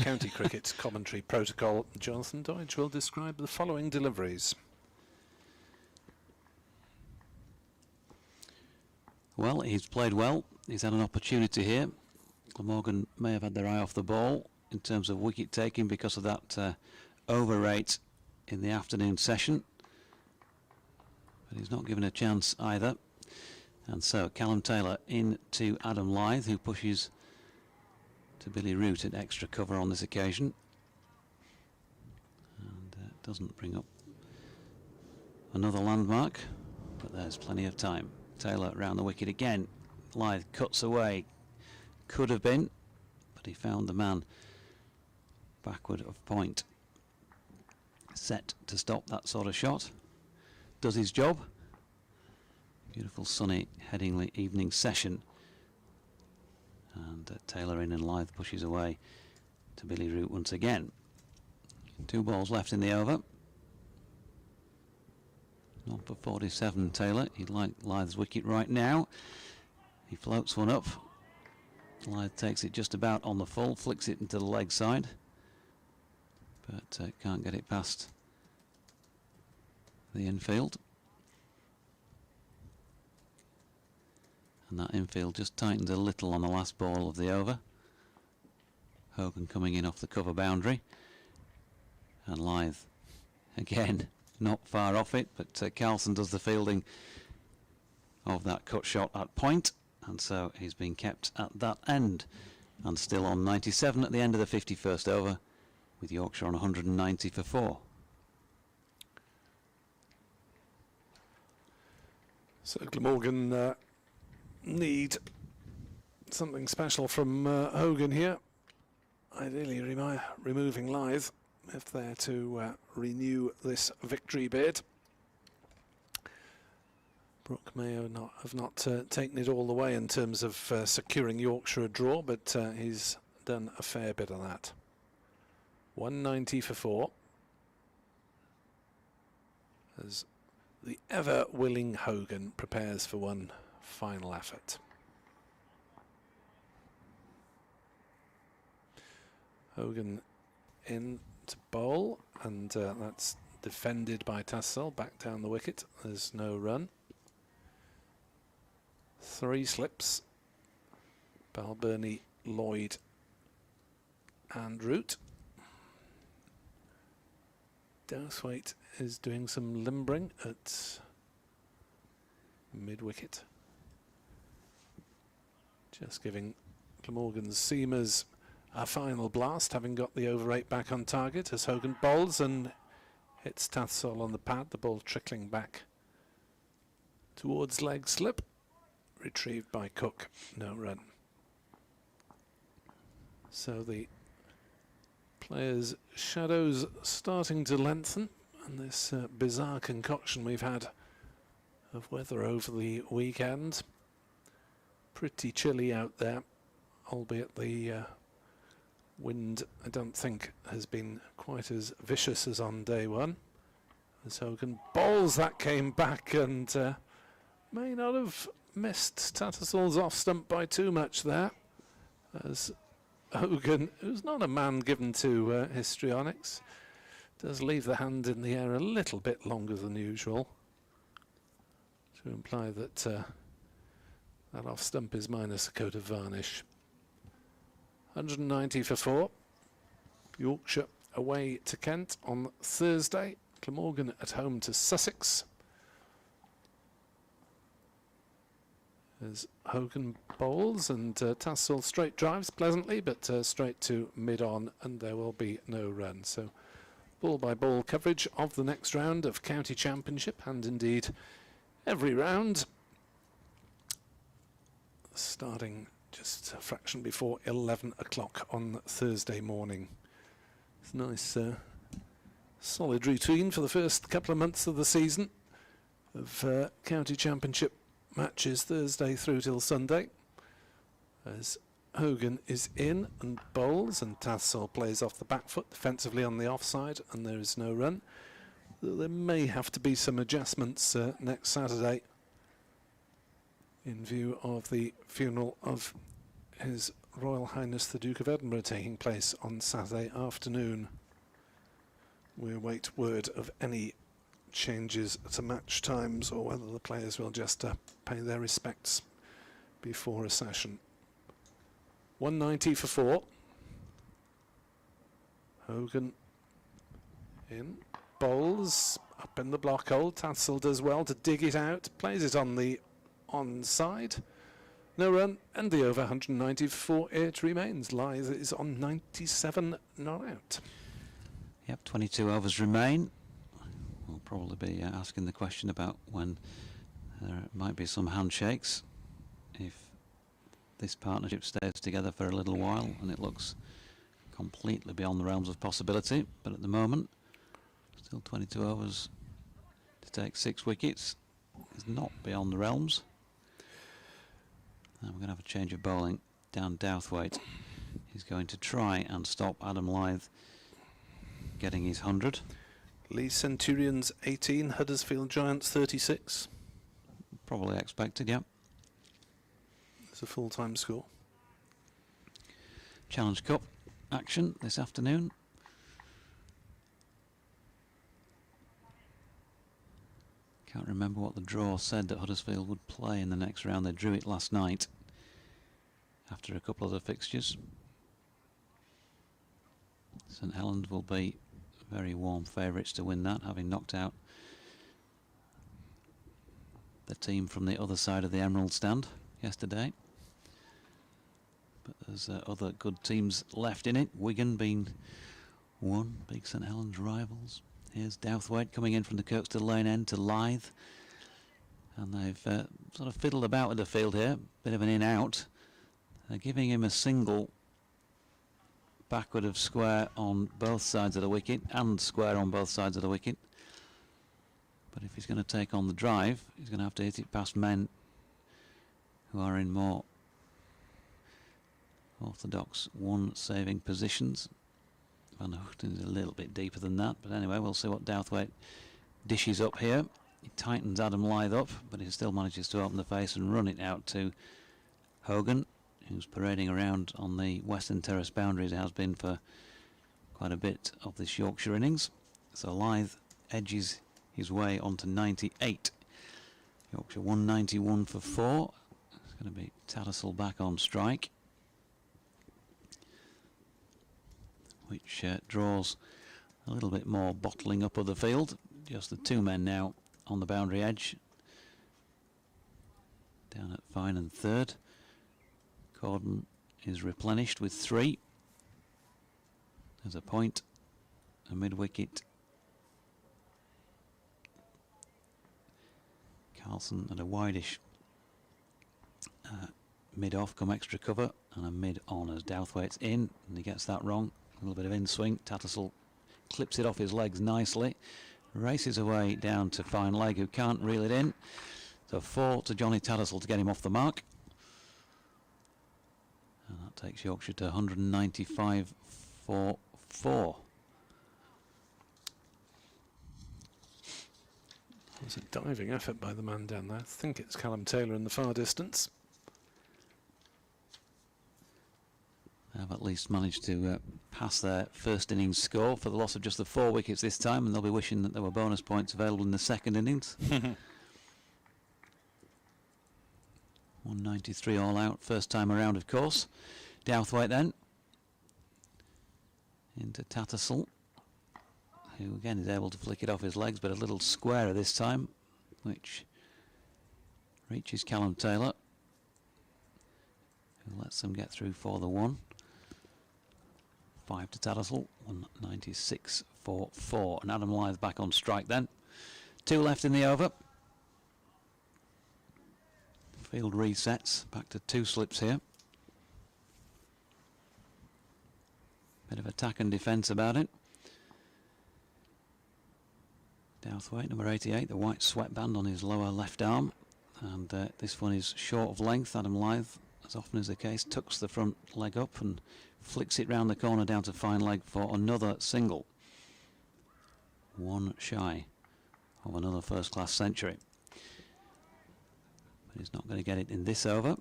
County Cricket commentary protocol, Jonathan Deutsch will describe the following deliveries. Well, he's played well. He's had an opportunity here. Glamorgan may have had their eye off the ball in terms of wicket taking because of that over rate in the afternoon session. But he's not given a chance either. And so Callum Taylor in to Adam Lyth, who pushes to Billy Root at extra cover on this occasion. And doesn't bring up another landmark, but there's plenty of time. Taylor round the wicket again. Lyth cuts away. Could have been, but he found the man backward of point. Set to stop that sort of shot. Does his job. Beautiful sunny Headingley evening session. And Taylor in and Lyth pushes away to Billy Root once again. 2 balls left in the over. Not for 47 Taylor. He'd like Lyth's wicket right now. He floats one up. Lyth takes it just about on the full, flicks it into the leg side, but can't get it past the infield. And that infield just tightens a little on the last ball of the over. Hogan coming in off the cover boundary. And Lyth again not far off it, but Carlson does the fielding of that cut shot at point, and so he's been kept at that end, and still on 97 at the end of the 51st over, with Yorkshire on 190 for 4. So Glamorgan need something special from Hogan here, ideally removing Lyth if they're to renew this victory bid. Brooke may have not taken it all the way in terms of securing Yorkshire a draw, but he's done a fair bit of that. 190 for 4. As the ever-willing Hogan prepares for one final effort. Hogan in to bowl, and that's defended by Tattersall, back down the wicket. There's no run. 3 slips. Balbirnie, Lloyd and Root. Dowthwaite is doing some limbering at mid-wicket. Just giving Glamorgan's seamers a final blast, having got the over 8 back on target as Hogan bowls and hits Tattersall on the pad, the ball trickling back towards leg slip. Retrieved by Cook, no run. So the Players' shadows starting to lengthen, and this bizarre concoction we've had of weather over the weekend. Pretty chilly out there, albeit the wind, I don't think, has been quite as vicious as on day one. As Hogan bowls, that came back and may not have missed Tattersalls off stump by too much there. As Hogan, who's not a man given to histrionics, does leave the hand in the air a little bit longer than usual, to imply that that off stump is minus a coat of varnish. 190 for 4. Yorkshire away to Kent on Thursday. Glamorgan at home to Sussex. As Hogan bowls and Tassel straight drives pleasantly, but straight to mid-on, and there will be no run. So ball-by-ball coverage of the next round of County Championship, and indeed every round, starting just a fraction before 11 o'clock on Thursday morning. It's a nice solid routine for the first couple of months of the season of County Championship matches Thursday through till Sunday. As Hogan is in and bowls, and Tassel plays off the back foot defensively on the offside, and there is no run. There may have to be some adjustments next Saturday in view of the funeral of His Royal Highness the Duke of Edinburgh taking place on Saturday afternoon. We await word of any changes to match times, or whether the players will just pay their respects before a session. 190 for 4. Hogan in, bowls up in the block hole. Tassel does well to dig it out, plays it on the onside. No run, and the over 190 for 4 it remains. Lyth is on 97 not out. Yep, 22 overs remain. We'll probably be asking the question about when there might be some handshakes if this partnership stays together for a little while, and it looks completely beyond the realms of possibility. But at the moment, still 22 overs to take 6 wickets is not beyond the realms. And we're going to have a change of bowling. Dan Douthwaite is going to try and stop Adam Lyth getting his 100. Lee Centurions 18, Huddersfield Giants 36. Probably expected, yeah. It's a full-time score. Challenge Cup action this afternoon. Can't remember what the draw said that Huddersfield would play in the next round. They drew it last night after a couple of the fixtures. St Helens will be very warm favourites to win that, having knocked out the team from the other side of the Emerald stand yesterday. But there's other good teams left in it. Wigan being one, big St Helens rivals. Here's Douthwaite coming in from the Kirkstall Lane end to Lyth. And they've sort of fiddled about with the field here. Bit of an in-out. They're giving him a single backward of square on both sides of the wicket, and square on both sides of the wicket. But if he's going to take on the drive, he's going to have to hit it past men who are in more orthodox one-saving positions. Van Hoogten is a little bit deeper than that, but anyway, we'll see what Douthwaite dishes up here. He tightens Adam Lyth up, but he still manages to open the face and run it out to Hogan, who's parading around on the Western Terrace boundaries. It has been for quite a bit of this Yorkshire innings. So Lyth edges his way onto 98. Yorkshire 191 for 4. It's going to be Tattersall back on strike, which draws a little bit more bottling up of the field. Just the 2 men now on the boundary edge. Down at fine and third. Corden is replenished with 3. There's a point, a mid-wicket. Carlson at a wideish mid-off come extra cover, and a mid-on as Douthwaite's in, and he gets that wrong. A little bit of in-swing. Tattersall clips it off his legs nicely. Races away down to fine leg, who can't reel it in. So 4 to Johnny Tattersall to get him off the mark. And that takes Yorkshire to 195 for 4. It was a diving effort by the man down there. I think it's Callum Taylor in the far distance. They have at least managed to pass their first innings score for the loss of just the 4 wickets this time, and they'll be wishing that there were bonus points available in the second innings. 193 all out, first time around, of course. Douthwaite then. Into Tattersall, who again is able to flick it off his legs, but a little squarer this time, which reaches Callum Taylor, who lets them get through for the 1. 5 to Tattersall, 196 for 4. And Adam Lyth back on strike then. 2 left in the over. Field resets, back to 2 slips here. Bit of attack and defence about it. Douthwaite, number 88, the white sweatband on his lower left arm. And this one is short of length. Adam Lyth, as often is the case, tucks the front leg up and flicks it round the corner down to fine leg for another single. 1 shy of another first-class century. But he's not going to get it in this over,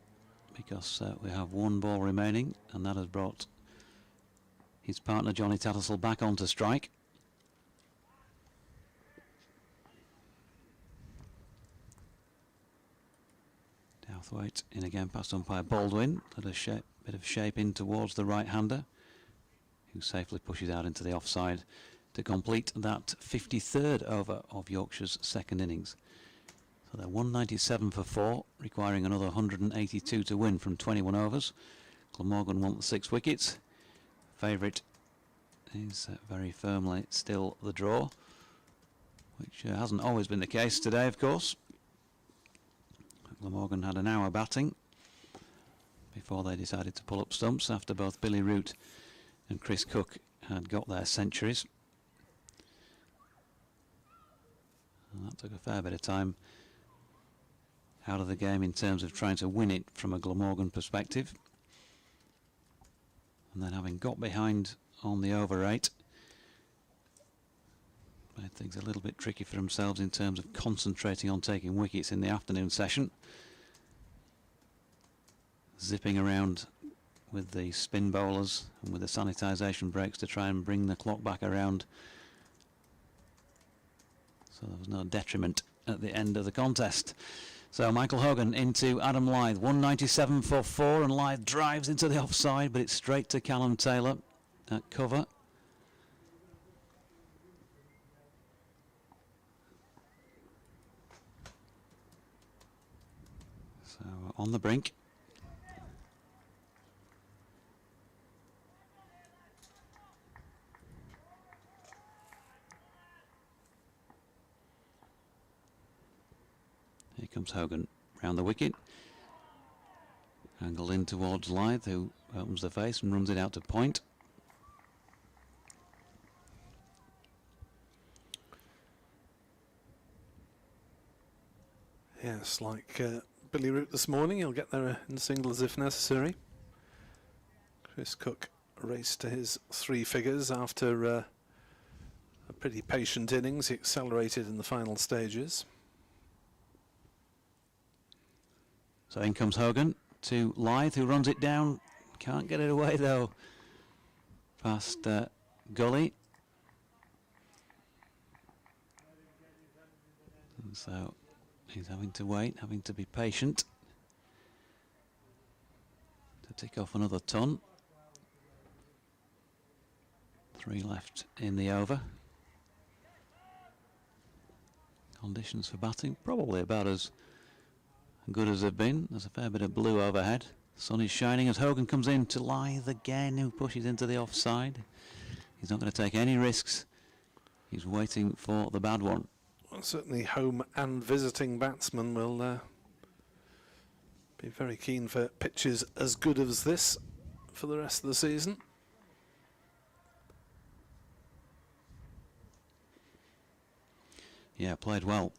because we have 1 ball remaining, and that has brought his partner Johnny Tattersall back onto strike. Douthwaite in again, past umpire Baldwin. Let a bit of shape in towards the right-hander, who safely pushes out into the offside to complete that 53rd over of Yorkshire's second innings. So they're 197 for 4, requiring another 182 to win from 21 overs. Glamorgan want the 6 wickets. Favourite is very firmly still the draw, which hasn't always been the case today, of course. Glamorgan had an hour batting before they decided to pull up stumps, after both Billy Root and Chris Cook had got their centuries. And that took a fair bit of time out of the game in terms of trying to win it from a Glamorgan perspective. And then, having got behind on the over 8, made things a little bit tricky for themselves in terms of concentrating on taking wickets in the afternoon session. Zipping around with the spin bowlers and with the sanitisation breaks to try and bring the clock back around, so there was no detriment at the end of the contest. So Michael Hogan into Adam Lyth, 197 for 4, and Lyth drives into the offside, but it's straight to Callum Taylor at cover. So on the brink. Here comes Hogan round the wicket. Angled in towards Lyth, who opens the face and runs it out to point. Yes, like Billy Root this morning, he'll get there in singles if necessary. Chris Cook raced to his 3 figures after a pretty patient innings. He accelerated in the final stages. So in comes Hogan to Lyth, who runs it down. Can't get it away though. Past Gully. And so he's having to wait, having to be patient to tick off another ton. 3 left in the over. Conditions for batting probably about as good as they've been. There's a fair bit of blue overhead. Sun is shining as Hogan comes in to Lyth again, who pushes into the offside. He's not going to take any risks. He's waiting for the bad one. Well, certainly home and visiting batsmen will be very keen for pitches as good as this for the rest of the season. Yeah, played well.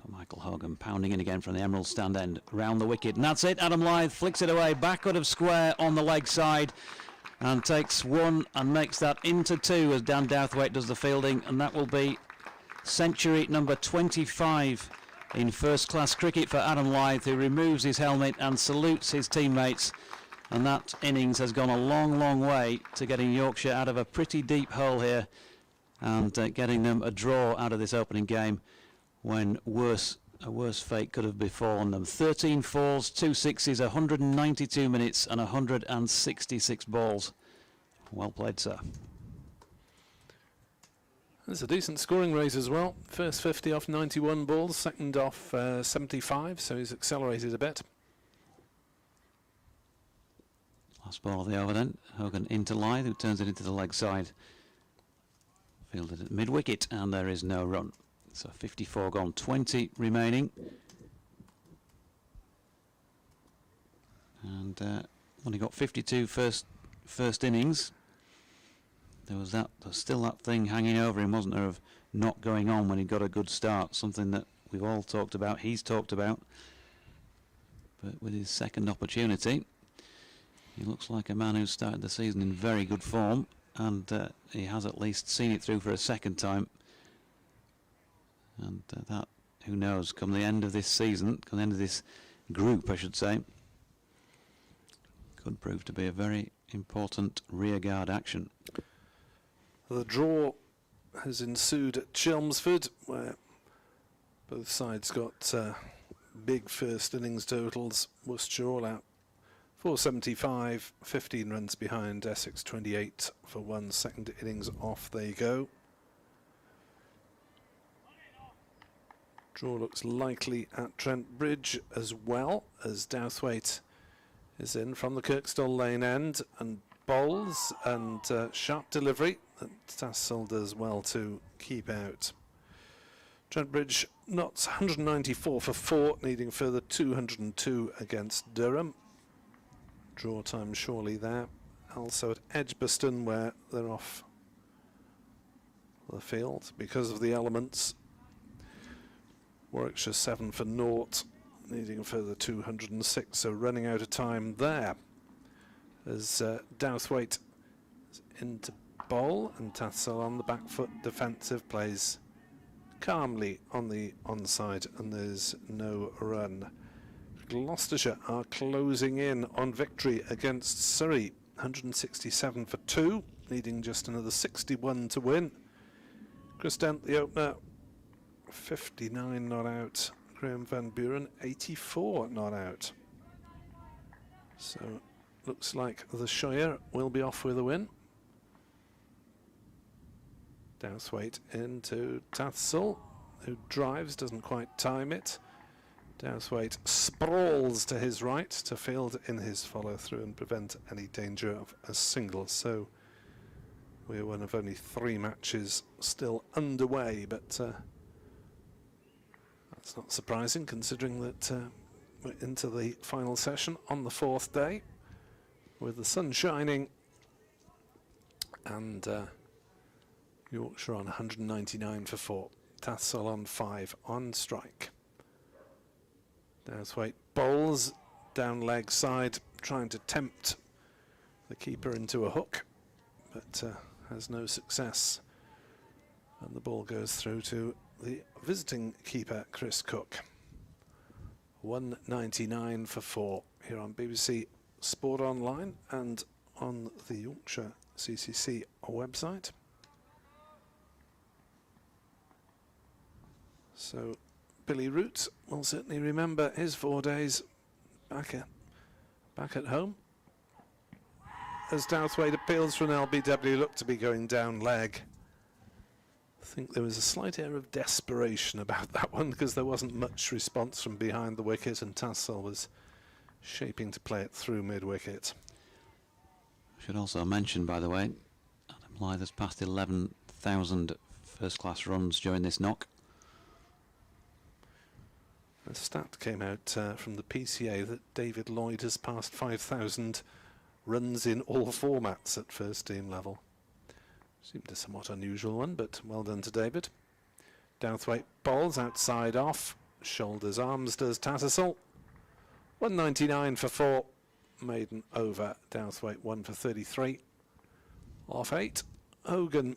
Michael Hogan pounding in again from the Emerald stand end, round the wicket, and that's it. Adam Lyth flicks it away, back out of square on the leg side, and takes one and makes that into two as Dan Douthwaite does the fielding, and that will be century number 25 in first-class cricket for Adam Lyth, who removes his helmet and salutes his teammates. And that innings has gone a long, long way to getting Yorkshire out of a pretty deep hole here and getting them a draw out of this opening game when a worse fate could have befallen them. 13 fours, 2 sixes, 192 minutes and 166 balls. Well played, sir. There's a decent scoring rate as well. First 50 off 91 balls, second off 75, so he's accelerated a bit. Last ball of the over then. Hogan into Lyth, who turns it into the leg side. Fielded at mid-wicket, and there is no run. So 54 gone, 20 remaining. And when he got 52 first innings, there was still that thing hanging over him, wasn't there, of not going on when he got a good start, something that we've all talked about, he's talked about. But with his second opportunity, he looks like a man who's started the season in very good form, and he has at least seen it through for a second time. And that, who knows, come the end of this season, come the end of this group, I should say, could prove to be a very important rearguard action. The draw has ensued at Chelmsford, where both sides got big first innings totals. Worcestershire all out 475, 15 runs behind, Essex 28 for one. Second innings off they go. Draw looks likely at Trent Bridge as well, as Douthwaite is in from the Kirkstall Lane end and bowls, and sharp delivery that Tassel does well to keep out. Trent Bridge knots 194 for 4, needing further 202 against Durham. Draw time surely there. Also at Edgbaston, where they're off the field because of the elements. Warwickshire 7 for 0, needing a further 206, so running out of time there. As Douthwaite is into bowl, and Tassel on the back foot defensive, plays calmly on the onside, and there's no run. Gloucestershire are closing in on victory against Surrey, 167 for 2, needing just another 61 to win. Chris Dent, the opener, 59 not out. Graham Van Buren, 84 not out. So looks like the Shire will be off with a win. Douthwaite into Tassel, who drives, doesn't quite time it. Douthwaite sprawls to his right to field in his follow-through and prevent any danger of a single. So we're one of only 3 matches still underway, but that's not surprising considering that we're into the final session on the 4th day with the sun shining and Yorkshire on 199 for 4. Tassel on 5 on strike. Douthwaite bowls down leg side, trying to tempt the keeper into a hook, but has no success. And the ball goes through to the visiting keeper, Chris Cook. 199 for 4 here on BBC Sport Online and on the Yorkshire CCC website. So Billy Root will certainly remember his 4 days back at home. As Douthwaite appeals for an LBW, looked to be going down leg. I think there was a slight air of desperation about that one because there wasn't much response from behind the wicket, and Tassel was shaping to play it through mid-wicket. I should also mention, by the way, Adam Lyth has passed 11,000 first-class runs during this knock. A stat came out from the PCA that David Lloyd has passed 5,000 runs in all formats at first team level. Seemed a somewhat unusual one, but well done to David. Douthwaite bowls outside off. Shoulders arms does Tattersall. 199 for 4. Maiden over. Douthwaite 1 for 33. Off 8. Hogan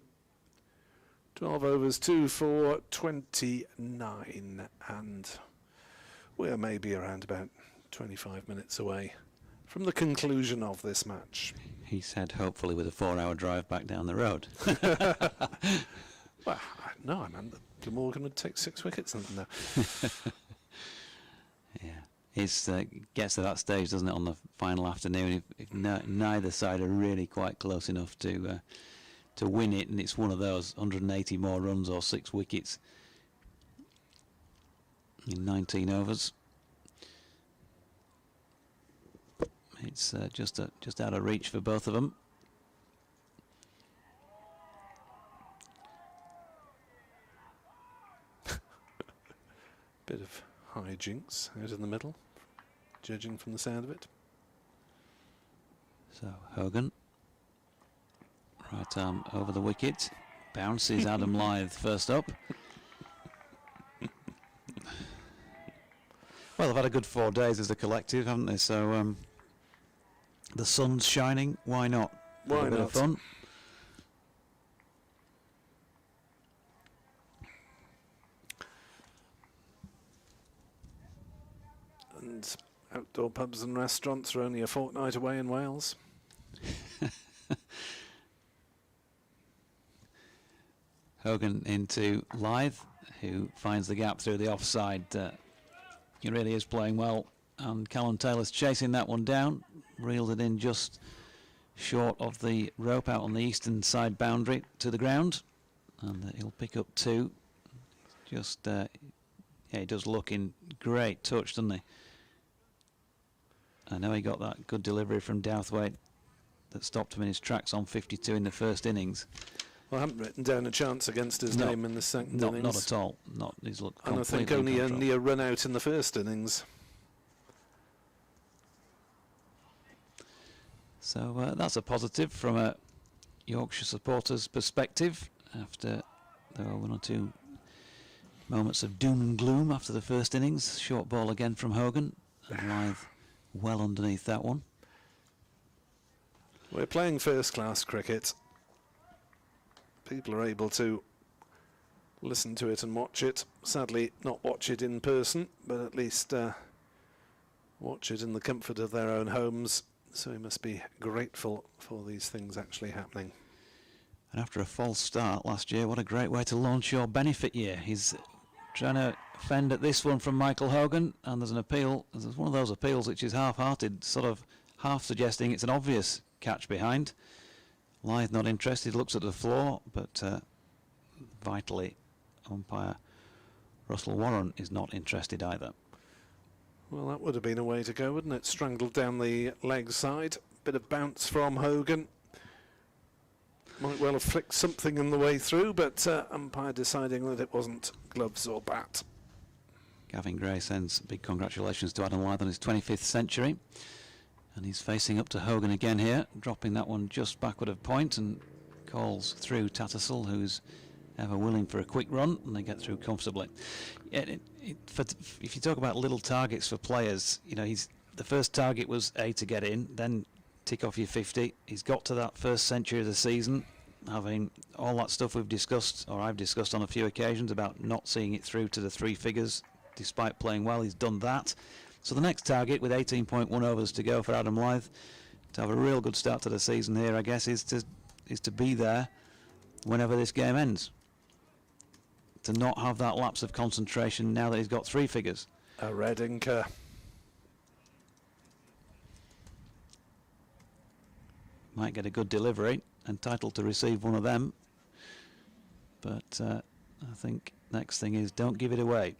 12 overs 2 for 29, and we're maybe around about 25 minutes away from the conclusion of this match. He said hopefully with a 4-hour drive back down the road. Well, no, I meant that Glamorgan would take 6 wickets. No. Yeah, it gets to that stage, doesn't it, on the final afternoon, if neither side are really quite close enough to win it, and it's one of those 180 more runs or 6 wickets in 19 overs. It's just out of reach for both of them. Bit of high jinks out in the middle, judging from the sound of it. So Hogan, right arm over the wicket, bounces Adam Lyth first up. Well, they've had a good 4 days as a collective, haven't they? So the sun's shining, why not? Why Have a bit not? of fun. And outdoor pubs and restaurants are only a fortnight away in Wales. Hogan into Lyth, who finds the gap through the offside. He really is playing well, and Callum Taylor's chasing that one down, reeled it in just short of the rope out on the eastern side boundary to the ground, and he'll pick up 2. Just, yeah, he does look in great touch, doesn't he? I know he got that good delivery from Douthwaite that stopped him in his tracks on 52 in the first innings. Well, I haven't written down a chance against his name in the second innings. Not at all. He's looked and I think completely only a run out in the first innings. So that's a positive from a Yorkshire supporter's perspective, after there were 1 or 2 moments of doom and gloom after the first innings. Short ball again from Hogan, and Lyth well underneath that one. We're playing first-class cricket. People are able to listen to it and watch it. Sadly, not watch it in person, but at least watch it in the comfort of their own homes. So we must be grateful for these things actually happening. And after a false start last year, what a great way to launch your benefit year. He's trying to fend at this one from Michael Hogan, and there's an appeal. There's one of those appeals which is half-hearted, sort of half suggesting it's an obvious catch behind. Lyth not interested, looks at the floor, but vitally, umpire Russell Warren is not interested either. Well, that would have been a way to go, wouldn't it? Strangled down the leg side. Bit of bounce from Hogan. Might well have flicked something on the way through, but umpire deciding that it wasn't gloves or bat. Gavin Gray sends big congratulations to Adam Lyth on his 25th century. And he's facing up to Hogan again here, dropping that one just backward of point, and calls through Tattersall, who's ever willing for a quick run, and they get through comfortably. If you talk about little targets for players, you know, the first target was to get in, then tick off your 50. He's got to that first century of the season, having all that stuff we've discussed, or I've discussed on a few occasions, about not seeing it through to the 3 figures despite playing well. He's done that. So the next target, with 18.1 overs to go for Adam Lyth, to have a real good start to the season here, I guess, is to be there whenever this game ends. To not have that lapse of concentration now that he's got 3 figures. A red inker. Might get a good delivery, entitled to receive one of them. But I think next thing is don't give it away.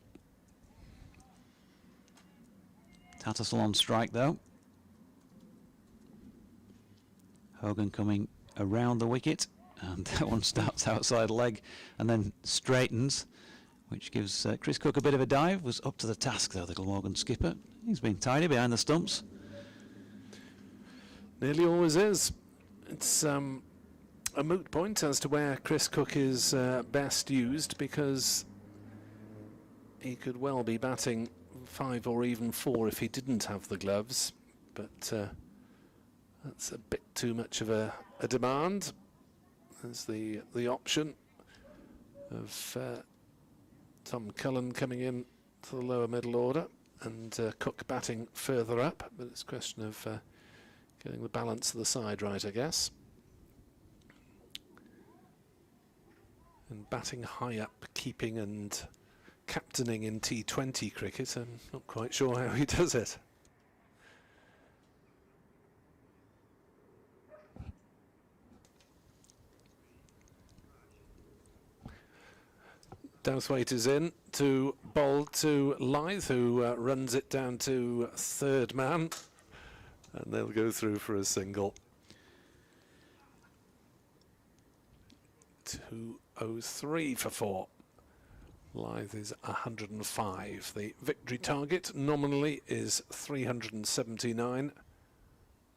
Tattersall on strike though. Hogan coming around the wicket, and that one starts outside leg and then straightens, which gives Chris Cook a bit of a dive. Was up to the task though, the Glamorgan skipper. He's been tidy behind the stumps. Nearly always is. It's a moot point as to where Chris Cook is best used, because he could well be batting 5 or even 4 if he didn't have the gloves, but that's a bit too much of a demand. There's the option of Tom Cullen coming in to the lower middle order and Cook batting further up, but it's a question of getting the balance of the side right, I guess. And batting high up, keeping and captaining in T20 cricket, I'm not quite sure how he does it. Dowthwaite is in to bowl to Lyth, who runs it down to third man, and they'll go through for a single. 203 for 4. Lyth is 105. The victory target nominally is 379,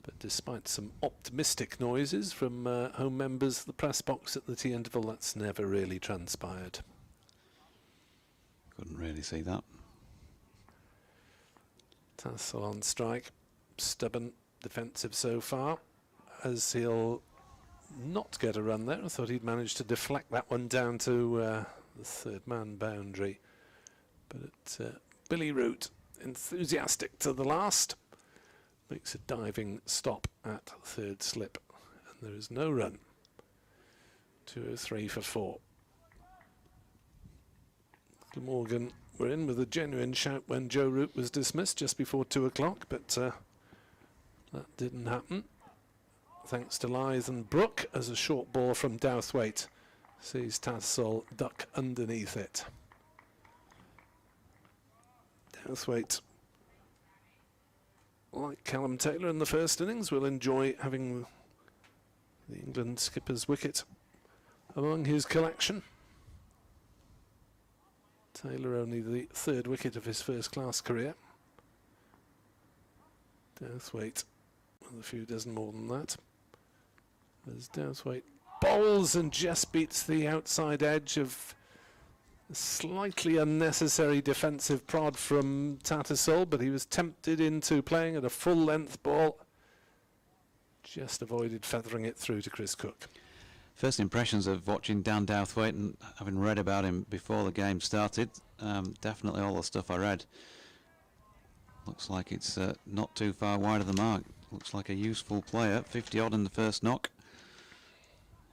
but despite some optimistic noises from home members of the press box at the tea interval, that's never really transpired. Couldn't really see that. Tassel on strike, stubborn, defensive so far, as he'll not get a run there. I thought he'd managed to deflect that one down to the third man boundary, but Billy Root, enthusiastic to the last, makes a diving stop at third slip, and there is no run. 203 for 4. Glamorgan were in with a genuine shout when Joe Root was dismissed just before 2 o'clock, but that didn't happen. Thanks to Lyth and Brooke, as a short ball from Dowthwaite sees Tassel duck underneath it. Dowthwaite, like Callum Taylor in the first innings, will enjoy having the England skipper's wicket among his collection. Taylor only the 3rd wicket of his first-class career. Dowthwaite with a few dozen more than that. As Dowthwaite bowls and just beats the outside edge of a slightly unnecessary defensive prod from Tattersall, but he was tempted into playing at a full-length ball. Just avoided feathering it through to Chris Cook. First impressions of watching Dan Dowthwaite and having read about him before the game started, definitely all the stuff I read. Looks like it's not too far wide of the mark. Looks like a useful player. 50 odd in the first knock.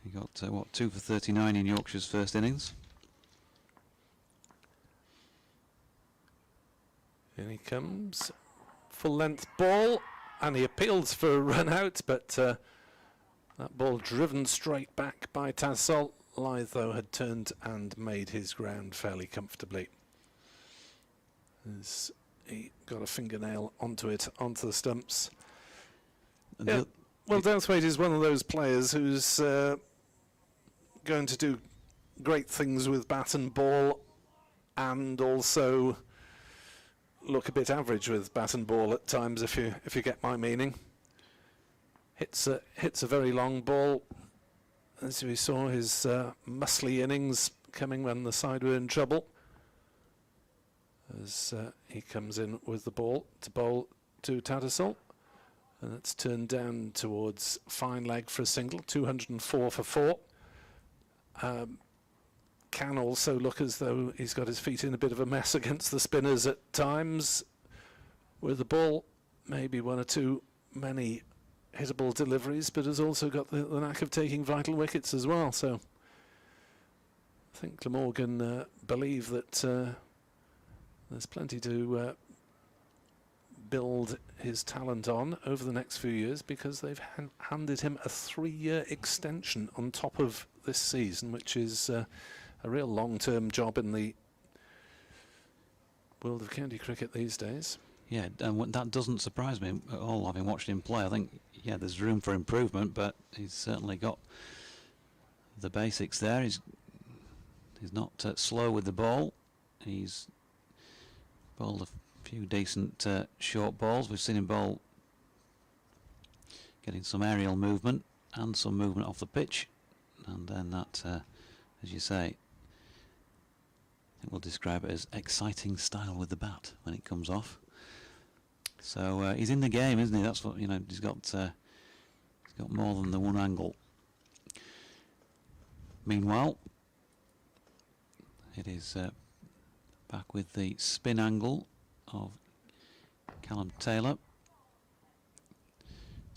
He got, what, 2 for 39 in Yorkshire's first innings. In he comes. Full length ball, and he appeals for a run out, but that ball driven straight back by Tassel. Lyth, though, had turned and made his ground fairly comfortably, as he got a fingernail onto it, onto the stumps. Yeah. Well, Dowthwaite is one of those players who's going to do great things with bat and ball, and also look a bit average with bat and ball at times, if you get my meaning. Hits a very long ball, as we saw his muscly innings coming when the side were in trouble, as he comes in with the ball to bowl to Tattersall, and it's turned down towards fine leg for a single. 204 for 4. Can also look as though he's got his feet in a bit of a mess against the spinners at times with the ball. Maybe 1 or 2 many hittable deliveries, but has also got the knack of taking vital wickets as well. So I think Glamorgan believe that there's plenty to build his talent on over the next few years, because they've handed him a 3-year extension on top of this season, which is a real long-term job in the world of county cricket these days. Yeah, and that doesn't surprise me at all, having watched him play. I think, yeah, there's room for improvement, but he's certainly got the basics there. He's not slow with the ball. He's bowled a few decent short balls. We've seen him bowl getting some aerial movement and some movement off the pitch. and then that, as you say, I think we'll describe it as exciting style with the bat when it comes off. So he's in the game, isn't he? That's what, you know, he's got more than the one angle. Meanwhile, it is back with the spin angle of Callum Taylor,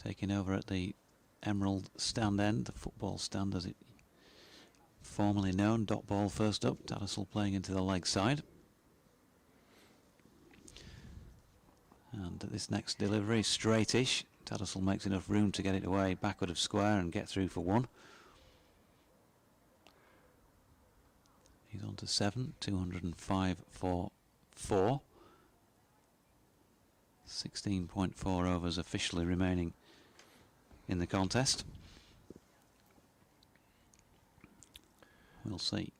taking over at the Emerald stand end, the football stand as it formerly known. Dot ball first up, Tattersall playing into the leg side. And this next delivery, straightish. Tattersall makes enough room to get it away backward of square and get through for one. He's on to 7, 205 for 4. 16.4 overs officially remaining in the contest. We'll see,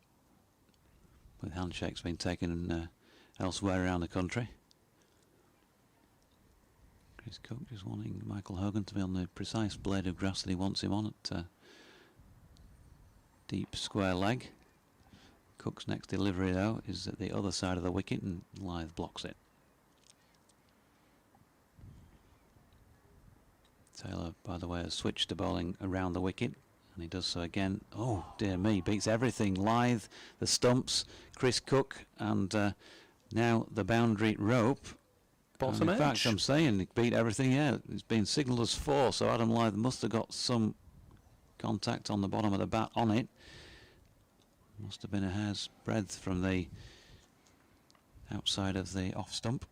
with handshakes being taken elsewhere around the country. Chris Cook just wanting Michael Hogan to be on the precise blade of grass that he wants him on at deep square leg. Cook's next delivery though is at the other side of the wicket and Lyth blocks it. Taylor, by the way, has switched to bowling around the wicket, and he does so again. Oh dear me, beats everything. Lyth, the stumps, Chris Cook, and now the boundary rope. Bottom in edge. fact, I'm saying he beat everything. Yeah, it's been signalled as 4, so Adam Lyth must have got some contact on the bottom of the bat on it. Must have been a hair's breadth from the outside of the off stump.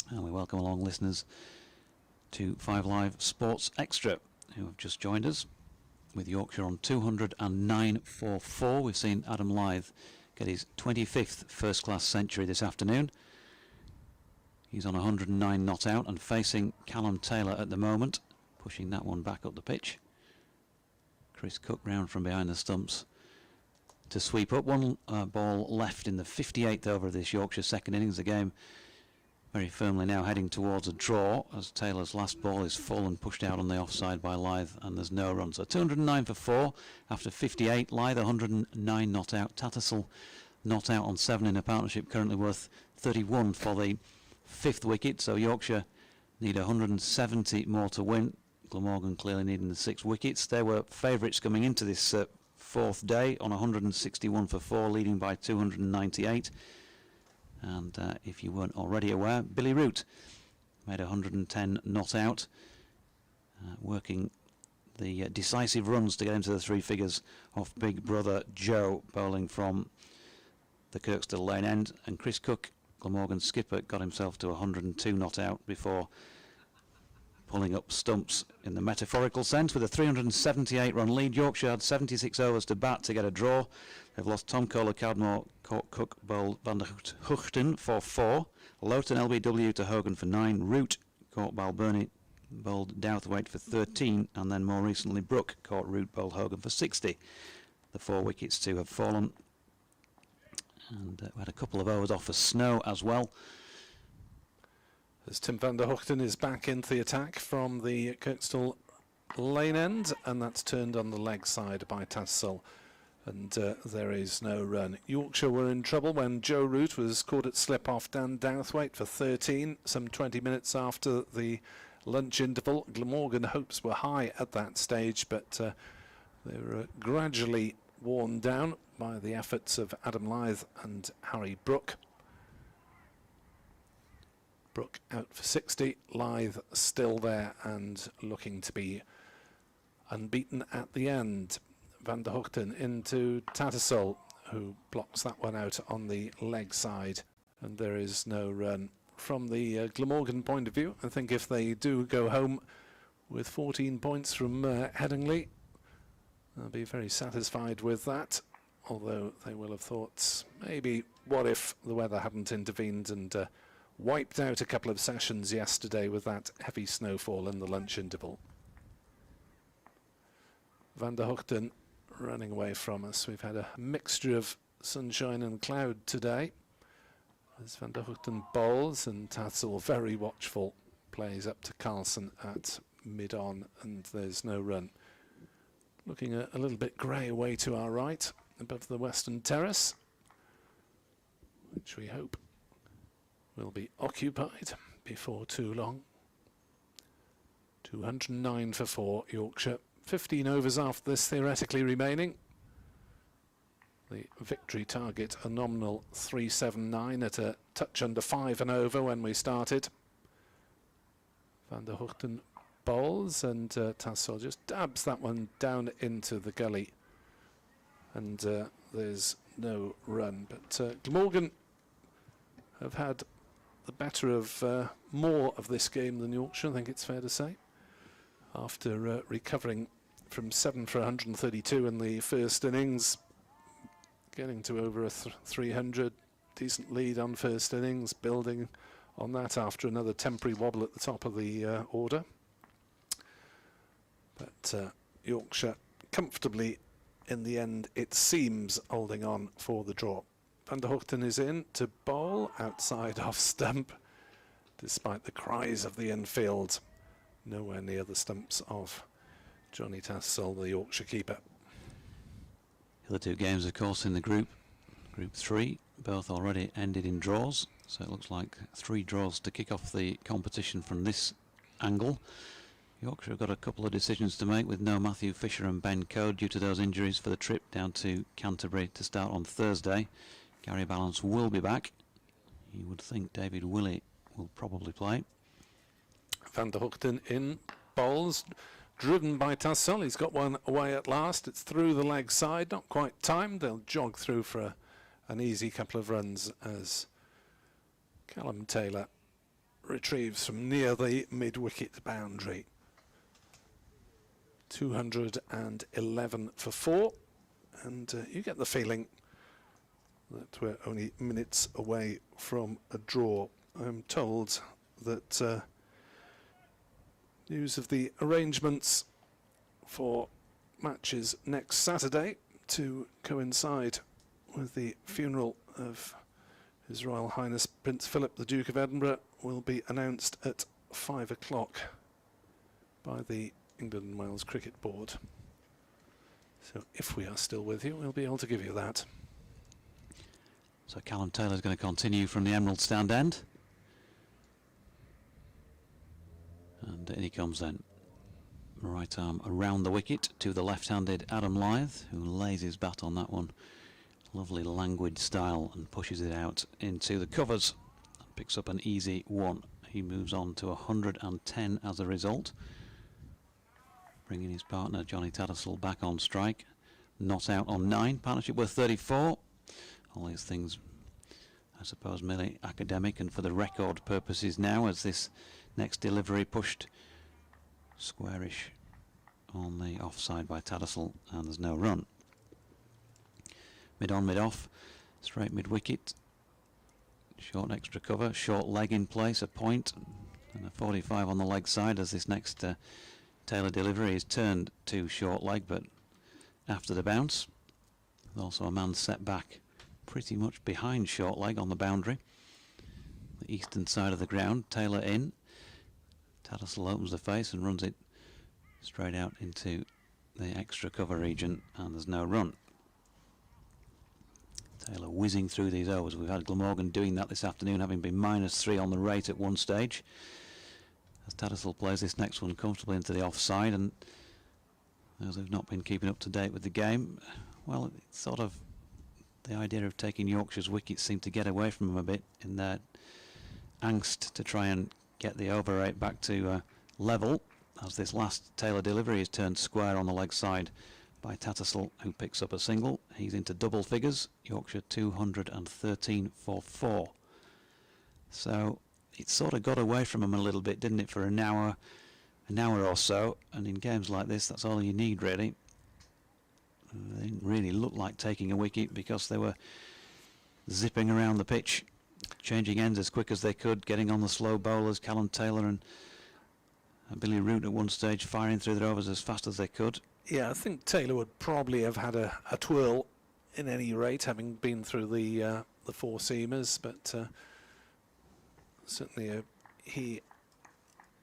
And we welcome along listeners to 5 Live Sports Extra, who have just joined us with Yorkshire on 209 for 4. We've seen Adam Lyth get his 25th first-class century this afternoon. He's on 109 not out and facing Callum Taylor at the moment, pushing that one back up the pitch. Chris Cook round from behind the stumps to sweep up. One ball left in the 58th over of this Yorkshire second innings. The game very firmly now heading towards a draw as Taylor's last ball is full and pushed out on the offside by Lyth, and there's no run. So 209 for 4 after 58. Lyth 109 not out. Tattersall not out on 7 in a partnership, currently worth 31 for the 5th wicket. So Yorkshire need 170 more to win. Glamorgan clearly needing the 6 wickets. They were favourites coming into this 4th day on 161 for 4, leading by 298. And if you weren't already aware, Billy Root made 110 not out, working the decisive runs to get into the 3 figures off big brother Joe, bowling from the Kirkstall lane end. And Chris Cook, Glamorgan skipper, got himself to 102 not out before pulling up stumps in the metaphorical sense with a 378 run lead. Yorkshire had 76 overs to bat to get a draw. They've lost Tom Kohler, Cardmore, Cook bowled Van der Huchten for 4. Lowton LBW to Hogan for 9. Root caught Balburney, bowled Douthwaite for 13. And then more recently Brook caught Root, bowled Hogan for 60. The 4 wickets to have fallen. And we had a couple of overs off for snow as well. As Tim van der Hoogten is back into the attack from the Kirkstall lane end, and that's turned on the leg side by Tattersall, and there is no run. Yorkshire were in trouble when Joe Root was caught at slip off Dan Douthwaite for 13, some 20 minutes after the lunch interval. Glamorgan hopes were high at that stage, but they were gradually worn down by the efforts of Adam Lyth and Harry Brook. Brook out for 60, Lyth still there and looking to be unbeaten at the end. Van der Hoogten into Tattersall, who blocks that one out on the leg side, and there is no run. From the Glamorgan point of view, I think if they do go home with 14 points from Headingley, they'll be very satisfied with that, although they will have thought, maybe what if the weather hadn't intervened and wiped out a couple of sessions yesterday with that heavy snowfall in the lunch interval. Van der Hoogten running away from us. We've had a mixture of sunshine and cloud today. As Van der Hoogten bowls, and Tattersall very watchful, plays up to Carlson at mid-on, and there's no run. looking a little bit grey away to our right, above the western terrace, which we hope will be occupied before too long. 209 for 4, Yorkshire. 15 overs after this theoretically remaining. The victory target a nominal 379 at a touch under 5 and over when we started. Van der Hoogten bowls and Tassel just dabs that one down into the gully, and there's no run. But Glamorgan have had the better of more of this game than Yorkshire, I think it's fair to say, after recovering from 7 for 132 in the first innings, getting to over a 300, decent lead on first innings, building on that after another temporary wobble at the top of the order. But Yorkshire comfortably, in the end, it seems, holding on for the draw. Van der Hoogten is in to bowl outside off stump, despite the cries of the infield. Nowhere near the stumps of Johnny Tassel, the Yorkshire keeper. The other two games, of course, in the Group 3, both already ended in draws. So it looks like 3 draws to kick off the competition from this angle. Yorkshire have got a couple of decisions to make with no Matthew Fisher and Ben Coe due to those injuries for the trip down to Canterbury to start on Thursday. Gary Balance will be back. You would think David Willey will probably play. Van der Hoogten in, bowls, driven by Tassel. He's got one away at last. It's through the leg side, not quite timed. They'll jog through for an easy couple of runs as Callum Taylor retrieves from near the mid-wicket boundary. 211 for 4, and you get the feeling that we're only minutes away from a draw. I'm told that news of the arrangements for matches next Saturday to coincide with the funeral of His Royal Highness Prince Philip, the Duke of Edinburgh, will be announced at 5 o'clock by the England and Wales Cricket Board. So if we are still with you, we'll be able to give you that. So Callum Taylor's going to continue from the Emerald stand end. And in he comes then. Right arm around the wicket to the left-handed Adam Lyth, who lays his bat on that one. Lovely languid style and pushes it out into the covers. And picks up an easy 1. He moves on to 110 as a result. Bringing his partner Johnny Tattersall back on strike. Not out on 9. Partnership worth 34. All these things, I suppose, merely academic and for the record purposes now, as this next delivery pushed squarish on the offside by Tattersall, and there's no run. Mid on, mid off, straight mid wicket. Short extra cover, short leg in place, a point, and a 45 on the leg side as this next Taylor delivery is turned to short leg, but after the bounce. There's also a man set back pretty much behind short leg on the boundary. The eastern side of the ground, Taylor in. Tattersall opens the face and runs it straight out into the extra cover region, and there's no run. Taylor whizzing through these overs. We've had Glamorgan doing that this afternoon, having been -3 on the rate at one stage. As Tattersall plays this next one comfortably into the offside, and those who've not been keeping up to date with the game, well, it's sort of the idea of taking Yorkshire's wickets seemed to get away from them a bit in their angst to try and get the over rate back to level, as this last Taylor delivery is turned square on the leg side by Tattersall, who picks up a single. He's into double figures. Yorkshire 213 for 4. So it sort of got away from him a little bit, didn't it, for an hour or so. And in games like this, that's all you need, really. They didn't really look like taking a wicket because they were zipping around the pitch, changing ends as quick as they could, getting on the slow bowlers, Callum Taylor and Billy Root at one stage firing through their overs as fast as they could. Yeah, I think Taylor would probably have had a twirl in any rate, having been through the four seamers, but certainly he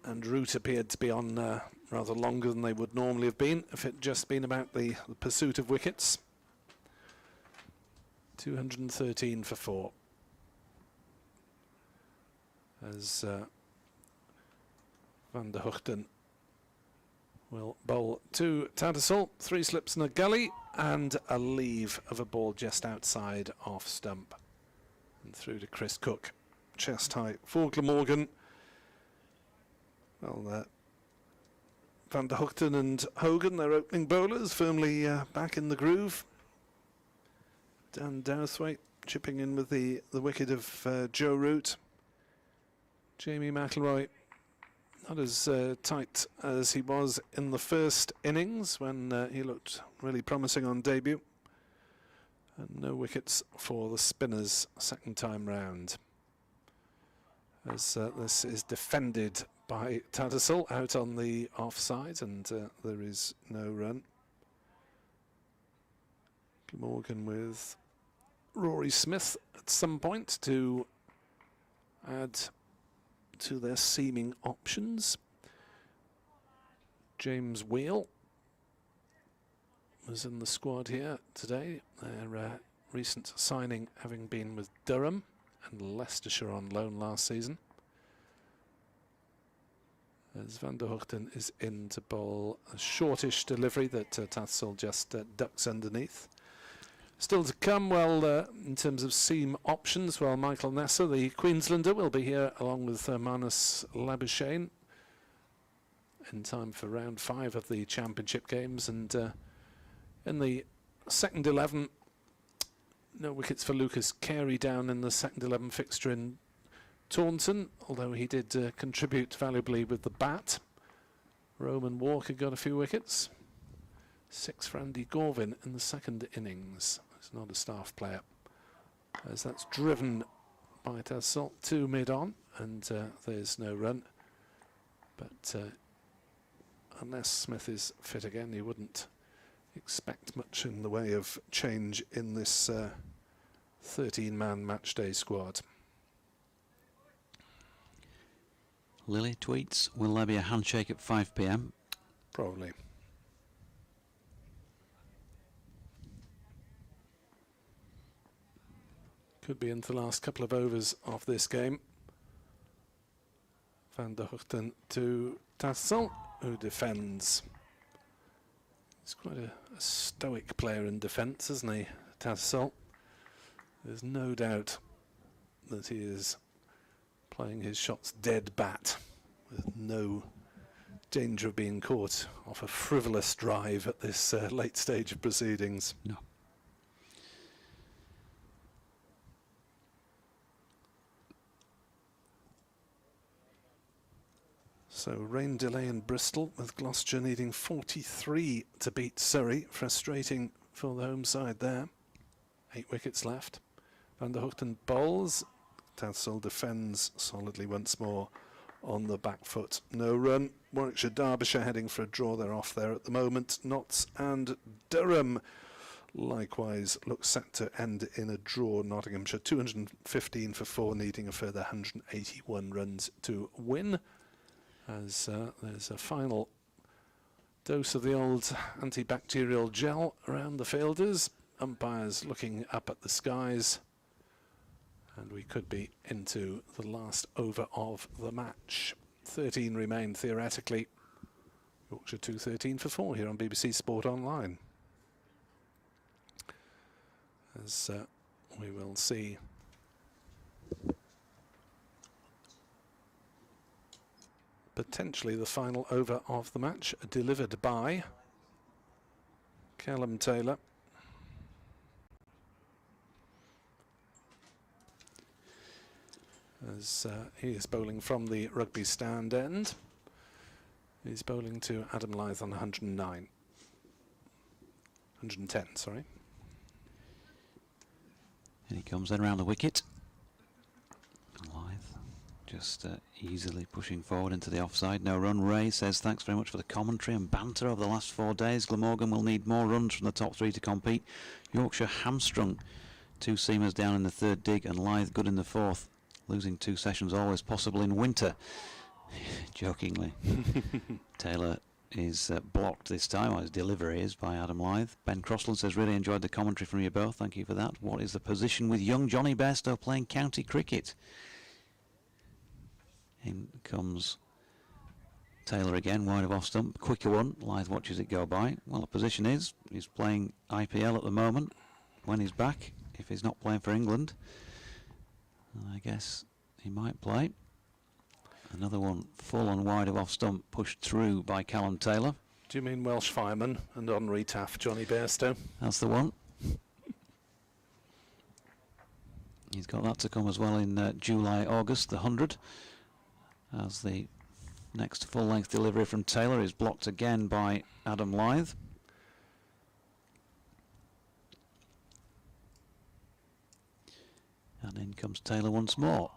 and Root appeared to be on rather longer than they would normally have been if it just been about the pursuit of wickets. 213 for 4. As Van der Hoogten will bowl to Tattersall, 3 slips and a gully, and a leave of a ball just outside off stump. And through to Chris Cook, chest high for Glamorgan. Well, Van der Hoogten and Hogan, their opening bowlers, firmly back in the groove. Dan Dowthwaite chipping in with the wicket of Joe Root. Jamie McIlroy not as tight as he was in the first innings when he looked really promising on debut. And no wickets for the spinners second time round. As this is defended by Tattersall out on the offside, and there is no run. Glamorgan with Rory Smith at some point to add to their seaming options. James Wheel was in the squad here today. Their recent signing having been with Durham and Leicestershire on loan last season. As Van der Hoogten is in to bowl a shortish delivery that Tattersall just ducks underneath. Still to come, well, in terms of seam options, well, Michael Nesser, the Queenslander, will be here along with Manus Labuschagne in time for round 5 of the championship games. And in the second 11, no wickets for Lucas Carey down in the second 11 fixture in Taunton, although he did contribute valuably with the bat. Roman Walker got a few wickets. 6 for Andy Gorvin in the second innings. He's not a staff player. As that's driven by Tattersall to mid-on, and there's no run. But unless Smith is fit again, you wouldn't expect much in the way of change in this 13-man matchday squad. Lily tweets, will there be a handshake at 5 p.m? Probably. Could be into the last couple of overs of this game. Van der Hoogten to Tattersall, who defends. He's quite a stoic player in defence, isn't he, Tattersall? There's no doubt that he is playing his shots dead bat, with no danger of being caught off a frivolous drive at this late stage of proceedings. No. So rain delay in Bristol, with Gloucestershire needing 43 to beat Surrey. Frustrating for the home side there. 8 wickets left. Van der Hoogten bowls. Tattersall defends solidly once more on the back foot. No run. Warwickshire, Derbyshire heading for a draw. They're off there at the moment. Notts and Durham likewise look set to end in a draw. Nottinghamshire 215 for 4, needing a further 181 runs to win. As there's a final dose of the old antibacterial gel around the fielders. Umpires looking up at the skies. And we could be into the last over of the match. 13 remain theoretically. Yorkshire 213 for 4 here on BBC Sport Online. As we will see potentially the final over of the match, delivered by Callum Taylor. As he is bowling from the rugby stand end. He's bowling to Adam Lyth on 110, sorry. And he comes then around the wicket. Lyth just easily pushing forward into the offside. No run. Ray says thanks very much for the commentary and banter over the last 4 days. Glamorgan will need more runs from the top 3 to compete. Yorkshire hamstrung. 2 seamers down in the 3rd dig and Lyth good in the 4th. Losing 2 sessions always possible in winter. Jokingly. Taylor is blocked this time, or his delivery is, by Adam Lyth. Ben Crossland says, really enjoyed the commentary from you both. Thank you for that. What is the position with young Johnny Bairstow playing county cricket? In comes Taylor again, wide of off stump. Quicker one. Lyth watches it go by. Well, the position is, he's playing IPL at the moment. When he's back, if he's not playing for England, I guess he might play. Another one full on wide of off stump, pushed through by Callum Taylor. Do you mean Welsh fireman and Henri Taff, Johnny Bairstow? That's the one. He's got that to come as well in July, August, the 100. As the next full-length delivery from Taylor is blocked again by Adam Lyth. And in comes Taylor once more.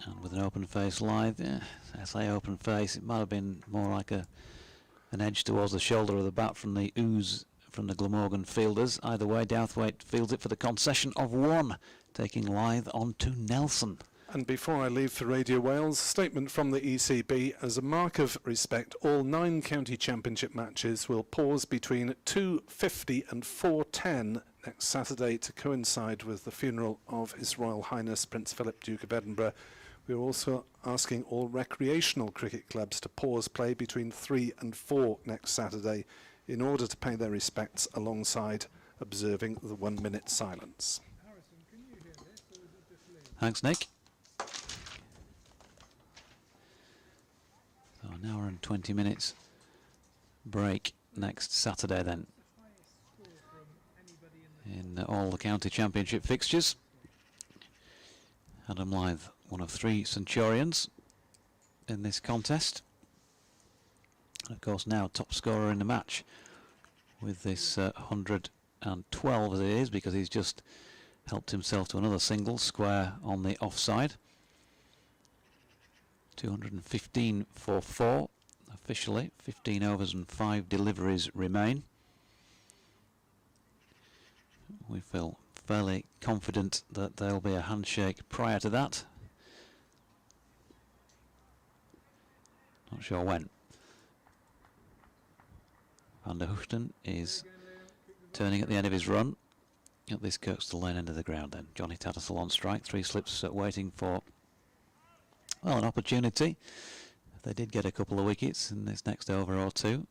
And with an open face Lyth, I say open face, it might have been more like an edge towards the shoulder of the bat from the ooze from the Glamorgan fielders. Either way, Douthwaite fields it for the concession of 1, taking Lyth on to Nelson. And before I leave for Radio Wales, a statement from the ECB: as a mark of respect, all 9 county championship matches will pause between 2:50 and 4:10 next Saturday to coincide with the funeral of His Royal Highness Prince Philip, Duke of Edinburgh. We are also asking all recreational cricket clubs to pause play between 3 and 4 next Saturday in order to pay their respects alongside observing the 1-minute silence. Thanks, Nick. So an hour and 20 minutes break next Saturday then in all the county championship fixtures. Adam Lyth, one of 3 Centurions in this contest. And of course now top scorer in the match with this 112 as it is, because he's just helped himself to another single square on the offside. 215 for 4 officially. 15 overs and 5 deliveries remain. We feel fairly confident that there will be a handshake prior to that. Not sure when. Van der Hoogten is turning at the end of his run at this Kirkstall Lane end of the ground then. Johnny Tattersall on strike, 3 slips waiting for, well, an opportunity. They did get a couple of wickets in this next over or 2,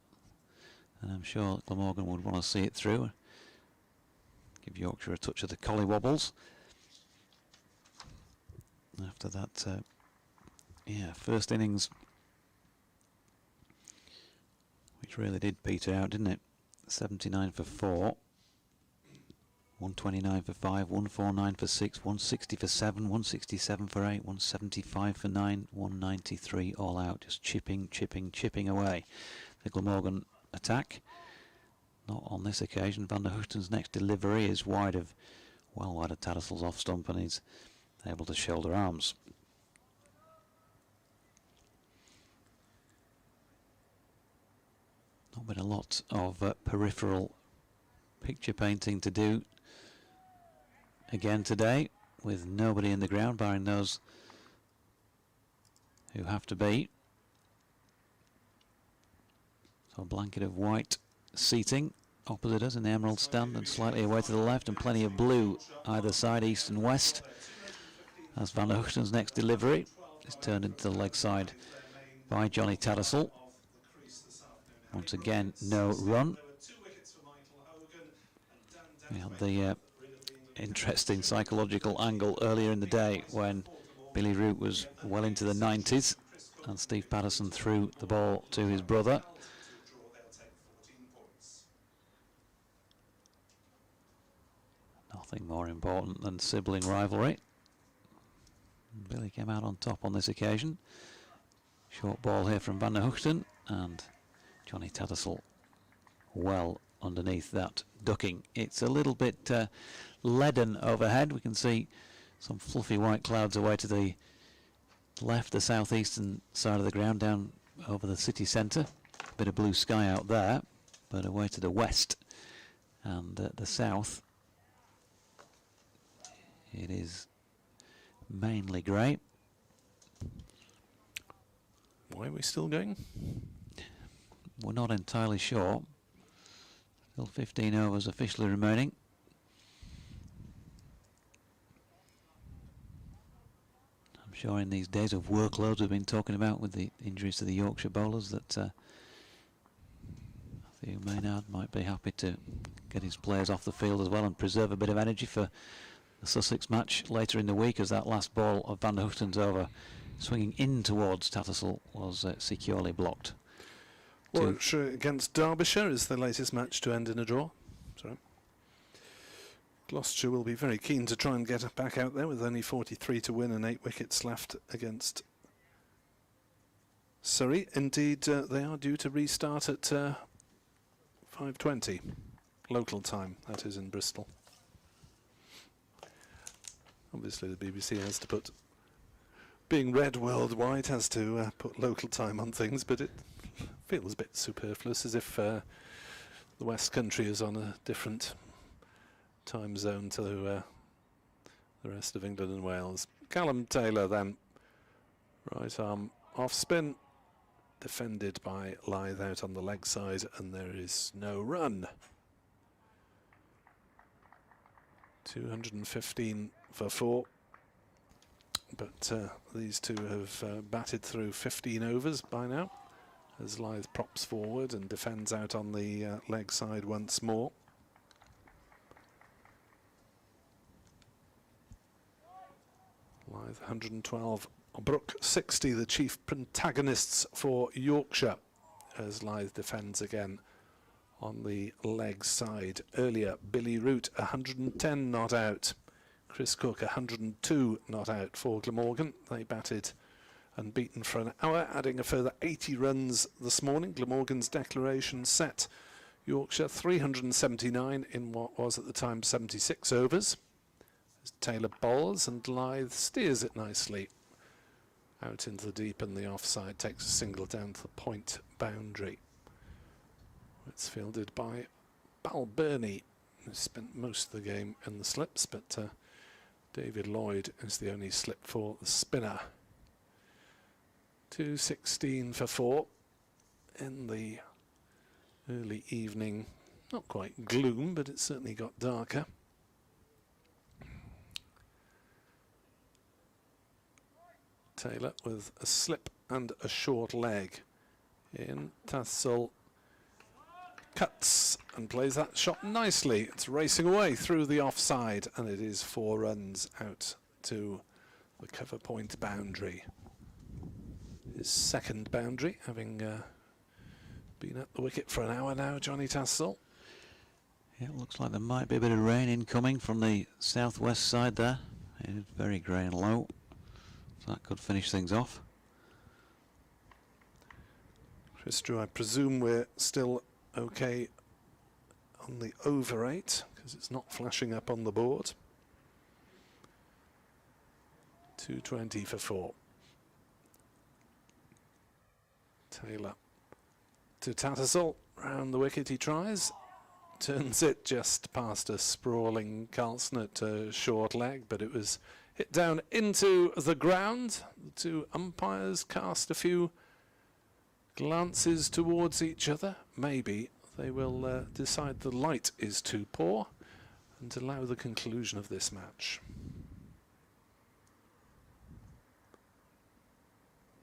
and I'm sure Glamorgan would want to see it through. Give Yorkshire a touch of the collywobbles. After that, first innings, which really did peter out, didn't it? 79 for 4, 129 for 5, 149 for 6, 160 for 7, 167 for 8, 175 for 9, 193 all out, just chipping away. The Glamorgan attack. Not on this occasion. Van der Hoogten's next delivery is wide of Tattersalls off stump, and he's able to shoulder arms. Not been a lot of peripheral picture painting to do again today, with nobody in the ground barring those who have to be. So a blanket of white seating opposite us in the Emerald stand, and slightly away to the left, and plenty of blue either side, east and west, as Van der Hoogten's next delivery is turned into the leg side by Johnny Tattersall. Once again, no run. We had the interesting psychological angle earlier in the day when Billy Root was well into the 90s and Steve Patterson threw the ball to his brother. Nothing more important than sibling rivalry. Billy came out on top on this occasion. Short ball here from Van der Hoogten, and Johnny Tattersall well underneath that ducking. It's a little bit leaden overhead. We can see some fluffy white clouds away to the left, the southeastern side of the ground, down over the city centre. A bit of blue sky out there, but away to the west and the south, it is mainly grey. Why are we still going? We're not entirely sure. Still 15 overs officially remaining. I'm sure in these days of workloads we've been talking about with the injuries to the Yorkshire bowlers that Theo Maynard might be happy to get his players off the field as well and preserve a bit of energy for the Sussex match later in the week, as that last ball of Van der Hoogten's over swinging in towards Tattersall was securely blocked. Warwickshire against Derbyshire is the latest match to end in a draw. Sorry. Gloucestershire will be very keen to try and get back out there with only 43 to win and 8 wickets left against Surrey. Indeed, they are due to restart at 5:20 local time, that is in Bristol. Obviously the BBC has to put, being read worldwide, has to put local time on things, but it feels a bit superfluous, as if the West Country is on a different time zone to the rest of England and Wales. Callum Taylor then, right arm off spin, defended by Lyth out on the leg side, and there is no run. 215 for 4, but these two have batted through 15 overs by now, as Lyth props forward and defends out on the leg side once more. Lyth 112, Brook 60, the chief protagonists for Yorkshire, as Lyth defends again on the leg side. Earlier, Billy Root 110 not out, Chris Cook 102 not out for Glamorgan. They batted unbeaten for an hour, adding a further 80 runs this morning. Glamorgan's Declaration set Yorkshire 379 in what was at the time 76 overs. As Taylor bowls and Lyth steers it nicely out into the deep, and the offside takes a single down to the point boundary. It's fielded by Balbirnie, who spent most of the game in the slips, but David Lloyd is the only slip for the spinner. 216 for 4 in the early evening. Not quite gloom, but it certainly got darker. Taylor with a slip and a short leg in. Tattersall cuts and plays that shot nicely. It's racing away through the offside, and it is 4 runs out to the cover point boundary. His second boundary, having been at the wicket for an hour now, Johnny Tattersall. Yeah, it looks like there might be a bit of rain incoming from the southwest side there. It is very grey and low, so that could finish things off. Chris Drew, I presume we're still okay on the over 8 because it's not flashing up on the board. 220 for 4. Taylor to Tattersall, round the wicket he tries, turns it just past a sprawling Carlson at a short leg, but it was hit down into the ground. The two umpires cast a few glances towards each other. Maybe they will decide the light is too poor and allow the conclusion of this match.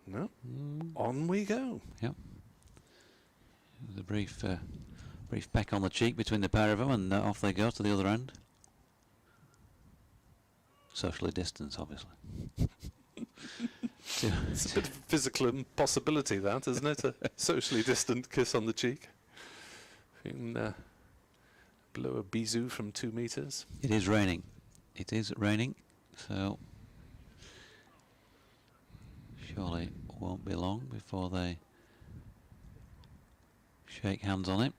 No, on we go. Yep. There's a brief peck on the cheek between the pair of them, and off they go to the other end. Socially distanced, obviously. It's a bit of a physical impossibility, that, isn't it? A socially distant kiss on the cheek. You can blow a bisou from 2 meters. It is raining. It is raining, so surely it won't be long before they shake hands on it.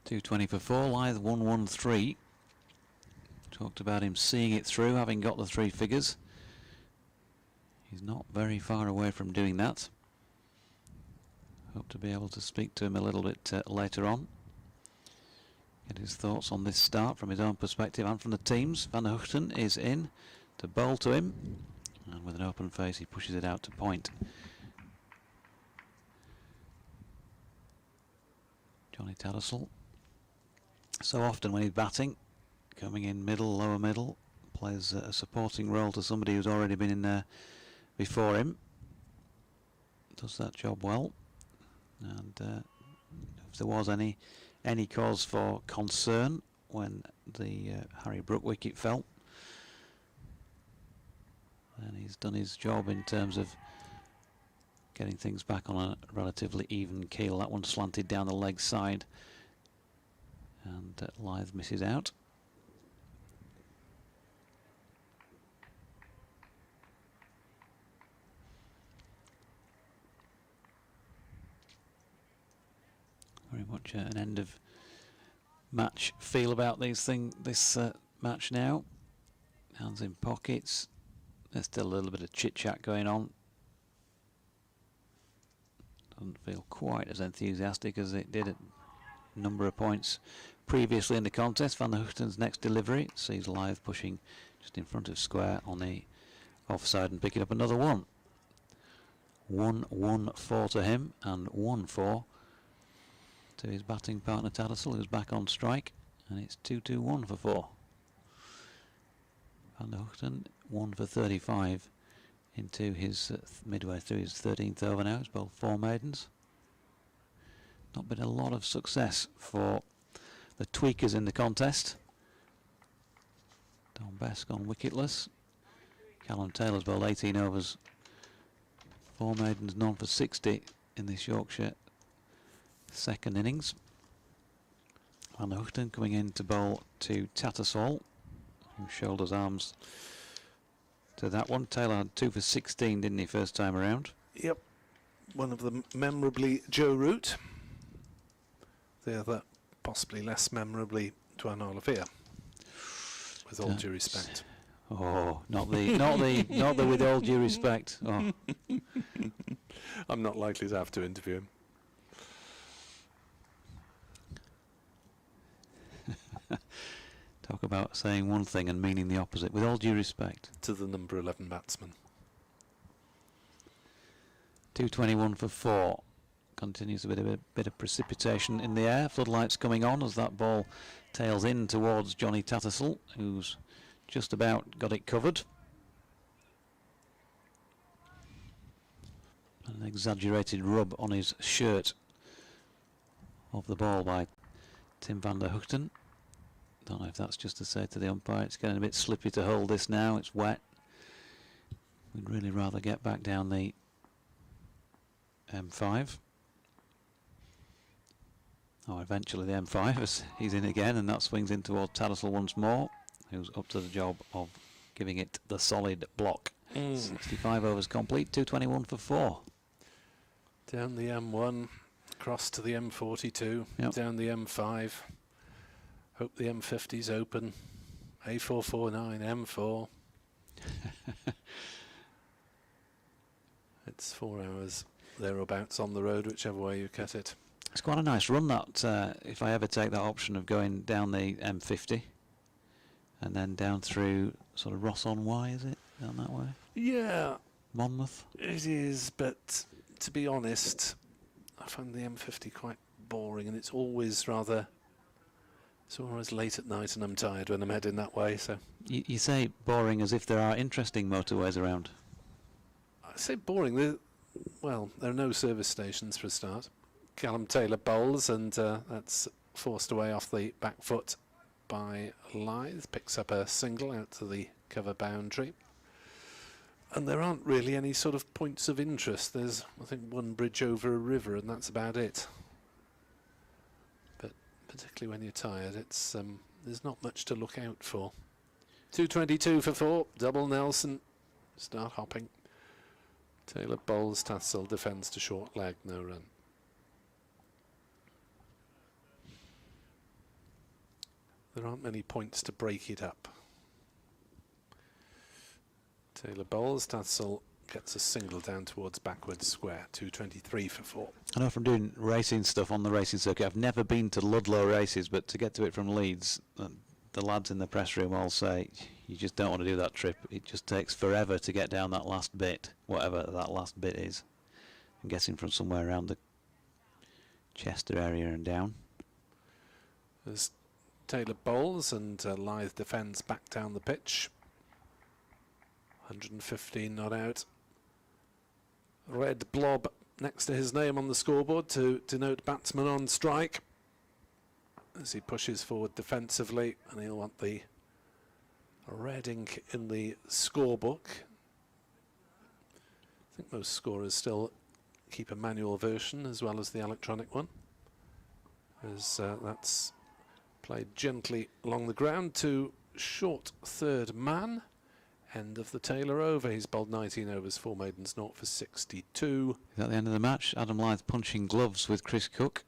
220 for 4, Lyth 113. Talked about him seeing it through, having got the 3 figures. He's not very far away from doing that. Hope to be able to speak to him a little bit later on. Get his thoughts on this start from his own perspective and from the team's. Van der Hoogten is in to bowl to him, and with an open face he pushes it out to point. Johnny Tattersall. So often when he's batting, coming in middle, lower middle, plays a supporting role to somebody who's already been in there before him. Does that job well. And if there was any cause for concern when the Harry Brook wicket fell, then he's done his job in terms of getting things back on a relatively even keel. That one slanted down the leg side, and Lyth misses out. Very much an end of match feel about this match now. Hands in pockets. There's still a little bit of chit chat going on. Doesn't feel quite as enthusiastic as it did at a number of points previously in the contest. Van der Hoogten's next delivery sees Lyth pushing just in front of square on the offside and picking up another one. 1-1-4 to him and 1-4 to his batting partner Tattersall, who's back on strike, and it's 2-2-1 for 4. Van der Hoogten 1 for 35 into his midway through his 13th over now. He's bowled 4 maidens. Not been a lot of success for the tweakers in the contest. Don Best gone wicketless. Callum Taylor's bowled 18 overs, 4 maidens, none for 60 in this Yorkshire second innings. Van der Hoogten coming in to bowl to Tattersall, who shoulders arms to that one. Taylor had 2 for 16, didn't he, first time around? Yep. One of them memorably Joe Root. The other possibly less memorably Dwan Olafia, with all due respect. Oh, not the with all due respect. Oh. I'm not likely to have to interview him. Talk about saying one thing and meaning the opposite. With all due respect. To the number 11 batsman. 221 for 4. Continues a bit of precipitation in the air. Floodlights coming on as that ball tails in towards Johnny Tattersall, who's just about got it covered. An exaggerated rub on his shirt of the ball by Tim van der Hoogten. Don't know if that's just to say to the umpire it's getting a bit slippy to hold this now, it's wet. We'd really rather get back down the M5. Oh, eventually the M5 as he's in again, and that swings in towards Tattersall once more, who's up to the job of giving it the solid block. 65 overs complete, 221 for 4. Down the M1, across to the M42, yep. Down the M5. Hope the M50's open. A449, M4. It's 4 hours thereabouts on the road, whichever way you cut it. It's quite a nice run, that, if I ever take that option of going down the M50 and then down through sort of Ross-on-Wye, is it? Down that way? Yeah. Monmouth? It is, but to be honest, I find the M50 quite boring, and it's always late at night and I'm tired when I'm heading that way. So you say boring as if there are interesting motorways around. I say boring. There are no service stations for a start. Callum Taylor bowls, and that's forced away off the back foot by Lyth. Picks up a single out to the cover boundary. And there aren't really any sort of points of interest. There's, I think, one bridge over a river, and that's about it. But particularly when you're tired, it's there's not much to look out for. 222 for 4, double Nelson. Start hopping. Taylor bowls, Tattersall defends to short leg, no run. There aren't many points to break it up. Taylor bowls, Tattersall gets a single down towards backward square, 223 for 4. I know from doing racing stuff on the racing circuit, I've never been to Ludlow races, but to get to it from Leeds, the lads in the press room all say, you just don't want to do that trip. It just takes forever to get down that last bit, whatever that last bit is. I'm guessing from somewhere around the Chester area and down. As Taylor bowls and Lyth defends back down the pitch. 115 not out. Red blob next to his name on the scoreboard to denote batsman on strike as he pushes forward defensively, and he'll want the red ink in the scorebook. I think most scorers still keep a manual version as well as the electronic one, as that's played gently along the ground to short third man. End of the Taylor over. He's bowled 19 overs, 4 maidens, 0 for 62. Is that the end of the match? Adam Lyth punching gloves with Chris Cook.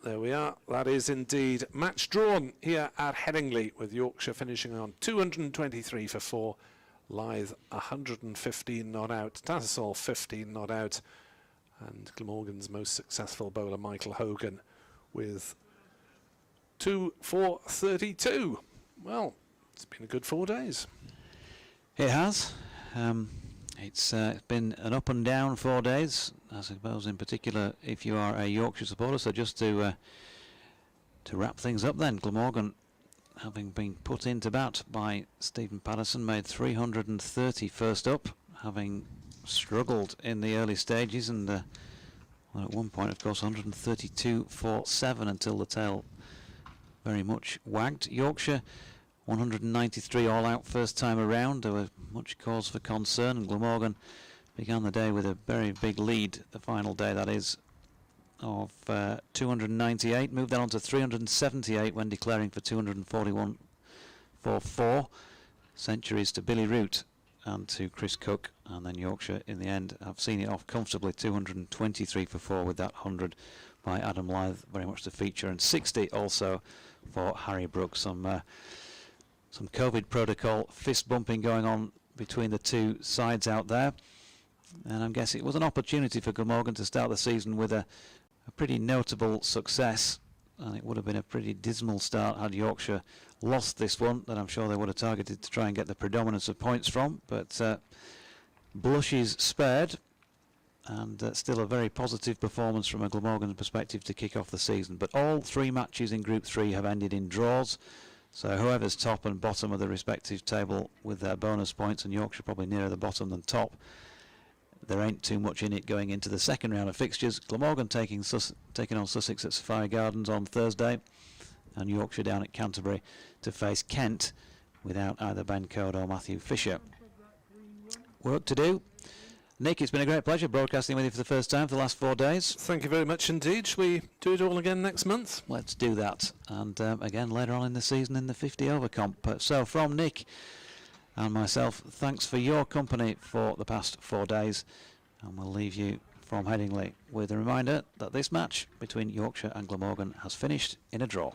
There we are. That is indeed match drawn here at Headingley, with Yorkshire finishing on 223 for 4. Lyth 115 not out. Tattersall 15 not out. And Glamorgan's most successful bowler, Michael Hogan, with 2 for 32. Well, it's been a good 4 days. It has. It's been an up and down 4 days, I suppose, in particular if you are a Yorkshire supporter. So just to wrap things up then, Glamorgan, having been put into bat by Stephen Patterson, made 330 first up, having struggled in the early stages, and well, at one point, of course, 132 for 7 until the tail very much wagged. Yorkshire 193 all out first time around. There was much cause for concern, and Glamorgan began the day with a very big lead, the final day that is, of 298, moved then on to 378 when declaring for 241 for 4 centuries to Billy Root and to Chris Cook, and then Yorkshire in the end have seen it off comfortably, 223 for 4 with that 100 by Adam Lyth, very much the feature, and 60 also for Harry Brooks. Some COVID protocol fist bumping going on between the two sides out there, and I guess it was an opportunity for Glamorgan to start the season with a pretty notable success, and it would have been a pretty dismal start had Yorkshire lost this one, that I'm sure they would have targeted to try and get the predominance of points from, but blushes spared, and still a very positive performance from a Glamorgan perspective to kick off the season. But all 3 matches in Group 3 have ended in draws. So whoever's top and bottom of the respective table with their bonus points, and Yorkshire probably nearer the bottom than top, there ain't too much in it going into the second round of fixtures. Glamorgan taking on Sussex at Sapphire Gardens on Thursday, and Yorkshire down at Canterbury to face Kent without either Ben Code or Matthew Fisher. Work to do. Nick, it's been a great pleasure broadcasting with you for the first time for the last 4 days. Thank you very much indeed. Shall we do it all again next month? Let's do that. And again later on in the season in the 50 over comp. So from Nick and myself, thanks for your company for the past 4 days. And we'll leave you from Headingley with a reminder that this match between Yorkshire and Glamorgan has finished in a draw.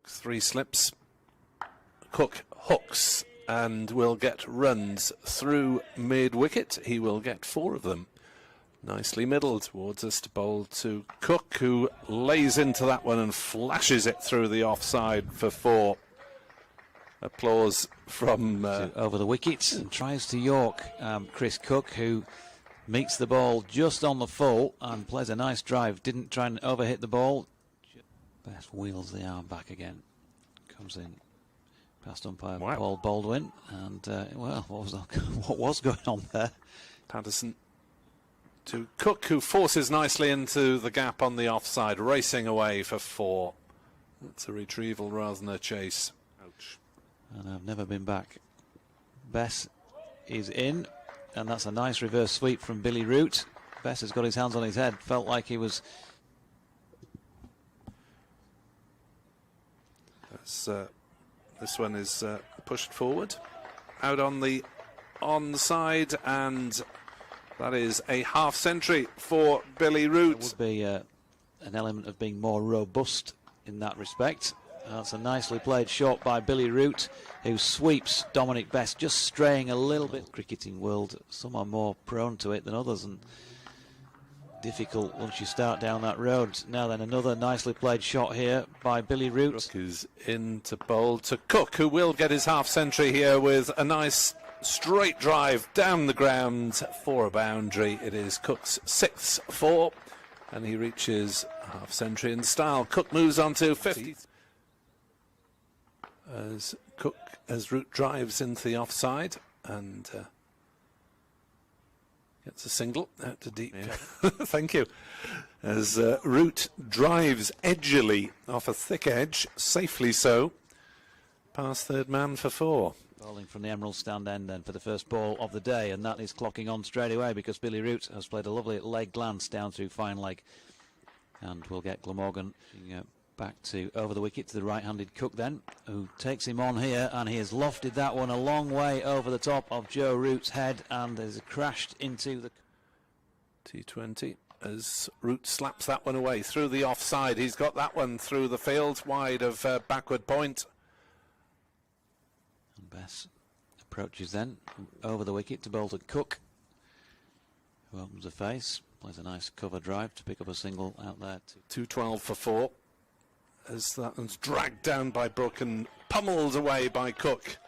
3 slips. Cook hooks and will get runs through mid-wicket. He will get 4 of them. Nicely middled towards us to bowl to Cook, who lays into that one and flashes it through the offside for 4. Applause from over the wickets and tries to York Chris Cook, who meets the ball just on the full and plays a nice drive. Didn't try and overhit the ball. Best wheels the arm back again. Comes in past umpire Paul Baldwin, and well, what was going on there? Patterson to Cook, who forces nicely into the gap on the offside, racing away for 4. That's a retrieval rather than a chase. Ouch. And I've never been back. Bess is in, and that's a nice reverse sweep from Billy Root. Bess has got his hands on his head, felt like he was... This one is pushed forward, out on the onside, and that is a half century for Billy Root. There would be an element of being more robust in that respect. That's a nicely played shot by Billy Root, who sweeps Dominic Bess, just straying a little bit. Cricketing world, some are more prone to it than others, and difficult once you start down that road. Now then, another nicely played shot here by Billy Root. Who's in to bowl to Cook, who will get his half century here with a nice straight drive down the ground for a boundary. It is Cook's 6th 4, and he reaches half century in style. Cook moves on to 50. As Root drives into the offside and gets a single out to deep. Yeah. Thank you. As Root drives edgily off a thick edge, safely so, past third man for 4. Bowling from the Emerald stand end then for the first ball of the day, and that is clocking on straight away because Billy Root has played a lovely leg glance down through fine leg, and we'll get Glamorgan back to over the wicket to the right-handed Cook then, who takes him on here, and he has lofted that one a long way over the top of Joe Root's head and has crashed into the T20 as Root slaps that one away through the offside. He's got that one through the field wide of backward point. And Bess approaches then over the wicket to bowl to Cook, who opens the face, plays a nice cover drive to pick up a single out there. 212 for 4. As that one's dragged down by Brook and pummeled away by Cook.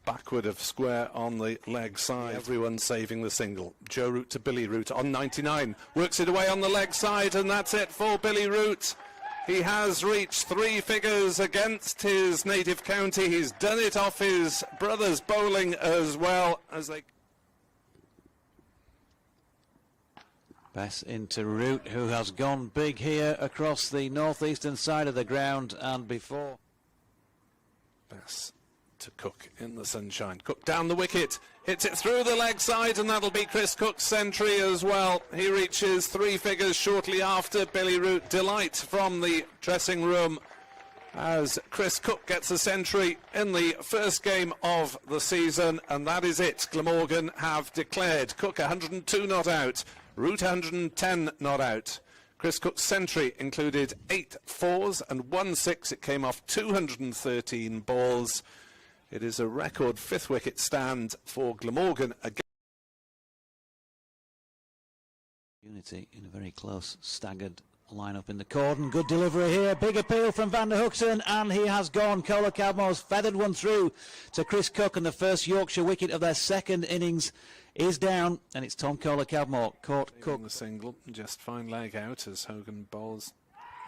Backward of square on the leg side. Everyone saving the single. Joe Root to Billy Root on 99. Works it away on the leg side, and that's it for Billy Root. He has reached 3 figures against his native county. He's done it off his brother's bowling as well as they... Bess into Root, who has gone big here across the northeastern side of the ground, and before. Bess to Cook in the sunshine. Cook down the wicket, hits it through the leg side, and that'll be Chris Cook's century as well. He reaches 3 figures shortly after Billy Root. Delight from the dressing room as Chris Cook gets a century in the first game of the season, and that is it. Glamorgan have declared Cook 102 not out, Root 110 not out. Chris Cook's century included 8 4s and 1 6. It came off 213 balls. It is a record 5th wicket stand for Glamorgan again. Unity in a very close, staggered line-up in the cordon. Good delivery here. Big appeal from Van der Hoogten, and he has gone. Kohler Cadmore's feathered one through to Chris Cook, and the first Yorkshire wicket of their second innings is down, and it's Tom Kohler Cadmore caught Cook. The single, just fine leg out as Hogan bowls.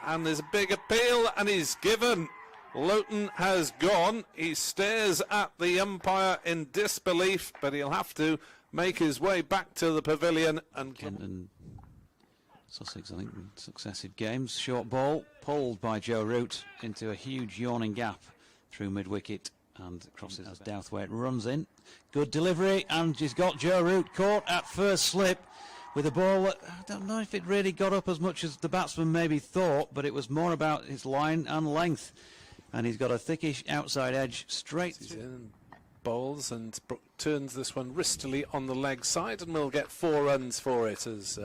And there's a big appeal, and he's given. Loughton has gone. He stares at the umpire in disbelief, but he'll have to make his way back to the pavilion. And Sussex, I think, in successive games. Short ball pulled by Joe Root into a huge yawning gap through mid-wicket and crosses as Douthwaite runs in. Good delivery, and he's got Joe Root caught at first slip with a ball that, I don't know if it really got up as much as the batsman maybe thought, but it was more about his line and length. And he's got a thickish outside edge straight in, bowls, and Brook turns this one wristily on the leg side, and we'll get 4 runs for it as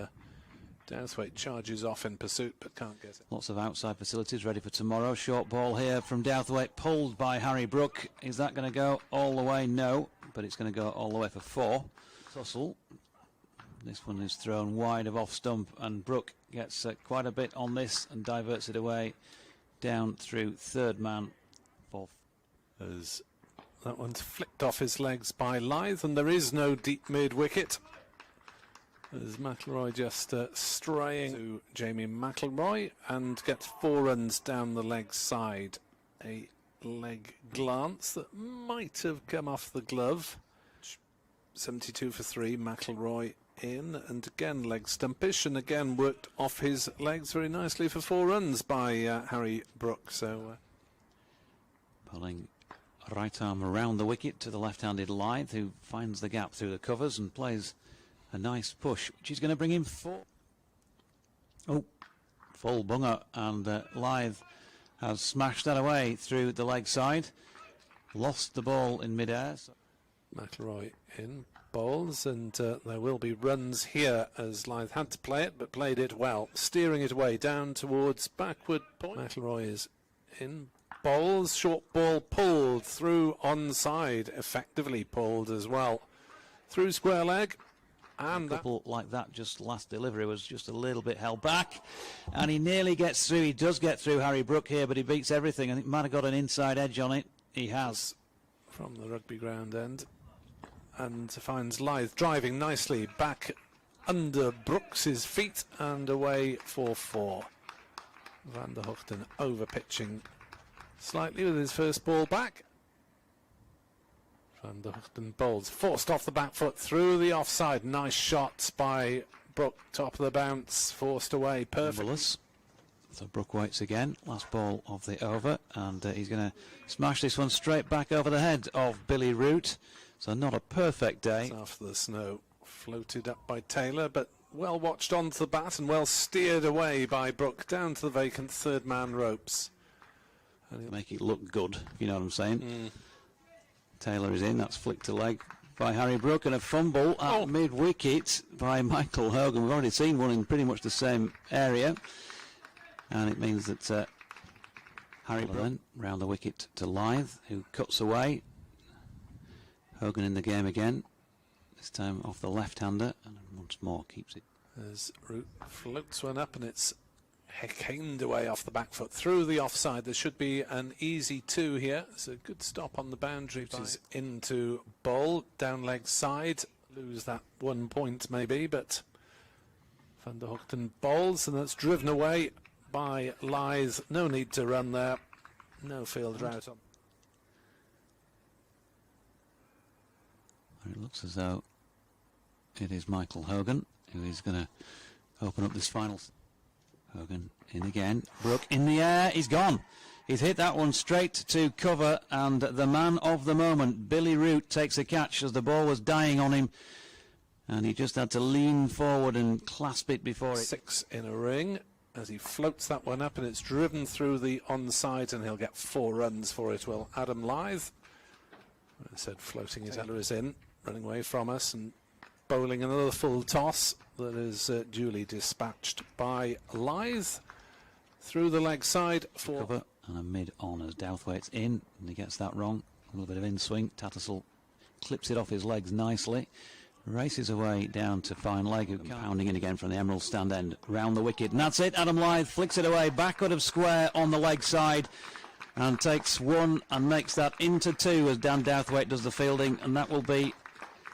Douthwaite charges off in pursuit but can't get it. Lots of outside facilities ready for tomorrow. Short ball here from Douthwaite, pulled by Harry Brook. Is that going to go all the way? No, but it's going to go all the way for 4. Tussle. This one is thrown wide of off stump, and Brook gets quite a bit on this and diverts it away down through third man. 4th. As that one's flicked off his legs by Lyth, and there is no deep mid wicket. As McIlroy just straying to Jamie McIlroy and gets 4 runs down the leg side. A leg glance that might have come off the glove. 72 for 3, McIlroy in, and again leg stumpish, and again worked off his legs very nicely for 4 runs by Harry Brook. So pulling right arm around the wicket to the left-handed Lyth, who finds the gap through the covers and plays a nice push, which is going to bring him 4. Oh, full bunger, and Lyth has smashed that away through the leg side. Lost the ball in mid-air. McIlroy in, bowls, and there will be runs here as Lyth had to play it, but played it well, steering it away down towards backward point. McIlroy is in, bowls, short ball pulled through onside, effectively pulled as well through square leg. And a couple like that, just last delivery was just a little bit held back, and he nearly gets through. He does get through Harry Brook here, but he beats everything. I think might have got an inside edge on it. He has. From the rugby ground end, and finds Lyth driving nicely back under Brooks's feet and away for 4. Van der Hoogten over pitching slightly with his first ball back. Van der Hoogten bowls, forced off the back foot through the offside. Nice shot by Brook, top of the bounce, forced away, perfect. So Brook waits again, last ball of the over, and he's going to smash this one straight back over the head of Billy Root. So not a perfect day. After the snow floated up by Taylor, but well watched onto the bat and well steered away by Brook down to the vacant third man ropes. And make it look good, if you know what I'm saying. Taylor is in, that's flicked to leg by Harry Brook, and a fumble at mid-wicket by Michael Hogan. We've already seen one in pretty much the same area, and it means that Harry Brook then round the wicket to Lyth, who cuts away. Hogan in the game again, this time off the left-hander, and once more keeps it. As Root floats one up, and it's caned away off the back foot through the offside. There should be an easy 2 here. It's a good stop on the boundary. It is into bowl, down leg side. Lose that 1 point maybe, but Van der Hoogten bowls, and that's driven away by Lyth. No need to run there. No fielder out on. It looks as though it is Michael Hogan who is going to open up this final. Hogan in again. Brook in the air. He's gone. He's hit that one straight to cover, and the man of the moment, Billy Root, takes a catch as the ball was dying on him, and he just had to lean forward and clasp it before it. 6 in a ring as he floats that one up, and it's driven through the onside, and he'll get 4 runs for it. Well, Adam Lyth, I said floating his is in, running away from us and bowling another full toss that is duly dispatched by Lyth through the leg side for cover, and a mid on as Douthwaite's in, and he gets that wrong. A little bit of in swing. Tattersall clips it off his legs nicely, races away down to fine leg, who pounding in again from the Emerald stand end round the wicket, and that's it. Adam Lyth flicks it away backward of square on the leg side, and takes 1 and makes that into 2 as Dan Douthwaite does the fielding, and that will be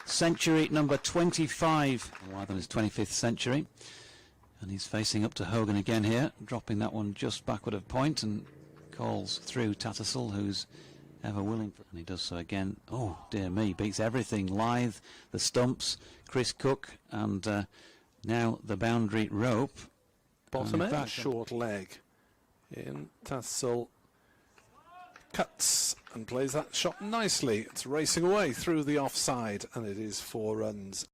century number 25, rather than his 25th century. And he's facing up to Hogan again here, dropping that one just backward of point, and calls through Tattersall, who's ever willing, and he does so again. Oh dear me, beats everything. Lyth, the stumps, Chris Cook, and now the boundary rope. Bottom edge, short leg in. Tattersall cuts and plays that shot nicely. It's racing away through the offside, and it is 4 runs.